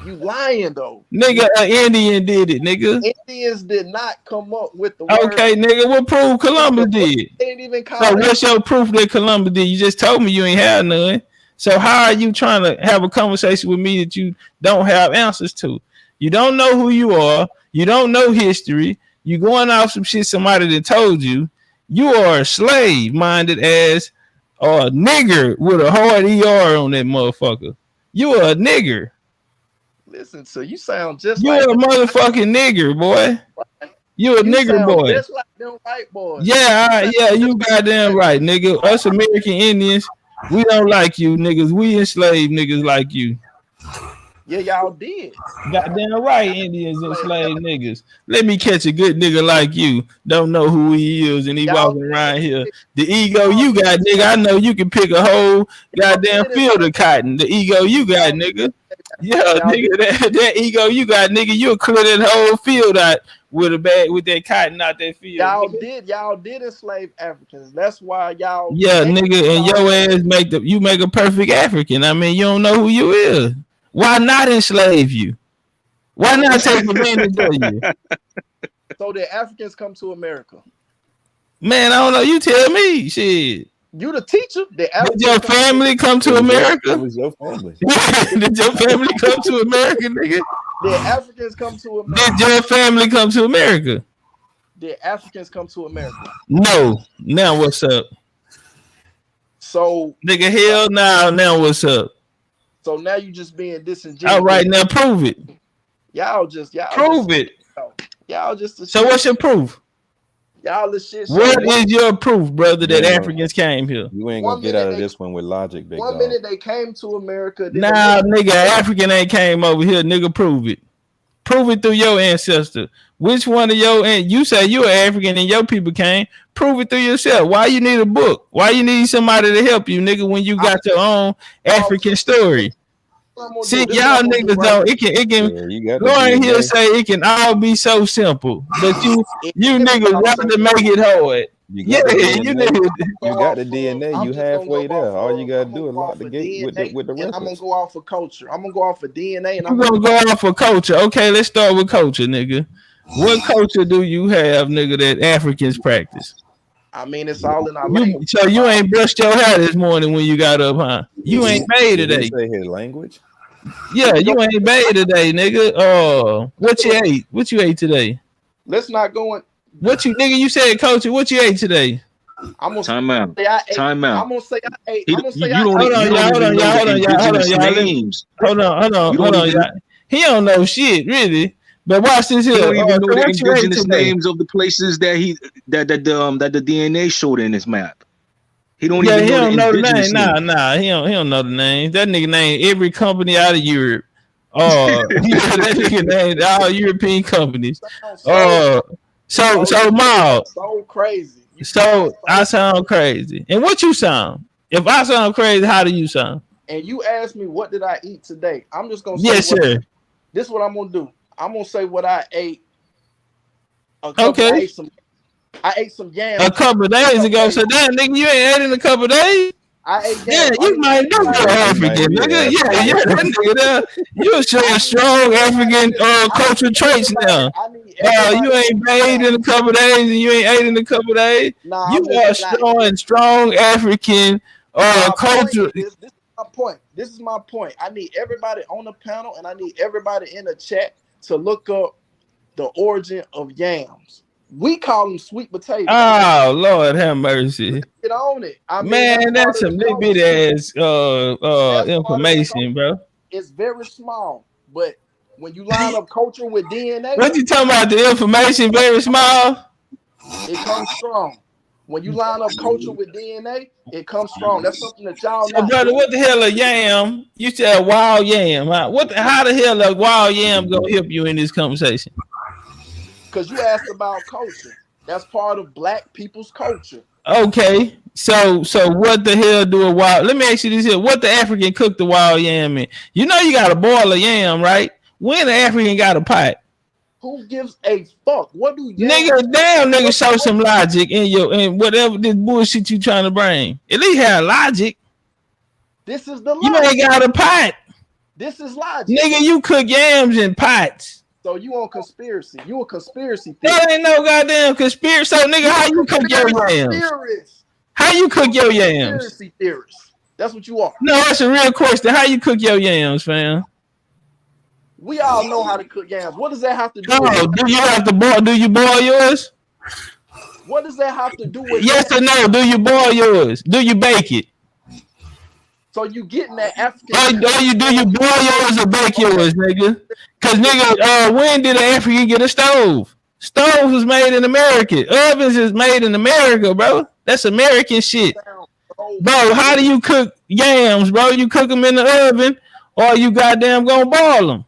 You lying though, nigga. An Indian did it, nigga. Indians did not come up with the word. Okay, nigga. What proof Columbus did? They didn't even call so what's your proof that Columbus did? You just told me you ain't had none. So how are you trying to have a conversation with me that you don't have answers to? You don't know who you are. You don't know history. You going off some shit somebody that told you. You are a slave-minded ass or a nigger with a hard ER on that motherfucker. You are a nigger. Listen, so you sound just you like a motherfucking nigger, boy. You a nigger boy. Just like them white boys. Yeah, you goddamn right, nigga. Us American Indians, we don't like you, niggas. We enslaved niggas like you. Yeah, y'all did. Goddamn right, Indians enslaved niggas. Let me catch a good nigga like you. Don't know who he is, and he walking around here. The ego you got, nigga. I know you can pick a whole goddamn field of cotton. The ego you got, nigga. Yeah, nigga, that ego you got, nigga. You'll clear that whole field out with a bag with that cotton out that field. Y'all did enslave Africans. That's why y'all. Yeah, nigga, and your ass make a perfect African. I mean, you don't know who you is. Why not enslave you? Why not take advantage of you? So the Africans come to America. Man, I don't know. You tell me, shit. You the teacher. Did your family come to America? It was your family. Did your family come to America, nigga? Did Africans come to America? Did your family come to America? Did Africans come to America? No. Now what's up? So nigga, hell no. Now what's up? So now you just being disingenuous. All right, now prove it. Y'all prove it. Y'all just. So what's your proof? Y'all the shit. What is your proof, brother, that Africans came here? You ain't gonna get out of this one with logic, big dog. One minute they came to America. Nah, nigga, African ain't came over here. Nigga, prove it. Prove it through your ancestor. Which one of your you say you're African and your people came? Prove it through yourself. Why you need a book? Why you need somebody to help you, nigga, when you got your own African story? See, y'all niggas don't. It can go in here and say it can all be so simple, but you niggas want to make it hard. You got the DNA. You halfway there. All you gotta do is lock the gate with the records. I'm gonna go off of culture. I'm gonna go off of DNA. And I'm gonna go off of culture. Okay, let's start with culture, nigga. What culture do you have, nigga, that Africans practice? I mean, it's all in our language. So you ain't brushed your hair this morning when you got up, huh? You ain't bathed today. Say his language. Yeah, you ain't bathed today, nigga. What you ate? What you ate today? Let's not go in. What you, nigga? You said, culture. What you ate today? I'm gonna time out. Time out. I'm gonna say I ate. Hold on, y'all. He don't know shit, really. But watch this here. He don't even know the indigenous names of the places that the DNA showed in his map. He don't even know the name. Nah. He don't know the name. That nigga named every company out of Europe. That nigga named all European companies. So mild. So crazy. So I sound crazy. And what you sound? If I sound crazy, how do you sound? and you ask me what did I eat today, I'm just gonna say Yes, sir. this is what I'm gonna do. I'm gonna say what I ate. Okay. I ate some yams a couple of days ago. So damn, nigga, you ain't ate in a couple of days. I ate Yeah, yams. you might know you're African, nigga. Yeah, that nigga there. You showing strong African cultural traits now. You ain't bathed in a couple of days and you ain't ate in a couple of days. Nah, You are strong African culture. This is my point. This is my point. I need everybody on the panel and I need everybody in the chat to look up the origin of yams. We call them sweet potatoes. Oh Lord, have mercy. Get on it. I mean, Man, that's some little bit ass information, bro. It's very small, but when you line up culture with DNA, what you talking about? The information very small. It comes strong. When you line up culture with DNA, it comes strong. That's something that y'all. So, brother, what the hell a yam? You said wild yam. Huh? How the hell a wild yam gonna help you in this conversation? Because you asked about culture. That's part of black people's culture. Okay. So what the hell do a wild? Let me ask you this here. What the African cook the wild yam in? You know you gotta boil a yam, right? When the African got a pot? Who gives a fuck? What do nigga show some logic in whatever this bullshit you trying to bring. At least have logic. This is the logic. You ain't got a pot. This is logic. Nigga, you cook yams in pots. So you on conspiracy. You a conspiracy theorist. That ain't no goddamn conspiracy. So nigga, how you cook your yams? How you cook your yams? Conspiracy theorist. That's what you are. No, that's a real question. How you cook your yams, fam? We all know how to cook yams. What does that have to do with it? Do you have to boil? Do you boil yours? What does that have to do with yes or no? Do you boil yours? Do you bake it? So you getting that African? Do you boil yours or bake yours, nigga? Cause nigga, when did an African get a stove? Stoves was made in America. Ovens is made in America, bro. That's American shit, bro. How do you cook yams, bro? You cook them in the oven, or you goddamn gonna boil them?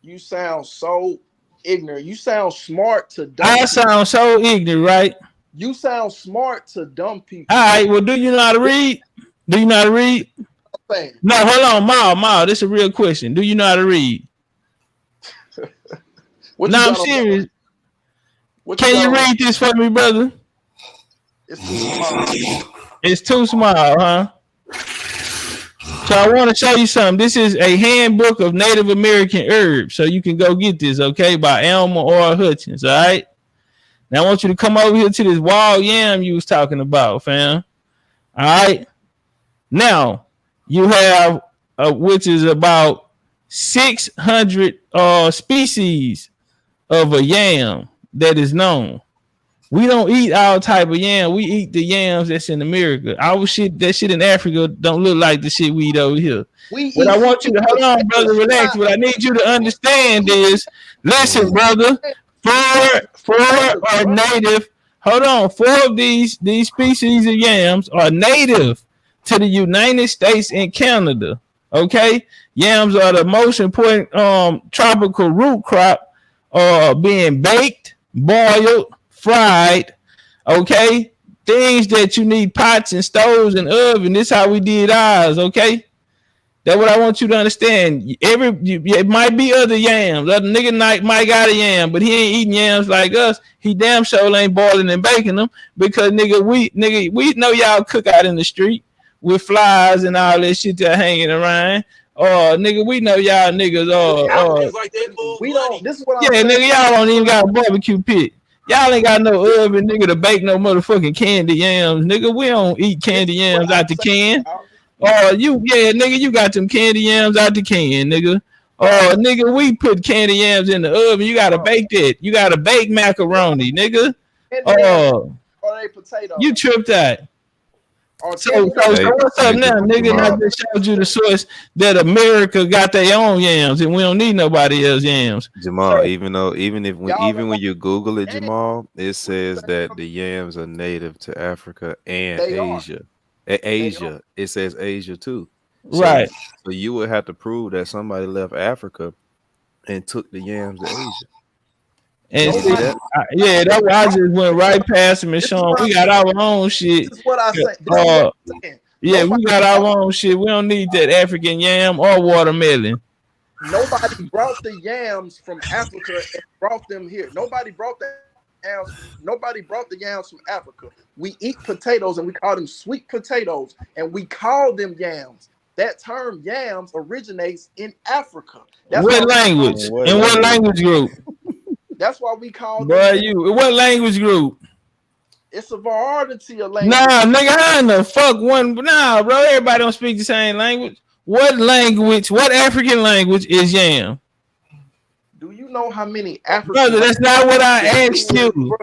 You sound so ignorant. You sound smart to dumb people. Sound so ignorant, right? You sound smart to dumb people. All right. Well, do you know how to read? Do you know how to read? No, hold on, Ma. This is a real question. Do you know how to read? No, I'm serious. Can you read this for me, brother? It's too small. It's too small, huh? So I want to show you something. This is a handbook of Native American herbs. So you can go get this, okay, by Elmer or Hutchins, all right? Now I want you to come over here to this wild yam you was talking about, fam. All right? Now, you have, which is about 600 species of a yam that is known. We don't eat our type of yam. We eat the yams that's in America. Our shit, that shit in Africa don't look like the shit we eat over here. What I want you to, hold on, brother, relax. What I need you to understand is, listen, brother, four are native. Hold on, 4 of these species of yams are native to the United States and Canada. Okay, yams are the most important tropical root crop, being baked, boiled, fried. Okay, things that you need pots and stoves and oven. This is how we did ours. Okay, that's what I want you to understand. It might be other yams. Other nigga might got a yam, but he ain't eating yams like us. He damn sure ain't boiling and baking them because we know y'all cook out in the street with flies and all that shit that hanging around. Nigga, we know y'all niggas. We don't. This is what I'm saying. Nigga, y'all don't even got a barbecue pit. Y'all ain't got no oven, nigga, to bake no motherfucking candy yams, nigga. We don't eat candy yams out the can. Nigga, you got them candy yams out the can, nigga. Nigga, we put candy yams in the oven. You gotta bake that. You gotta bake macaroni, nigga. You tripped out. So what's up now, nigga? I just showed you the source that America got their own yams, and we don't need nobody else's yams. Jamal, even when you Google it, Jamal, it says that the yams are native to Africa and Asia. Asia, it says Asia too. Right. So you would have to prove that somebody left Africa and took the yams to Asia. And that's why I just went right past him and showing we got our own shit. This is what I say. Yeah, we got our own shit. We don't need that African yam or watermelon. Nobody brought the yams from Africa and brought them here. Nobody brought the yams. Nobody brought the yams from Africa. We eat potatoes and we call them sweet potatoes, and we call them yams. That term yams originates in Africa. That's What why language? In what language group? That's why we call Boy, them. you what language group? It's a variety of languages. Nah, nigga, how in the fuck one? Nah, bro, everybody don't speak the same language. What language? What African language is yam? Do you know how many African? Brother, that's not what I asked you.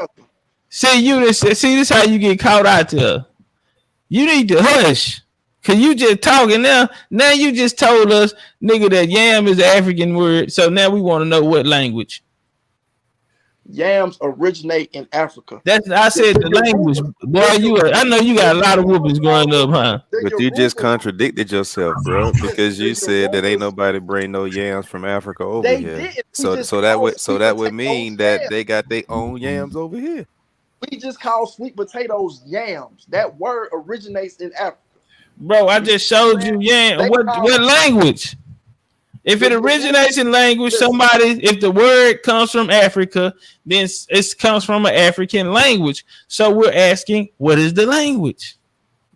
See, this is how you get caught out there. You need to hush. Cause you just talking now. Now you just told us, nigga, that yam is an African word. So now we want to know what language. Yams originate in Africa. That's I said the language. Boy, I know you got a lot of whoopings growing up, huh? But you just contradicted yourself, bro, because you said that ain't nobody bring no yams from Africa over here. So that would mean that they got their own yams over here. We just call sweet potatoes yams. That word originates in Africa. Bro, I just showed you yam. What language? If it originates in language, if the word comes from Africa, then it comes from an African language. So we're asking, what is the language?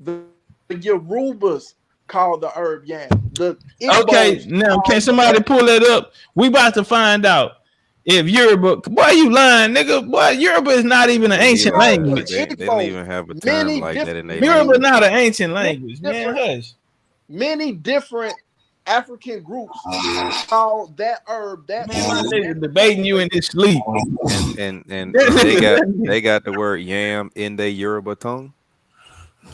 The Yorubas call the herb yam. Okay, now can somebody pull that up? We about to find out if Yoruba. Boy, you lying, nigga. Boy, Yoruba is not even an ancient language. They don't even have a term like that in their Yoruba is not an ancient language, man. Hush. Many different African groups call that herb that debating you in his sleep. And they got the word yam in their Yoruba tongue.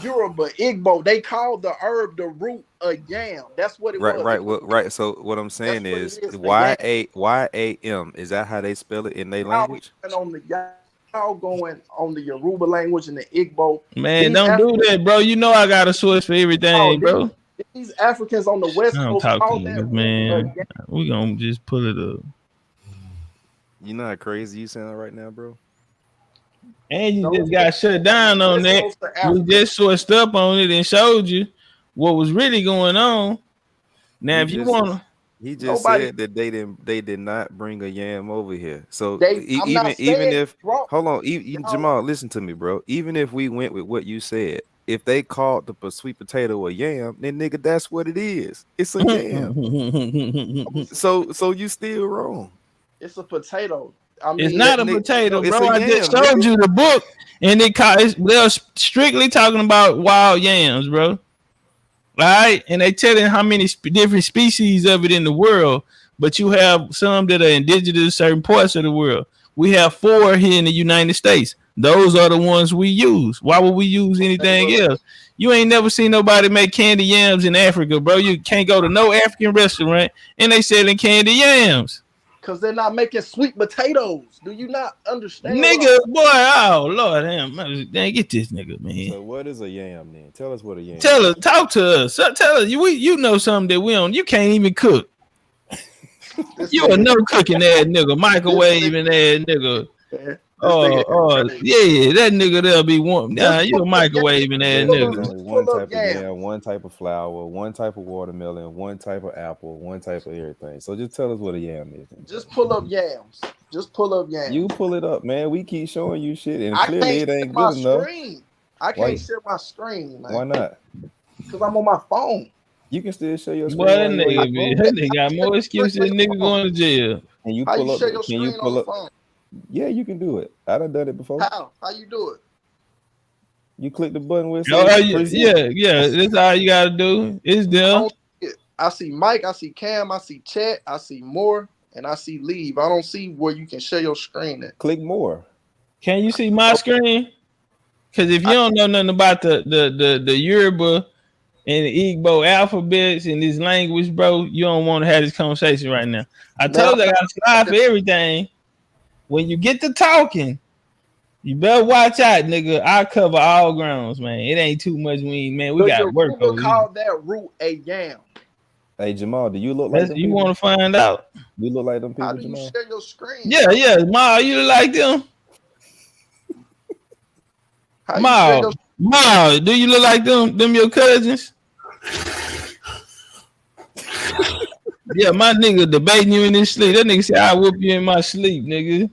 Yoruba, Igbo, they call the herb the root a yam. That's what it was. Right. So what I'm saying is Y-A-M. Is that how they spell it in their language? Y'all going on the Yoruba language and the Igbo. Man, don't do that, bro. You know I got a source for everything, bro. These Africans on the West Coast call that, man. We gonna just pull it up. You know how crazy you sound right now, bro. And you just got shut down on that. We just sourced up on it and showed you what was really going on. Now, if you want to, he just said that they did not bring a yam over here. So even if hold on, Jamal, listen to me, bro. Even if we went with what you said. If they called the sweet potato a yam, then nigga, that's what it is. It's a yam. so you still wrong. It's a potato. I mean, it's not a potato, bro. I just showed you the book, and they're strictly talking about wild yams, bro. All right, and they telling how many different species of it in the world, but you have some that are indigenous to certain parts of the world. We have 4 here in the United States. Those are the ones we use. Why would we use anything else? You ain't never seen nobody make candy yams in Africa, bro. You can't go to no African restaurant and they selling candy yams. Because they're not making sweet potatoes. Do you not understand? Nigga, boy, oh, Lord, damn, get this nigga, man. So what is a yam then? Tell us what a yam is. Tell us, talk to us. Tell us, you know something that we don't, you can't even cook. You a no cooking ass nigga, microwaving ass nigga. Yeah, that nigga there'll be one. Nah, you a microwaving ass nigga. Only one type of yam, one type of flour, one type of watermelon, one type of apple, one type of everything. So just tell us what a yam is. Just pull up yams. Just pull up yams. You pull it up, man. We keep showing you shit, and clearly it ain't good enough. I can't share my screen, man. Why not? Because I'm on my phone. You can still share your screen. Boy, that nigga got more excuses than nigga going to jail. Can you pull up? Can you pull up? Yeah, you can do it. I done it before. How you do it? You click the button with yeah. That's all you gotta do. It's there. I see Mike, I see Cam, I see chat, I see more, and I see leave. I don't see where you can share your screen at. Click more. Can you see my screen? Because if you don't know nothing about the Yoruba and the Igbo alphabets and this language, bro, you don't want to have this conversation right now. I told you I got a slide for everything. When you get to talking, you better watch out, nigga. I cover all grounds, man. It ain't too much. We got work over here. Call that root a yam. Hey Jamal, do you look like them? You want to find out? You look like them people, How do you Jamal? share your screen? Yeah, Ma, you look like them. How you share your Ma, do you look like them your cousins? Yeah, my nigga debating you in his sleep. That nigga said I whoop you in my sleep, nigga.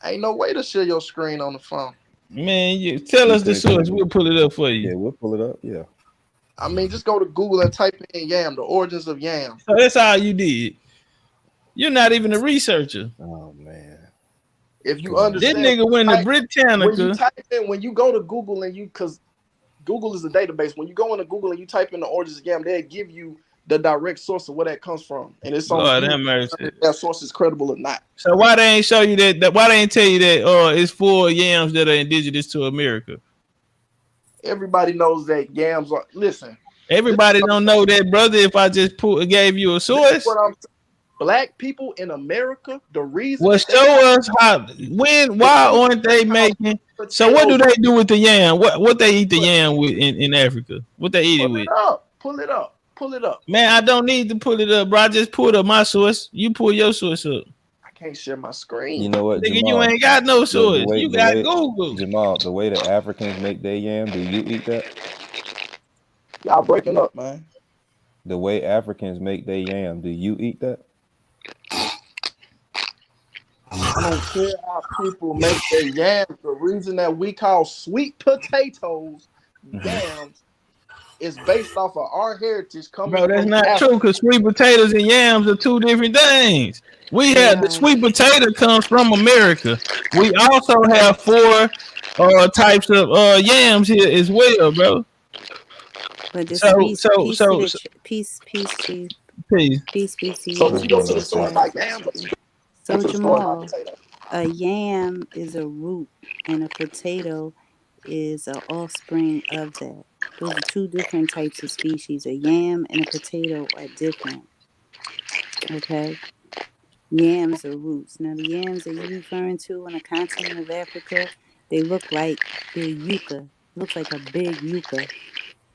Ain't no way to share your screen on the phone. Man, you tell You us the can't source. We'll pull it up for you. Yeah, we'll pull it up. Yeah. I mean, just go to Google and type in yam, the origins of yam. So that's all you did. You're not even a researcher. Oh man. If you Come on. This understand, nigga went to when you Britannica. type in, when you go to Google and because Google is a database. When you go into Google and you type in the origins of yam, they'll give you the direct source of where that comes from, and it's on Lord you have mercy. if that source is credible or not. So why they ain't show you that? Why they ain't tell you that? It's 4 yams that are indigenous to America. Everybody knows that yams are. Listen, Everybody don't know that, brother. If I just gave you a source, what I'm saying. Black people in America, the reason well, that show us how. Why aren't they making? So what do they do with the yam? What they eat the yam with in Africa? What they eat it with? Pull it up. Man, I don't need to pull it up, bro. I just pulled up my source. You pull your source up. I can't share my screen. You know what, Nigga, Jamal? you ain't got no source. You got way, Google. Jamal, the way the Africans make their yam, do you eat that? Y'all breaking up, man. The way Africans make their yam, do you eat that? I don't care how people make their yams. The reason that we call sweet potatoes yams is based off of our heritage coming Bro, that's from not Africa. true because sweet potatoes and yams are two different things. We have the sweet potato comes from America. We also have 4 types of yams here as well, bro. But this So, peace, so, peace so, to the so peace, please. peace to So you. if you go to the store and buy yams, you So go to the store and buy Jamal, potato. a yam is a root, and a potato is an offspring of that. Those are 2 different types of species. A yam and a potato are different. Okay, yams are roots. Now the yams that you're referring to on the continent of Africa, they look like they're yucca. Looks like a big yucca.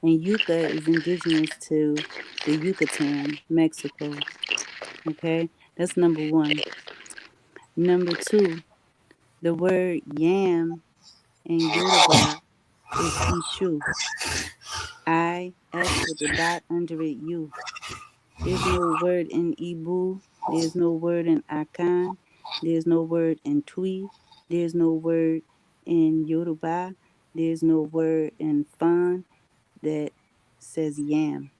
And yucca is indigenous to the Yucatan, Mexico. Okay, that's number 1. Number 2, the word yam in Yoruba is Ishu. I-S with the dot under it, U. There's no word in Ibu. There's no word in Akan. There's no word in Twi. There's no word in Yoruba. There's no word in Fan that says yam.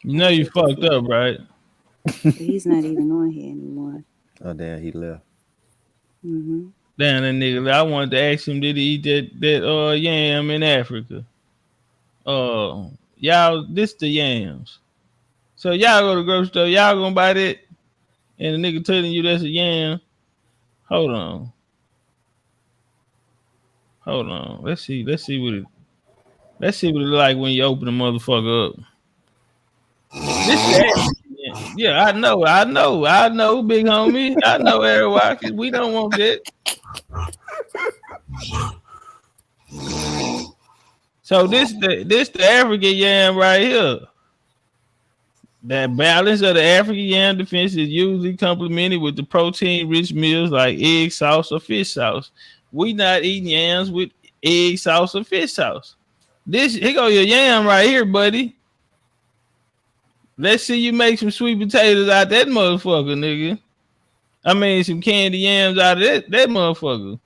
You know you fucked up, right? He's not even on here anymore. Oh damn, he left. Mm-hmm. Damn, that nigga. I wanted to ask him, did he eat that yam in Africa? Y'all, this the yams. So y'all go to the grocery store, y'all gonna buy that, and the nigga telling you that's a yam. Hold on. Let's see what it look like when you open the motherfucker up. This the yeah, I know, big homie. I know, Airwalkers. We don't want that. So this the African yam right here. That balance of the African yam defense is usually complemented with the protein-rich meals like egg sauce or fish sauce. We not eating yams with egg sauce or fish sauce. Here go your yam right here, buddy. Let's see you make some sweet potatoes out that motherfucker, nigga. I mean, some candy yams out of that motherfucker.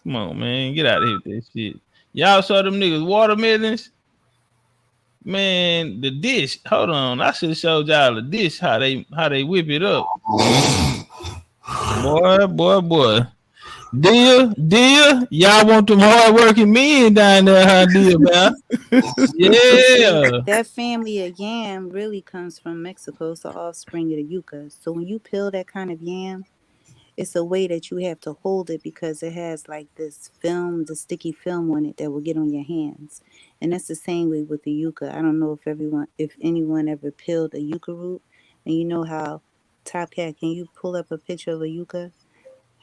Come on, man. Get out of here with that shit. Y'all saw them niggas watermelons? Man, the dish. Hold on. I should have showed y'all the dish, how they whip it up. Boy. Deal. Y'all want them hard-working men down there, huh, deal, man? Yeah. That family of yam really comes from Mexico. It's the offspring of the yucca. So when you peel that kind of yam, it's a way that you have to hold it because it has like this film, the sticky film on it that will get on your hands. And that's the same way with the yucca. I don't know if anyone ever peeled a yucca root, and you know how Topcatz, can you pull up a picture of a yucca?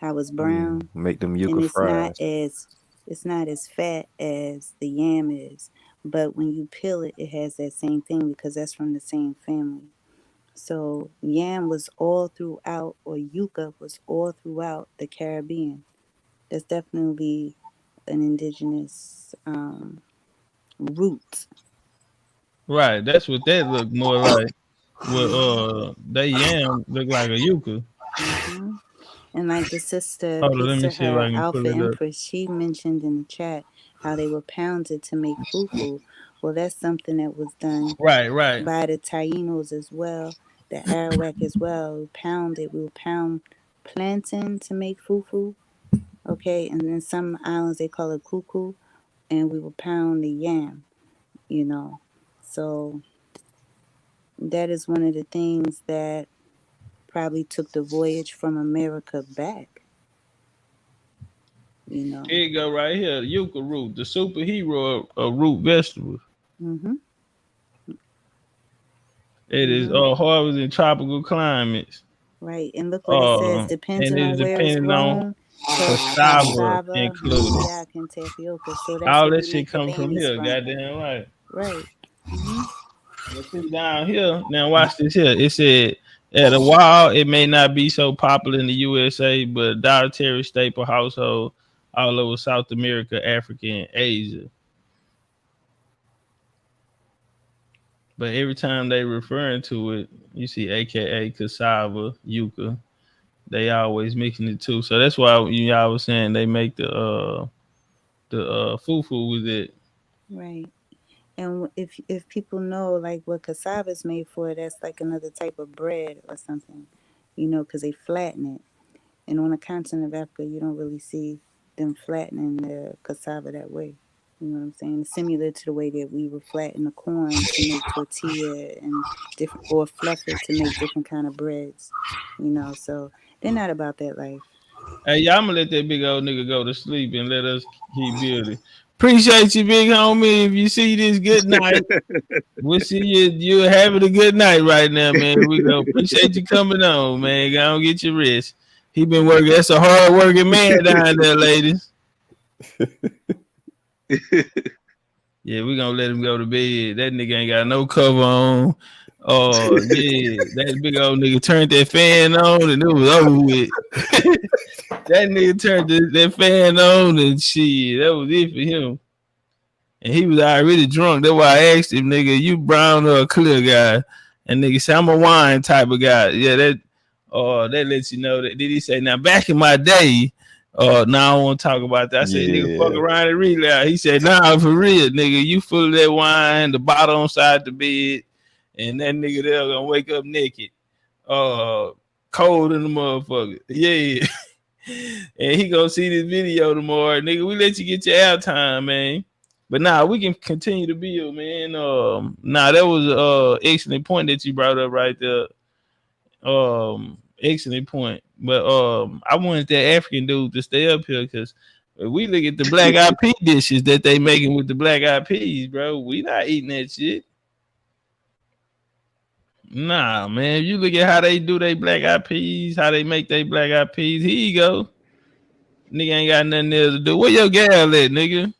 How it's brown, Make them yucca and fries. it's not as fat as the yam is, but when you peel it, it has that same thing because that's from the same family. So yam was all throughout, or yucca was all throughout the Caribbean. That's definitely an indigenous root. Right, that's what that look more like. Well, they yam look like a yucca. Hmm. And like the sister Hold on, peace let me to see if I her, can pull Alpha it up. Empress, she mentioned in the chat how they were pounded to make fufu. Well, that's something that was done Right, right. by the Tainos as well, the Arawak as well. We would pound plantain to make fufu. Okay, and in some islands they call it cuckoo, and we would pound the yam. You know, so that is one of the things that probably took the voyage from America back. You know. Here you go right here, yucca root, the superhero of root vegetables. Mhm. It is Mhm. harvested in tropical climates. Right, and look what it says. And Depending it's on where it's depending on grown, cassava cassava, included. manioc, and tapioca. So that's All what that we shit make the come from beignets here, from. goddamn right. Right. Mhm. And see down here, now watch this here. It said at a while it may not be so popular in the USA, but a dietary staple household all over South America, Africa, and Asia. But every time they referring to it, you see AKA cassava, yucca. They always mixing it too. So that's why y'all was saying they make the fufu with it. Right. And if people know like what cassava is made for, that's like another type of bread or something, because they flatten it. And on the continent of Africa, you don't really see them flattening the cassava that way. You know what I'm saying? It's similar to the way that we would flatten the corn to make tortilla and different, or fluff it to make different kind of breads. So they're not about that life. Hey, y'all, I'm gonna let that big old nigga go to sleep and let us keep building. Appreciate you, big homie. If you see this, good night. We'll see you. You're having a good night right now, man. We go. Appreciate you coming on, man. Go on, get your rest. He been working. That's a hard working man down there, ladies. Yeah, we gonna let him go to bed. That nigga ain't got no cover on. Oh yeah, that big old nigga turned that fan on and it was over with. That nigga turned that fan on and shit. That was it for him. And he was already drunk. That's why I asked him, nigga, you brown or a clear guy? And nigga said, I'm a wine type of guy. Yeah, that lets you know that. Did he say, now back in my day, now I don't want to talk about that. I said, nigga, fuck Yeah. around and relapse. He said, nah, for real, nigga, you full of that wine, the bottle on side the bed, and that nigga there gonna wake up naked. Cold in the motherfucker. Yeah. And he gonna see this video tomorrow. Nigga, we let you get your airtime, man. But nah, we can continue to build, man. That was excellent point that you brought up right there. Excellent point. But I wanted that African dude to stay up here because we look at the black eyed pea dishes that they making with the black eyed peas, bro. We not eating that shit. Nah, man. If you look at how they do they black eyed peas, how they make they black eyed peas, here you go. Nigga ain't got nothing else to do. Where your gal at, nigga?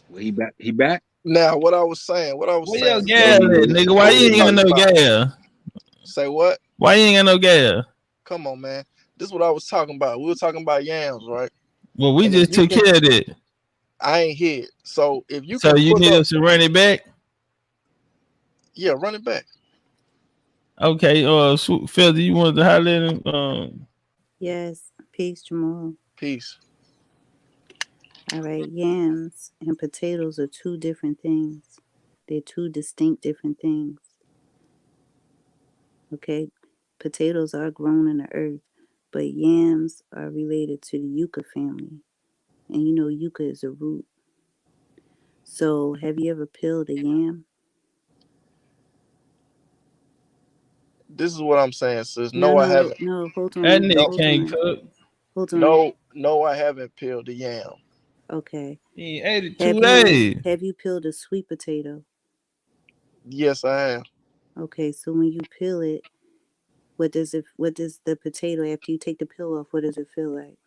Well, he back. He back. Now, what I was saying Where your is that gal at, nigga? Why what we you were ain't got talking no about. gal? Say what? Why you ain't got no gal? Come on, man. This is what I was talking about. We were talking about yams, right? Well, we And if just you took can, care of that. I ain't here. So if you So can you pull need up, us to run it back? yeah, run it back. Okay, Phil, do you want to highlight him? Yes. Peace, Jamal. Peace. All right. Yams and potatoes are two different things. They're two distinct different things. Okay. Potatoes are grown in the earth, but yams are related to the yucca family. And yucca is a root. So have you ever peeled a yam? This is what I'm saying, sis. No, No, I no, haven't. no. Hold That on. nigga No, Hold can't on. cook. Hold on. no, I haven't peeled a yam. Okay. He ate it Have 2 days. you peeled a sweet potato? Yes, I have. Okay, so when you peel it, what does the potato, after you take the peel off, what does it feel like?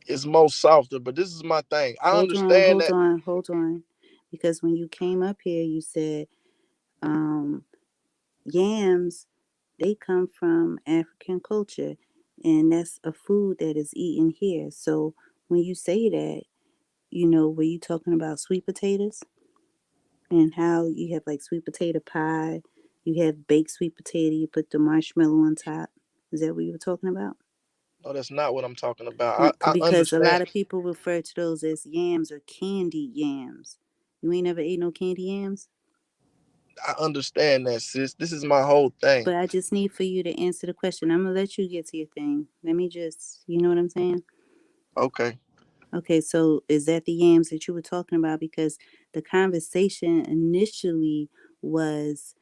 It's most softer, but this is my thing. I Hold on, understand hold that. on, hold on. Because when you came up here, you said Yams, they come from African culture, and that's a food that is eaten here. So when you say that, were you talking about sweet potatoes and how you have like sweet potato pie, you have baked sweet potato, you put the marshmallow on top? Is that what you were talking about? No, that's not what I'm talking about. I Because a lot understand. of people refer to those as yams or candy yams. You ain't never ate no candy yams? I understand that, sis. This is my whole thing. But I just need for you to answer the question. I'm gonna let you get to your thing. Let me just, you know what I'm saying? Okay. Okay, so is that the yams that you were talking about? Because the conversation initially was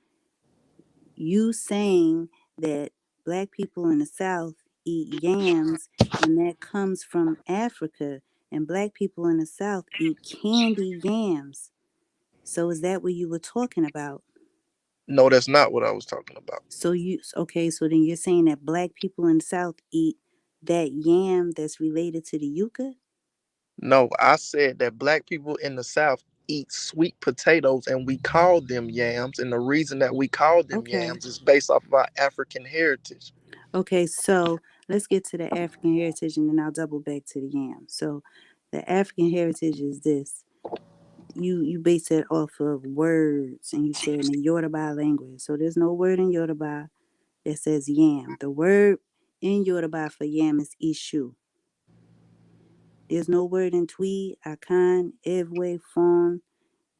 you saying that black people in the South eat yams, and that comes from Africa, and black people in the South eat candy yams. So is that what you were talking about? No, that's not what I was talking about. So okay, so then you're saying that black people in the South eat that yam that's related to the yucca? No, I said that black people in the South eat sweet potatoes and we call them yams. And the reason that we call them Okay. yams is based off of our African heritage. Okay, so let's get to the African heritage and then I'll double back to the yam. So the African heritage is this. You base it off of words and you said in the Yoruba language. So there's no word in Yoruba that says yam. The word in Yoruba for yam is ishu. There's no word in Twi, Akan, Ewe, Fon,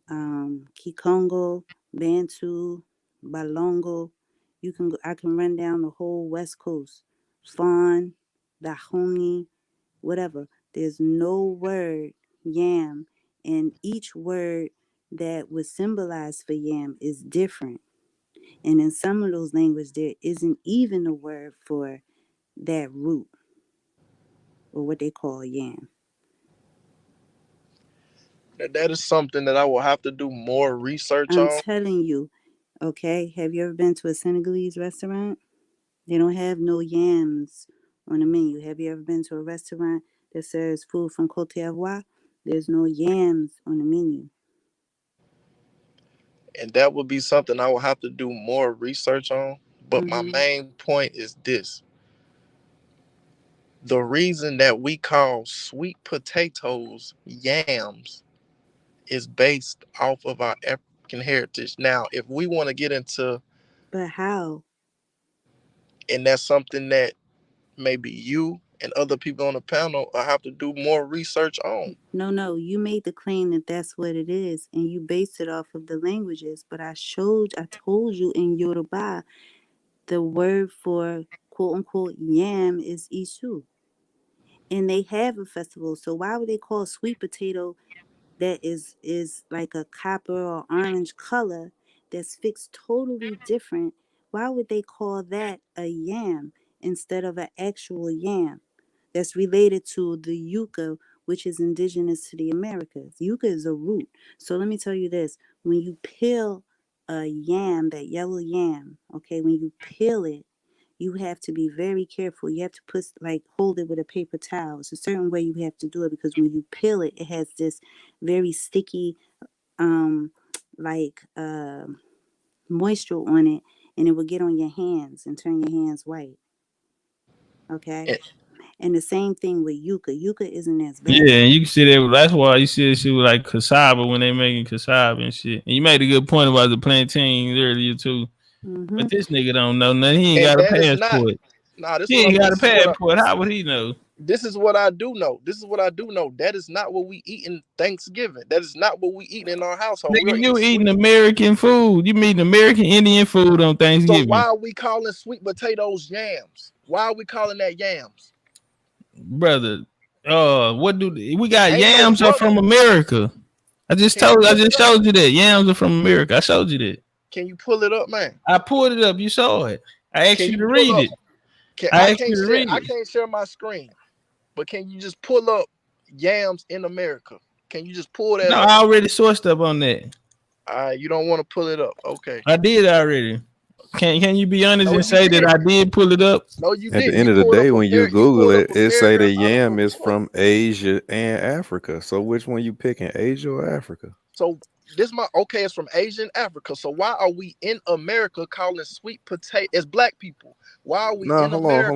Kikongo, Bantu, Balongo. I can run down the whole West Coast. Fawn, Dahomey, whatever. There's no word yam, and each word that was symbolized for yam is different. And in some of those languages, there isn't even a word for that root or what they call yam. That is something that I will have to do more research I'm on. telling you, okay? Have you ever been to a Senegalese restaurant? They don't have no yams on the menu. Have you ever been to a restaurant that serves food from Cote d'Ivoire? There's no yams on the menu. And that would be something I will have to do more research on. But my Mm-hmm. main point is this. The reason that we call sweet potatoes yams is based off of our African heritage. Now, if we want to get into, But how? and that's something that maybe you and other people on the panel will have to do more research on. No, you made the claim that that's what it is, and you based it off of the languages. But I told you in Yoruba, the word for quote unquote yam is isu. And they have a festival. So why would they call sweet potato that is like a copper or orange color that's fixed totally different? Why would they call that a yam instead of an actual yam that's related to the yucca, which is indigenous to the Americas? Yucca is a root. So let me tell you this: when you peel a yam, that yellow yam, okay, when you peel it, you have to be very careful. You have to hold it with a paper towel. It's a certain way you have to do it because when you peel it, it has this very sticky, um, like moisture on it, and it will get on your hands and turn your hands white. Okay, and the same thing with yucca. Yucca isn't as Yeah, bad. and you can see that. That's why you see shit with like cassava when they making cassava and shit. And you made a good point about the plantains earlier too. Mm-hmm. But this nigga don't know nothing. He ain't And got a that is not, passport. nah, He ain't got a passport. How would he know? this is what I do know. This is what I do know. That is not what we eat in Thanksgiving. That is not what we eat in our household. We Nigga, are eating you sweet. eating American food. You eating American Indian food on So Thanksgiving. why are we calling sweet potatoes yams? Why are we calling that yams? Brother. What do we got? Ain't no Yams are brother. from America. I just Can you pull it up? showed you that. Yams are from America. I showed you that. Can you pull it up, man? I pulled it up. You saw it. I asked Can you you to pull read up? it. I asked you to read I it. can't share my screen, but can you just pull up yams in America? Can you just pull that No, up? I already sourced up on that. You don't want to pull it up. Okay. I did already. Can you be honest No, and you say that did. I did pull it up? No, you At the didn't. end You of the pulled up day, a when you you Google pulled up it, a it say the paragraph out of yam a is book. from Asia and Africa. So which one you picking, Asia or Africa? So okay, it's from Asia and Africa. So why are we in America calling sweet potato as black people? Why are we No, in hold on, America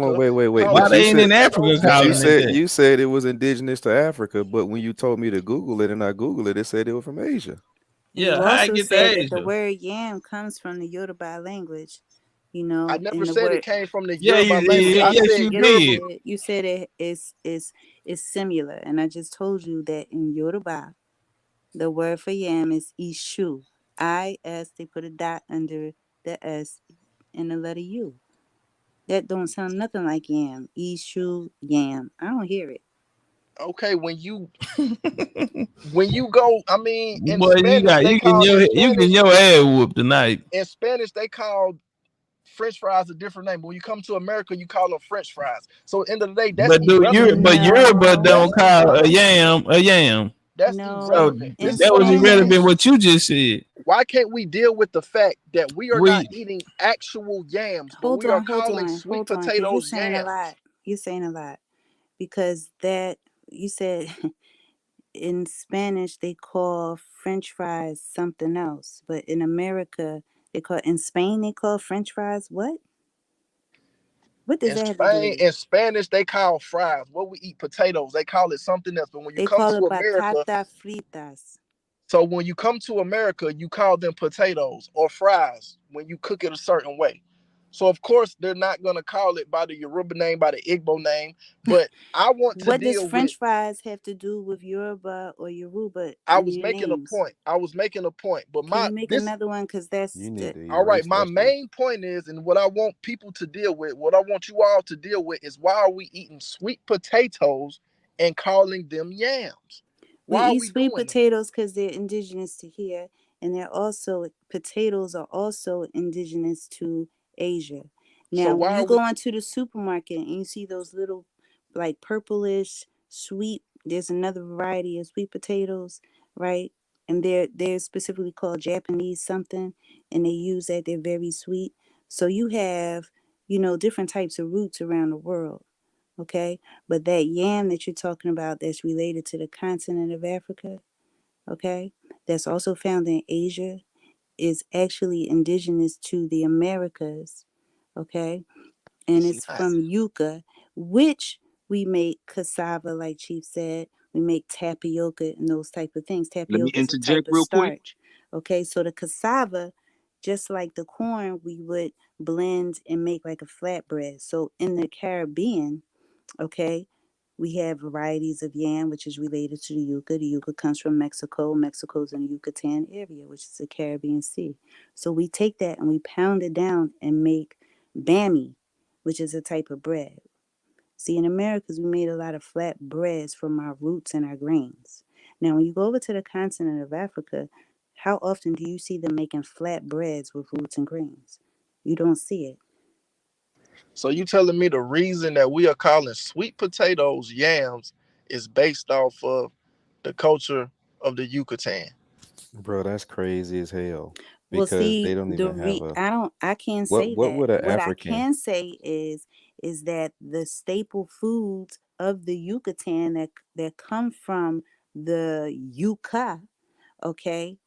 wait. calling Why But they you sweet ain't said in Africa potatoes you calling yams? it said that? you said it was indigenous to Africa, but when you told me to Google it and I Googled it, it said it was from Asia. You Yeah, how I also get to said that the Asia? word yam comes from the Yoruba language, I and never the said it word came from the Yeah, Yoruba language. I yes, said you yes, you Yoruba. did. did. You said it is similar, and I just told you that in Yoruba, the word for yam is ishu. I-S, they put a dot under the S and the letter U. That don't sound nothing like yam. Ishu, yam. I don't hear it. Okay, when you go, I mean, in Boy, Spanish they call in you getting Spanish your ass whooped tonight. in Spanish they call French fries a different name. But when you come to America, you call them French fries. So end of the day, that's But irrelevant. Yoruba No, don't That's call a irrelevant. yam a yam. That's So no. irrelevant. In This is that what was I'm irrelevant saying. Spanish, what you just said. Why can't we deal with the fact that we are not We eating actual yams, but hold we are on, hold calling on, sweet hold on, because you're potatoes saying a yams? lot. You're saying a lot because that you said in Spanish they call French fries something else, but in America in Spain they call French fries what? What does In that have to do with Spain, it? in Spanish, they call fries. What we eat potatoes, they call it something else. But when you They come call to it America, batata fritas. so when you come to America, you call them potatoes or fries when you cook it a certain way. So of course they're not gonna call it by the Yoruba name, by the Igbo name. But I want to What does deal with. French fries have to do with Yoruba or Yoruba I in was your making a names? point. I was making a point. But Can my you make this another one? Because You that's need the to all right. erase My that shit. main point is, and what I want people to deal with, what I want you all to deal with is why are we eating sweet potatoes and calling them yams? we Why are eat we sweet doing that? potatoes because they're indigenous to here, and potatoes are also indigenous to Asia. So Now, when why you are go we into the supermarket and you see those little, like purplish sweet, there's another variety of sweet potatoes, right? And they're specifically called Japanese something, and they use that. They're very sweet. So you have, different types of roots around the world. Okay, but that yam that you're talking about that's related to the continent of Africa, okay, that's also found in Asia, is actually indigenous to the Americas, okay, and it's it's not? from yucca, which we make cassava, like Chief said. We make tapioca and those type of things. Let me Tapioca is a type interject of real quick. starch. Okay, so the cassava, just like the corn, we would blend and make like a flatbread. So in the Caribbean, okay, we have varieties of yam, which is related to the yucca. The yucca comes from Mexico. Mexico's in the Yucatan area, which is the Caribbean Sea. So we take that and we pound it down and make bami, which is a type of bread. See, in Americas, we made a lot of flat breads from our roots and our grains. Now, when you go over to the continent of Africa, how often do you see them making flat breads with roots and grains? You don't see it. So you telling me the reason that we are calling sweet potatoes yams is based off of the culture of the Yucatan? Bro, that's crazy as hell. Well, Because they see, don't even have a I can't say what that. would an What I African can say is that the staple foods of the Yucatan that come from the yucca, okay,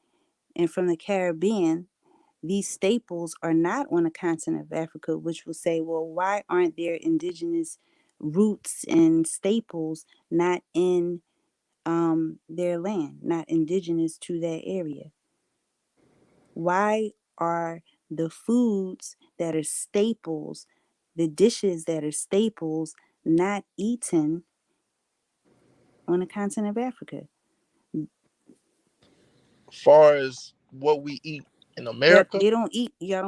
and from the Caribbean, these staples are not on the continent of Africa, which will say, well, why aren't there indigenous roots and staples not in their land, not indigenous to that area? Why are the foods that are staples, the dishes that are staples, not eaten on the continent of Africa? Far as what we eat in That America. they don't eat. Y'all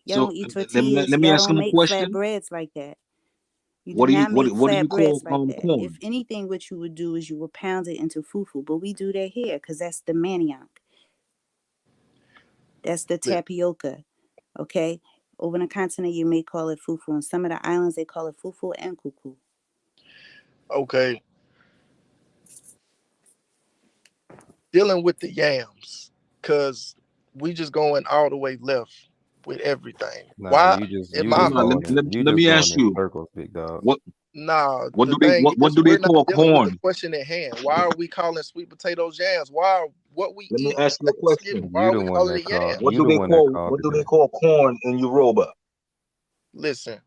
So don't eat let tortillas. me Y'all ask don't him a make flat question. breads like that. You do not make What do you flat call breads like that. If corn? anything, what you would do is you would pound it into fufu. But we do that here because that's the manioc. That's the tapioca. Okay. Over in the continent, you may call it fufu. On some of the islands, they call it fufu and kuku. Okay, dealing with the yams, cause we just going all the way left with everything. nah, Why you just am you I? just No, going in you let just me going ask in you circles, big dog. what Nah, What the do they thing what is, do they we're not call dealing with the corn? question at hand. Why are we calling sweet potatoes yams? Why what we Let me eat ask you a on Thanksgiving? question. Why You are the we one calling that it called. yams? What You do the they one that call called it that. corn in Yoruba? Listen,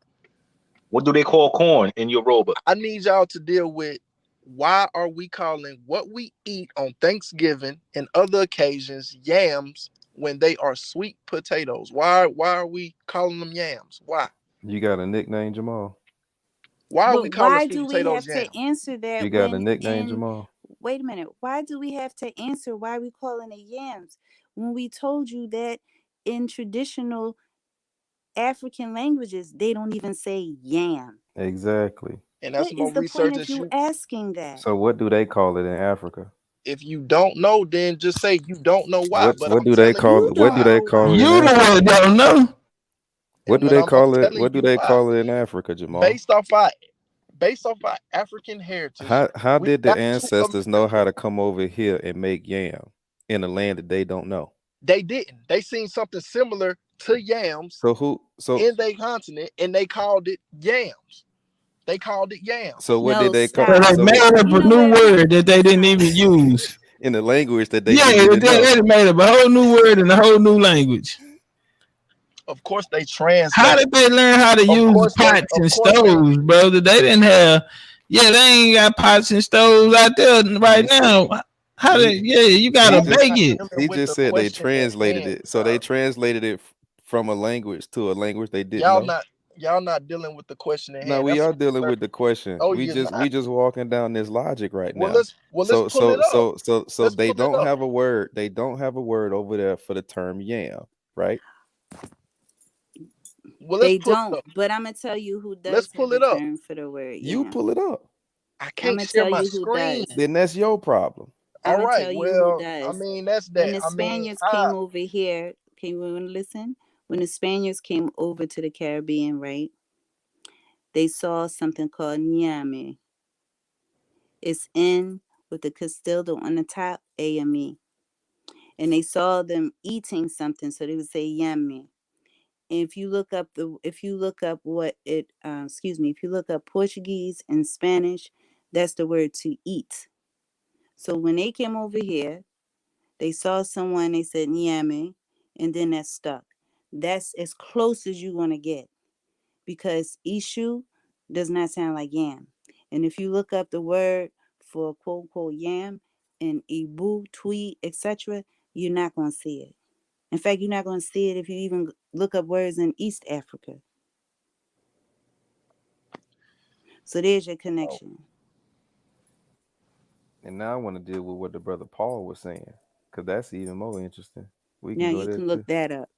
What do they call corn in Yoruba? I need y'all to deal with why are we calling what we eat on Thanksgiving and other occasions yams when they are sweet potatoes? Why are we calling them yams? Why? You got a nickname, Jamal? Why are we But calling why sweet do we potatoes have to yams? answer You that got a when nickname, in Jamal? wait a minute, why do we have to answer why we calling it yams when we told you that in traditional African languages they don't even say yam? Exactly. And that's What more is the point research of that you you asking that? So what do they call it in Africa? if you don't know, then just say you don't know why. What But what I'm do they telling you call You it? What do don't why. they know call it why. in You the one Africa? that don't know. What And do when they I'm call it? telling What do you they why, call it in Africa, Jamal? based off our African heritage, How we did the got to ancestors know America. how to come over here and make yam in a land that they don't know? They didn't. They seen something similar to yams So who? So in their continent, and they called it yams. They called it so yams. what did No, they call? So they stop. So what made up You a know new what? word that they didn't Stop. even use. in the language that they Yeah, didn't even know? they made up a whole new word and a whole new language. Of course, they How translated. did they learn how to use pots Of and course they. stoves, brother? They didn't have. Yeah, they ain't got pots and stoves out there right He said now. How he they? Yeah, you he gotta Y'all just bake not it. dealing he with just the said they question at translated hand, it. So they dog. translated it from a language to a language they didn't Y'all know. not y'all not dealing with the question at No, hand. we That's are what dealing I'm with the question. No, We you're just we not. just walking down this logic right Well, now. let's So pull it so up. so so so Let's they pull it don't up. have a word. They don't have a word over there for the term yam, right? Well, let's They pull it don't. up. But I'm gonna tell you who Let's does have pull a it up. term for the word You yam. pull it up. I I'm can't gonna share tell my you who screen. does. Then that's your problem. I'm All gonna right. tell you who Well, I does. mean that's When that. the I mean, Spaniards came over here, can you want to listen? When the Spaniards came over to the Caribbean, right? They saw something called nyame. It's N with the castillo on the top, AME. And they saw them eating something, so they would say yummy. And if you look up what it, if you look up Portuguese and Spanish, that's the word to eat. So when they came over here, they saw someone, they said nyame, and then that stuck. That's as close as you want to get because ishu does not sound like yam. And if you look up the word for quote unquote yam in Ibu, Tweet, etc., you're not going to see it. In fact, you're not going to see it if you even look up words in East Africa. So there's your connection. And now I want to deal with what the brother Paul was saying, because that's even more interesting. We can Now go you there can look too. that up.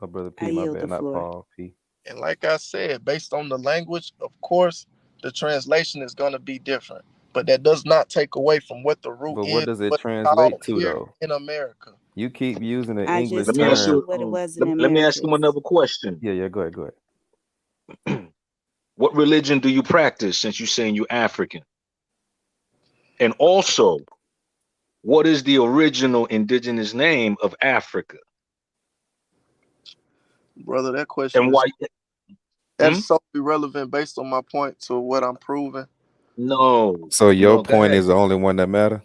Oh, brother I P, my yield the bad, not floor. Paul P. And like I said, based on the language, of course, the translation is going to be different. But that does not take away from what the root But what is, does it what it's called translate to here though? in America. You keep using an I English just Let me told ask you term. you. what it was in Let me ask him Americas. another question. Yeah, go ahead, go ahead. What religion do you practice since you're saying you're African? And also, what is the original indigenous name of Africa? Brother, that question And why? is Hmm? that's so irrelevant based on my point to what I'm proving. No, So your no, go point ahead. is the only one that matter?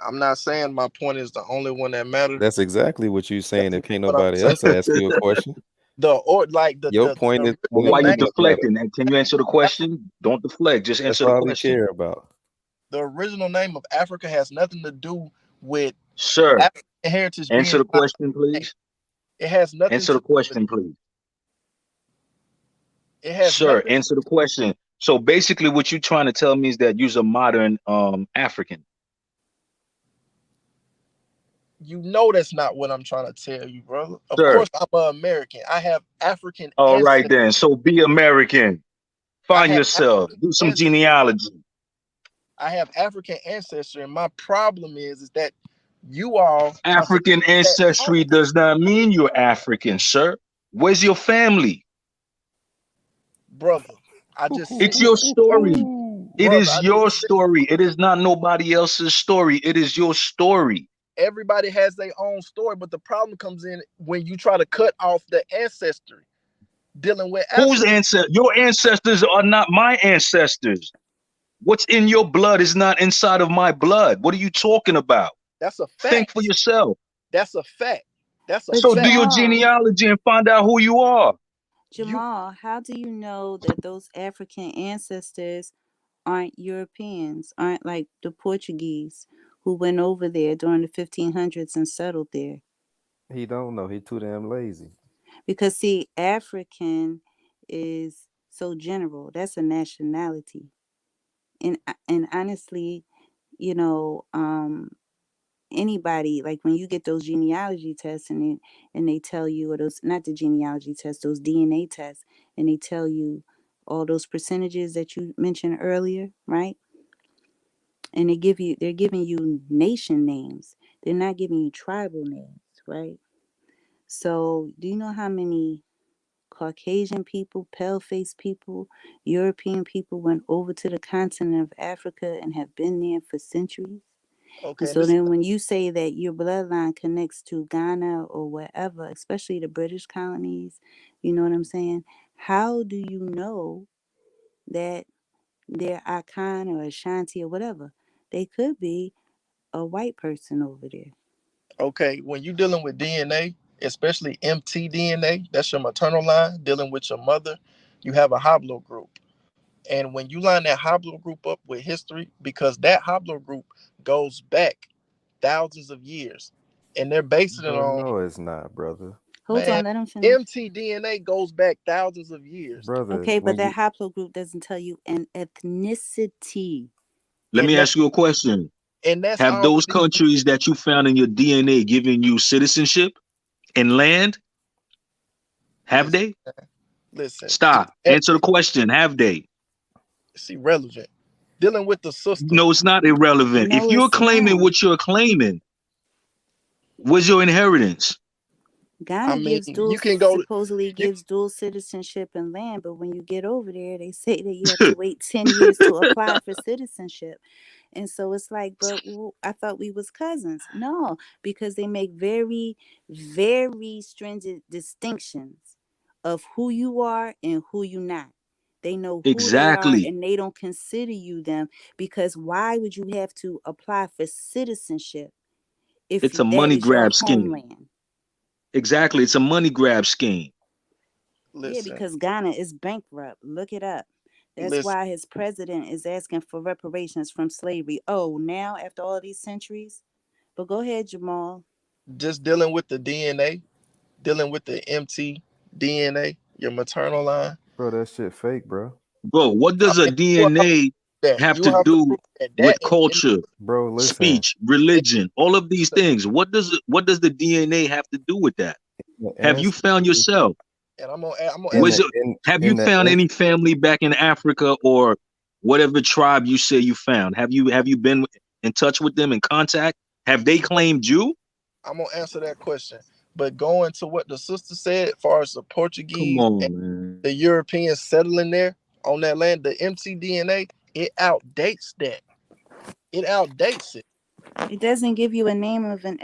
I'm not saying my point is the only one that matters. That's exactly what you saying That's if can't what I'm nobody saying. else ask you a question. The Your point is the Well, only original why you one name that matter. deflecting? And can you answer the question? Don't deflect. Just That's answer the all he question, care about. the original name of Africa has nothing to do with sir. African heritage Answer being the my question, name. please. It has nothing Answer to the do with question, please, it has sir. nothing. Answer the question. So basically, what you're trying to tell me is that you're a modern African. You know that's not what I'm trying to tell you, brother. Of Sir. course, I'm an American. I have African All right ancestry. then. So be American. I Find have yourself. African Do some ancestry. genealogy. I have African ancestry, and my problem is that you all are saying African that ancestry does not mean you're African, sir. Where's your family? brother. I just said, It's your story. It brother. is I your just said story. It is not nobody else's story. It is your story. everybody has their own story, but the problem comes in when you try to cut off the ancestry. dealing with Whose Africa. ancestors? Your ancestors are not my ancestors. What's in your blood is not inside of my blood. What are you talking about? That's a Think for fact. yourself. That's a fact. That's a But So do fact. your Jamal, genealogy and find out who you are. You Jamal, how do you know that those African ancestors aren't Europeans, aren't like the Portuguese who went over there during the 1500s and settled there? He don't know. He too damn lazy. Because see, African is so general. That's a nationality. And honestly, you know, anybody, like when you get those genealogy tests and they tell you, or those, not the genealogy tests, those DNA tests, and they tell you all those percentages that you mentioned earlier, right? And they're giving you nation names. They're not giving you tribal names, right? So do you know how many Caucasian people, pale faced people, European people went over to the continent of Africa and have been there for centuries? And okay? And so this then when you say that your bloodline connects to Ghana or wherever, especially the British colonies, you know what I'm saying? How do you know that they're Akan or Ashanti or whatever? They could be a white person over there. okay. When you dealing with DNA, especially mtDNA, that's your maternal line dealing with your mother. You have a haplogroup, and when you line that haplogroup up with history, because that haplogroup goes back thousands of years, and they're basing it Bro, on, no, it's not, brother. Hold man, on, let him finish. mtDNA goes back thousands of years, Brother, Okay, but when that you haplogroup doesn't tell you an ethnicity. Let me and that ask you a question. and that's Have already those countries that you found in your DNA given you citizenship and land? Have listen, they? listen. Stop. Answer the question. Have they? It's irrelevant. Dealing with the sister. No, it's not irrelevant. No, If you're it's claiming not. what you're claiming, what's your inheritance? I Ghana mean, gives dual you can go to supposedly you. gives dual citizenship and land, but when you get over there, they say that you have to wait 10 years to apply for citizenship. And so it's like, but I thought we was cousins. No, because they make very, very stringent distinctions of who you are and who you not. They know who they are Exactly. and they don't consider you them, because why would you have to apply for citizenship if It's a that money is your grab scheme. homeland? Exactly. It's a money grab scheme. Yeah, Listen, because Ghana is bankrupt. Look it up. That's listen. why his president is asking for reparations from slavery. Oh, now after all these centuries? But go ahead, Jamal. Just dealing with the DNA, dealing with the mtDNA, your maternal line. bro, that shit fake, bro. Bro, what I does a mean, you will have to DNA prove that. have You to will have to do prove that with that culture, Bro, listen. speech, religion, all of these things? What does the DNA have to do with that? The Have you found ancestry yourself? and I'm gonna in answer. Was the it, have in you the found in, any family back in Africa or whatever tribe you say you found? Have you been in touch with them, in contact? Have they claimed you? I'm gonna answer that question. But going to what the sister said, as far as the Come Portuguese and on, man. the Europeans settling there on that land, the mtDNA, it outdates that. It outdates it. It doesn't give you a name of an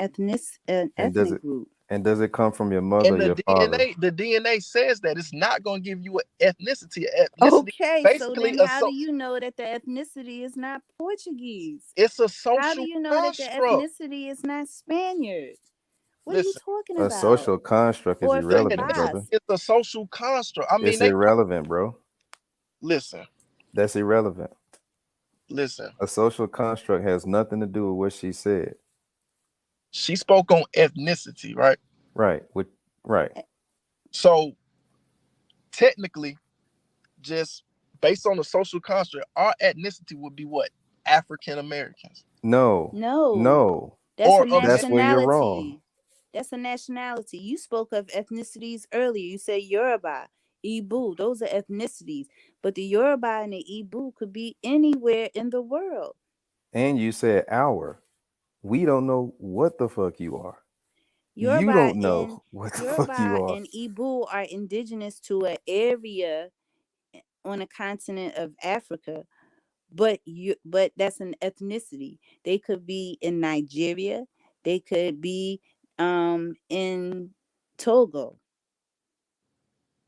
and does ethnic it group. and does it come from your mother And or your father? The DNA says that it's not gonna give you an ethnicity. Ethnicity Okay, so basically then a how do you know that the ethnicity is not Portuguese? it's a How do social you know that the construct. ethnicity is not Spaniard? What are you Listen, talking A about? social construct is Or the irrelevant, ethnicity brother. Filipaz? is a social construct. I mean, It's they irrelevant, bro. listen, That's irrelevant. listen. A social construct has nothing to do with what she said. She spoke on ethnicity, right? Right. With right. So technically, just based on the social construct, our ethnicity would be what? African Americans. No. No, No. that's a Or of the That's where you're wrong. nationality. That's a nationality. You spoke of ethnicities earlier. You said Yoruba, Igbo. Those are ethnicities. But the Yoruba and the Igbo could be anywhere in the world. And you said our. We don't know what the fuck you are. You Yoruba don't and know what the fuck you Yoruba are. and Igbo are indigenous to an area on the continent of Africa. But that's an ethnicity. They could be in Nigeria. They could be in Togo.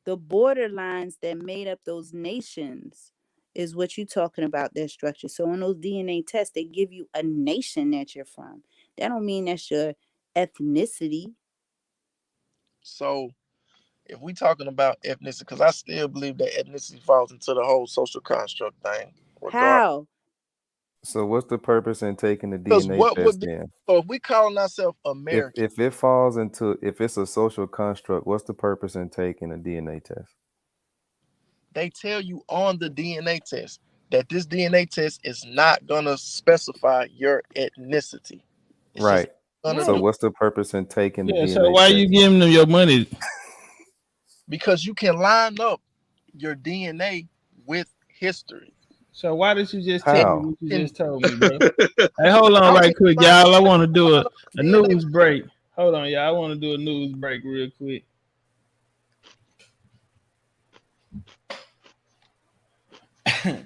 The borderlines that made up those nations is what you're talking about, their structure. So in those DNA tests, they give you a nation that you're from. That don't mean that's your ethnicity. So if we talking about ethnicity, because I still believe that ethnicity falls into the whole social construct thing, regardless. How? So what's the purpose in taking the Because DNA what test would be, then? so if we calling ourselves If American, if it falls into, if it's a social construct, what's the purpose in taking a DNA test? they tell you on the DNA test that this DNA test is not gonna specify your ethnicity. It's just Right. gonna So do, what's the purpose in taking the Yeah, so DNA why you test? giving them your money? because you can line up your DNA with history. So why did you just tell me How? what you And just told me, bro? Hey, hold on how right can you quick, line y'all. I up, want to do line a, up a DNA with news break. Hold on, y'all. I want to do a news break real quick.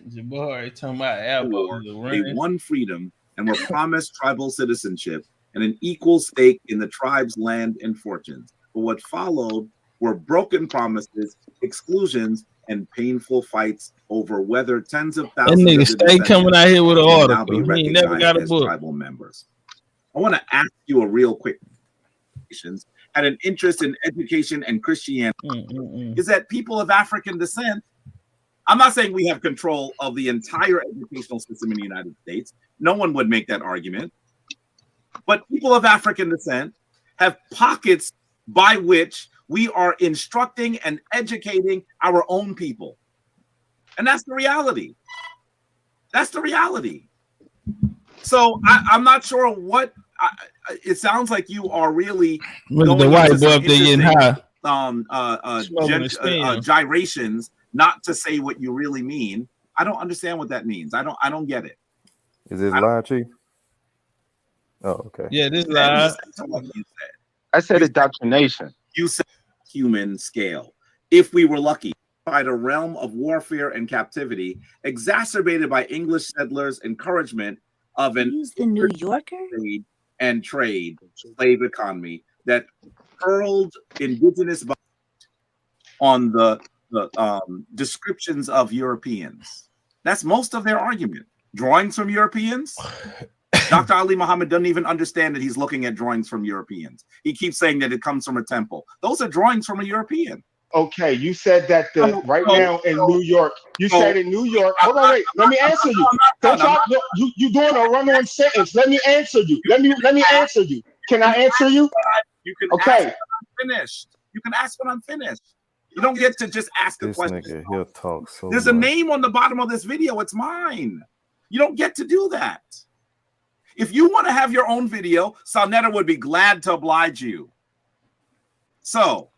Jabari talking about apples War, are they running. won freedom and were promised tribal citizenship and an equal stake in the tribe's land and fortunes. But what followed were broken promises, exclusions, and painful fights over whether tens of That thousands nigga of the stay coming descendants out here with an can now be article. He ain't never recognized got a as book. tribal members. I want to ask you a real quick question. Had an interest in education and Christianity is that people of African descent. I'm not saying we have control of the entire educational system in the United States. No one would make that argument. But people of African descent have pockets by which we are instructing and educating our own people. And that's the reality. That's the reality. So I'm not sure what it sounds like you are really Look at the going white into boy some up there getting interesting high, smoking a stem. gyrations, not to say what you really mean. I don't understand what that means. I don't get it. Is this live, Chief? Oh, okay. Yeah, this Said, live. listen to what you said. I said indoctrination. You said human scale. If we were lucky, by a realm of warfare and captivity, exacerbated by English settlers' encouragement of an Use the New Yorker. trade slave economy that hurled indigenous on the descriptions of Europeans. That's most of their argument. Drawings from Europeans. Dr. Ali Muhammad doesn't even understand that he's looking at drawings from Europeans. He keeps saying that it comes from a temple. Those are drawings from a European. Okay, you said that now in New York. You said in New York. Hold on, wait. Let me answer you. Don't try. You doing a run-on sentence. Let me answer you. Let me answer you. Can I answer you? You can okay. Ask when I'm finished. You can ask when I'm finished. You don't get to just ask a This question. nigga, he'll talk so There's much. a name on the bottom of this video. It's mine. You don't get to do that. If you want to have your own video, Salnetta would be glad to oblige you. So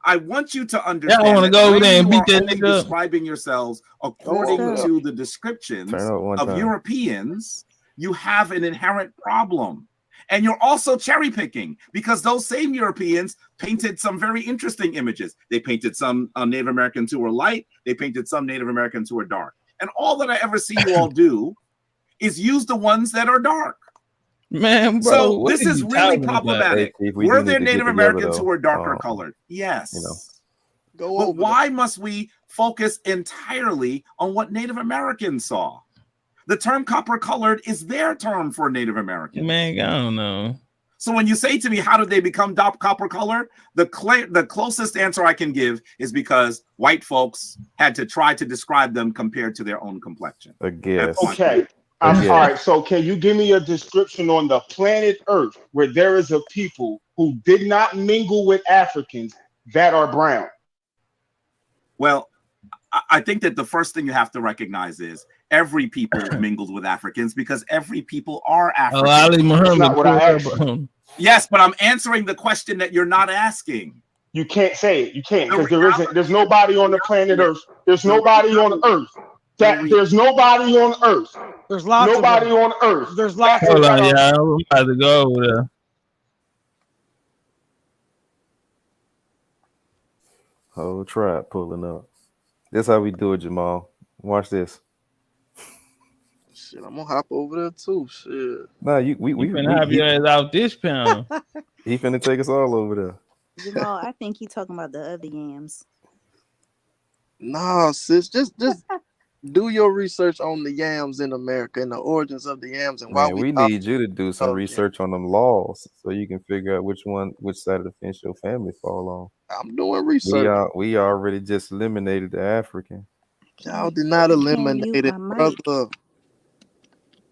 I want you to understand. Yeah, I want to go over there and beat that only nigga up. describing yourselves according to the descriptions of Europeans, you have an inherent problem. And you're also cherry picking because those same Europeans painted some very interesting images. They painted some Native Americans who were light. They painted some Native Americans who were dark. And all that I ever see you all do is use the ones that are dark. Man, bro, so what this are is you really talking about? problematic. Hey, Chief, we Were do there need to get Native together, Americans though. who were darker colored? Yes. You know. But why must we focus entirely on what Native Americans saw? The term copper colored is their term for Native Americans. Man, I don't know. So when you say to me, how did they become copper colored? The closest answer I can give is because white folks had to try to describe them compared to their own complexion. I guess. Okay. All right. So can you give me a description on the planet Earth where there is a people who did not mingle with Africans that are brown? Well, I think that the first thing you have to recognize is every people mingled with Africans because every people are African. Ali Muhammad. That's not what I asked you. Yes, but I'm answering the question that you're not asking. You can't say it. You can't because there's nobody on the planet Earth. There's nobody on Earth. There's nobody on Earth. There's lots nobody of on Earth. There's lots Hold of on, yeah, I'm about to go over there. Whole tribe pulling up. That's how we do it, Jamal. Watch this. Shit, I'm gonna hop over there too. Shit. Nah, we finna have your ass out this panel. He finna take us all over there. Jamal, I think he talking about the other yams. Nah, sis, just do your research on the yams in America and the origins of the yams and why Man, we we call need you to do some them yams. research on them laws so you can figure out which side of the fence your family fall on. I'm doing research. We already just eliminated the African. Y'all did not eliminate it, brother.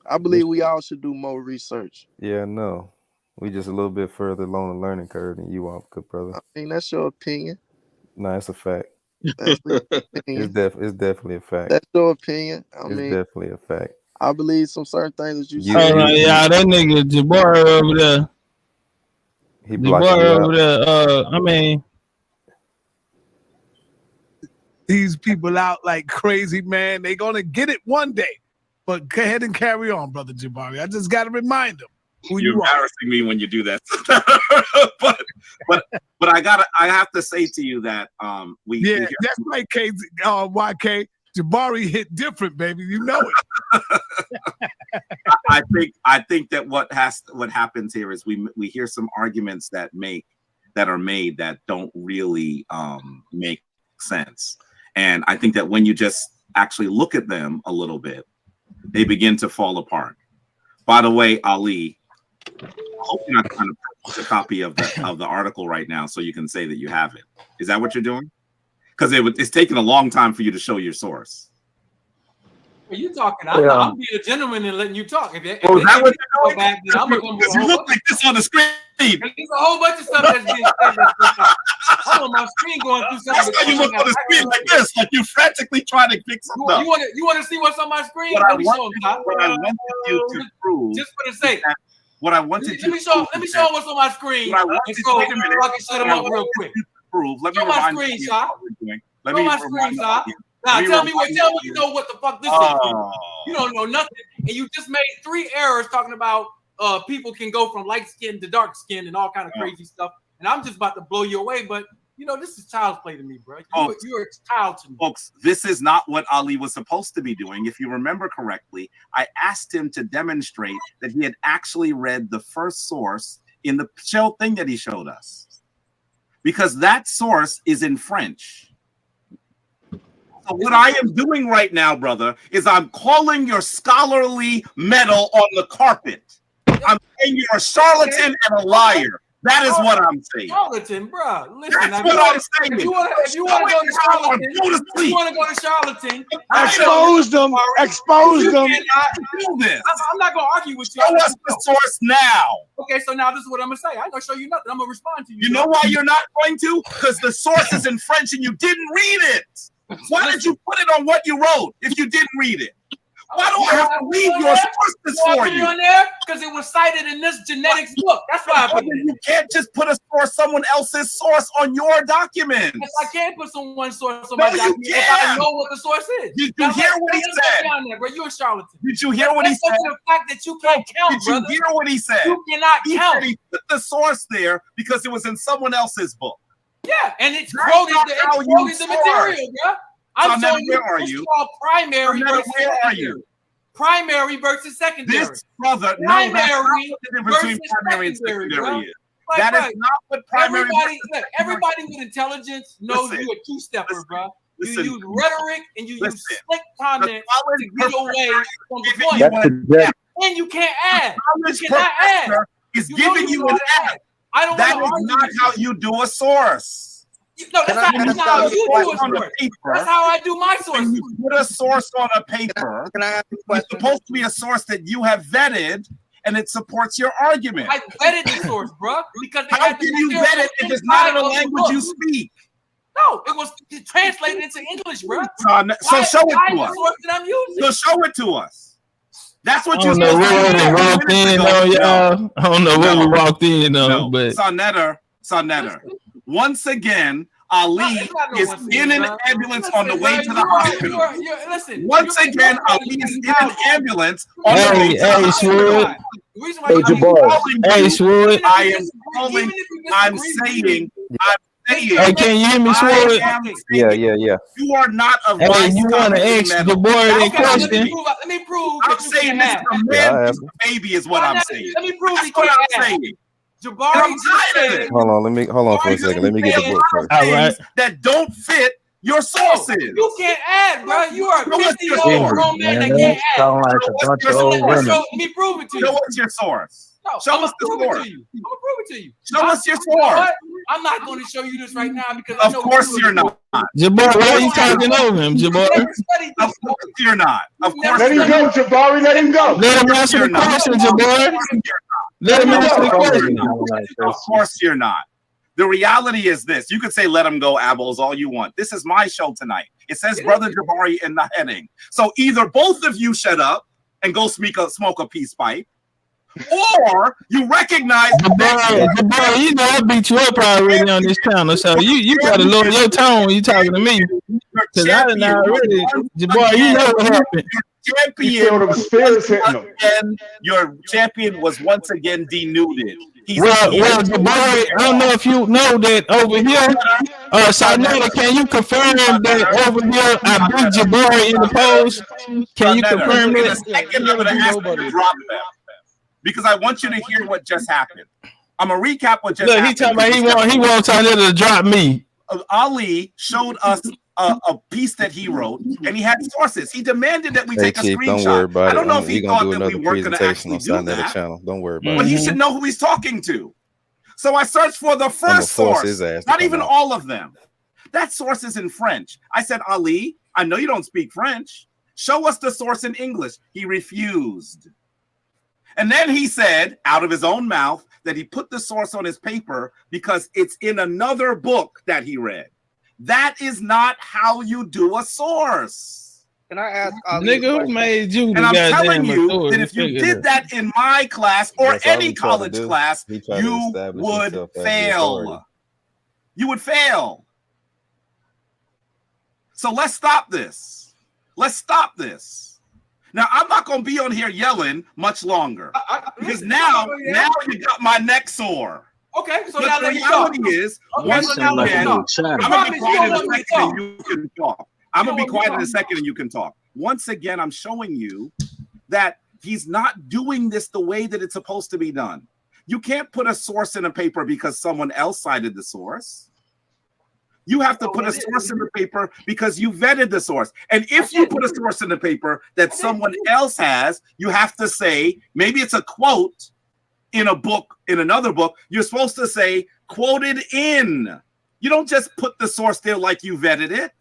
I believe we all should do more research. Yeah, no. We just a little bit further along the learning curve than you are, good brother. I mean, that's your opinion. No, it's a fact. That's your opinion. It's definitely a fact. That's your opinion. I It's mean, definitely a fact. I believe some certain things that you You- said. Yeah, that nigga Jabari over there. He blocking Jabari you out. over there. I mean, these people out like crazy, man. They're gonna get it one day. But go ahead and carry on, brother Jabari. I just gotta remind them who You're you are. embarrassing me when you do that. but I have to say to you that we Yeah, that's right, YK. Jabari hit different, baby. You know it. I think that what happens here is we hear some arguments that are made that don't really make sense. And I think that when you just actually look at them a little bit, they begin to fall apart. By the way, Ali, I hope you're not trying to post a copy of the article right now so you can say that you have it. Is that what you're doing? Because it's taken a long time for you to show your source. Are you talking? I'm being a gentleman and letting you talk. If that what you're doing? Back, then I'm gonna Because you look like this on the screen. There's a whole bunch of stuff that's being said. I'm on my screen going through something. That's why you look on the screen like this, like you're frantically trying to fix something up. You want to see what's on my screen? What Let me show them. What I wanted you to prove, just for the sake. What I wanted Let me show them what's on my screen. What I wanted so wait a minute. I can shut them up real quick. Prove. Let me show my remind screen, you shot. what we're doing. Show my screen, shot. Now tell me you know what the fuck this is. You don't know nothing, and you just made 3 errors talking about people can go from light skin to dark skin and all kind of crazy stuff. And I'm just about to blow you away, but you know this is child's play to me, bro. You're a child to me. Folks, this is not what Ali was supposed to be doing. If you remember correctly, I asked him to demonstrate that he had actually read the first source in the show thing that he showed us, because that source is in French. So what I am doing right now, brother, is I'm calling your scholarly medal on the carpet. I'm saying you're a charlatan and a liar. That is what I'm saying. Charlatan, bro. Listen, that's what I'm saying. If you want to go to charlatan, you want to go to charlatan. Expose them. Expose them. Do this. I'm not going to argue with you. Show us the source now. Okay, so now this is what I'm going to say. I ain't going to show you nothing. I'm going to respond to you. You know why you're not going to? Because the source is in French and you didn't read it. Why did you put it on what you wrote if you didn't read it? Why do I have to read your sources for you? On there because it was cited in this genetics book. That's why I put it. You can't just put someone else's source on your document. Yes, I can't put someone's source on my document if I know what the source is. Did you hear what he said? Down there, bro. You're a charlatan. Did you hear what he said? The fact that you can't count, Did you hear what he said? You cannot count. He put the source there because it was in someone else's book. Yeah, and it's quoted the material, bro. I'm telling you, it's called primary versus secondary. Primary versus secondary. This brother, primary between primary and secondary is. That is not what primary. Everybody with intelligence knows you're a two-stepper, bro. You use rhetoric and you use slick comments to get away from the point. And you can't add. You cannot add. Is giving you an ad. That is not how you do a source. No, that's not how you do a source. That's how I do my source. When you put a source on a paper, it's supposed to be a source that you have vetted and it supports your argument. I vetted the source, bro. Because how can you vet it if it's not in a language you speak? No, it was translated into English, bro. So show it to us. So show it to us. That's what you said. I don't know where we walked in, though. But Sonetter. Once again, Ali is in an ambulance on the way to the hospital. Once again, Ali is in an ambulance on the way to the hospital. Hey, Jabbar. Hey, Swood. I am calling. I'm saying. Hey, can you hear me, Swood? Yeah. You are not a Hey, you want to ask the boy that question? Let me prove. I'm saying this is a man baby is what I'm saying. Let me prove that's what I'm saying. Jabari Hold on for a second. Let me get the book first. All right. That don't fit Your sources. You can't add, bro. You are Show us 50-year-old grown man that can't add. Sound like a bunch of old women. Let me prove it to you. Show us your source. No, Show us the source. I'm gonna prove it to you. Show us your You know source. what? I'm not going to show you this right now because Of course you're not. Jabari, why are you talking over him, Jabari? Of course you're not. Of course Let him go, Jabari. Let him go. Let him answer the question, Jabari. Let him answer the question. Of course you're not. The reality is this. You could say let him go, Abels, all you want. This is my show tonight. It says Brother Jabari in the heading. So either both of you shut up and go smoke a peace pipe, or you recognize Jabari, you know I beat you up already on this channel, so you gotta lower your tone when you talking to me. Because I didn't already, Jabari, you know what happened. Your champion was once again denuded. Well, Jabari, I don't know if you know that over here, Sarnetta, can you confirm that over here I beat Jabari in the polls? Can you confirm in a that? second, I'm going to ask you to drop them because I want you to hear what just happened. I'm going to recap what just happened. He talking about he wants Sarnetta to drop me. Ali showed us a piece that he wrote, and he had sources. He demanded that we take a Chief, screenshot. don't worry about I don't know it. if he We're gonna thought do that we another weren't going to presentation actually on do Sarnetta that. channel. Don't worry about But it. he should know who he's talking to. So I searched for the first force source, his ass to not come even out. all of them. That source is in French. I said, Ali, I know you don't speak French. Show us the source in English. He refused. And then he said, out of his own mouth, that he put the source on his paper because it's in another book that he read. That is not how you do a source. Can I ask Nigga, who made you the And I'm goddamn telling you authority? that if you Figure did it that in my class or That's all any he tried to college do. class, He tried to you establish would himself as the authority. fail. You would fail. So let's stop this. Let's stop this. Now, I'm not going to be on here yelling much longer because now you got my neck sore. Okay, so But now the let me talk. reality is, Okay, once so now let me again, talk. I'm going to be quiet in a second and you can talk. I'm going to be quiet in a second and you can talk. Once again, I'm showing you that he's not doing this the way that it's supposed to be done. You can't put a source in a paper because someone else cited the source. You have to put a source in the paper because you vetted the source. And if you put a source in the paper that someone else has, you have to say, maybe it's a quote in a book, in another book, you're supposed to say quoted in. You don't just put the source there like you vetted it.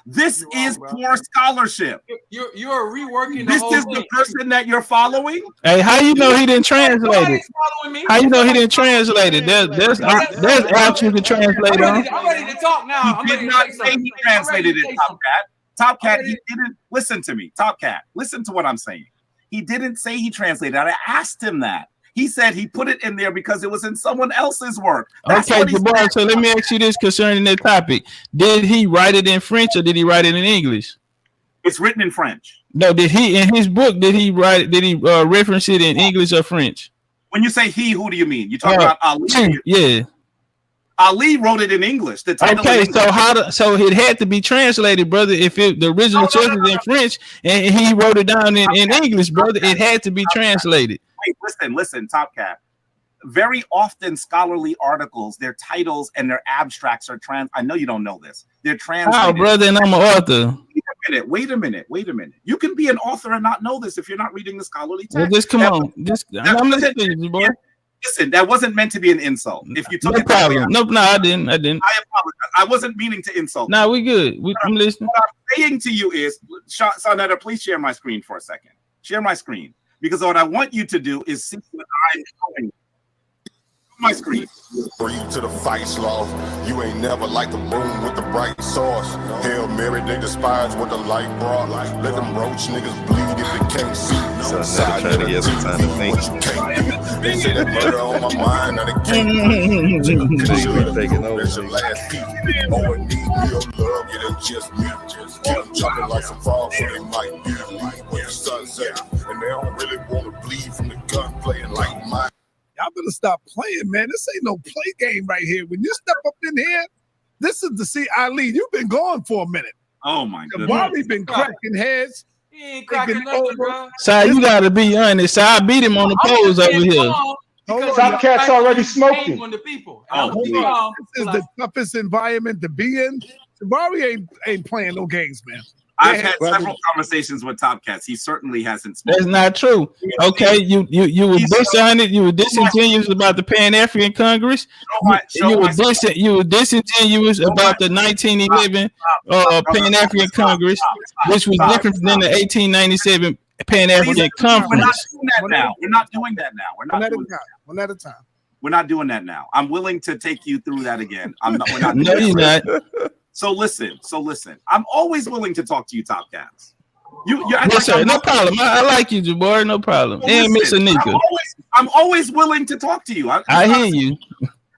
This is poor scholarship. You're reworking the This whole is thing. the person that you're following. Hey, how you know he didn't translate it? How you know he didn't translate it? There's apps you can translate on. I'm ready to talk now. He did not say he translated it, Topcatz. He didn't listen to me. Topcatz, listen to what I'm saying. He didn't say he translated it. I asked him that. He said he put it in there because it was in someone else's work. That's Okay, what he Jabbar, said. so let me ask you this concerning that topic. Did he write it in French or did he write it in English? It's written in French. No, did he in his book, did he reference it in English or French? When you say he, who do you mean? You talk about Ali? Yeah. Ali wrote it in English. The title Okay, in English. so it had to be translated, brother. If the original source is in French and he wrote it down in English, brother, it had to be translated. Wait, listen, Topcatz. Very often scholarly articles, their titles and their abstracts are I know you don't know this. They're translated. Oh, brother, and I'm an author. Wait a minute. You can be an author and not know this if you're not reading the scholarly text. Well, just come on. I'm listening to you, boy. Listen, that wasn't meant to be an insult. If you took No it that way, problem. No, I didn't. I apologize. I wasn't meaning to insult. No, we good. I'm listening. What I'm saying to you is, Sarnetta, please share my screen for a second. Share my screen. Because what I want you to do is see what I'm showing you. My screen. For you to the fight sloth. You ain't never like the room with the bright sauce. Hail Mary, they despise what the light brought. Let them roach niggas bleed if they can't see. So I'm trying to get some time to think. They say that murder on my mind, now they can't. That's your last peak. Oh, and need real love, yeah, that's just me. Get them jumping like some frogs, so they might be when the sun's set. And they don't really want to bleed from the gun playing like mine. Y'all better stop playing, man. This ain't no play game right here. When you step up in here, this is to see Ali. You've been gone for a minute. Oh my goodness. Bobby been cracking heads. He ain't cracking nothing, bro. So you gotta be honest. So I beat him on the polls over here. Topcatz already smoked him. This is the toughest environment to be in. Jabari ain't playing no games, man. I've had several conversations with Topcatz. He certainly hasn't spoken. That's not true. Okay, you were dishonest. You were disingenuous about the Pan African Congress. You were disingenuous about the 1911 Pan African Congress, which was different than the 1897 Pan African Conference. We're not doing that now. We're not doing that. One at a time. We're not doing that now. I'm willing to take you through that again. We're not. No, you're not. So listen. I'm always willing to talk to you, Topcatz. Yes, sir. No problem. I like you, Jabari. No problem. And Miss Anika. I'm always willing to talk to you. I hear you.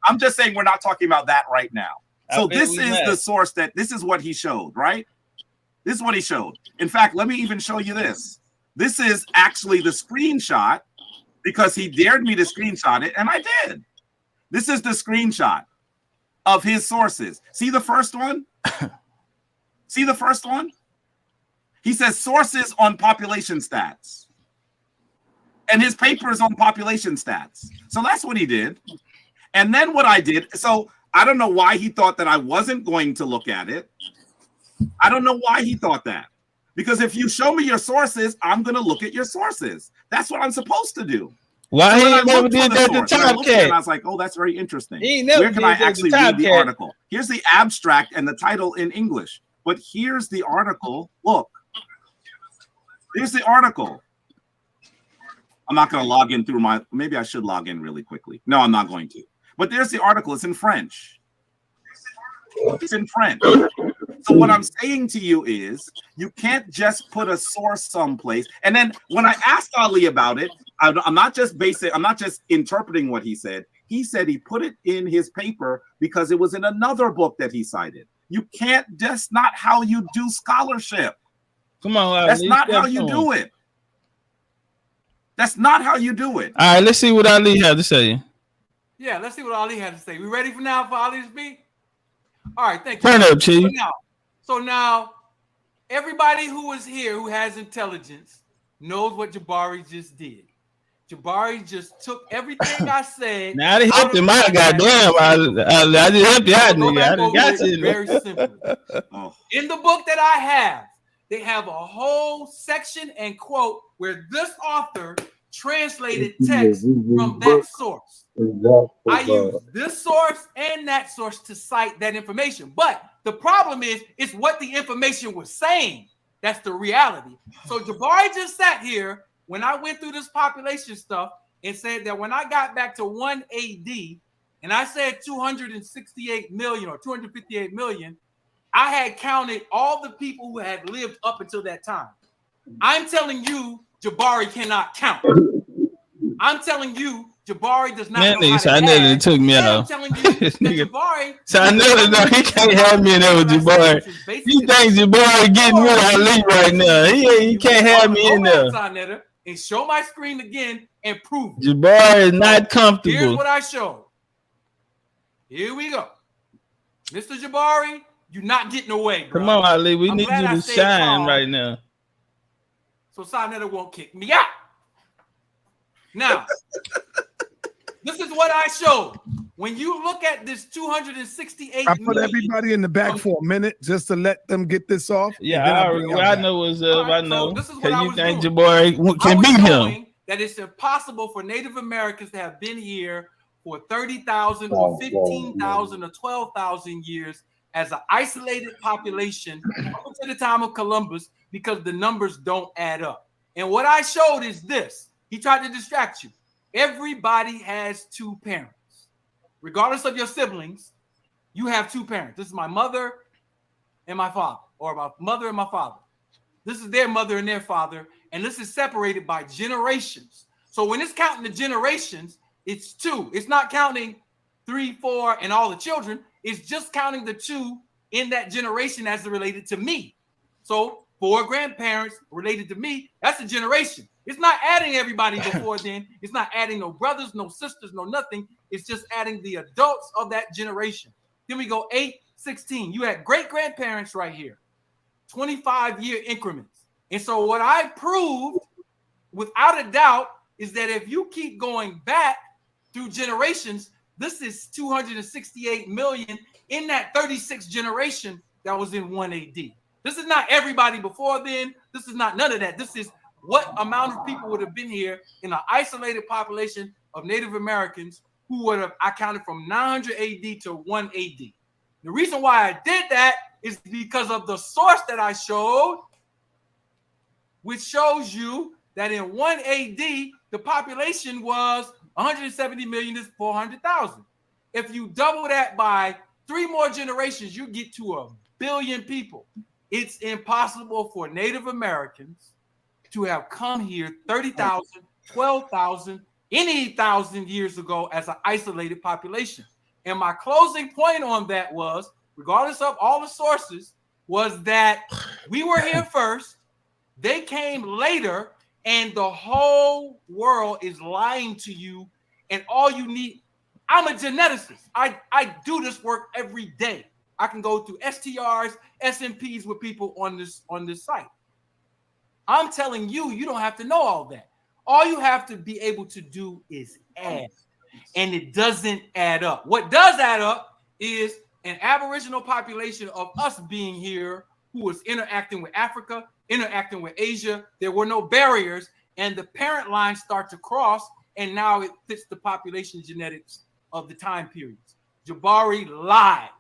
I'm just saying we're not talking about that right now. So this is the source this is what he showed, right? This is what he showed. In fact, let me even show you this. This is actually the screenshot because he dared me to screenshot it, and I did. This is the screenshot of his sources. See the first one? See the first one? He says sources on population stats. And his paper is on population stats. So that's what he did. And then what I did, so I don't know why he thought that I wasn't going to look at it. I don't know why he thought that. Because if you show me your sources, I'm going to look at your sources. That's what I'm supposed to do. Why so he never did that to Topcatz? I was like, oh, that's very interesting. Where Where can I actually read the article? Here's the abstract and the title in English. But here's the article. Look. Here's the article. I'm not going to log in through maybe I should log in really quickly. No, I'm not going to. But there's the article. It's in French. It's in French. So what I'm saying to you is you can't just put a source someplace. And then when I asked Ali about it, I'm not just interpreting what he said. He said he put it in his paper because it was in another book that he cited. You can't, that's not how you do scholarship. Come on, Ali. That's not how you do it. That's not how you do it. All right, let's see what Ali had to say. Yeah, let's see what Ali had to say. We ready for Ali to speak? All right, thank you. Turn up, Chief. So now, everybody who is here who has intelligence knows what Jabari just did. Jabari just took everything I said. Now I helped him out. Goddamn, I just helped you out, nigga. I just got you. Very simple. In the book that I have, they have a whole section and quote where this author translated text from that source. I use this source and that source to cite that information. But the problem is, it's what the information was saying. That's the reality. So Jabari just sat here when I went through this population stuff and said that when I got back to 1 AD and I said 268 million or 258 million, I had counted all the people who had lived up until that time. I'm telling you, Jabari cannot count. I'm telling you, Jabari does not know how to I know that it took me out. I'm telling you that Jabari. So I know that he can't have me in there with Jabari. He thinks Jabari getting rid of Ali right now. He can't have me in there. And show my screen again and prove it. Jabari is not comfortable. Here's what I showed. Here we go. Mr. Jabari, you're not getting away, bro. Come on, Ali. We need you to shine right now. So Sarnetta won't kick me out. Now, this is what I showed. When you look at this 268 I put everybody in the back for a minute just to let them get this off. Yeah, I know what's up. I know. Because you think Jabari can beat him. That it's impossible for Native Americans to have been here for 30,000 or 15,000 or 12,000 years as an isolated population up to the time of Columbus because the numbers don't add up. And what I showed is this. He tried to distract you. Everybody has two parents. Regardless of your siblings, you have two parents. This is my mother and my father, or my mother and my father. This is their mother and their father, and this is separated by generations. So when it's counting the generations, it's two. It's not counting 3, 4, and all the children. It's just counting the two in that generation as related to me. So 4 grandparents related to me, that's a generation. It's not adding everybody before then. It's not adding no brothers, no sisters, no nothing. It's just adding the adults of that generation. Then we go 8, 16. You had great-grandparents right here, 25-year increments. And so what I proved, without a doubt, is that if you keep going back through generations, this is 268 million in that 36th generation that was in 1 AD. This is not everybody before then. This is not none of that. This is what amount of people would have been here in an isolated population of Native Americans who would have, I counted from 900 AD to 1 AD. The reason why I did that is because of the source that I showed, which shows you that in 1 AD, the population was 170 million to 400,000. If you double that by 3 more generations, you get to 1 billion people. It's impossible for Native Americans to have come here 30,000, 12,000, any 1,000 years ago as an isolated population. And my closing point on that was, regardless of all the sources, was that we were here first, they came later, and the whole world is lying to you, and all you need, I'm a geneticist. I do this work every day. I can go through STRs, SMPs with people on this site. I'm telling you, you don't have to know all that. All you have to be able to do is add, and it doesn't add up. What does add up is an Aboriginal population of us being here who was interacting with Africa, interacting with Asia. There were no barriers, and the parent lines start to cross, and now it fits the population genetics of the time periods. Jabari lied.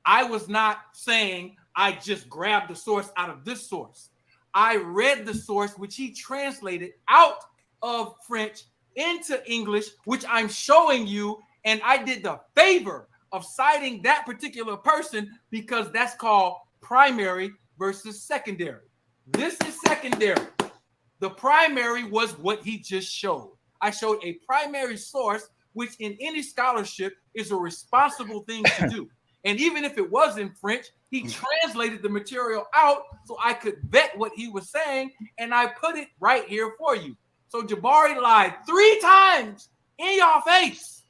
I was not saying I just grabbed the source out of this source. I read the source, which he translated out of French into English, which I'm showing you, and I did the favor of citing that particular person because that's called primary versus secondary. This is secondary. The primary was what he just showed. I showed a primary source, which in any scholarship is a responsible thing to do. And even if it was in French, he translated the material out so I could vet what he was saying, and I put it right here for you. So Jabari lied 3 times in your face.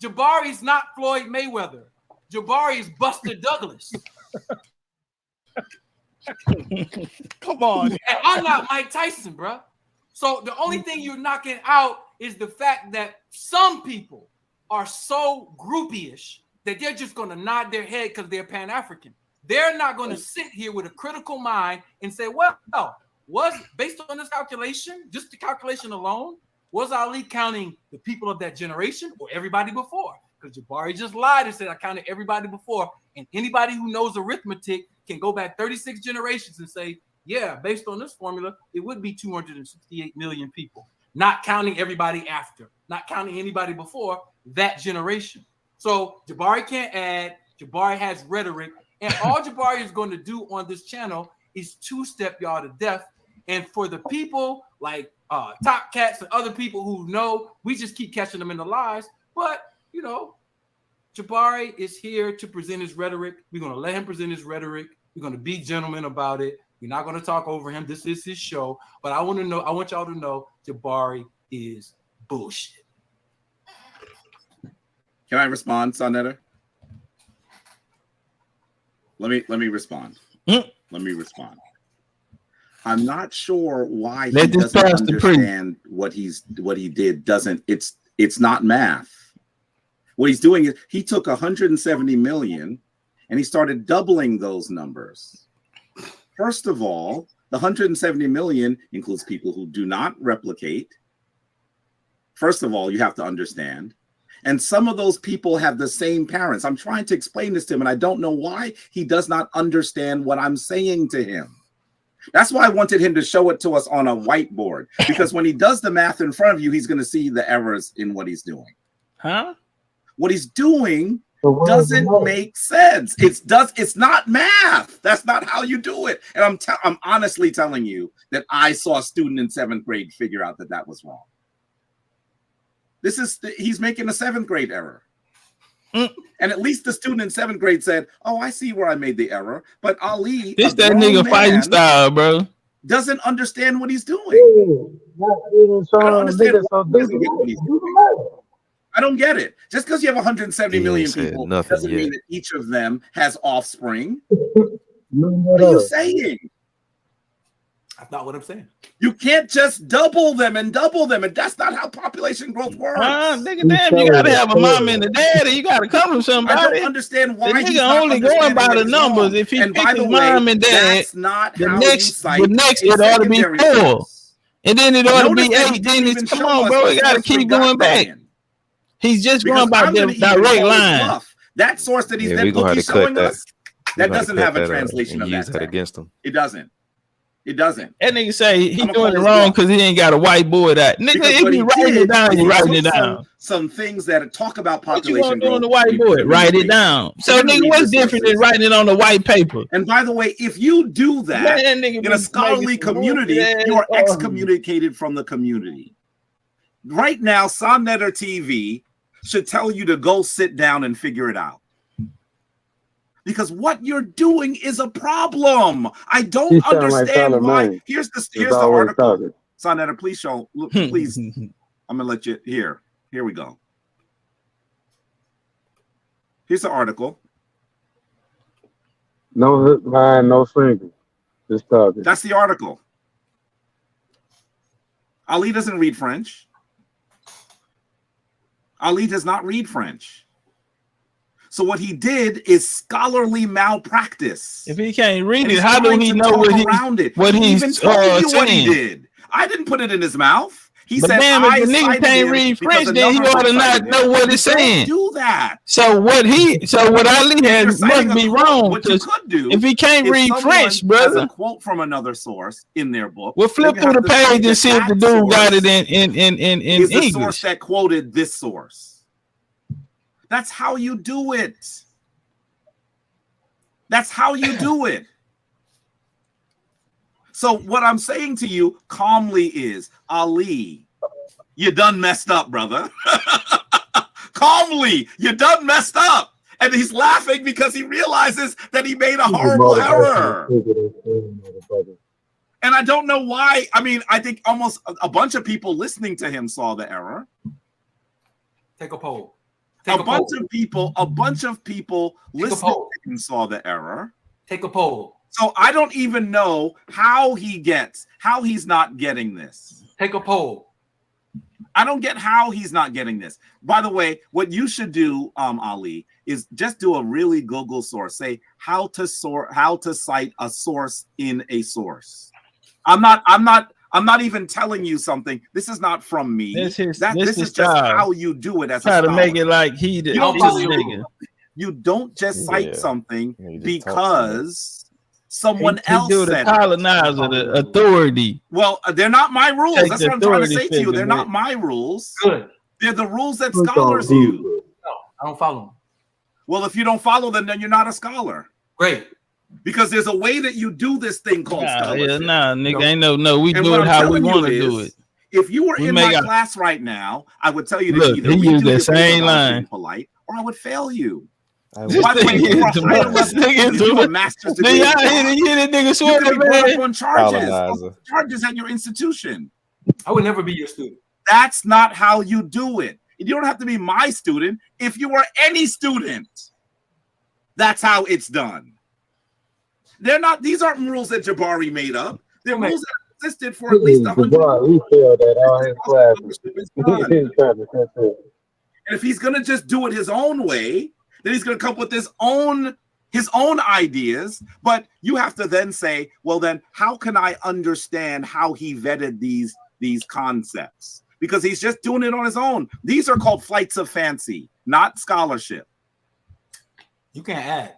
Jabari's not Floyd Mayweather. Jabari is Buster Douglas. Come on. And I'm not Mike Tyson, bro. So the only thing you're knocking out is the fact that some people are so groupie-ish that they're just going to nod their head because they're Pan-African. They're not going to sit here with a critical mind and say, well, was based on this calculation, just the calculation alone, was Ali counting the people of that generation or everybody before? Because Jabari just lied and said I counted everybody before. And anybody who knows arithmetic can go back 36 generations and say, yeah, based on this formula, it would be 268 million people, not counting everybody after, not counting anybody before that generation. So Jabari can't add. Jabari has rhetoric. And all Jabari is going to do on this channel is two-step y'all to death. And for the people like Topcatz and other people who know, we just keep catching them in the lies. But, you know, Jabari is here to present his rhetoric. We're going to let him present his rhetoric. We're going to be gentlemen about it. We're not going to talk over him. This is his show. But I want y'all to know Jabari is bullshit. Can I respond, Sonetta? Let me respond. Let me respond. I'm not sure why he doesn't understand what he did. It's not math. What he's doing is he took 170 million and he started doubling those numbers. First of all, the 170 million includes people who do not replicate. First of all, you have to understand. And some of those people have the same parents. I'm trying to explain this to him, and I don't know why he does not understand what I'm saying to him. That's why I wanted him to show it to us on a whiteboard, because when he does the math in front of you, he's going to see the errors in what he's doing. Huh? What he's doing doesn't make sense. It's not math. That's not how you do it. And I'm honestly telling you that I saw a student in 7th grade figure out that was wrong. He's making a 7th grade error. And at least the student in 7th grade said, oh, I see where I made the error. But Ali, this that nigga fighting style, bro, doesn't understand what he's doing. I don't get it. Just because you have 170 million people doesn't mean that each of them has offspring. What are you saying? That's not what I'm saying. You can't just double them, and that's not how population growth works. Nigga, damn, you gotta have a mom and a daddy. You gotta come from somebody. I don't understand why the he's nigga not only going by the numbers. wrong. If he And pick by the his way, mom and dad, that's not the how next you cite it ought to be secondary 4, source. and then it ought to Notice be that he 8. didn't Then even it's come show on, us bro. the You gotta source we keep got going that back. in. He's just Because going by I'm the gonna even direct call his line. bluff. That source that he's Yeah, then we gonna have to cut showing that. us, that We gonna doesn't cut have a that out translation and of use that that text. against him. It doesn't. It doesn't. That nigga say he I'ma doing call it his wrong bluff. because he ain't got a whiteboard out. Nigga, Because if what you he writing it did down, is you he writing took it down. some things that talk about What you gonna population do on growth. the whiteboard? Write it down. So nigga, what's different than writing it on the white paper? And by the way, if you do that Man, nigga in be a scholarly making some community, bullshit you are ass excommunicated from the community. Right now, Sonnetter TV should tell you to go sit down and figure it out. Because what you're doing is a problem. I don't understand why. Here's the article. Sonnetter, please show. Look, please. I'm gonna let you here. Here we go. Here's the article. No hook line, no single. Just talking. That's the article. Ali doesn't read French. Ali does not read French. So what he did is scholarly malpractice. If he can't read And it, he's how do trying he to know talk what around it? what He he's even told you what he saying? did. I didn't put it in his mouth. He But said, damn, I if the nigga cited can't him read because French, then he another ought to one not cited know him. what it's You don't saying. do that. So what Ali If you're has citing must a be quote, wrong. what you could do If he can't if read someone French, has a brother, quote from another source in their book, we'll flip then you through the have to say page and see if the that dude got source it in is the source English. that quoted this source. That's how you do it. That's how you do it. So what I'm saying to you calmly is, Ali, you done messed up, brother. Calmly, you done messed up. And he's laughing because he realizes that he made a horrible error. And I don't know why. I mean, I think almost a bunch of people listening to him saw the error. Take a poll. A bunch of people listening to him saw the error. Take a poll. So I don't even know how he's not getting this. Take a poll. I don't get how he's not getting this. By the way, what you should do, Ali, is just do a really Google source. Say how to cite a source in a source. I'm not even telling you something. This is not from me. This is just how you do it as a scholar. Try to make it like he did. You don't just cite something because someone else do said the colonizer, the authority. Well, they're not my rules. Take That's the what I'm trying to authority say to you. They're figure, not man. my rules. Good. They're the rules that scholars use. No, I don't follow them. Well, if you don't follow them, then you're not a scholar. Great. Because there's a way that you do this thing called scholarship. Nigga, ain't no. We And do what it I'm how we telling you want to is, do it. If you were We in make my our- class right now, I would tell you to Look, either he redo used that your paper same because I'm being line. polite, or I would fail you. This By the way, nigga you is are higher level. You do a master's degree. Y'all hear that nigga You swear, could be brought man? up on charges Colonizer. at your institution. I would never be your student. That's not how you do it. You don't have to be my student. If you were any student, that's how it's done. These aren't rules that Jabari made up. They're rules that existed for at least 100 years. He failed at all his classes. He didn't try to catch up. And if he's gonna just do it his own way, then he's gonna come up with his own ideas. But you have to then say, well, then how can I understand how he vetted these concepts? Because he's just doing it on his own. These are called flights of fancy, not scholarship. You can't add.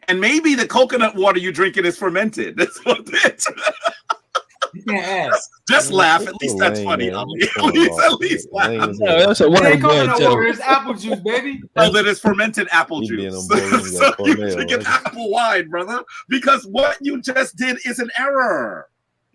And maybe the coconut water you drinking is fermented. That's what it is. You can't add. Just laugh. At least that's funny. At least laugh. No, that's a It white ain't man coconut joke. water. It's apple juice, baby. Oh, that is fermented apple He being juice. a boy, he So got you're Cornell, drinking right? apple wine, brother. Because what you just did is an error.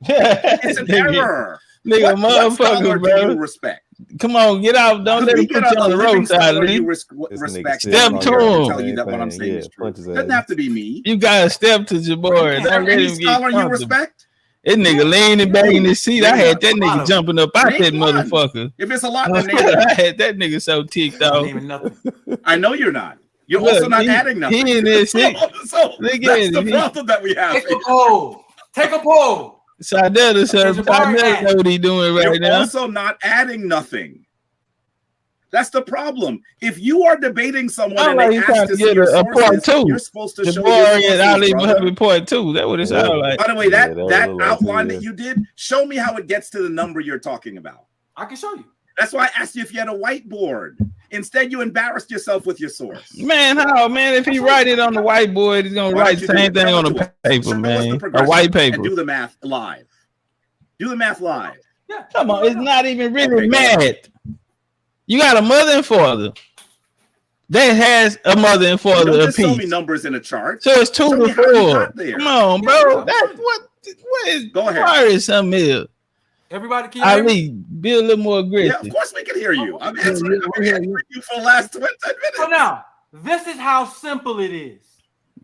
It's an error. Nigga, What scholar motherfucker, do you bro. respect? Come on, get out. Don't let him Get put you a on the living roadside, scholar you Lee. respect. Step to Tell him. you that what I'm saying is true. punch his Doesn't ass. have to be me. You gotta step to Jabari. Don't let Any him get scholar you comfortable. respect? That nigga leaning back in his seat. I had that nigga jumping up out Name that one. motherfucker. If it's a lot, then name I it. had that nigga so ticked off. Naming nothing. I know you're not. You're Look, also not he- adding nothing. he in there so sick. so Look that's at the him. problem that we have. Take a poll. Take a poll. Sadetta, sir. Sadetta know what he doing right You're now. also not adding nothing. That's the problem. If you are debating someone and they ask to see your sources, you're supposed to show your sources, Ali brother. part 2. That's what it sounds like. By the way, that outline that you did, show me how it gets to the number you're talking about. I can show you. That's why I asked you if you had a whiteboard. Instead, you embarrassed yourself with your source. Man, how, man? If he write it on the whiteboard, he's gonna write the same thing on the paper, man. A white paper. And do the math live. Do the math live. Yeah. Come on, it's not even really math. You got a mother and father that has a mother and father Don't a just show me piece. numbers in a chart. So it's 2 Show me to how you 4. got there. Come on, bro. That's what is. Go ahead. Why is something else? Everybody can hear me? Ali, be a little more aggressive. Yeah, of course we can hear you. I'm answering you for the last 10 minutes. So now, this is how simple it is.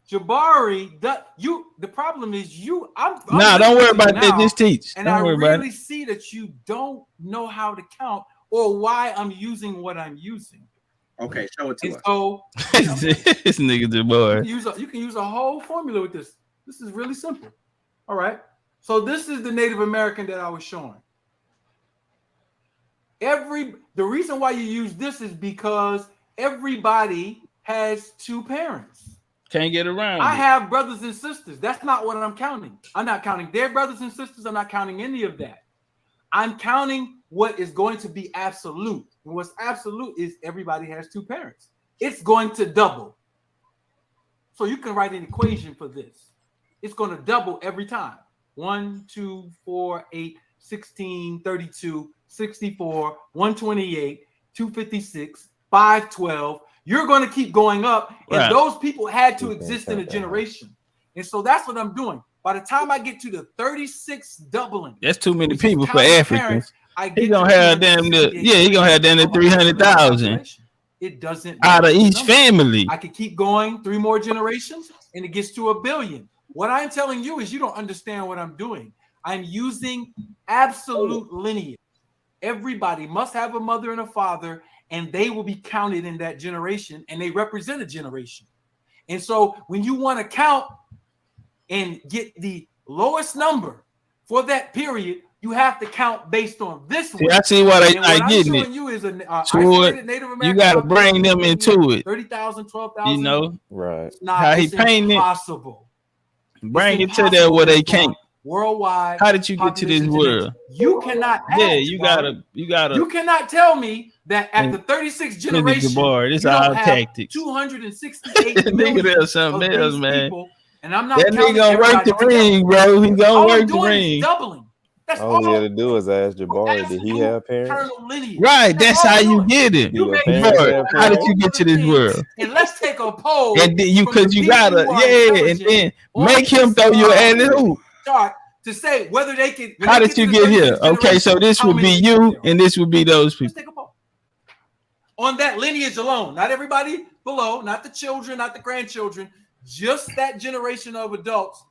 Jabari, the problem is I'm Nah, don't worry about now, that. Just teach. And Don't I worry about really see that you don't know how to count or why I'm using what I'm using. Okay, show it to us. So this nigga Jabari. you can use a whole formula with this. This is really simple. All right. So this is the Native American that I was showing. The reason why you use this is because everybody has 2 parents. Can't get around. I have brothers and sisters. That's not what I'm counting. I'm not counting their brothers and sisters. I'm not counting any of that. I'm counting what is going to be absolute. And what's absolute is everybody has 2 parents. It's going to double. So you can write an equation for this. It's going to double every time. 1, 2, 4, 8, 16, 32, 64, 128, 256, 512. You're going to keep going up. And Right. those people had to exist in a generation. And so that's what I'm doing. By the time I get to the 36 doubling, That's too many which is people for counting Africans. parents, I He get gonna to have damn near, he gonna have damn near 300,000 it doesn't out of matter the each number. family. I could keep going 3 more generations and it gets to 1 billion. What I'm telling you is you don't understand what I'm doing. I'm using absolute lineage. Everybody must have a mother and a father, and they will be counted in that generation, and they represent a generation. And so when you want to count and get the lowest number for that period, you have to count based on this one. See, I see why they And what not I'm getting showing it. you is an So isolated Native you American got to bring population them of into it. 30,000, 12,000. You know, right? It's not, how he it's painted it. impossible. Bring it It's to there where they impossible can't. Worldwide. How did you get to this population world? You cannot. Yeah, add, you Jabari. gotta. You cannot tell me that at the 36th generation, Jabari, this you don't all have tactics. 268 Nigga, million there's something of else, these man. people, and I'm not That counting nigga gonna work everybody the together. ring, bro. He gonna All I'm work the doing is ring. doubling. That's All all. he had to do is ask Jabari, did he have parents? Eternal lineage. Right, that's how you get it. You make Jabari, how did you get to this world? And let's take a poll. And then you, from the cause you people gotta, who are yeah, and intelligent then on make him this, throw your alley hoop. chart to say whether they can. when How they did you to get the here? 36th Okay, so generation, this how would be many you, and this would be those people. on that lineage alone, not everybody below, not the children, not the grandchildren, just that generation of adults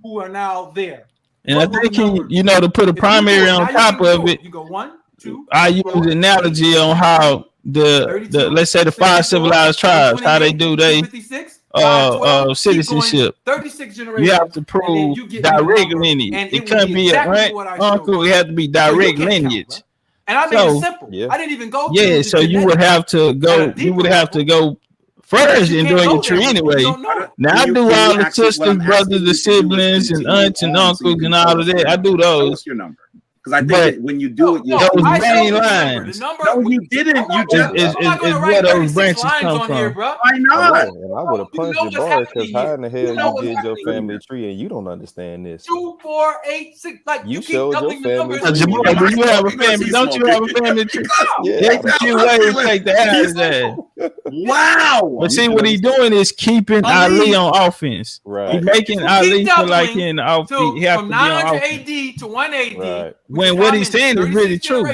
who are now there. And I think you know, to put a primary on top of it, You go 1, 2. I use an analogy on how the let's say the 5 civilized tribes, how they do they citizenship. 36 generations. You have to prove direct lineage. It can't be a aunt, uncle. It has to be direct lineage. And I made it simple. I didn't even go. Yeah, so you would have to go. You would have to go first in doing your tree anyway. Now I do all the sisters, brothers, the siblings, and aunts and uncles and all of that. I do those. What's your number? Because I think that when you do it, those main lines. No, you didn't. You just is where those branches come from. Why not? And I would have punched Jabari because how in the hell you did your family tree and you don't understand this? 2, 4, 8, 6. Like You you keep showed your doubling the family numbers. tree. Jabari, do you have a family? Don't you have a family tree? Yeah. You ways take the ass there. Wow. But see, what he's doing is keeping Ali on offense. Right. He's making Ali feel like he in the offense. He has to From be on 900 offense. AD to 180. Right. When what he's saying is really true.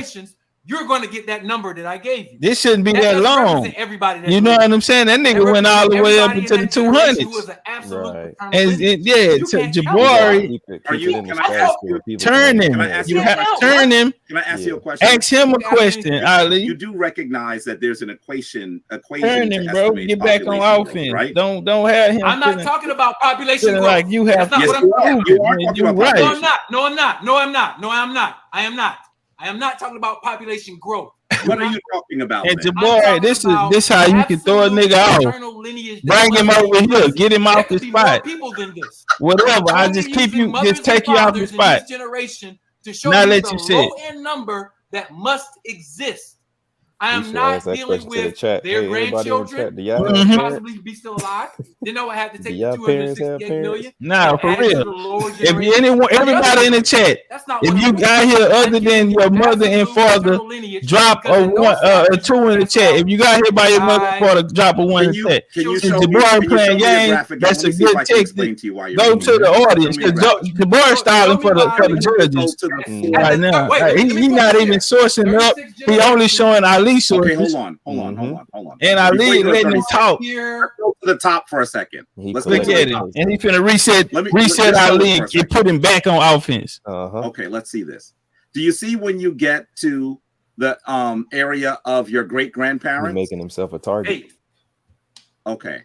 you're going to get that number that I gave you. This shouldn't be that doesn't long. represent everybody that You know lived. what I'm saying? That nigga That went all the way up everybody into in the that generation who 200s. was an absolute Right. paternal And lineage. yeah, You can't count Jabari, Are you? Can I ask you? turn him. Can I ask You you a have question? turn him. Can I ask you a question? Ask him a question, Ali. You do recognize that there's an equation Turn to him, bro. estimate Get back on population growth, offense. right? Don't have him. I'm not talking about population feeling growth. like you have That's not to what I'm talking about. You are talking about No, population. I'm not. No, I'm not. No, I'm not. No, I'm not. I am not. I am not talking about population growth. What are you talking about? And then? Jabari, this how you can throw a nigga off. Bring him over here. Get him off the spot. People than this. Whatever. I just keep you. Just take you off the spot. Generation to show Now you let the you sit. low end number that must exist. I am not dealing with their grandchildren who could possibly be still alive. You know, I had to take the 268 million. Nah, for add it to real. the lower If generation. anyone, everybody in the chat, if you got here other than your mother and father, drop a 2 in the chat. If you got here by your mother and father, drop a 1 in the chat. Can you If show me? Jabari Can you show playing me a games, graphic? that's Let a me see if good I can text. explain to you why you're Go wrong. to the audience because Jabari's styling for the judges right now. He's not even sourcing up. He only showing Ali sources. Okay, hold on. And Ali letting him talk. Let's go to the top for a second. Let's go Look to at the him. top. And he finna reset just show Ali it for a and second. put him back on offense. Okay, let's see this. Do you see when you get to the area of your great He's grandparents? making himself a target. Okay.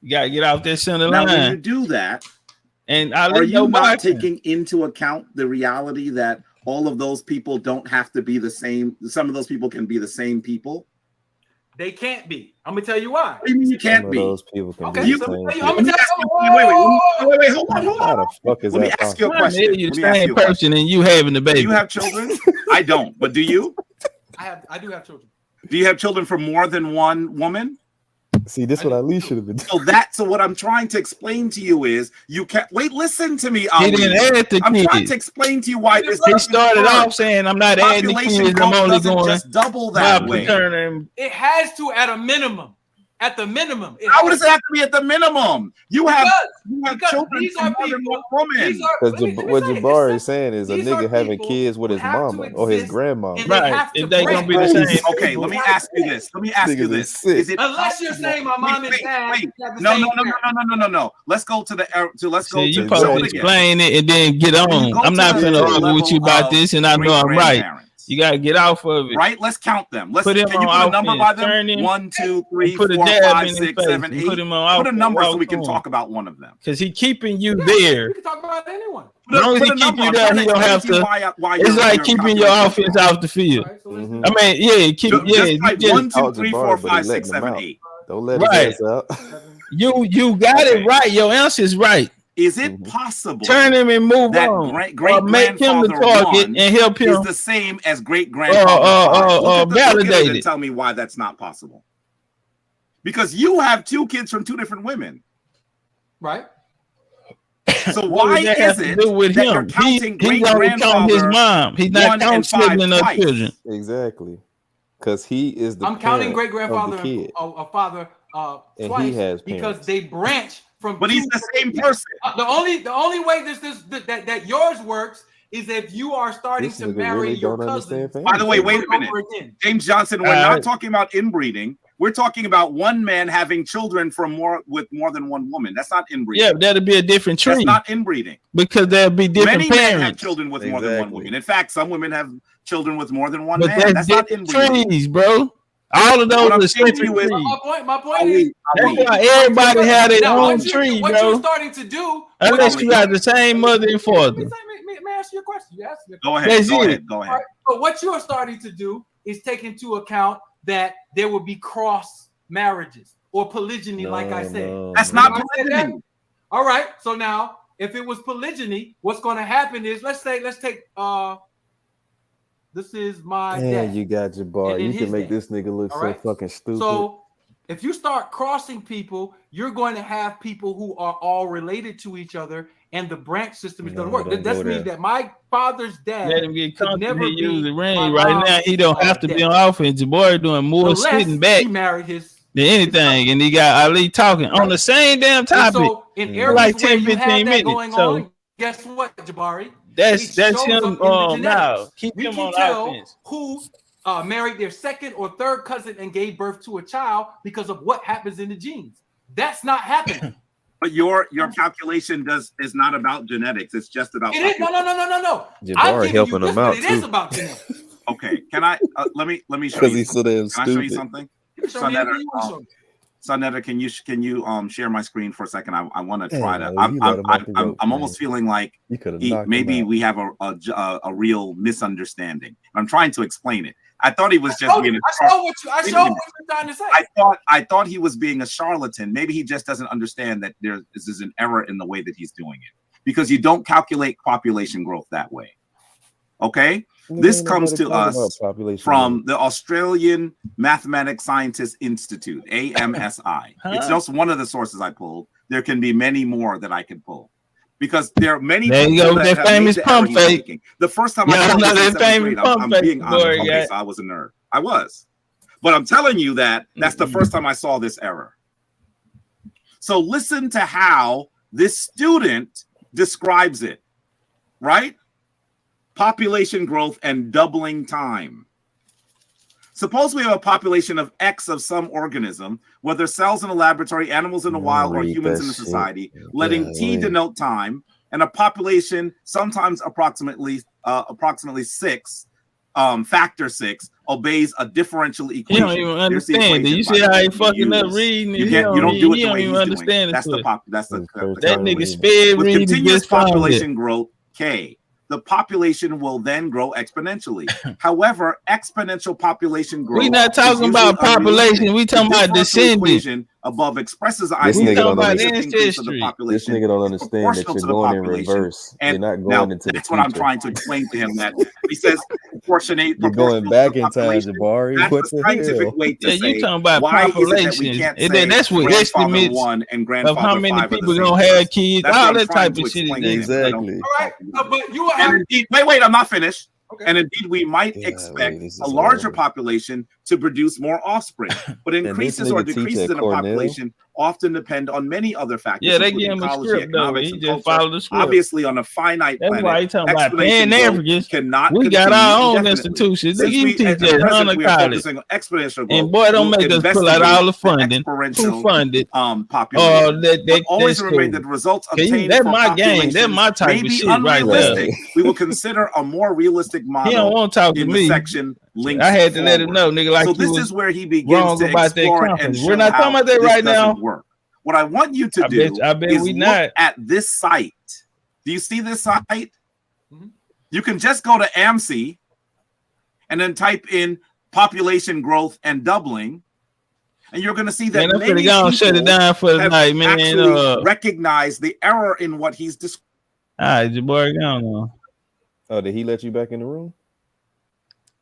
You gotta get off that center Now, line. when you do that, and are you no not boxing. taking into account the reality that all of those people don't have to be the same? Some of those people can be the same people. They can't be. I'm gonna tell you why. What do you mean you can't be? Those people can Okay, be so the let me same tell you. I'm people. gonna tell you. Wait, hold on. How the fuck is Let me that ask you a possible? question. You're Let the me ask same you a question. person and you having the baby. Do you have children? I don't, but do you? I do have children. Do you have children from more than one woman? See, this is what Ali should have been doing. So what I'm trying to explain to you is you can't wait. Listen to me, Ali. He didn't add the I'm trying kids. to explain to you why this. He started off saying, "I'm not adding the population kids. I'm growth only doesn't going just double that way." It has to at a minimum. At the minimum. How does it have to be at the minimum? You have because children these from are more than people. one woman. These are, Because what Jabari is saying is a These nigga are having people kids with his mama or his grandmama. and they have to If they gonna be the break. same. Okay, let me ask you this. Niggas is sick. Is it Unless you're possible- saying my mom and Wait, dad wait. have the No, same no, no, parents. no, no, no, no, no. Let's go to the let's go See, to you supposed show to it again. explain it and then get When you on. go I'm to not the gonna argue with level you about of this, and I know I'm right. great-grandparents, You gotta get off of it. right? Let's count them. Let's Put him can you on put a number offense. by them? Turn him 1, 2, 3, put a 4, jab 5, in his 6, face 7, and 8. put him on Put a offense. number so Walk we can on. talk about one of them. Because he keeping you there. We can talk about anyone. As long as he Put a keep number. you I'm there, trying he to don't have explain to. to you why It's your like keeping your population offense off the field. Mhm. I mean, yeah, keep Just type just 1, 2, Out 3, Jabari, 4, but he 5, 6, letting them 7, out. 8. Don't let Right. his ass out. You got it right. Your answer is right. Is it possible Turn him and move that on. great Or make him the grandfather target one and help is him the same as great grandfather 5? Look at it validate and it. tell me why that's not possible. Because you have 2 kids from 2 different women. Right. So What why does that have is to it do with that him? you're counting He great only count his grandfather mom. He's not 1 counting and 5 sibling or twice? children. Exactly. Because he is the I'm counting parent great grandfather of the kid. and father And he twice has because parents. they branch from. But he's the same person. The only way that yours works is if you are starting This to nigga marry really your don't cousin. understand By the way, wait a over minute. again. James Johnson, we're not talking about inbreeding. We're talking about one man having children with more than one woman. That's not inbreeding. Yeah, that'll be a different tree. That's not inbreeding. Because there'll be different Many men have parents. children with more than one woman. In fact, some women have children with more than one But man. that's That's not different inbreeding. trees, bro. All of What those I'm are saying to separate you is, trees. My point is That's why everybody had their now, own tree, what bro. you're starting to do. Unless you got the same mother and father. Let me ask you a question. You asked me a Go question. ahead. That's Go it. ahead. Go ahead. All right, so what you are starting to do is take into account that there will be cross marriages or polygyny, like I said. That's not I said that? polygyny. All right. So now, if it was polygyny, what's going to happen is let's take this is my Man, dad. you got Jabari. and then You his can make dad. this nigga look All so right? fucking stupid. So if you start crossing people, you're going to have people who are all related to each other, and the branch system is going to work. don't That go means there. that my father's dad Let him get could comfortable. never He use the be ring my right now. He don't mom's have to be dad. on offense. The boy doing more Unless sitting back he married his than anything. And he got Ali talking on the same damn And topic so in for areas like where 10, you 15 have that minutes. going So on, guess what, Jabari? that's It shows him. up in the genetics. Now keep We him can on tell offense. who married their second or third cousin and gave birth to a child because of what happens in the genes. That's not happening. But your calculation is not about genetics. It's just about. It is no. Jabbar helping them out It too. is about genetics. Okay, can I let me show Because you? he's so damn Can I show you stupid. something? Show me anything you want to show me. Sonetta, can you share my screen for a second? I want to Hey, try to. man, you let him off the rope, I'm almost feeling like You could have knocked maybe him out. we have a real misunderstanding. I'm trying to explain it. I thought he was just being. I showed what you're trying to say. I thought he was being a charlatan. Maybe he just doesn't understand that there is an error in the way that he's doing it, because you don't calculate population growth that way. Okay, this comes to us from the Australian Mathematics Scientists Institute, AMSI. It's just one of the sources I pulled. There can be many more that I can pull, because there are many. There you go, that famous pump fake. The first time I saw that famous pump fake, I'm being honest. Okay, so I was a nerd. I was, but I'm telling you that's the first time I saw this error. So listen to how this student describes it, right? Population growth and doubling time. Suppose we have a population of X of some organism, whether cells in a laboratory, animals in the wild, or humans in the society, letting T denote time, and a population, sometimes approximately 6, factor 6, obeys a differential equation. You don't even understand it. You see how he fucking up reading it? You don't do it the way he's doing. That's the that nigga sped with reading. continuous population growth, K, the population will then grow exponentially. However, exponential population growth. We're not talking about population. We talking about descending. Above expresses the This idea nigga don't of understand. increase of the This population. nigga don't understand that you're going in reverse. You're not going into the That's what I'm future. trying to explain to him. That he says proportionate. You're going back in time, Jabari. That's What the the scientific hell? way to Yeah, say you talking about why is it that we population. can't And say then that's what grandfather estimates 1 and of grandfather how many 5 are the people same gonna person. have kids, That's all what I'm that trying type to of shit. explain to him. Exactly. But you And have indeed, wait, I'm not finished. And indeed, we might expect a larger population to produce more offspring, but increases or nigga teach decreases at in a Cornell? population often depend on many other factors. Yeah, they including give him a ecology, script though. economics, He and just culture. follow the script. Obviously, on a finite That's planet, why he talking about exponential Pan growth Africans. cannot We got continue our own indefinitely. institutions. Since Nigga, you we, teach at at present, Hunter we are College. focusing on exponential growth. And boy, don't make us pull out all the funding. Who funded? Population. That Always school. remember that the results Okay, obtained that's from my game. That's populations my type may of be shit right there. unrealistic. We will consider a more realistic He don't model want to talk to in the me. section linked I had to let him forward. know, nigga. Like So you this was is where he begins wrong to about that explore it and company. show We're not how talking about that this right doesn't now. work. What I want you to do I bet is we look not. at this site. Do you see this site? You can just go to AMSI and then type in population growth and doubling, and you're going to see that Man, I'm finna many go people and shut it down for the have night, man. actually recognized the error in what he's describing. All right, Jabari, go on. Oh, did he let you back in the room?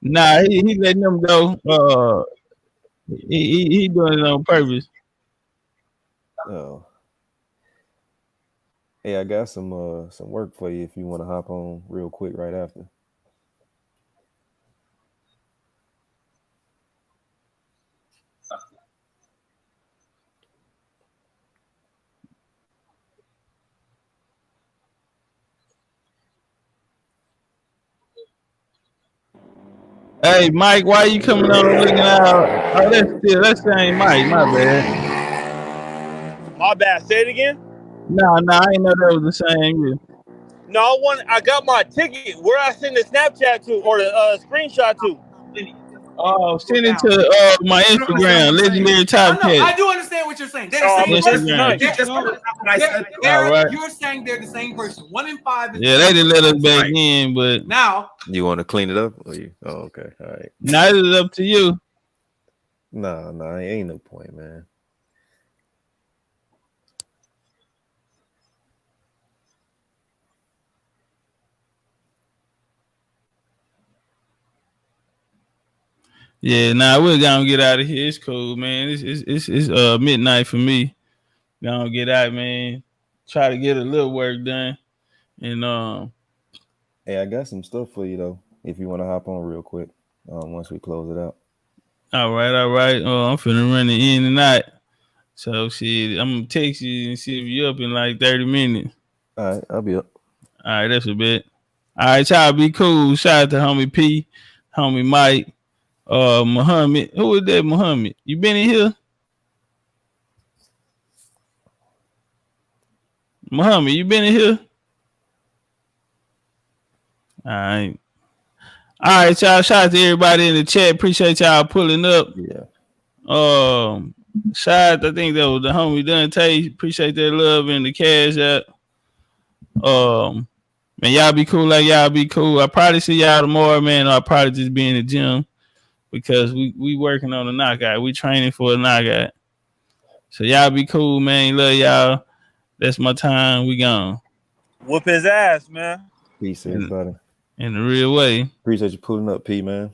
Nah, he letting them go. He doing it on purpose. Oh. Hey, I got some work for you if you want to hop on real quick right after. Hey, Mike, why you coming on looking out? Oh, that's same Mike. My bad. My bad. Say it again. Nah, I ain't know that was the same. Yeah. No, I got my ticket. Where I send the Snapchat to or the screenshot to? Oh, send it to my Instagram, legendary Topcatz. I do understand what you're saying. They're the same person. You're saying they're the same person. 1 in 5. Yeah, they didn't let us back in, but now you want to clean it up? Or you? Oh, okay, all right. Now it's up to you. No, ain't no point, man. Yeah, we're gonna get out of here. It's cool, man. It's midnight for me. Gonna get out, man. Try to get a little work done. And hey, I got some stuff for you though. If you want to hop on real quick, once we close it out. All right. I'm finna run it in and out. So shit, I'm gonna text you and see if you're up in like 30 minutes. All right, I'll be up. All right, that's a bit. All right, y'all be cool. Shout out to homie P, homie Mike, Muhammad. Who is that, Muhammad? You been in here? Muhammad, you been in here? All right. All right, y'all. Shout out to everybody in the chat. Appreciate y'all pulling up. Yeah. Shout out, I think that was the homie Dante. Appreciate that love and the cash out. Man, y'all be cool like y'all be cool. I probably see y'all tomorrow, man. Or I'll probably just be in the gym because we working on a knockout. We training for a knockout. So y'all be cool, man. Love y'all. That's my time. We gone. Whoop his ass, man. Peace, everybody. In the real way. Appreciate you pulling up, P, man.